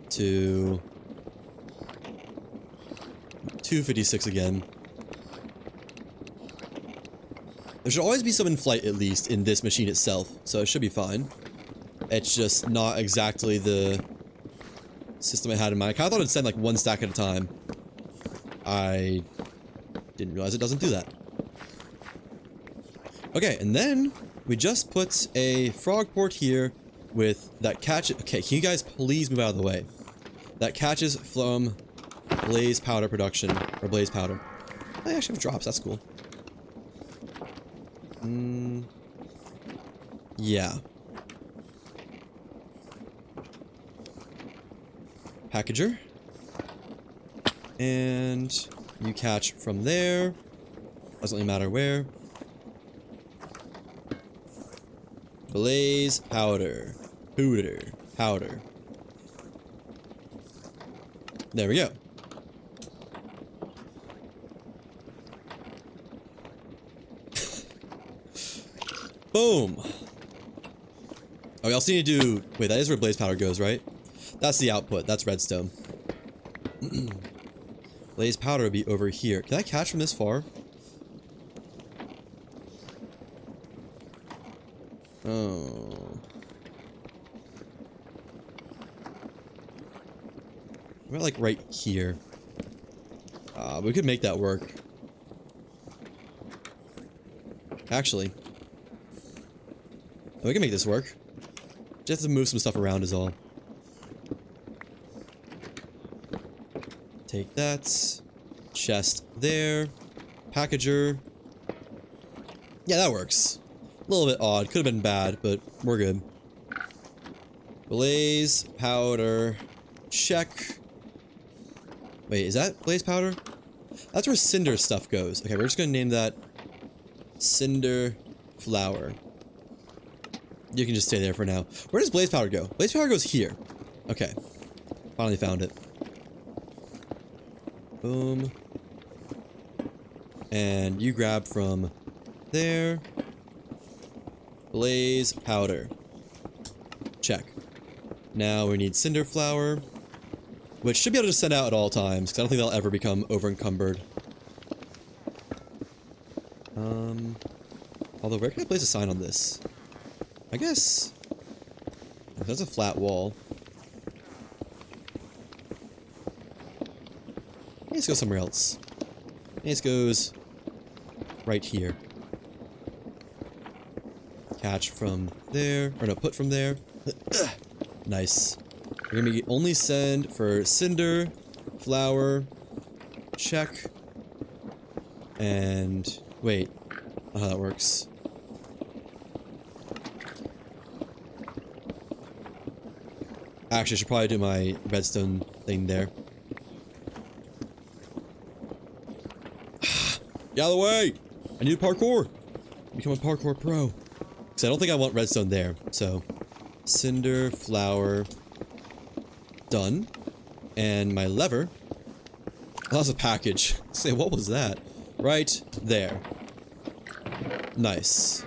To 256 again. There should always be some in flight, at least, in this machine itself. So it should be fine. It's just not exactly the system I had in mind. I kind of thought it'd send like one stack at a time. I didn't realize it doesn't do that. Okay, and then we just put a frog port here with that catch. Okay, can you guys please move out of the way? That catches from blaze powder production, or blaze powder. I actually have drops, that's cool. Yeah. Packager. And you catch from there. Doesn't really matter where. Blaze powder. Powder. There we go. Boom. Oh, we also need to do... Wait, that is where blaze powder goes, right? That's the output. That's redstone. Blaze powder would be over here. Can I catch from this far? Oh. We're like right here. We could make that work. Actually. We can make this work. Just have to move some stuff around is all. Take that. Chest there. Packager. Yeah, that works. A little bit odd. Could have been bad, but we're good. Blaze powder. Check. Wait, is that blaze powder? That's where cinder stuff goes. Okay, we're just gonna name that cinder flower. You can just stay there for now. Where does blaze powder go? Blaze powder goes here. Okay. Finally found it. Boom. And you grab from there. Blaze powder. Check. Now we need cinder flower, which should be able to send out at all times, because I don't think they'll ever become over encumbered. Although, where can I place a sign on this? I guess... That's a flat wall. Let's go somewhere else. This goes right here. Catch from there. Or no, put from there. Nice. We're gonna be only send for cinder, flower, check, and... Wait. I don't know how that works. Actually, I should probably do my redstone thing there. Get out of the way! I need parkour! Become a parkour pro. Because I don't think I want redstone there. So, cinder, flower, done. And my lever. Oh, that's a package. Say, what was that? Right there. Nice.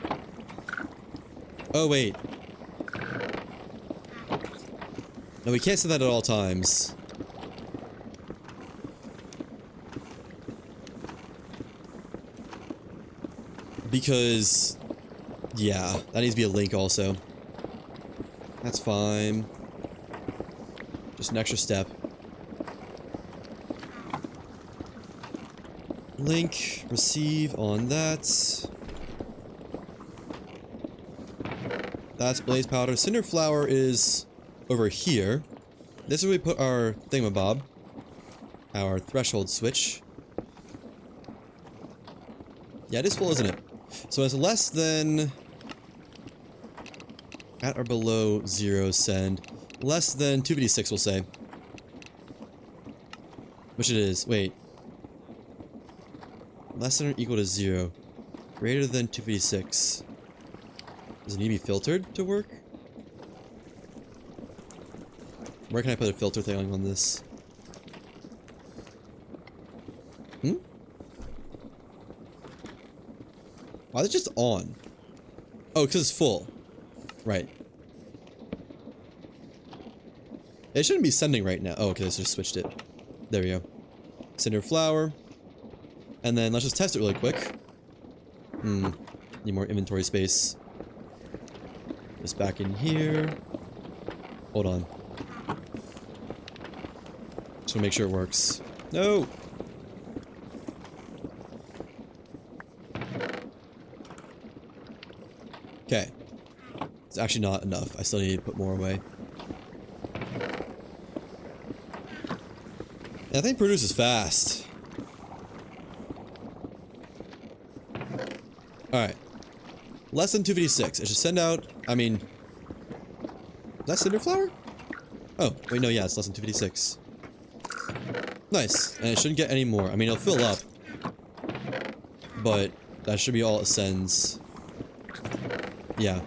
Oh, wait. No, we can't say that at all times. Because, yeah, that needs to be a link also. That's fine. Just an extra step. Link, receive on that. That's blaze powder. Cinder flower is over here. This is where we put our thingamabob. Our threshold switch. Yeah, it is full, isn't it? So it's less than... At or below 0 send. Less than 256, we'll say. Which it is. Wait. Less than or equal to 0. Greater than 256. Does it need to be filtered to work? Where can I put a filter thing on this? Why is it just on? Oh, because it's full. Right. It shouldn't be sending right now. Oh, okay, I just switched it. There we go. Cinder flower. And then let's just test it really quick. Need more inventory space. Just back in here. Hold on. Just wanna make sure it works. No! Okay. It's actually not enough. I still need to put more away. That thing produces fast. Alright. Less than 256. It should send out... I mean... Is that cinder flower? Oh, wait, no, yeah, it's less than 256. Nice. And it shouldn't get any more. I mean, it'll fill up. But that should be all it sends. Yeah.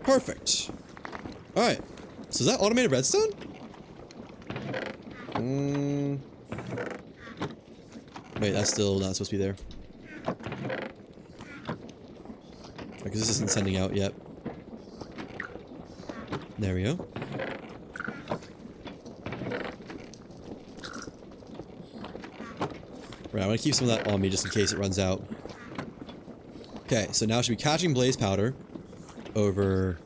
Perfect. Alright. So is that automated redstone? Wait, that's still not supposed to be there. Because this isn't sending out yet. There we go. Right, I'm gonna keep some of that on me just in case it runs out. Okay, so now I should be catching blaze powder over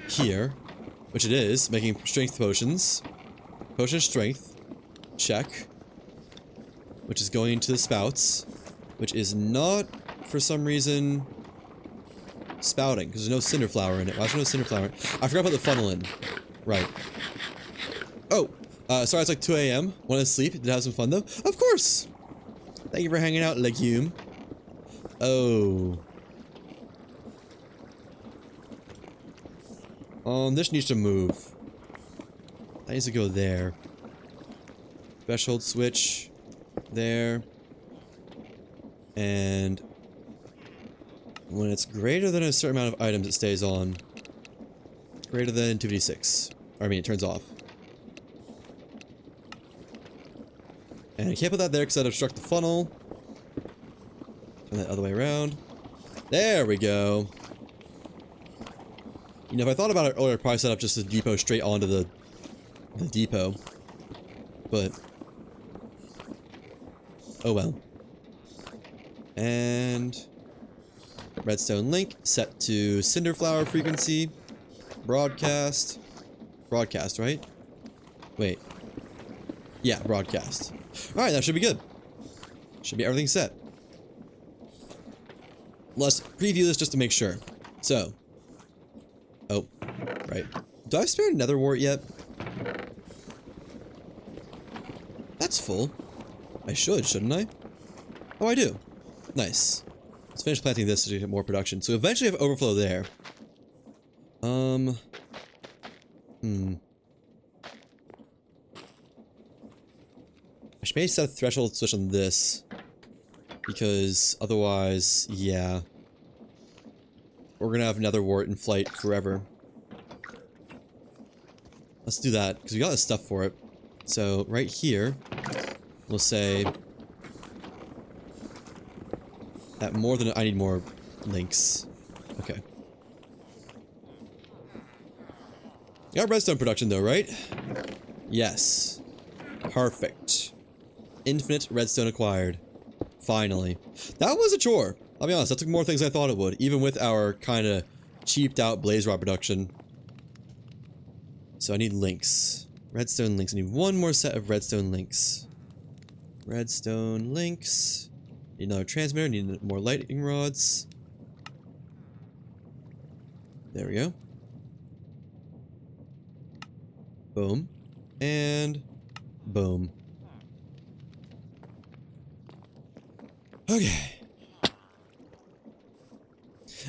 here, which it is, making strength potions. Potion of strength, check, which is going to the spouts, which is not, for some reason, spouting, because there's no cinder flower in it. Why is there no cinder flower in it? I forgot to put the funnel in. Right. Oh, sorry, it's like 2 AM. Want to sleep? Did have some fun, though? Of course! Thank you for hanging out, legume. Oh. This needs to move. That needs to go there. Threshold switch. There. And... when it's greater than a certain amount of items, it stays on. Greater than 256. I mean, it turns off. And I can't put that there because that'd obstruct the funnel. Turn that other way around. There we go. You know, if I thought about it earlier, I'd probably set up just a depot straight onto the depot. But... oh well. And... redstone link set to cinder flower frequency. Broadcast. Broadcast, right? Wait. Yeah, broadcast. Alright, that should be good. Should be everything set. Let's preview this just to make sure. So. Oh, right. Do I have spare nether wart yet? That's full. I should, shouldn't I? Oh, I do. Nice. Let's finish planting this to get more production. So eventually I have overflow there. I should maybe set a threshold switch on this. Because otherwise, yeah. We're gonna have nether wart in flight forever. Let's do that, because we got the stuff for it. So, right here, we'll say that more than I need more links. Okay. Got redstone production though, right? Yes. Perfect. Infinite redstone acquired. Finally. That was a chore. I'll be honest, that took more things than I thought it would, even with our kind of cheaped out blaze rod production. So I need links. Redstone links. I need one more set of redstone links. Redstone links. Need another transmitter. Need more lightning rods. There we go. Boom. And boom. Okay.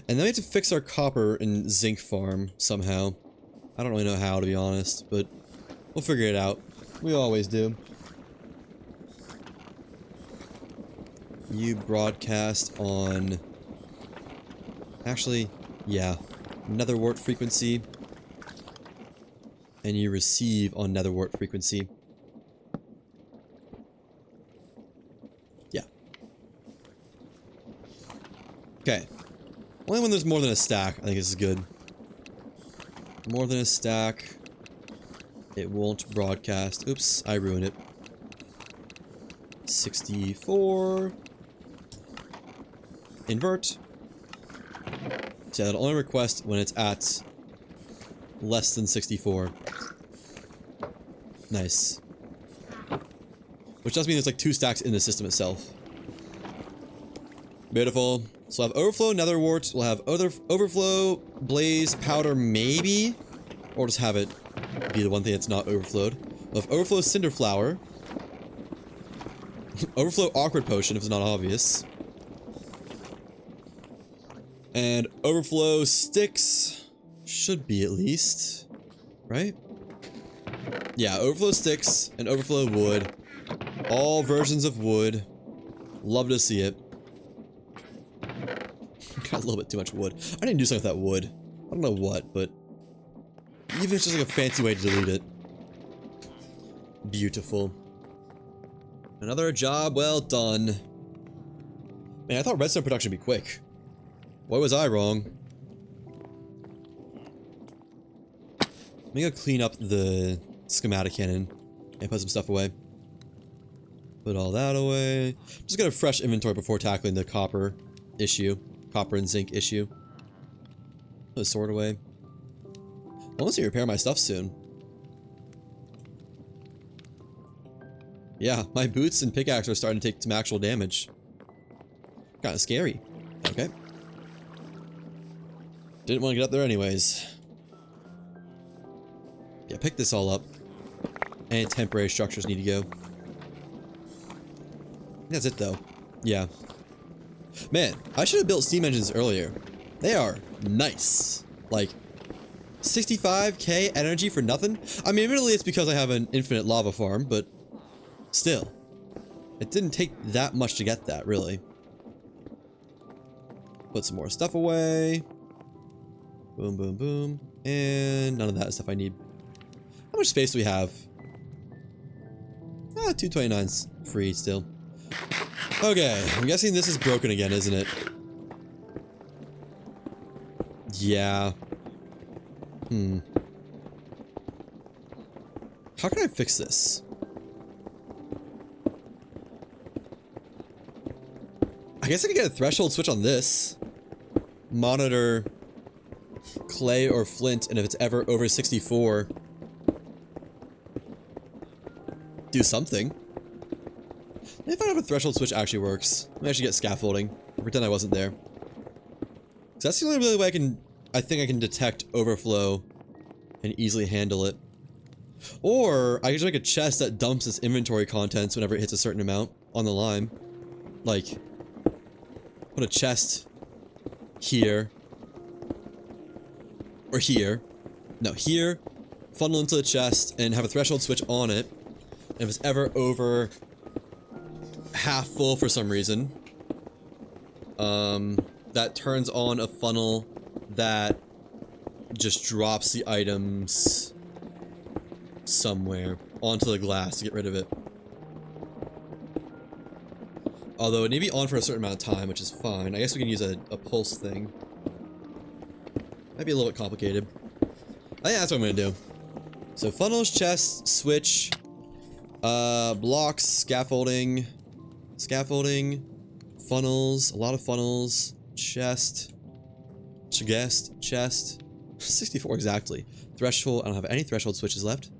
And then we have to fix our copper and zinc farm somehow. I don't really know how, to be honest, but we'll figure it out. We always do. You broadcast on... Actually, yeah. Netherwart frequency. And you receive on Netherwart frequency. Yeah. Okay. Only when there's more than a stack, I think this is good. More than a stack. It won't broadcast. Oops, I ruined it. 64. Invert. So that'll only request when it's at less than 64. Nice. Which does mean there's like 2 stacks in the system itself. Beautiful. So we'll have overflow, netherwort, we'll have overflow, blaze, powder, maybe? Or just have it be the one thing that's not overflowed. We'll have overflow cinder flower. Overflow awkward potion if it's not obvious. And overflow sticks. Should be at least. Right? Yeah, overflow sticks and overflow wood. All versions of wood. Love to see it. Got a little bit too much wood. I need to do something with that wood. I don't know what, but even if it's just like a fancy way to delete it. Beautiful. Another job well done. Man, I thought redstone production would be quick. Why was I wrong? Let me go clean up the schematic cannon and put some stuff away. Put all that away. Just get a fresh inventory before tackling the copper issue. Copper and zinc issue. Put the sword away. I want to repair my stuff soon. Yeah, my boots and pickaxe are starting to take some actual damage. Kind of scary. Okay. Didn't want to get up there anyways. Yeah, pick this all up. Any temporary structures need to go. That's it though. Yeah. Man, I should have built steam engines earlier. They are nice. Like, 65k energy for nothing? I mean, admittedly it's because I have an infinite lava farm, but still. It didn't take that much to get that, really. Put some more stuff away. Boom, boom, boom. And none of that stuff I need. How much space do we have? Ah, 229's free still. Okay, I'm guessing this is broken again, isn't it? Yeah. How can I fix this? I guess I could get a threshold switch on this. Monitor clay or flint, and if it's ever over 64, do something. Maybe if I have a threshold switch actually works. Let me actually get scaffolding. Pretend I wasn't there. 'Cause that's the only really way I think I can detect overflow and easily handle it. Or I can just make a chest that dumps its inventory contents whenever it hits a certain amount on the line. Like, put a chest here. Or here. No, here. Funnel into the chest and have a threshold switch on it. And if it's ever over half full for some reason, that turns on a funnel that just drops the items somewhere onto the glass to get rid of it. Although it need to be on for a certain amount of time, which is fine. I guess we can use a pulse thing. Might be a little bit complicated. I think that's what I'm gonna do. So funnels, chest, switch, Blocks, scaffolding, funnels, a lot of funnels, chest, 64 exactly. Threshold, I don't have any threshold switches left.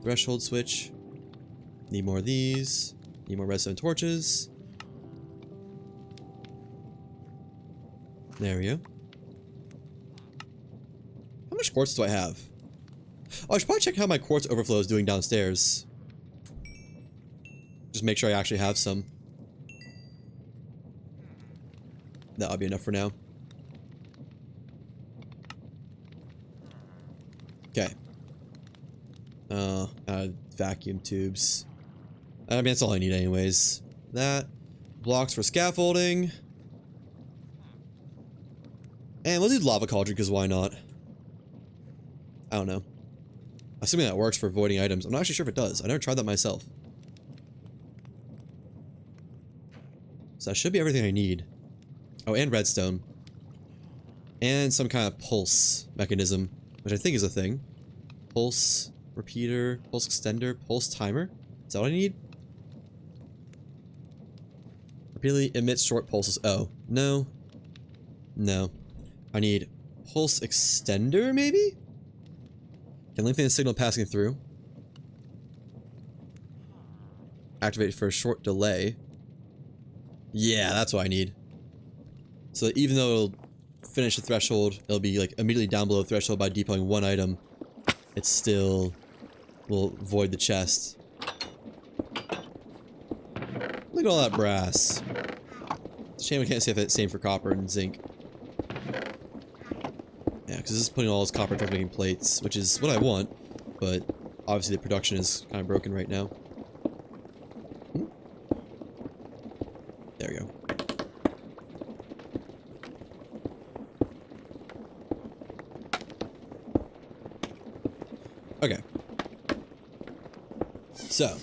Threshold switch. Need more of these. Need more redstone torches. There we go. How much quartz do I have? Oh, I should probably check how my quartz overflow is doing downstairs. Just make sure I actually have some. That'll be enough for now. Okay. Vacuum tubes. I mean, that's all I need anyways. That. Blocks for scaffolding. And we'll do lava cauldron, because why not? I don't know. Assuming that works for voiding items. I'm not actually sure if it does. I never tried that myself. So that should be everything I need. Oh, and redstone. And some kind of pulse mechanism, which I think is a thing. Pulse repeater, pulse extender, pulse timer. Is that what I need? Repeatedly emits short pulses. Oh, no. No. I need pulse extender, maybe? Can lengthen the signal passing through. Activate for a short delay. Yeah, that's what I need. So even though it'll finish the threshold, it'll be like immediately down below the threshold by depoting one item. It still will void the chest. Look at all that brass. It's a shame we can't say the same for copper and zinc. Yeah, because this is putting all this copper towards making plates, which is what I want, but obviously the production is kind of broken right now. There we go. Okay. So.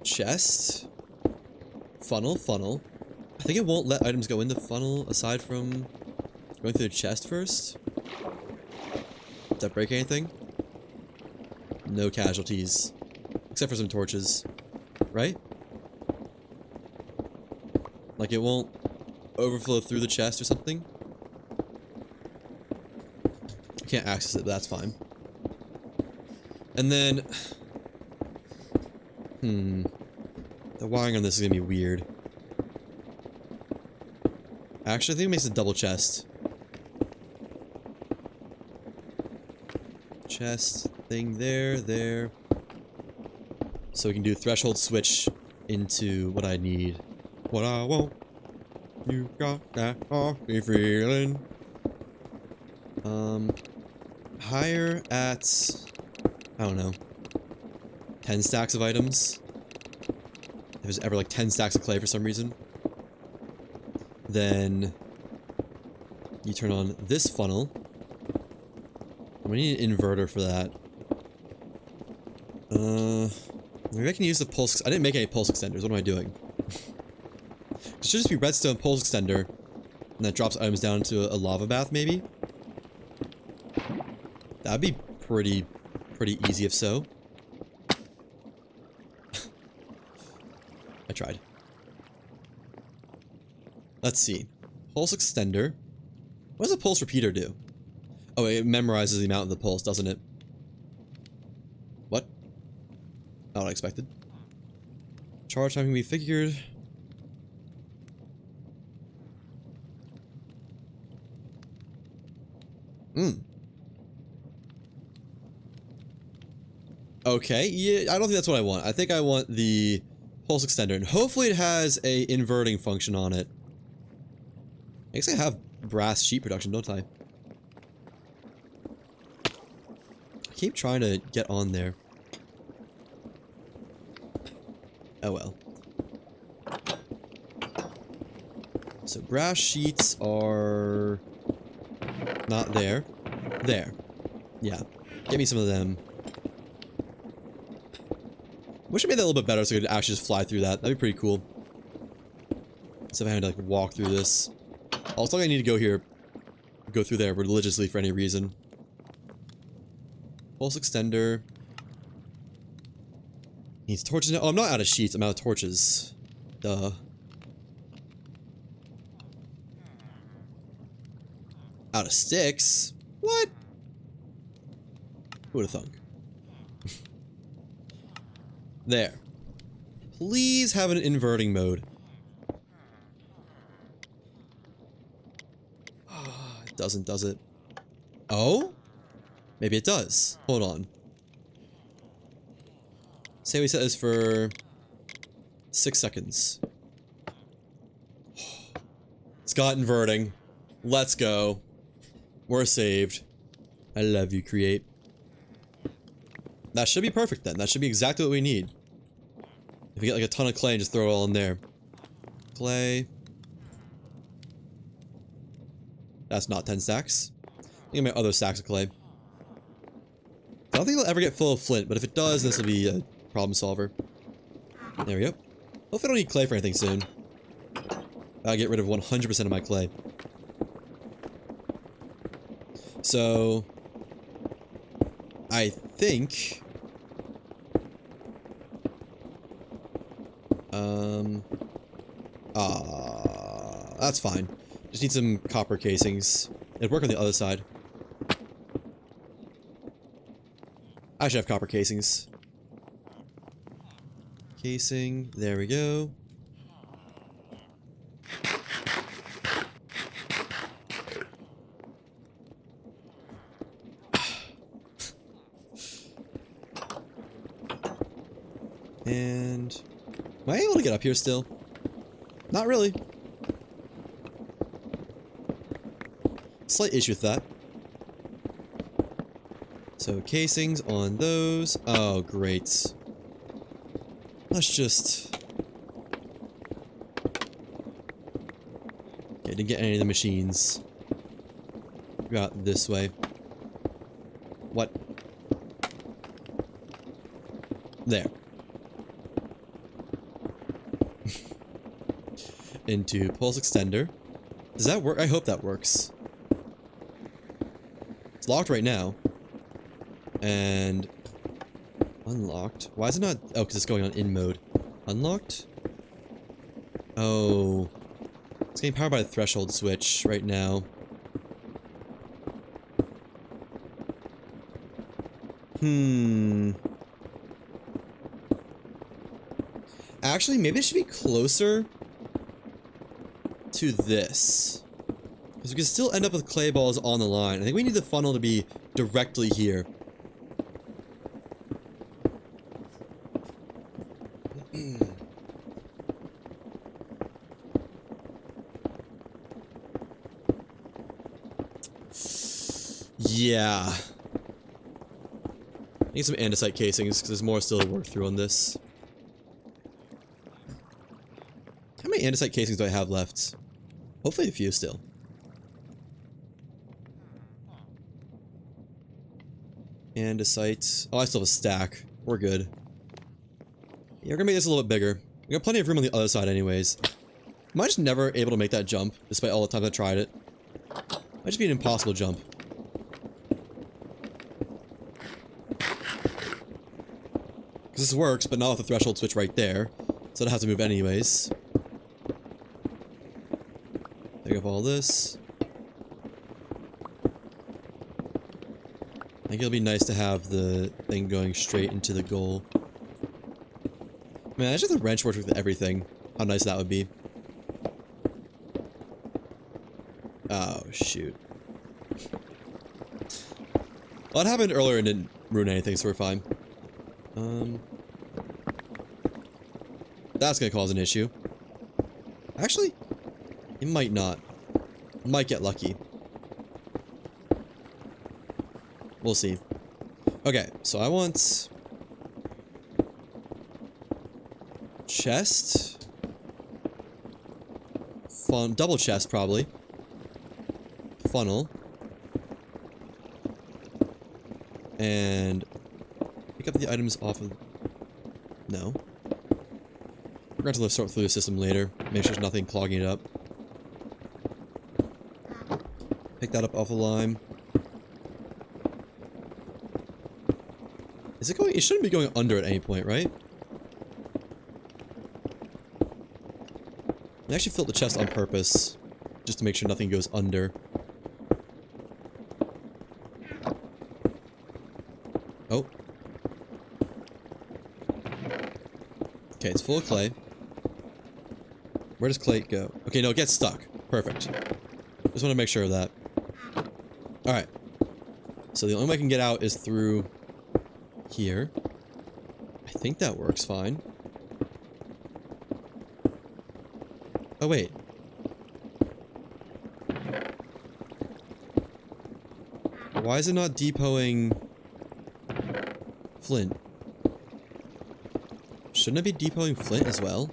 Chest. Funnel. I think it won't let items go in the funnel aside from going through the chest first. Did that break anything? No casualties. Except for some torches. Right? Like it won't overflow through the chest or something? I can't access it, but that's fine. And then... The wiring on this is gonna be weird. Actually, I think it makes a double chest. Chest thing there. So we can do threshold switch into what I need. What I want. You got that happy feeling. Higher at, I don't know, 10 stacks of items. If there's ever like 10 stacks of clay for some reason. Then you turn on this funnel. I'm gonna need an inverter for that. Maybe I can use the pulse. I didn't make any pulse extenders. What am I doing? It should just be redstone pulse extender, and that drops items down into a lava bath, maybe. That'd be pretty easy if so. I tried. Let's see. Pulse extender. What does a pulse repeater do? Oh, it memorizes the amount of the pulse, doesn't it? What? Not what I expected. Charge time can be figured. Okay, yeah, I don't think that's what I want. I think I want the pulse extender, and hopefully it has a inverting function on it. I guess I have brass sheet production, don't I? I keep trying to get on there. Oh well. So brass sheets are not there. There. Yeah. Give me some of them. Wish I made that a little bit better so I could actually just fly through that. That'd be pretty cool. So if I had to like walk through this. Also, I need to go here, go through there religiously for any reason. Pulse extender. Needs torches now. Oh, I'm not out of sheets. I'm out of torches. Duh. Out of sticks? What? Who would have thunk? There. Please have an inverting mode. It doesn't, does it? Oh? Maybe it does. Hold on. Say we set this for 6 seconds. It's got inverting. Let's go. We're saved. I love you, Create. That should be perfect then. That should be exactly what we need. If you get like a ton of clay and just throw it all in there. Clay. That's not 10 stacks. I think I my other stacks of clay. I don't think it'll ever get full of flint, but if it does, this will be a problem solver. There we go. Hopefully I don't need clay for anything soon. I'll get rid of 100% of my clay. So... I think... that's fine. Just need some copper casings. It'd work on the other side. I should have copper casings. Casing, there we go. And... am I able to get up here still? Not really. Slight issue with that. So casings on those. Oh, great. Let's just... okay, didn't get any of the machines. Go out this way. What? There. Into pulse extender. Does that work? I hope that works. It's locked right now. And unlocked. Why is it not? Oh, because it's going on in mode. Unlocked? Oh. It's getting powered by the threshold switch right now. Actually, maybe it should be closer to this. Because we can still end up with clay balls on the line. I think we need the funnel to be directly here. Yeah. I need some andesite casings because there's more still to work through on this. How many andesite casings do I have left? Hopefully a few still. Andesite. Oh, I still have a stack. We're good. Yeah, we're gonna make this a little bit bigger. We got plenty of room on the other side anyways. Am I just never able to make that jump, despite all the times I tried it? Might just be an impossible jump. Because this works, but not with the threshold switch right there. So I don't have to move anyways. Pick up all this. I think it'll be nice to have the thing going straight into the goal. Man, I just have the wrench works with everything. How nice that would be. Oh, shoot. Well, it happened earlier and didn't ruin anything, so we're fine. That's gonna cause an issue. Actually, it might not. Might get lucky. We'll see. Okay, so I want... chest? Double chest, probably. Funnel. And... pick up the items off of... no. We're going to sort through the system later. Make sure there's nothing clogging it up. Pick that up off the lime. Is it going? It shouldn't be going under at any point, right? I actually filled the chest on purpose, just to make sure nothing goes under. Oh. Okay, it's full of clay. Where does clay go? Okay, no, it gets stuck. Perfect. Just want to make sure of that. Alright. So the only way I can get out is through here. I think that works fine. Oh, wait. Why is it not depoting flint? Shouldn't it be depoting flint as well?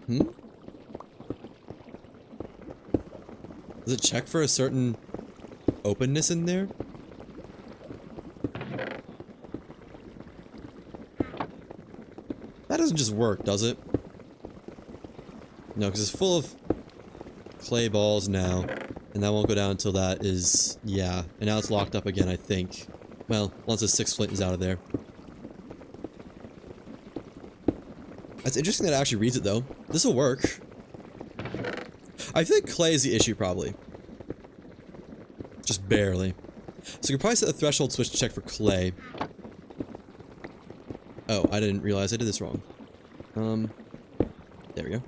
Hmm? Does it check for a certain openness in there? That doesn't just work, does it? No, because it's full of clay balls now, and that won't go down until that is... yeah, and now it's locked up again, I think. Well, once the 6 flint is out of there. That's interesting that it actually reads it, though. This will work. I think clay is the issue, probably. Just barely. So you can probably set the threshold switch to check for clay. Oh, I didn't realize I did this wrong. There we go.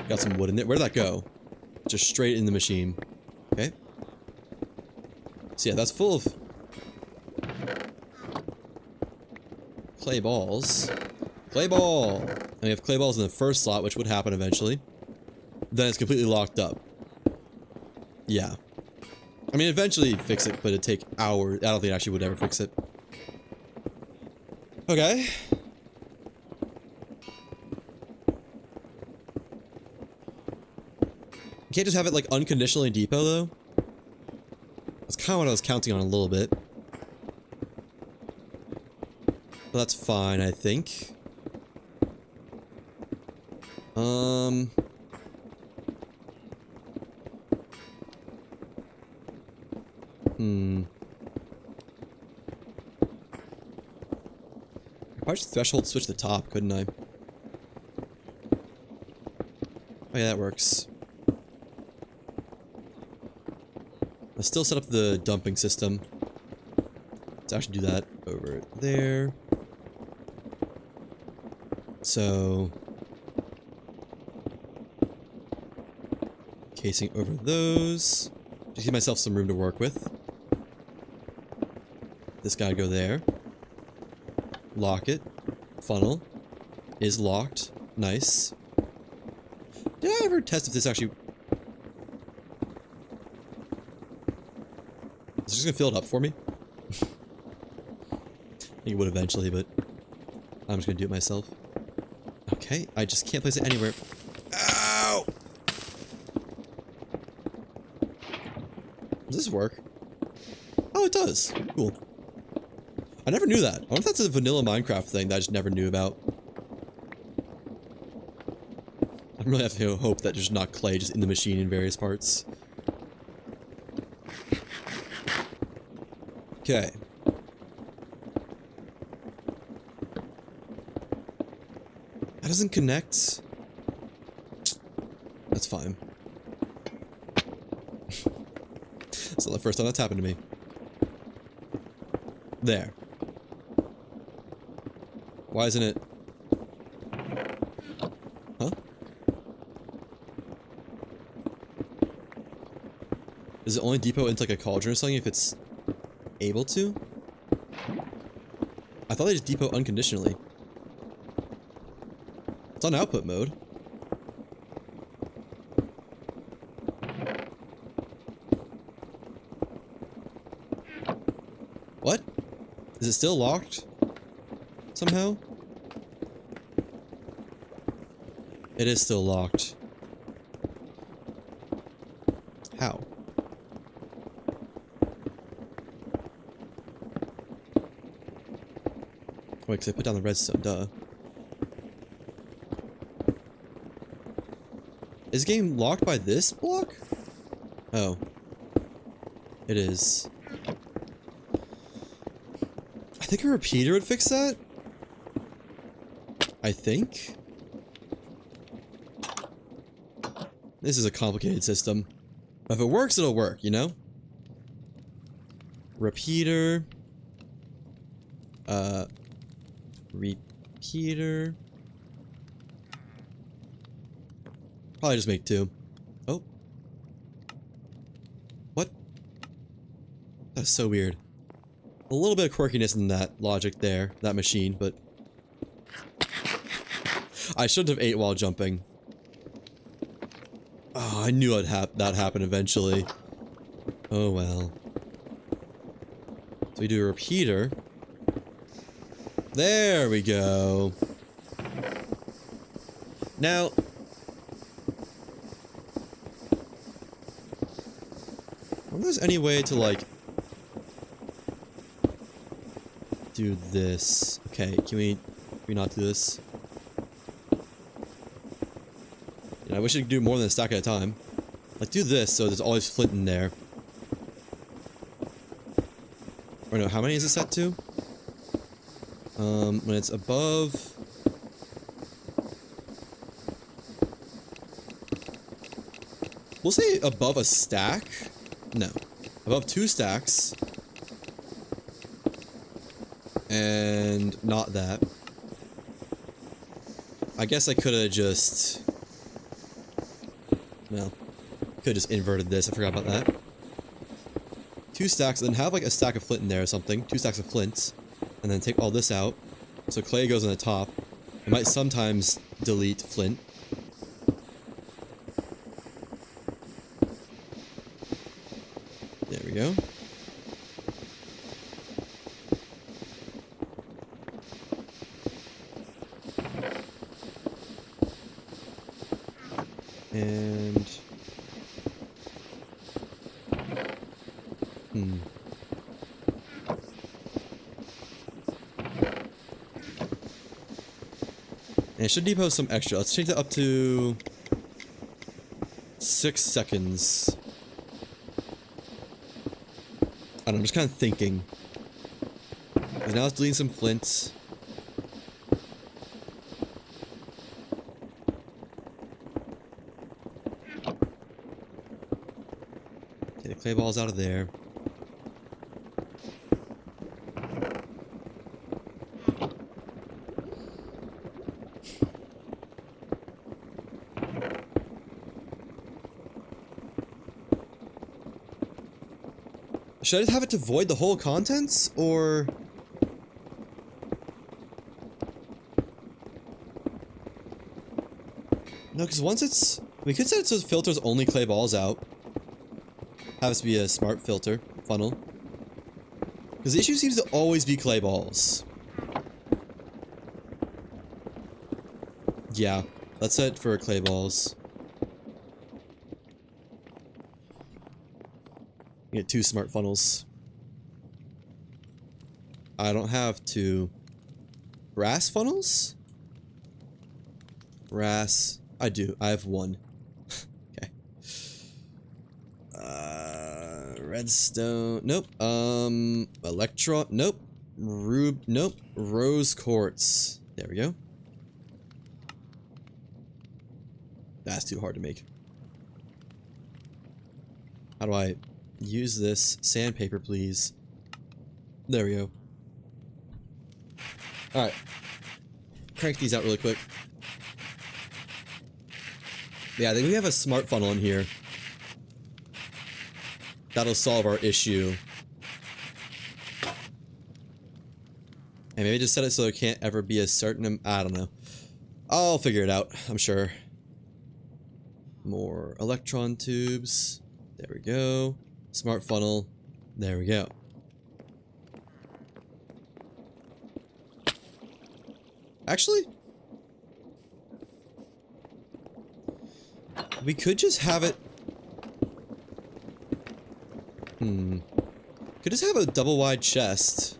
Got some wood in there. Where did that go? Just straight in the machine. Okay. So yeah, that's full of clay balls. Clay ball! And we have clay balls in the first slot, which would happen eventually. Then it's completely locked up. Yeah. I mean, eventually you'd fix it, but it'd take hours. I don't think it actually would ever fix it. Okay. You can't just have it, like, unconditionally depot, though. That's kind of what I was counting on a little bit. But that's fine, I think. Probably just threshold switch the top, couldn't I? Oh yeah, that works. Let's still set up the dumping system. Let's actually do that over there. So... casing over those. Just give myself some room to work with. This guy go there. Lock it. Funnel. Is locked. Nice. Did I ever test if this actually... Is it just gonna fill it up for me? I think it would eventually, but... I'm just gonna do it myself. Okay, I just can't place it anywhere. Ow! Does this work? Oh, it does. Cool. I never knew that. I wonder if that's a vanilla Minecraft thing that I just never knew about. I really have to hope that there's not clay just in the machine in various parts. Okay. That doesn't connect. That's fine. It's not the first time that's happened to me. There. Why isn't it? Huh? Does it only depot into like a cauldron or something if it's able to? I thought they just depot unconditionally. It's on output mode. What? Is it still locked? Somehow? It is still locked. How? Wait, because I put down the redstone, duh. Is the game locked by this block? Oh. It is. I think a repeater would fix that. I think. This is a complicated system. But if it works, it'll work, you know? Repeater. Repeater. Probably just make 2. Oh. What? That's so weird. A little bit of quirkiness in that logic there, that machine, but... I shouldn't have ate while jumping. Oh, I knew that'd happen eventually. Oh well. So we do a repeater. There we go. Now... I wonder if there's any way to, like... do this. Okay, can we not do this? I wish I could do more than a stack at a time. Like, do this so there's always flint in there. Or no, how many is it set to? When it's above... We'll say above a stack? No. Above 2 stacks. And not that. I guess I could have just... Well, could have just inverted this. I forgot about that. 2 stacks, and then have like a stack of flint in there or something. 2 stacks of flints. And then take all this out. So clay goes on the top. It might sometimes delete flint. There we go. And... And it should depot some extra. Let's change that up to... 6 seconds. I don't know, I'm just kind of thinking. And now it's deleting some flints. Take the clay balls out of there. Should I just have it to void the whole contents, or... No, because once it's... We could set it so it filters only clay balls out. Have this be a smart filter, funnel. Because the issue seems to always be clay balls. Yeah, let's set it for clay balls. Get 2 smart funnels. I don't have 2 brass funnels? Brass. I do. I have 1. Okay. Redstone. Nope. Electron. Nope. Nope. Rose quartz. There we go. That's too hard to make. How do I... use this sandpaper, please? There we go. Alright. Crank these out really quick. Yeah, I think we have a smart funnel in here. That'll solve our issue. And maybe just set it so there can't ever be a certain... I don't know. I'll figure it out, I'm sure. More electron tubes. There we go. Smart funnel. There we go. Actually, we could just have it... Could just have a double-wide chest.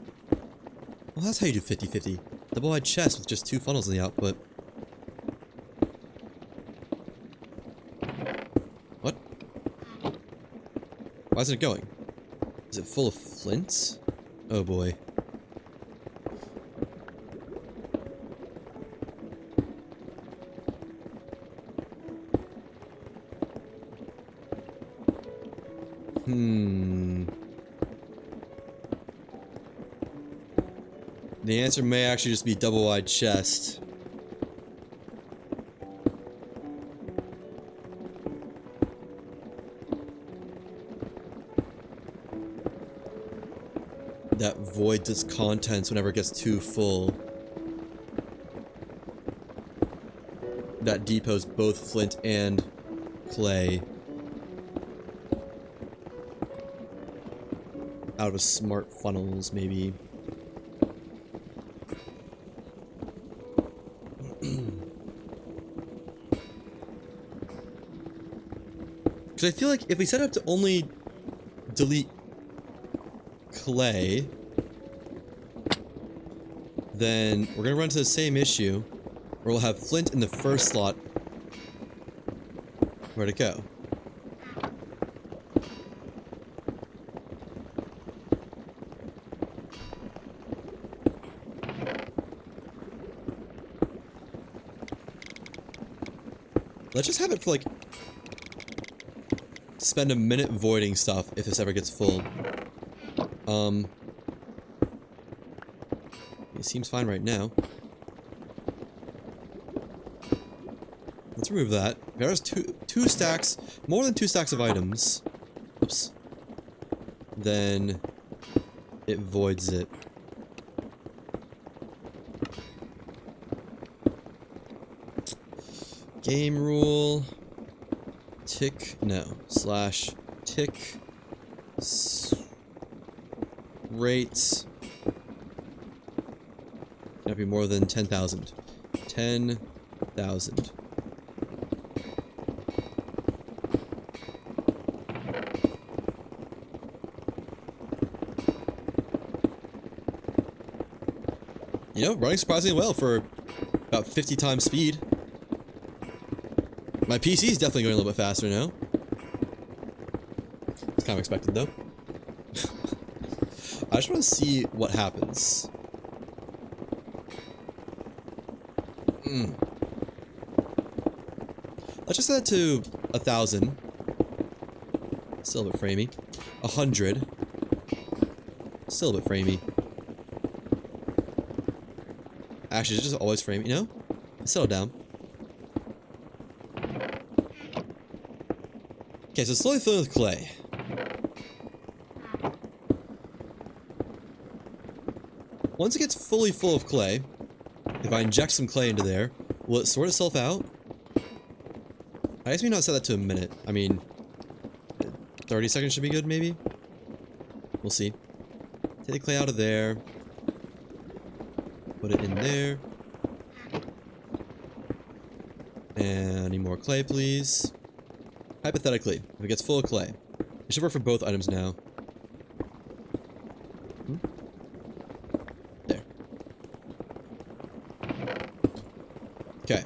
Well, that's how you do 50-50. Double-wide chest with just 2 funnels in the output. Why isn't it going? Is it full of flint? Oh boy. The answer may actually just be double-wide chest. That voids its contents whenever it gets too full. That depots both flint and clay. Out of smart funnels, maybe. Because I feel like if we set up to only delete clay, then we're gonna run into the same issue where we'll have flint in the first slot. Where'd it go? Let's just have it for like spend a minute voiding stuff if this ever gets full. It seems fine right now. Let's remove that. There's two stacks, more than 2 stacks of items. Oops. Then it voids it. Game rule. Tick, no. Slash tick. Rates. Gotta be more than 10,000. 10,000. You know, running surprisingly well for about 50 times speed. My PC is definitely going a little bit faster now. It's kind of expected, though. I just want to see what happens. Let's just set it to 1,000. Still a bit framey. 100. Still a bit framey. Actually, it's just always framey, you know? Settle down. Okay, so slowly filling with clay. Once it gets fully full of clay, if I inject some clay into there, will it sort itself out? I guess we not set that to a minute. I mean, 30 seconds should be good, maybe? We'll see. Take the clay out of there. Put it in there. And I need more clay, please. Hypothetically, if it gets full of clay, it should work for both items now. There. Okay.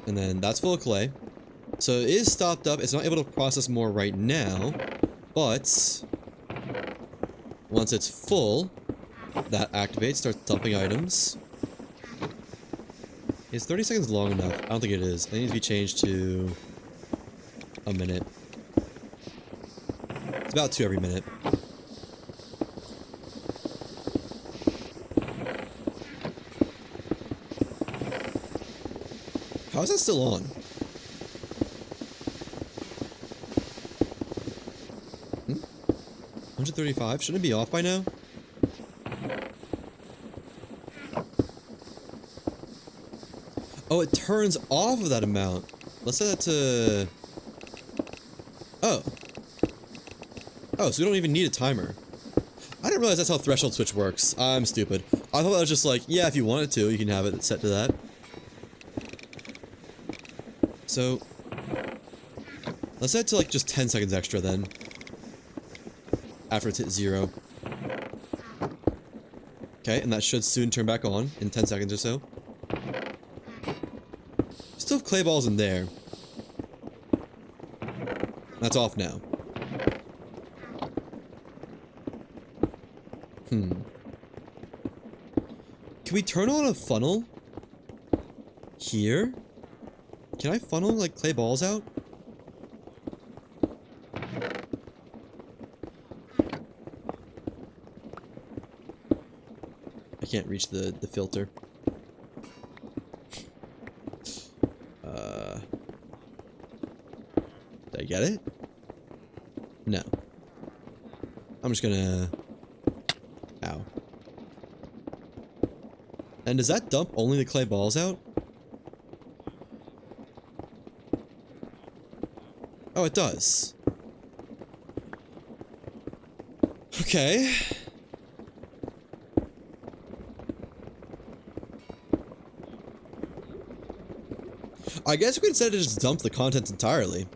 And then that's full of clay. So it is stopped up. It's not able to process more right now. But once it's full, that activates, starts dumping items. Is 30 seconds long enough? I don't think it is. It needs to be changed to a minute. It's about 2 every minute. How is that still on? Hmm? 135? Shouldn't it be off by now? Oh, it turns off of that amount. Let's set that to... Oh. Oh, so we don't even need a timer. I didn't realize that's how threshold switch works. I'm stupid. I thought that was just like, yeah, if you wanted to, you can have it set to that. So... let's set it to like just 10 seconds extra then. After it's hit 0. Okay, and that should soon turn back on in 10 seconds or so. Still have clay balls in there. That's off now. Can we turn on a funnel? Here? Can I funnel, like, clay balls out? I can't reach the filter. Did I get it? No. I'm just gonna... Ow. And does that dump only the clay balls out? Oh, it does. Okay. I guess we could set it to just dump the contents entirely.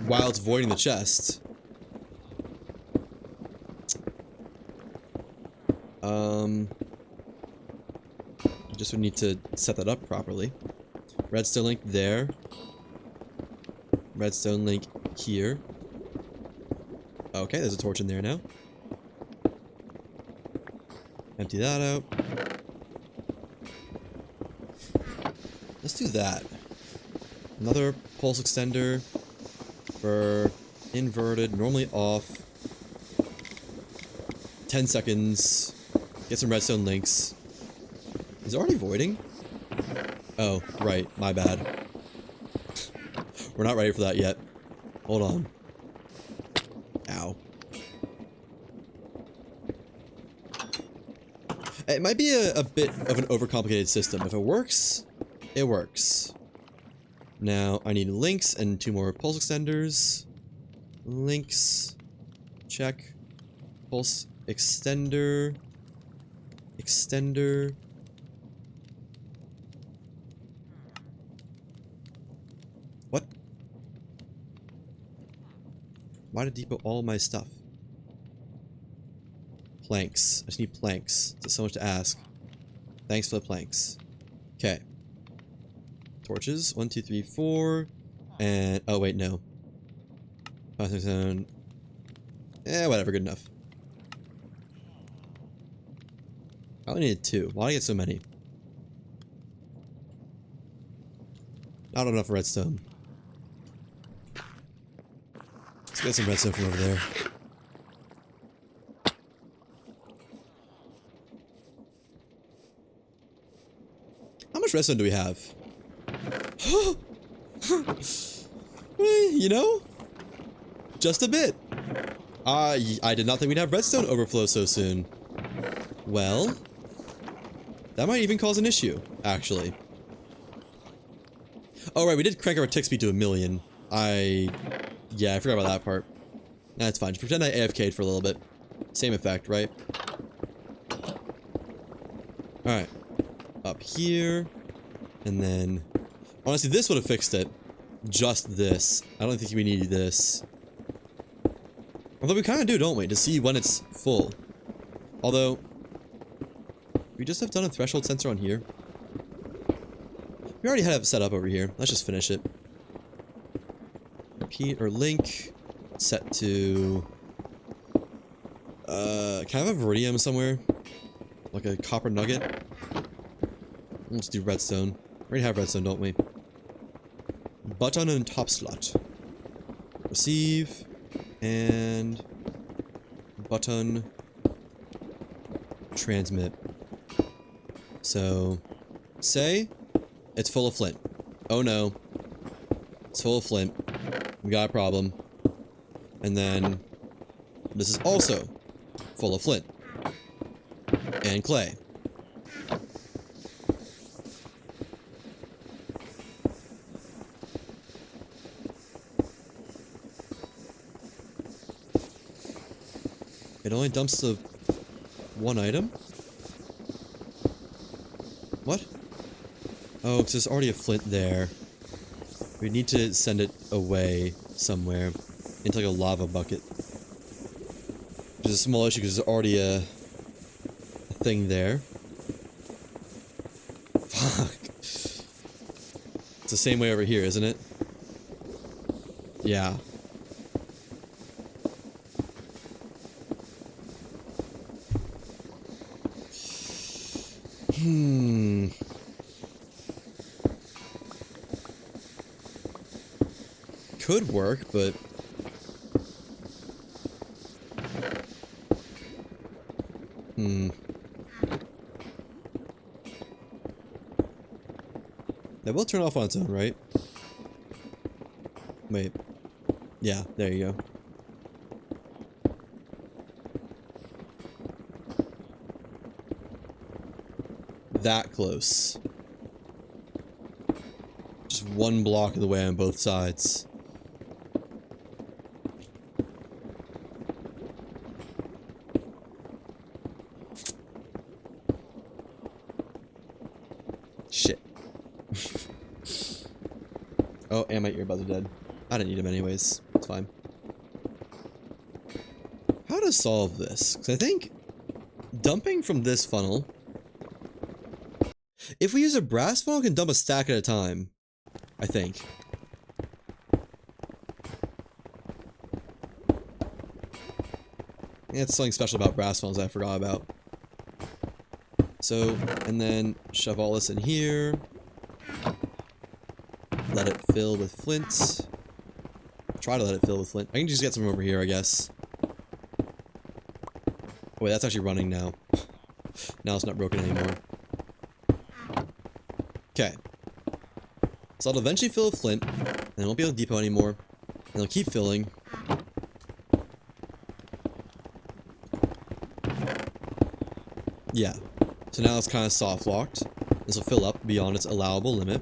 While it's voiding the chest. Just would need to set that up properly. Redstone link there. Redstone link here. Okay, there's a torch in there now. Empty that out. Let's do that. Another pulse extender for inverted, normally off. 10 seconds. Get some redstone links. Is it already voiding? Oh, right. My bad. We're not ready for that yet. Hold on. Ow. It might be a bit of an overcomplicated system. If it works, it works. Now, I need links and 2 more pulse extenders. Links. Check. Pulse extender. Extender. What? Why did depot all my stuff? Planks. I just need planks. That's so much to ask. Thanks for the planks. Okay. Torches. 1, 2, 3, 4. And... oh, wait, no. Zone. Whatever. Good enough. I only needed 2. Why did I get so many? Not enough redstone. Let's get some redstone from over there. How much redstone do we have? You know? Just a bit. I did not think we'd have redstone overflow so soon. Well, that might even cause an issue, actually. Oh, right, we did crank our tick speed to 1,000,000. Yeah, I forgot about that part. That's fine. Just pretend I AFK'd for a little bit. Same effect, right? Alright. Up here. And then... honestly, this would have fixed it. Just this. I don't think we need this. Although we kind of do, don't we? To see when it's full. Although... we just have done a threshold sensor on here. We already had it set up over here. Let's just finish it. Repeat or link. Set to... can I have a Viridium somewhere? Like a copper nugget? Let's do redstone. We already have redstone, don't we? Button and top slot. Receive. And... button. Transmit. So... say... it's full of flint. Oh no. It's full of flint. We got a problem. And then... this is also full of flint. And clay. It only dumps the one item? What? Oh, because there's already a flint there. We need to send it away somewhere. Into like a lava bucket. Which is a small issue because there's already a thing there. Fuck. It's the same way over here, isn't it? Yeah. Could work, but... That will turn off on its own, right? Wait. Yeah, there you go. That close. Just one block of the way on both sides. Shit. Oh, and my earbuds are dead. I didn't need them anyways. It's fine. How to solve this? Because I think dumping from this funnel... If we use a brass funnel, it can dump a stack at a time. I think. Yeah, it's something special about brass funnels I forgot about. So, and then shove all this in here. Let it fill with flint. Try to let it fill with flint. I can just get some over here, I guess. Oh, wait, that's actually running now. Now it's not broken anymore. Okay. So it'll eventually fill with flint, and it won't be able to depot anymore. And it'll keep filling. Yeah. So now it's kind of soft locked. This will fill up beyond its allowable limit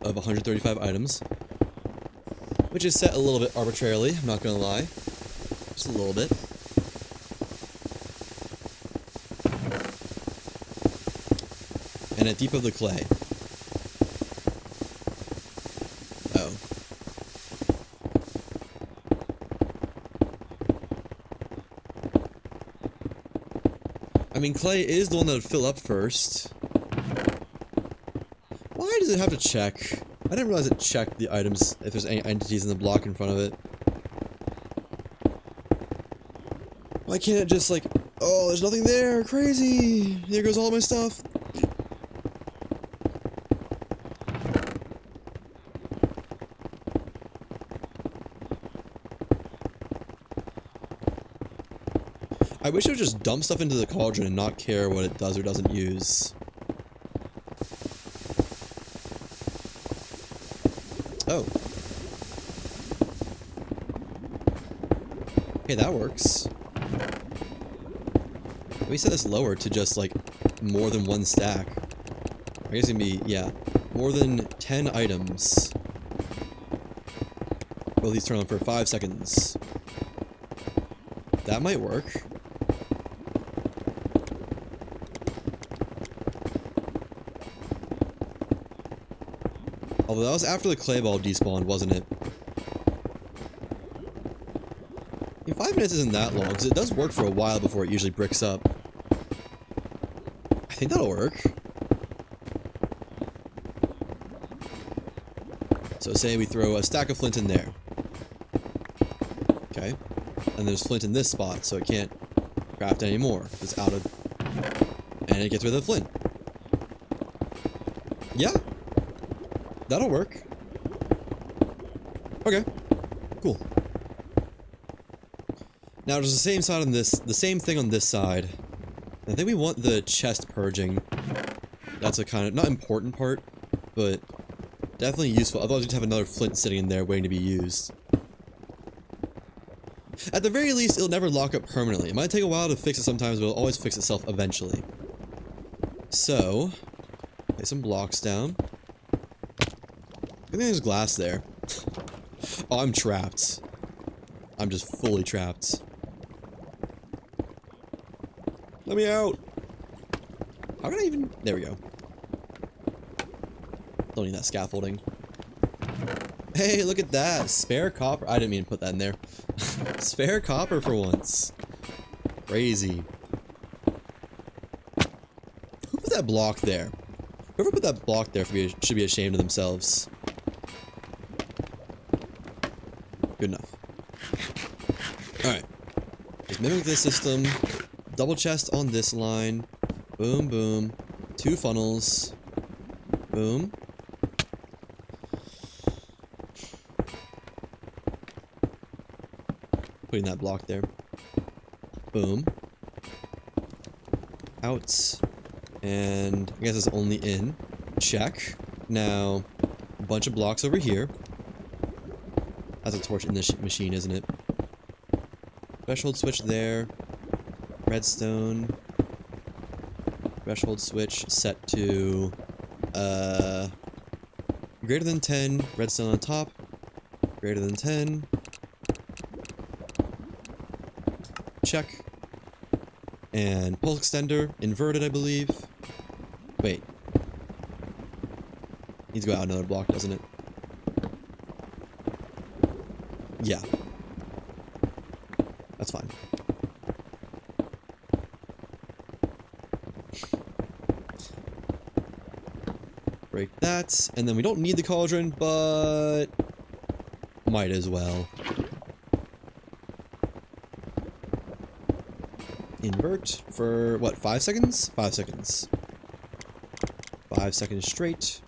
of 135 items. Which is set a little bit arbitrarily, I'm not gonna lie. Just a little bit. And it depoted the clay. Oh. I mean, clay is the one that would fill up first. Why does it have to check? I didn't realize it checked the items if there's any entities in the block in front of it. Why can't it just like, oh, there's nothing there, crazy, there goes all my stuff. I wish it would just dump stuff into the cauldron and not care what it does or doesn't use. Oh. Okay, that works. We set this lower to just, like, more than one stack. I guess it'd be, yeah, more than 10 items. Will these turn on for 5 seconds? That might work. Although that was after the clay ball despawned, wasn't it? I mean, 5 minutes isn't that long, because it does work for a while before it usually bricks up. I think that'll work. So say we throw a stack of flint in there. Okay. And there's flint in this spot, so it can't craft anymore. It's out of... And it gets rid of the flint. Yeah. That'll work. Okay. Cool. Now there's the same side on this, the same thing on this side. I think we want the chest purging. That's a kind of, not important part, but definitely useful. Otherwise, you'd have another flint sitting in there waiting to be used. At the very least, it'll never lock up permanently. It might take a while to fix it sometimes, but it'll always fix itself eventually. So, lay some blocks down. I think there's glass there. Oh, I'm trapped. I'm just fully trapped. Let me out! How can I even... There we go. Don't need that scaffolding. Hey, look at that! Spare copper. I didn't mean to put that in there. Spare copper for once. Crazy. Who put that block there? Whoever put that block there should be ashamed of themselves. Good enough. Alright. Just mimic this system. Double chest on this line. Boom, boom. 2 funnels. Boom. Putting that block there. Boom. Out. And I guess it's only in. Check. Now, a bunch of blocks over here. That's a torch in this machine, isn't it? Threshold switch there. Redstone. Threshold switch set to greater than 10. Redstone on top. Greater than 10. Check. And pulse extender, inverted, I believe. Wait. Needs to go out another block, doesn't it? Yeah. That's fine. Break that, and then we don't need the cauldron, but might as well. Invert for, what, 5 seconds? 5 seconds. 5 seconds straight.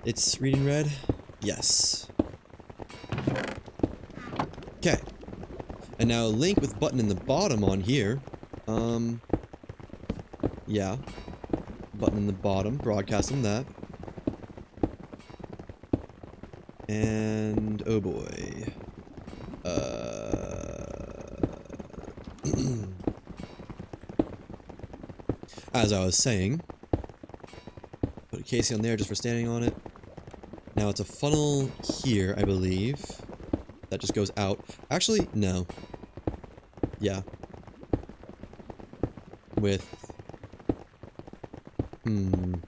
It's reading red? Yes. Okay. And now link with button in the bottom on here. Yeah. Button in the bottom, broadcasting that. And, oh boy. As I was saying, put a casing on there just for standing on it. Now it's a funnel here, I believe, that just goes out. Actually, no. Yeah. With... Can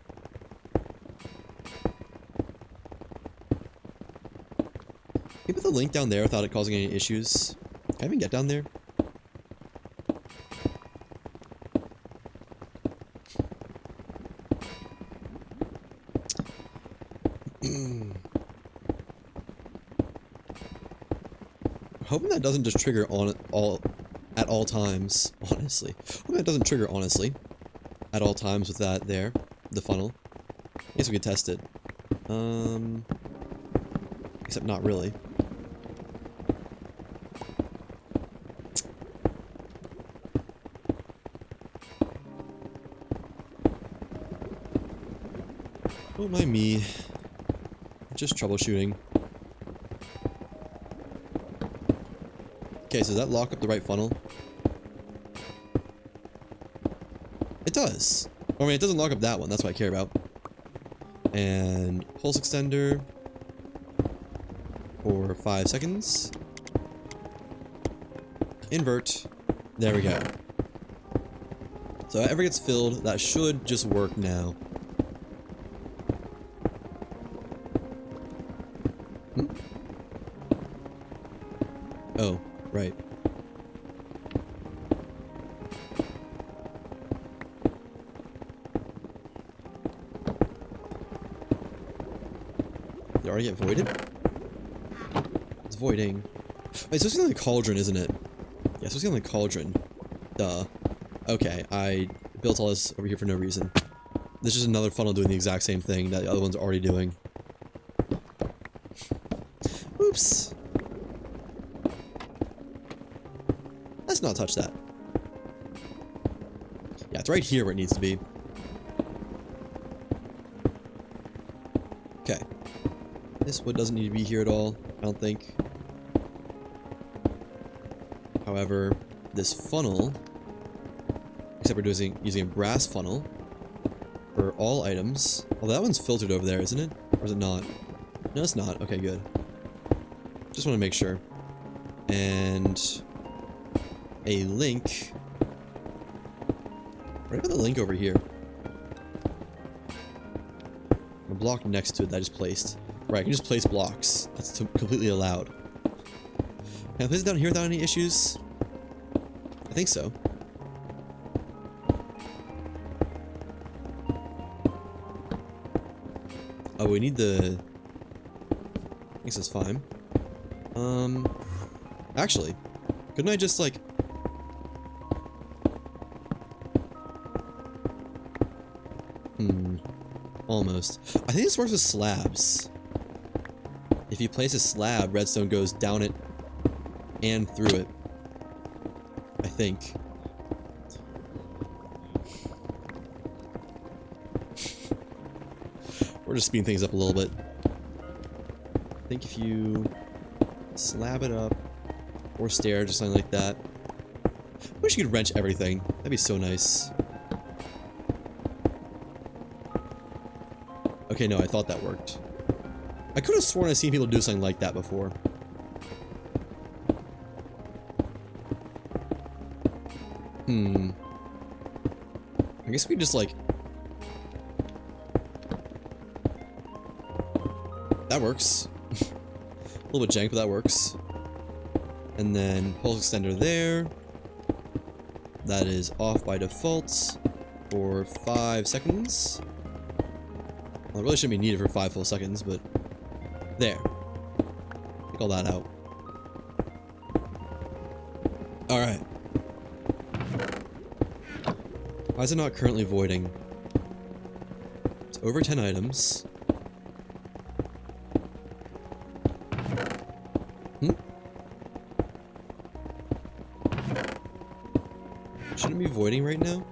you put the link down there without it causing any issues? Can I even get down there? Hoping that doesn't just trigger at all times, honestly. Hoping that doesn't trigger, honestly, at all times with that there, the funnel. I guess we could test it. Except not really. Don't mind me. Just troubleshooting. Okay, so does that lock up the right funnel? It does. I mean, it doesn't lock up that one. That's what I care about. And pulse extender for 5 seconds. Invert. There we go. So if it ever gets filled, that should just work now. Oh, right. Did it already get voided? It's voiding. Wait, so it's on the cauldron, isn't it? Yeah, so it's on the cauldron. Duh. Okay, I built all this over here for no reason. This is another funnel doing the exact same thing that the other one's already doing. Oops. Let's not touch that. Yeah, it's right here where it needs to be. Okay. This wood doesn't need to be here at all, I don't think. However, this funnel, except we're using a brass funnel for all items. Oh, that one's filtered over there, isn't it? Or is it not? No, it's not. Okay, good. Just want to make sure. And a link. Right about the link over here. A block next to it that I just placed. Right, I can just place blocks. That's completely allowed. Can I place it down here without any issues? I think so. Oh, we need the This is fine. Actually, couldn't I just, like... Almost. I think this works with slabs. If you place a slab, redstone goes down it and through it. I think. We're just speeding things up a little bit. I think if you slab it up or stair, just something like that. I wish you could wrench everything. That'd be so nice. Okay, no, I thought that worked. I could have sworn I've seen people do something like that before. I guess we just, like... That works. A little bit jank, but that works. And then pulse extender there. That is off by default for 5 seconds. Well, it really shouldn't be needed for 5 full seconds, but there. Take all that out. Alright. Why is it not currently voiding? It's over 10 items. Shouldn't it be voiding right now?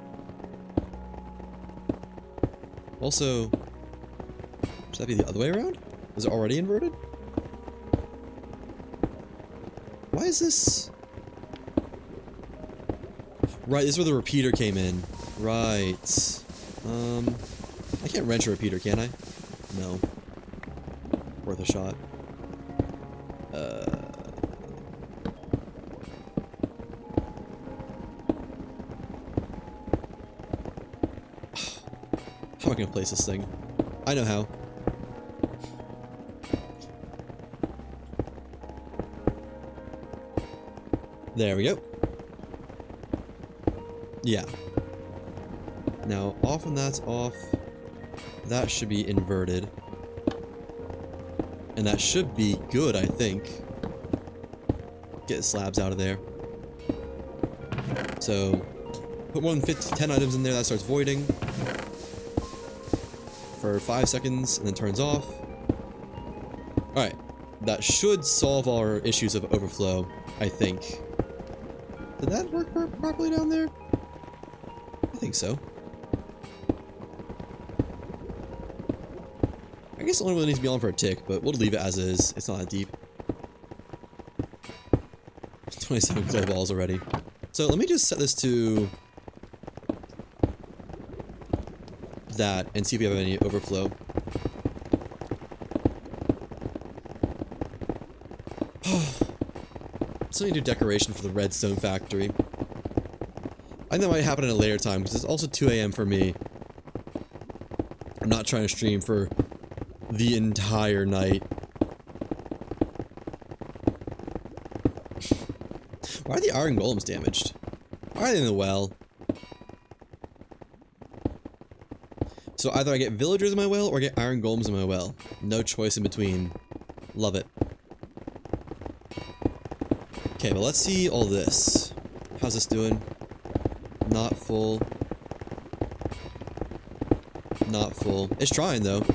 Also... Should that be the other way around? Is it already inverted? Why is this? Right, this is where the repeater came in. Right. I can't wrench a repeater, can I? No. Worth a shot. How am I gonna place this thing? I know how. There we go. Yeah. Now, off when that's off, that should be inverted. And that should be good, I think. Get the slabs out of there. So, put more than 10 items in there, that starts voiding. For 5 seconds, and then turns off. Alright. That should solve our issues of overflow, I think. Did that work properly down there? I think so. I guess it only really needs to be on for a tick, but we'll leave it as is. It's not that deep. 27 clay balls already. So let me just set this to that and see if we have any overflow. Still need to do decoration for the redstone factory. I think that might happen at a later time because it's also 2 AM for me. I'm not trying to stream for the entire night. Why are the iron golems damaged? Why are they in the well? So either I get villagers in my well or I get iron golems in my well. No choice in between. Love it. Okay, but let's see all this. How's this doing? Not full. Not full. It's trying, though.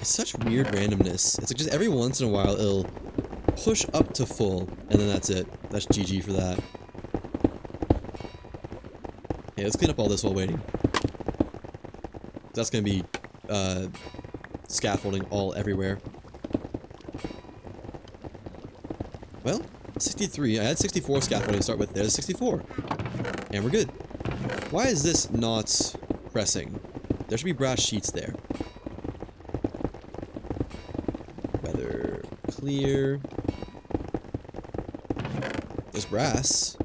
It's such weird randomness. It's like just every once in a while it'll push up to full, and then that's it. That's GG for that. Okay, let's clean up all this while waiting. That's gonna be scaffolding all everywhere. Well, 63. I had 64 scaffolding to start with. There's 64. And we're good. Why is this not pressing? There should be brass sheets there. Weather clear. There's brass.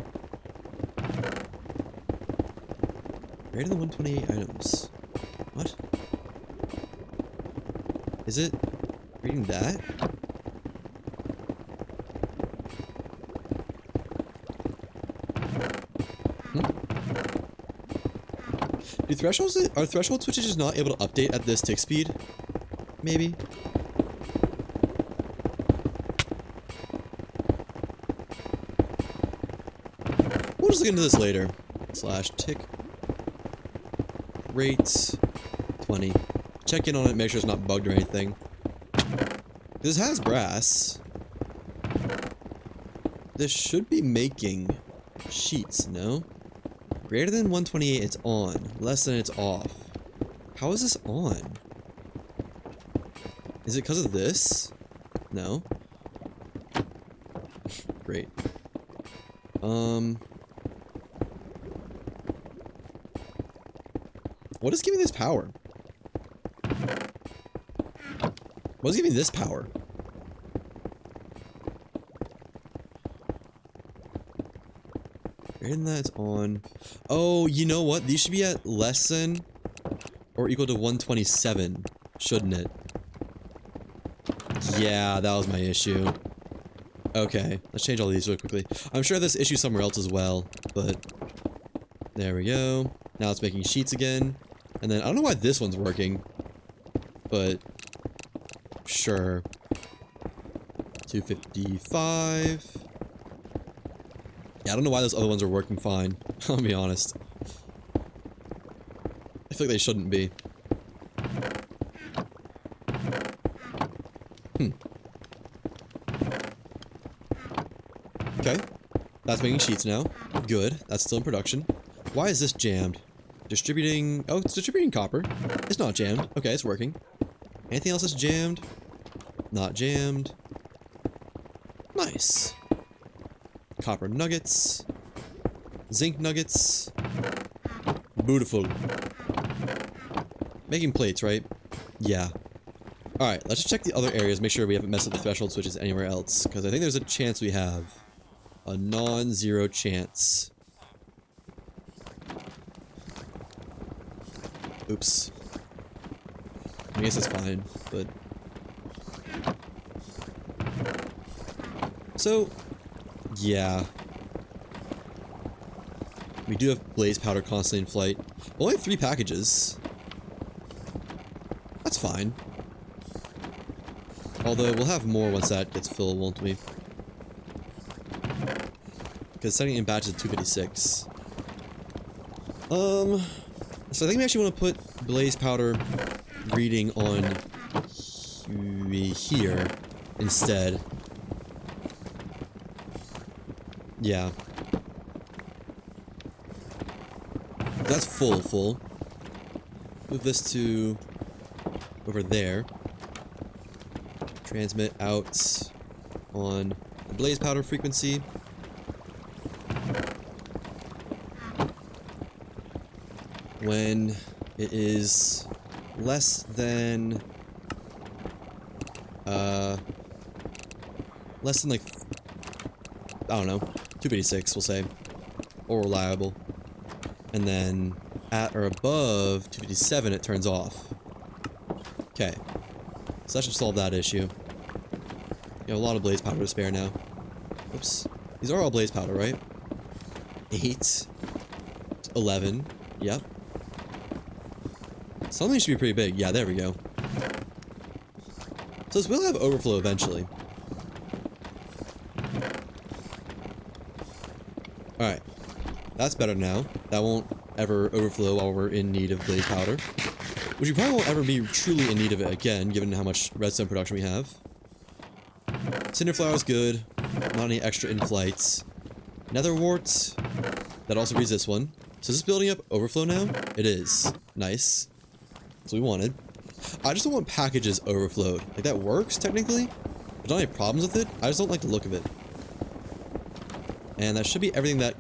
Greater than 128 items. What? Is it reading that? Are threshold switches just not able to update at this tick speed? Maybe? We'll just look into this later. / tick rate 20. Check in on it, make sure it's not bugged or anything. This has brass. This should be making sheets, no? Greater than 128, it's on. Less than, it's off. How is this on? Is it because of this? No. Great. What is giving this power? What is giving this power? Greater than that, it's on. Oh, you know what? These should be at less than or equal to 127, shouldn't it? Yeah, that was my issue. Okay, let's change all these really quickly. I'm sure this issue somewhere else as well, but there we go. Now it's making sheets again. And then I don't know why this one's working, but sure. 255. Yeah, I don't know why those other ones are working fine. I'll be honest. I feel like they shouldn't be. Okay. That's making sheets now. Good. That's still in production. Why is this jammed? Distributing... Oh, it's distributing copper. It's not jammed. Okay, it's working. Anything else that's jammed? Not jammed. Nice. Copper nuggets. Zinc nuggets. Beautiful. Making plates, right? Yeah. Alright, let's just check the other areas, make sure we haven't messed up the threshold switches anywhere else, because I think there's a chance we have. A non-zero chance. Oops. I guess it's fine, but... So, yeah. We do have blaze powder constantly in flight. Only 3 packages. That's fine. Although, we'll have more once that gets filled, won't we? Because setting in batches of 256. So I think we actually want to put blaze powder reading on here instead. Yeah. That's full. Move this to over there. Transmit out on the blaze powder frequency. When it is less than like, I don't know, 256 we'll say, or reliable, and then at or above 257 it turns off. Okay, so that should solve that issue. You have a lot of blaze powder to spare now. Oops, these are all blaze powder, right? 8, 11, yep. Some of these should be pretty big. Yeah, there we go. So this will have overflow eventually. Alright. That's better now. That won't ever overflow while we're in need of blaze powder. Which we probably won't ever be truly in need of it again, given how much redstone production we have. Cinder flower is good. Not any extra in-flights. Nether wart. That also reads this one. So is this building up overflow now? It is. Nice. That's what we wanted. I just don't want packages overflowed. Like, that works, technically. There's not any problems with it. I just don't like the look of it. And that should be everything that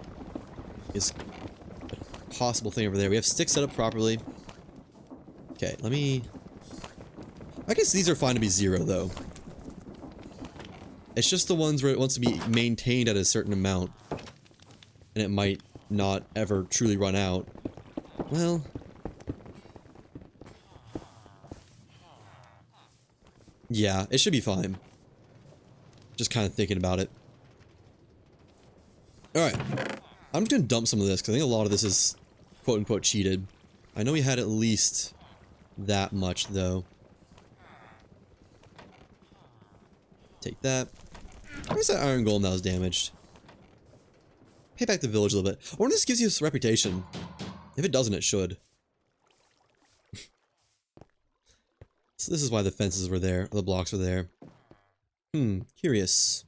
is a possible thing over there. We have sticks set up properly. Okay, let me... I guess these are fine to be 0, though. It's just the ones where it wants to be maintained at a certain amount. And it might not ever truly run out. Well... yeah, it should be fine. Just kind of thinking about it. Alright. I'm just gonna dump some of this, because I think a lot of this is quote-unquote cheated. I know we had at least that much, though. Take that. Where's that iron golem that was damaged? Pay back the village a little bit. I wonder if this gives you a reputation. If it doesn't, it should. So this is why the fences were there, or the blocks were there. Curious.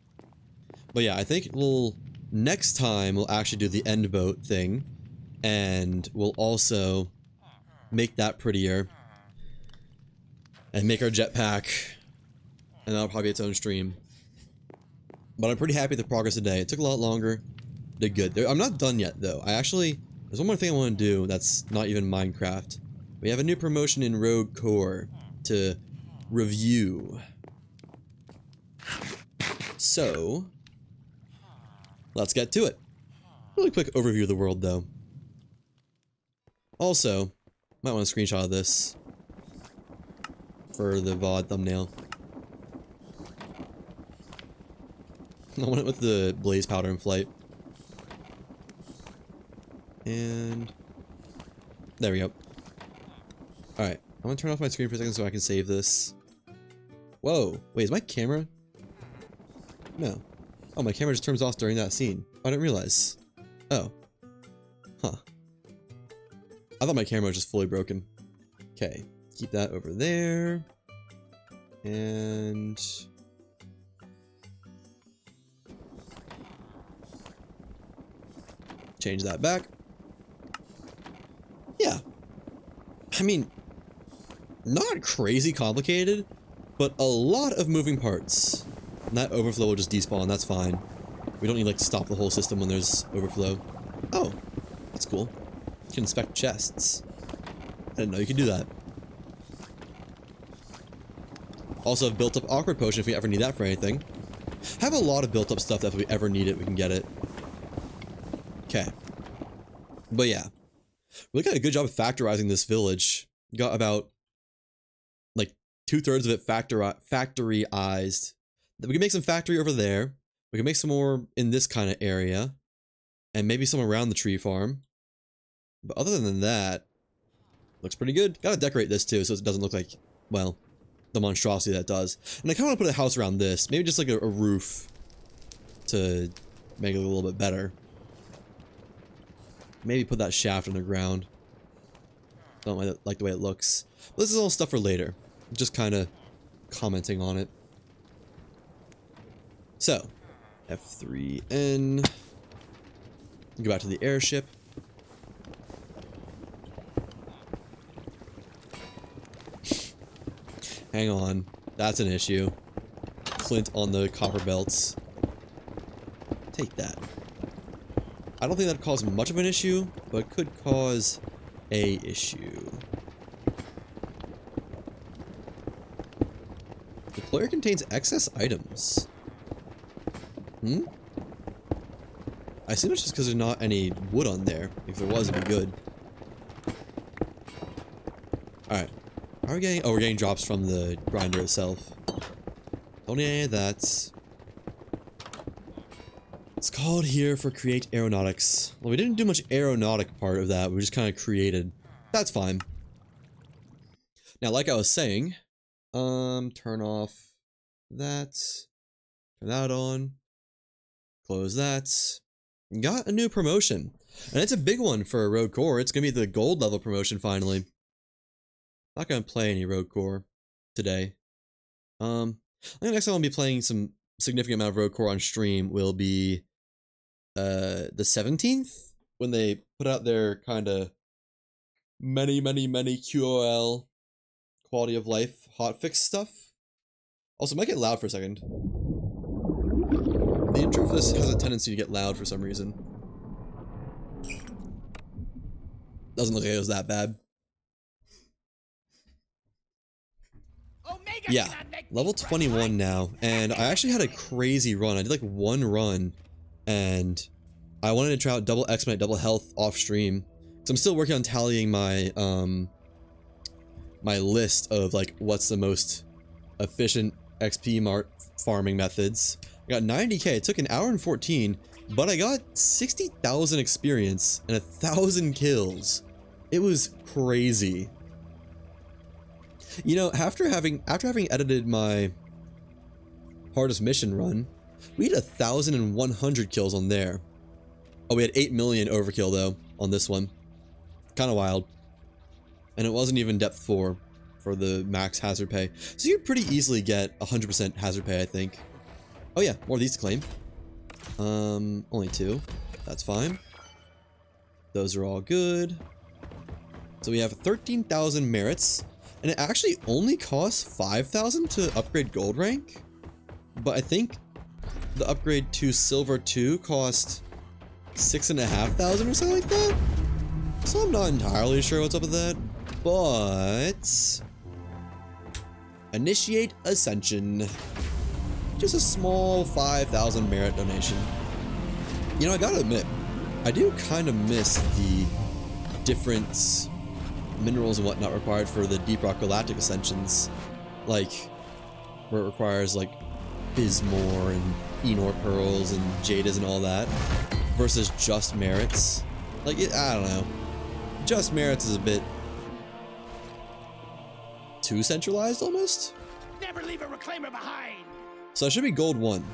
But yeah, I think next time we'll actually do the end boat thing. And we'll also make that prettier. And make our jetpack. And that'll probably be its own stream. But I'm pretty happy with the progress today. It took a lot longer. Did good. I'm not done yet, though. There's one more thing I want to do that's not even Minecraft. We have a new promotion in Rogue Core to review. So, let's get to it. Really quick overview of the world, though. Also, might want a screenshot of this for the VOD thumbnail. I want it with the blaze powder in flight. And there we go. Alright, I'm gonna turn off my screen for a second so I can save this. Whoa, wait, is my camera? No. Oh, my camera just turns off during that scene. I didn't realize. Oh. Huh. I thought my camera was just fully broken. Okay, keep that over there. And change that back. Yeah. I mean, not crazy complicated, but a lot of moving parts. And that overflow will just despawn, that's fine. We don't need like to stop the whole system when there's overflow. Oh, that's cool. You can inspect chests. I didn't know you could do that. Also have built up awkward potion if we ever need that for anything. Have a lot of built up stuff that if we ever need it, we can get it. Okay. But yeah. We got a good job of factorizing this village. Got about like 2/3 of it factoryized. We can make some factory over there. We can make some more in this kind of area. And maybe some around the tree farm. But other than that, looks pretty good. Gotta decorate this too so it doesn't look like, well, the monstrosity that does. And I kind of want to put a house around this. Maybe just like a roof to make it a little bit better. Maybe put that shaft underground. Don't like the way it looks. But this is all stuff for later. Just kind of commenting on it. So, F3N. Go back to the airship. Hang on. That's an issue. Flint on the copper belts. Take that. I don't think that'd cause much of an issue, but it could cause a issue. The player contains excess items. I assume it's just because there's not any wood on there. If there was, it'd be good. Alright. Are we getting... Oh, we're getting drops from the grinder itself. Don't need any of that. It's called here for create aeronautics. Well, we didn't do much aeronautic part of that. We just kind of created. That's fine. Now, like I was saying, turn off that. Turn that on. Close that. Got a new promotion. And it's a big one for a Rogue Core. It's going to be the gold level promotion finally. Not going to play any Rogue Core today. I think next time I'll be playing some significant amount of Rogue Core on stream will be the 17th, when they put out their kind of many QOL quality of life hotfix stuff. Also, might get loud for a second. The intro for this has a tendency to get loud for some reason. Doesn't look like it was that bad. Yeah, level 21 now, and I actually had a crazy run. I did like one run, and I wanted to try out double expedite, double health off stream. So I'm still working on tallying my my list of like what's the most efficient XP farming methods. I got 90k. It took an hour and 14, but I got 60,000 experience and 1,000 kills It was crazy. You know, after having edited my hardest mission run, we had 1,100 kills on there. Oh, we had 8 million overkill though on this one. Kind of wild. And it wasn't even depth 4 for the max hazard pay. So you pretty easily get 100% hazard pay, I think. Oh yeah, more of these to claim. Only 2. That's fine. Those are all good. So we have 13,000 merits, and it actually only costs 5,000 to upgrade gold rank. But I think the upgrade to silver 2 cost 6,500 or something like that. So I'm not entirely sure what's up with that, but initiate ascension. Just a small 5,000 merit donation. You know, I gotta admit, I do kind of miss the different minerals and whatnot required for the Deep Rock Galactic Ascensions. Like, where it requires, like, Bismore and Enor Pearls and Jadas and all that, versus just merits. Like, I don't know. Just merits is a bit too centralized, almost. Never leave a reclaimer behind. So it should be gold 1.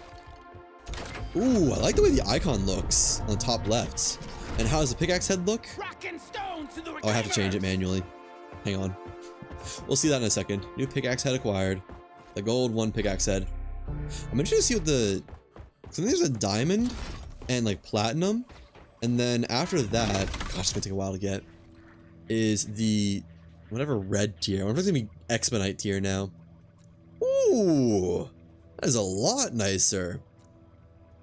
Ooh, I like the way the icon looks on the top left. And how does the pickaxe head look? Rock and stone to the reclaimer. Oh, I have to change it manually. Hang on. We'll see that in a second. New pickaxe head acquired. The gold 1 pickaxe head. I'm interested to see what the... I think there's a diamond and like platinum. And then after that, gosh, it's gonna take a while to get, is the whatever red tier. I wonder if it's gonna be Exponite tier now. Ooh, that is a lot nicer.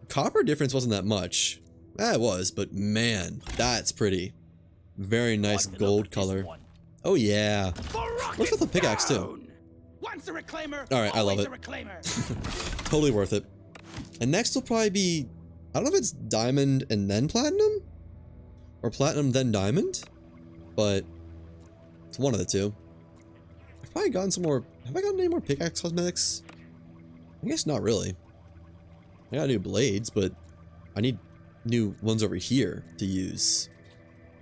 Copper difference wasn't that much. It was, but man, that's pretty. Very nice gold color. Oh yeah. What's with the pickaxe too? Once a reclaimer, all right, I love it. Totally worth it. And next will probably be, I don't know if it's diamond and then platinum, or platinum then diamond, but it's one of the two. I've probably gotten some more. Have I gotten any more pickaxe cosmetics? I guess not really. I got new blades, but I need new ones over here to use.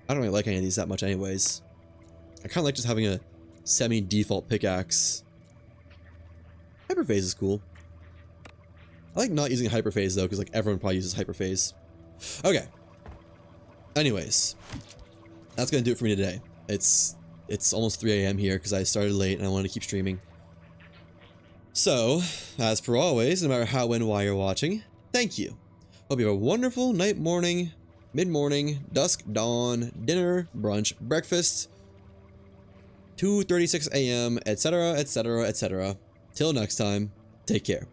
I don't really like any of these that much anyways. I kind of like just having a semi-default pickaxe. Hyperphase is cool. I like not using hyperphase though, because like everyone probably uses hyperphase. Okay. Anyways, that's gonna do it for me today. It's almost 3 AM here because I started late and I wanted to keep streaming. So, as per always, no matter how, when, why you're watching, thank you. Hope you have a wonderful night, morning, mid-morning, dusk, dawn, dinner, brunch, breakfast, 2:36 AM, etc., etc., etc. Till next time, take care.